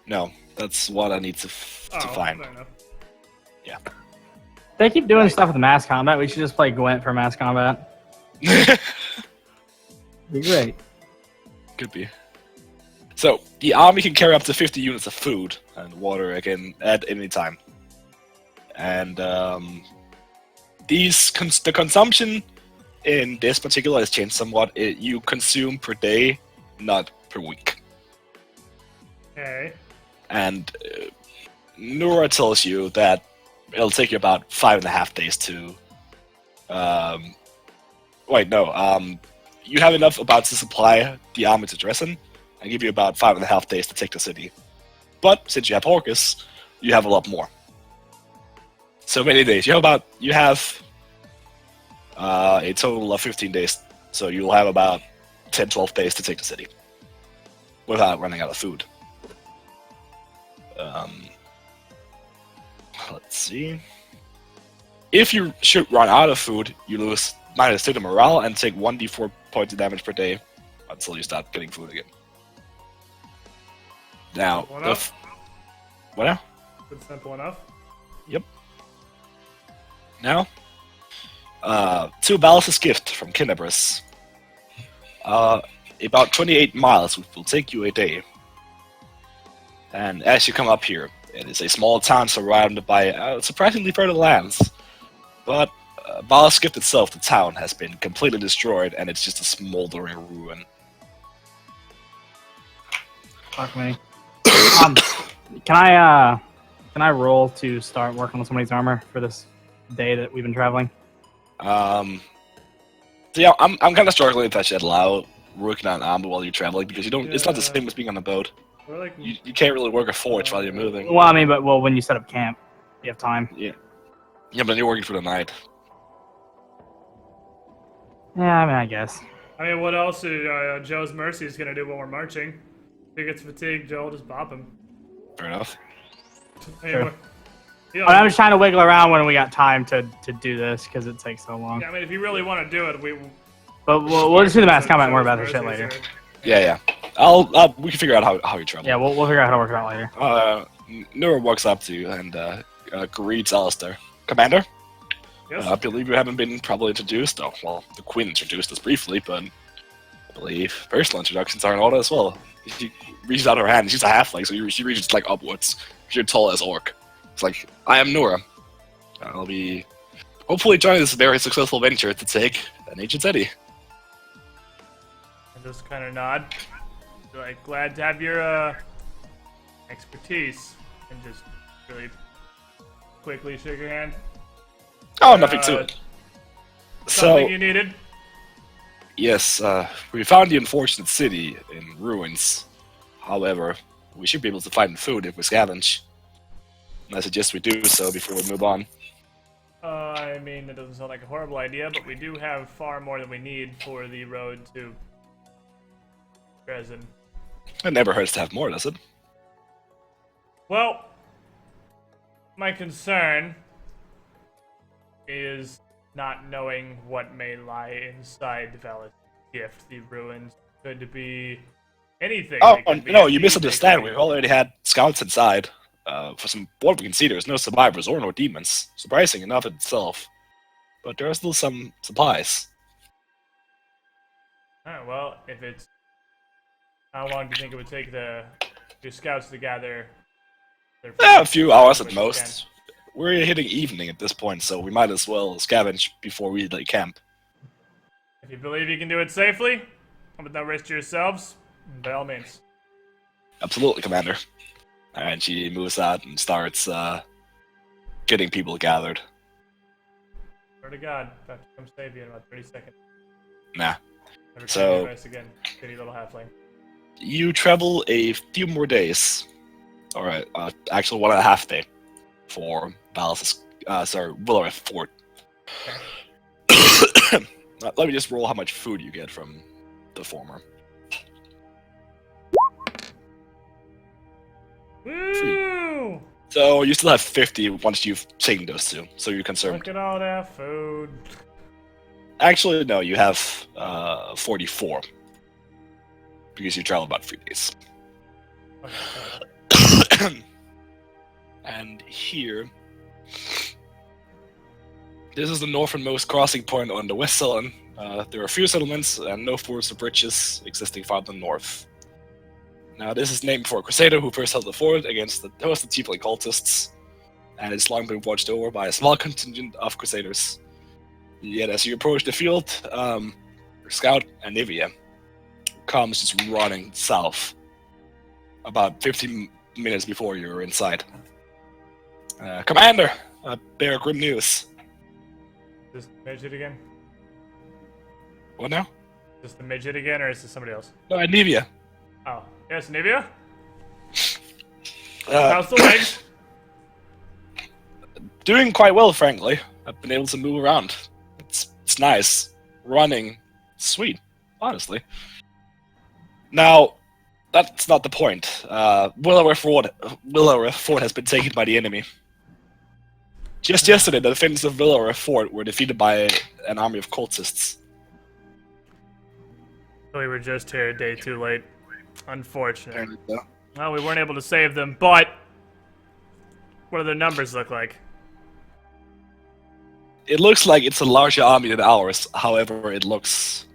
No, that's what I need to find. Fair enough. Yeah. They keep doing stuff with mass combat. We should just play Gwent for mass combat. Be great. Could be. So, the army can carry up to 50 units of food and water again at any time. And the consumption in this particular has changed somewhat. You consume per day, not per week. Okay. And Nura tells you that it'll take you about 5.5 days to... you have enough about to supply the army to Dresden, and give you about 5.5 days to take the city. But since you have Horcus, you have a lot more. So many days. You have a total of 15 days. So you'll have about 10-12 days to take the city without running out of food. Let's see. If you should run out of food, you lose -2 to morale and take 1d4 points of damage per day until you start getting food again. Now, what now? It's simple enough. Yep. Now, 2 Ballas's gift from Kinabris. About 28 miles, which will take you a day. And as you come up here, it is a small town surrounded by surprisingly fertile lands. But Ballas's gift itself, the town, has been completely destroyed, and it's just a smoldering ruin. Fuck me. Can I roll to start working on somebody's armor for this day that we've been traveling? So yeah, I'm kind of struggling if I should allow working on armor while you're traveling, because you don't. It's not the same as being on a boat. We're like, You can't really work a forge while you're moving. Well, I mean, but when you set up camp, you have time. Yeah, but you're working for the night. Yeah, I mean, I guess. I mean, what else is Joe's Mercy is gonna do when we're marching? If he gets fatigued, Joe will just bop him. Fair enough. Anyway, you know, But I'm just trying to wiggle around when we got time to do this because it takes so long. yeah, I mean, if you really want to do it, But we'll just do the mass comment and worry about Joe's this shit Mercies later. Yeah. We can figure out how you travel. Yeah, we'll figure out how to work it out later. Nura walks up to you and greets Alistair. Commander? Yes. I believe you haven't been probably introduced. Oh, well, the Queen introduced us briefly, but I believe personal introductions are in order as well. She reaches out her hand. She's a halfling, so she reaches like upwards. You're tall as orc. It's like, I am Nura. I'll be hopefully joining this very successful venture to take an ancient city. I just kind of nod. Like, glad to have your expertise, and just really quickly shake your hand. Oh, nothing to it. So, Something you needed. yes, we found the unfortunate city in ruins. However, we should be able to find food if we scavenge. And I suggest we do so before we move on. I mean, it doesn't sound like a horrible idea, but we do have far more than we need for the road to Dresden. It never hurts to have more, does it? Well, my concern is not knowing what may lie inside Val's gift. The ruins could be anything. Oh, They could be no, you empty, misunderstand. they could We've be- already had scouts inside. For what we can see, there's no survivors or no demons. Surprising enough in itself. But there are still some supplies. Alright, well, if it's... How long do you think it would take the scouts to gather their A few hours at Which we most. We're hitting evening at this point, so we might as well scavenge before we lay camp. If you believe you can do it safely, and with no risk to yourselves, by all means. Absolutely, Commander. And she moves out and starts getting people gathered. Swear to God, if I have to come save you in about 30 seconds. Nah. Never So- try your advice again, shitty little halfling. You travel a few more days. Alright, actually 1.5 day for Willareth Fort. Let me just roll how much food you get from the former. Woo! So you still have 50 once you've taken those two, so you're concerned. Look at all that food. Actually, no, you have 44. Because you travel about 3 days. Okay. And here, this is the northernmost crossing point on the West Sullen. There are a few settlements and no forts or bridges existing farther north. Now, this is named for a crusader who first held the fort against the host of tiefling cultists, and it's long been watched over by a small contingent of crusaders. Yet, as you approach the field, your scout, Anivia, comes just running south about 15 minutes before you're inside. Commander, bear grim news. Is this the midget again? What now? Is this the midget again, or is this somebody else? No, Anivia. Oh, yes, Nivea? Uh, How's the legs? Doing quite well, frankly. I've been able to move around. It's nice. Running, sweet, honestly. Now, that's not the point. Willareth Fort has been taken by the enemy. Just yesterday, the defenders of Willareth Fort were defeated by an army of cultists. We were just here a day too late. Unfortunate. And, Well, we weren't able to save them, but what do their numbers look like? it looks like it's a larger army than ours. However, it looks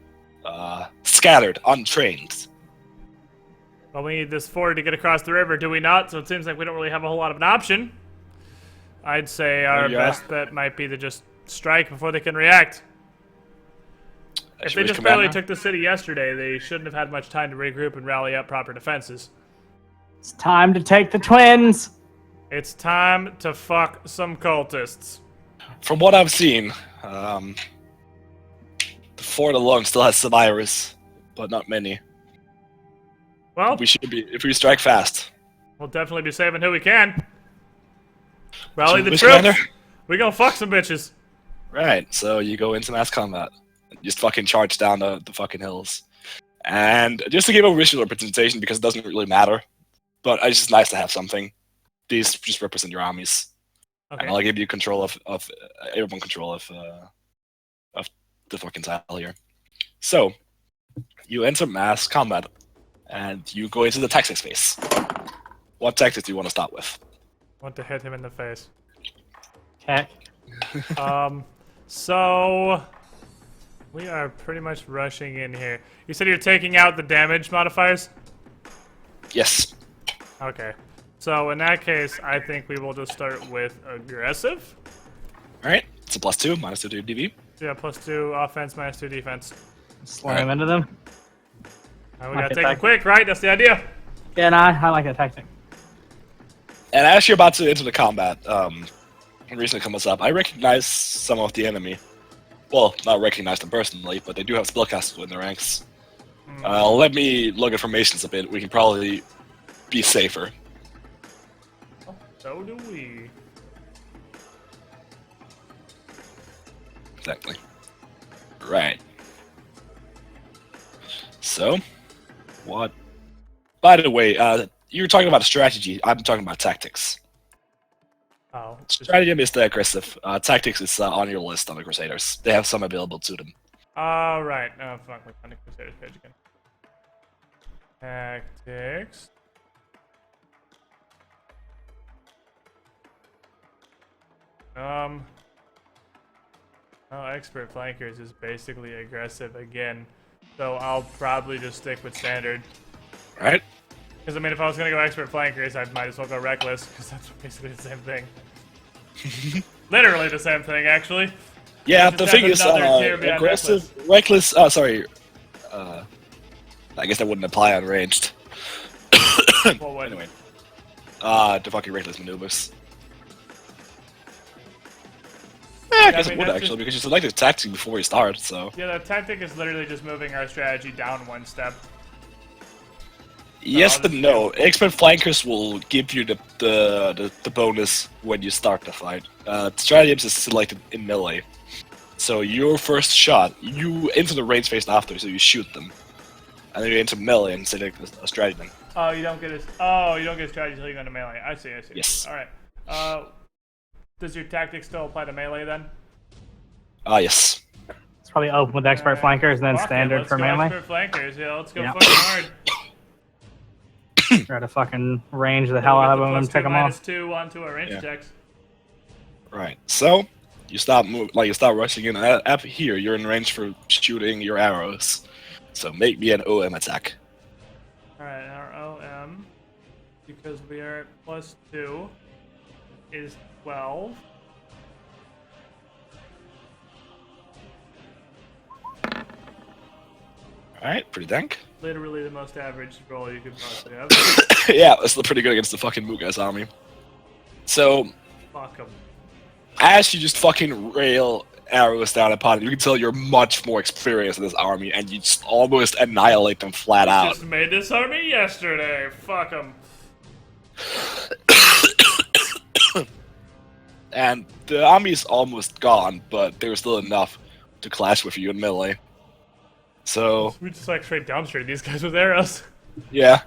scattered, untrained. Well, we need this fort to get across the river, do we not? So it seems like we don't really have a whole lot of an option. I'd say our Yeah. best bet might be to just strike before they can react. If they Actually, just barely Commander? took the city yesterday, they shouldn't have had much time to regroup and rally up proper defenses. It's time to take the twins. It's time to fuck some cultists. From what I've seen, the fort alone still has survivors, but not many. Well, We should be if we strike fast. we'll definitely be saving who we can. Rally the Mr. troops. Commander? We gonna fuck some bitches. Right. So you go into mass combat. Just fucking charge down the fucking hills. And just to give a visual representation, because it doesn't really matter, but it's just nice to have something. These just represent your armies. Okay. And I'll give you control of everyone control of the fucking tile here. So you enter mass combat, and you go into the tactics phase. What tactics do you want to start with? Want to hit him in the face. Okay. So we are pretty much rushing in here. You said you're taking out the damage modifiers? Yes. Okay. So in that case, I think we will just start with aggressive. All right. It's a +2, -2 to DV. Yeah, +2 offense, -2 defense. Slam into them. And we Like gotta a take them tactic. quick, right? That's the idea. Yeah, no, I like that tactic. And as you're about to enter the combat, and recently comes up, I recognize some of the enemy. Well, not recognize them personally, but they do have spellcasters in their ranks. Let me look at formations a bit. We can probably be safer. So do we. Exactly. Right. So, what? By the way, you were talking about strategy. I'm talking about tactics. Oh. Strategy is the aggressive. Tactics is on your list on the Crusaders. They have some available to them. Alright. Oh, fuck. We're on the Crusaders page again. Tactics. Oh, expert flankers is basically aggressive again. So I'll probably just stick with standard. Right? Because, I mean, if I was going to go expert flankers, I might as well go reckless, because that's basically the same thing. Literally the same thing, actually. Yeah, Just the have thing is, another tier beyond aggressive, reckless. Oh, sorry. I guess that wouldn't apply on ranged. Well, what? Anyway, the fucking reckless maneuvers. I guess I mean, it would that's actually, just- because you select the tactic before you start. So Yeah, the tactic is literally just moving our strategy down one step. yes I'll and just no. Expert flankers will give you the bonus when you start the fight. Stratagems is selected in melee, so your first shot, you enter the range phase after, so you shoot them, and then you enter melee and select a stratagem. Oh, you don't get a strategy until you go into melee. I see. Yes. Alright. Does your tactic still apply to melee then? Yes. It's probably open with expert flankers and then Fuck it, standard let's for go melee. Expert flankers, yeah, let's go Yeah. fucking hard. Try to fucking range the hell out of them and take them off. -2 onto our range Yeah. attacks. Right. So you start you start rushing in. Up here, you're in range for shooting your arrows. So make me an OM attack. Alright, our OM, because we are at +2, is 12. Alright, pretty dank. Literally the most average roll you could possibly have. Yeah, it's still pretty good against the fucking Mughals army. So, Fuck 'em. as you just fucking rail arrows down upon it, you can tell you're much more experienced in this army, and you just almost annihilate them flat out. Just made this army yesterday. Fuck 'em. And the army is almost gone, but there's still enough to clash with you in melee. So, We just like straight downstream these guys with arrows. yeah.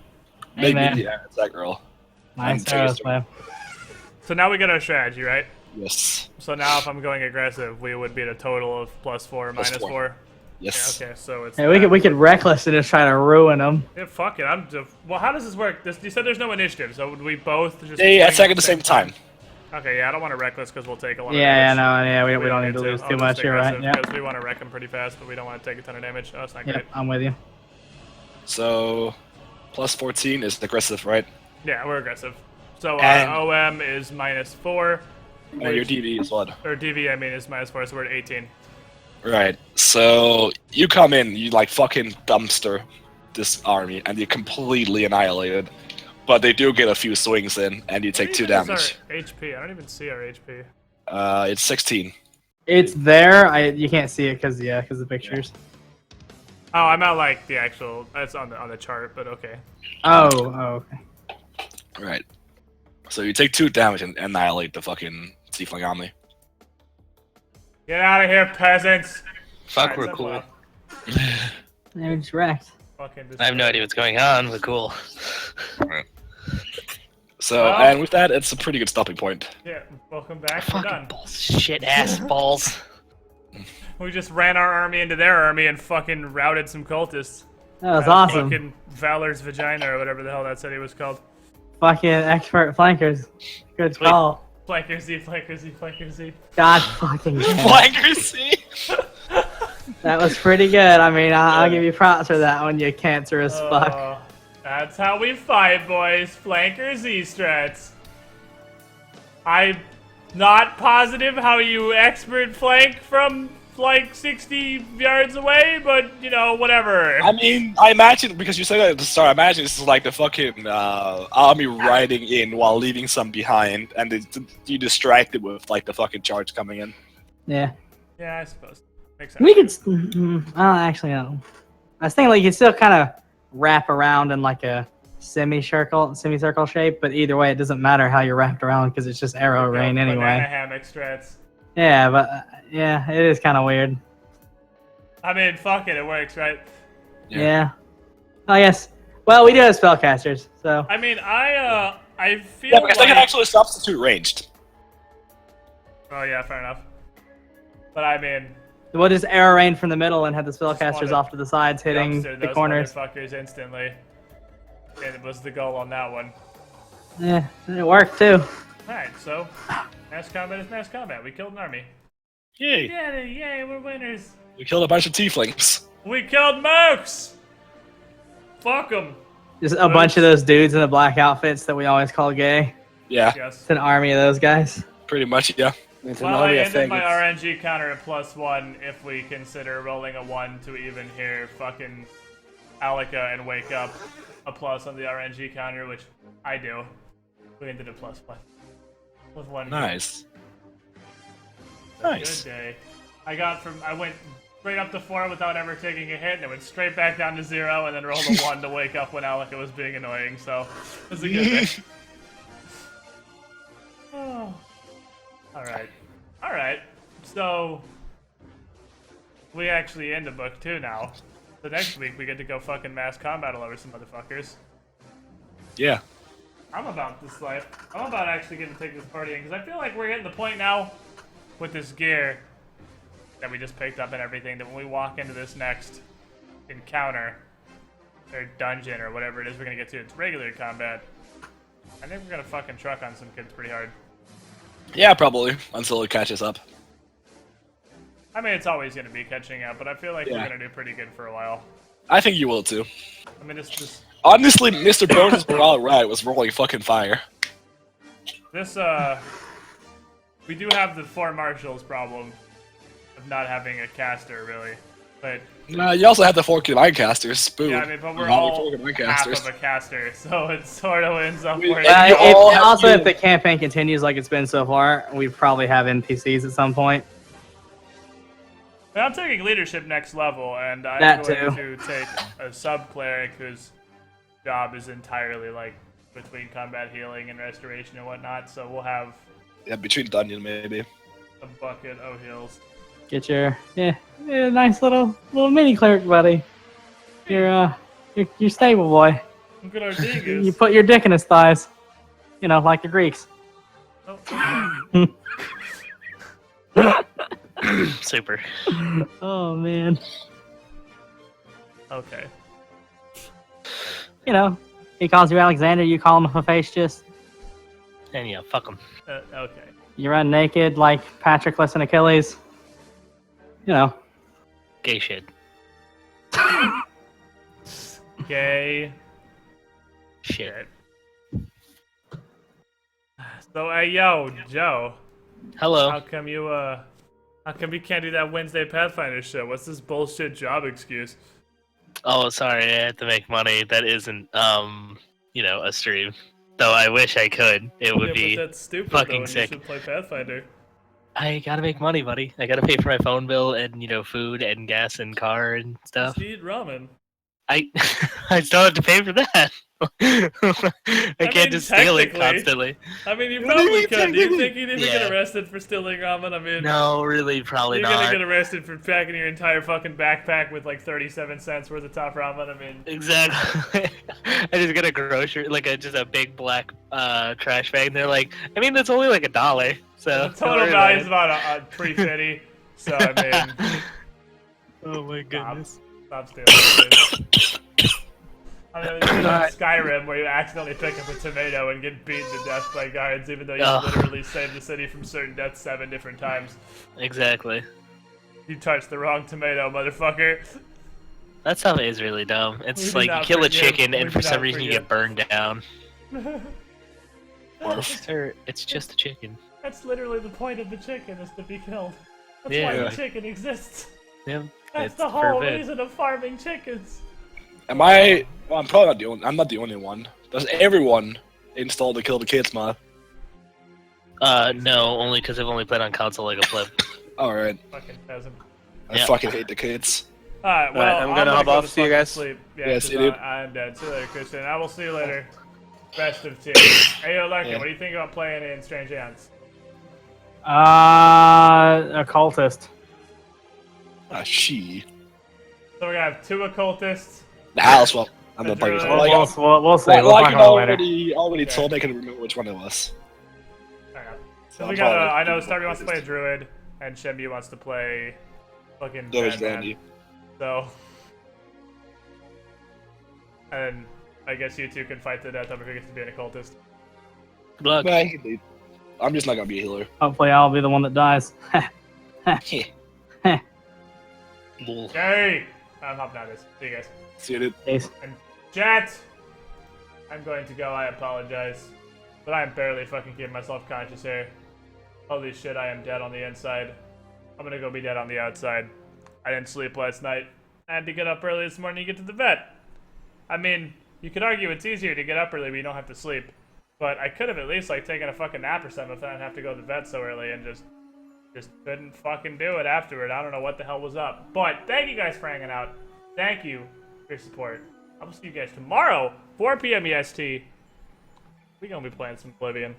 Hey, Make man. me the attack roll. Nice I'm arrows, taster. man. So now we get our strategy, right? Yes. So now if I'm going aggressive, we would be at a total of +4, Plus -4. four. Yes. Yeah, okay, so it's. Hey, we could reckless and just try to ruin them. Yeah, fuck it. I'm just. Well, how does this work? You said there's no initiative, so would we both just. They swing attack at the same time. Okay, yeah, I don't want to reckless because we'll take a lot of Yeah, damage. no, yeah, we don't need to lose I'll too just much. You're right. aggressive Yeah. Because we want to wreck them pretty fast, but we don't want to take a ton of damage. Oh, that's not Yep, great. I'm with you. So, plus 14 is aggressive, right? Yeah, we're aggressive. So And- our OM is -4. And your DV is what? Or DV, I mean, is -4, so we're at 18. Right. So, you come in, you like fucking dumpster this army, and you completely annihilate it. But they do get a few swings in, and you take 2 What even is damage. our HP? I don't even see our HP. It's 16. It's there. You can't see it because of the pictures. Oh, I'm not like the actual. That's on the chart, but okay. Oh, okay. Right. So you take 2 damage and annihilate the fucking Tiefling Omni. Get out of here, peasants! Fuck, Alright, we're send cool. Will. They're just wrecked. Fucking I have no idea what's going on, but cool. So, Well- and with that, it's a pretty good stopping point. Yeah, welcome back. We're Fucking done. balls. Shit ass balls. We just ran our army into their army and fucking routed some cultists. That was Out of awesome. Fucking Valor's Vagina or whatever the hell that city was called. Fucking expert flankers. Good Sweet. call. Flanker Z, Flanker Z, Flanker Z. God fucking damn. Flanker C! That was pretty good. I mean, I'll give you props for that one, you cancerous fuck. Oh, that's how we fight, boys. Flanker Z strats. I'm not positive how you expert flank from like 60 yards away, but you know, whatever. I mean, I imagine, because you said that at the start, I imagine this is like the fucking army riding in while leaving some behind, and you distract it with like the fucking charge coming in. Yeah. Yeah, I suppose. Makes sense. We could. Actually, no. I was thinking like you could still kind of wrap around in like a semicircle shape, but either way, it doesn't matter how you're wrapped around because it's just arrow rain Banana anyway. hammock strats. Yeah, but yeah, it is kind of weird. I mean, fuck it, it works, right? Yeah. I guess. Well, we do have spellcasters, so. I mean, I feel Yeah, because they like... can actually substitute ranged. Oh yeah, fair enough. But I mean, We'll just arrow rain from the middle and have the spellcasters wanna off to the sides hitting dumpster the those corners. motherfuckers instantly. And it was the goal on that one. Yeah, it worked too. Alright, so mass combat is mass combat. We killed an army. Yay! Yeah, yay, we're winners. We killed a bunch of tieflings. We killed mooks! Fuck them. Just a bunch of those dudes in the black outfits that we always call gay. Yeah, Yes. It's an army of those guys. pretty much, yeah. It's an Well, I army of ended my faggots. RNG counter at +1 if we consider rolling a 1 to even hear fucking Alika and wake up a plus on the RNG counter, which I do. We ended at +1. With 1. Nice. Good Nice. day. I went straight up to 4 without ever taking a hit, and it went straight back down to 0, and then rolled a 1 to wake up when Alika was being annoying, so it was a good day. Oh. Alright. So, we actually end the book 2 now. So next week we get to go fucking mass combat all over some motherfuckers. Yeah. I'm about this life. I'm about actually getting to take this party in, because I feel like we're getting to the point now with this gear that we just picked up and everything, that when we walk into this next encounter, or dungeon, or whatever it is we're gonna get to, it's regular combat. I think we're gonna fucking truck on some kids pretty hard. Yeah, probably, until it catches up. I mean, it's always gonna be catching up, but I feel like we're Yeah. gonna do pretty good for a while. I think you will too. I mean, this Honestly, Mr. Bones' morale right was rolling fucking fire. we do have the 4 marshals problem of not having a caster, really. But, You also have the 4 Divine Casters. Boom. yeah, I mean, but we're You have the all 4 Divine half Casters. of a caster, so it sort of ends up We- where... Yeah, you If, all have also, to- if the campaign continues like it's been so far, we probably have NPCs at some point. But I'm taking leadership next level, and I'm That going too. to take a sub-cleric whose job is entirely, like, between combat healing and restoration and whatnot, so we'll have Yeah, between dungeon maybe. a bucket of heals. Get your nice little mini cleric buddy. Your stable boy. Look at our dingus. You put your dick in his thighs. You know, like the Greeks. Oh, Super. Oh man. okay. You know, he calls you Alexander, you call him Hephaestus. And yeah, fuck them. Okay. You run naked like Patroclus and Achilles. You know. Gay shit. Gay. Shit. So, hey, yo, Joe. Hello. How come you can't do that Wednesday Pathfinder show? What's this bullshit job excuse? Oh, sorry, I had to make money. That isn't, a stream. Though I wish I could. It would Yeah, be. but that's stupid, fucking though, and sick. You should play Pathfinder. I gotta make money, buddy. I gotta pay for my phone bill and, food and gas and car and stuff. Just eat ramen. I I still have to pay for that. I mean, can't just steal it technically. constantly. I mean, you What do you probably mean, could. Do you technically? think you'd even get Yeah. arrested for stealing ramen? I mean, No, really, probably you're not. gonna get arrested for packing your entire fucking backpack with like 37 cents worth of top ramen. I mean, Exactly. I just get a grocery, like just a big black trash bag. And they're like, I mean, that's only like $1. So the don't total worry value is about about a 350. So I mean, it. Oh my goodness. stop stealing. Please. I mean, it's like Skyrim where you accidentally pick up a tomato and get beaten to death by guards, even though you Ugh. literally saved the city from certain deaths 7 different times. Exactly. You touched the wrong tomato, motherfucker. That stuff is really dumb. We It's do like you not kill a forgive. chicken We and do for some not reason you forgive. get burned down. Barf. Sir, it's just a chicken. That's literally the point of the chicken, is to be killed. That's Yeah. why the chicken exists. Yeah. That's it's the whole forbid. reason of farming chickens. Am I? Well, I'm probably not the only. I'm not the only one. Does everyone install the Kill the Kids mod? No, only because I've only played on console like a flip. All right. Fucking peasant. I Yeah. fucking hate the kids. Alright, well, Alright, I'm gonna hop go off. to See you fucking guys. Sleep. Yeah, Yeah, 'cause see you, dude. I'm dead. See you later, Christian. I will see you later. Best of two. Hey, yo, Larkin, Yeah. what do you think about playing in Strange Ants? Occultist. Ah, she. So we're gonna have 2 occultists. The house. Well, I'm The not playing. druid. We'll see. Like, We'll like talk you about it later. already Okay. told me, I can remember which one it was. Fair enough. So So I'm we got, probably- I know Starby wants to play a druid, and Shemby wants to play fucking Those Batman. Randy. So, and I guess you two can fight to death over who gets to be an occultist. Good luck. Nah, he can lead. I'm just not gonna be a healer. Hopefully, I'll be the one that dies. Lol. Yay! I'm hopping out of this. See you guys. See you, dude. Peace. And chat! I'm going to go, I apologize. But I am barely fucking keeping myself conscious here. Holy shit, I am dead on the inside. I'm gonna go be dead on the outside. I didn't sleep last night. I had to get up early this morning to get to the vet. I mean, you could argue it's easier to get up early when you don't have to sleep. But I could have at least like taken a fucking nap or something if I didn't have to go to the vet so early and just couldn't fucking do it afterward. I don't know what the hell was up. But thank you guys for hanging out. Thank you for your support. I will see you guys tomorrow, 4 p.m. EST. We're gonna be playing some Oblivion.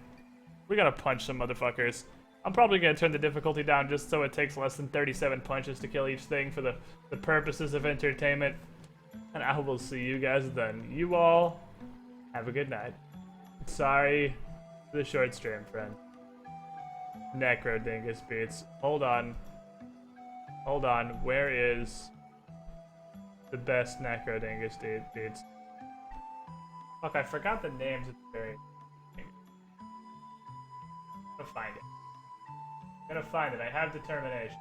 We're gonna punch some motherfuckers. I'm probably gonna turn the difficulty down just so it takes less than 37 punches to kill each thing for the purposes of entertainment. And I will see you guys then. You all have a good night. Sorry for the short stream, friend. Necro Dingus Beats. Hold on. Hold on. Where is the best Necro Dingus Beats? Fuck, I forgot the names at the very beginning. I'm gonna find it. I'm gonna find it. I have determination.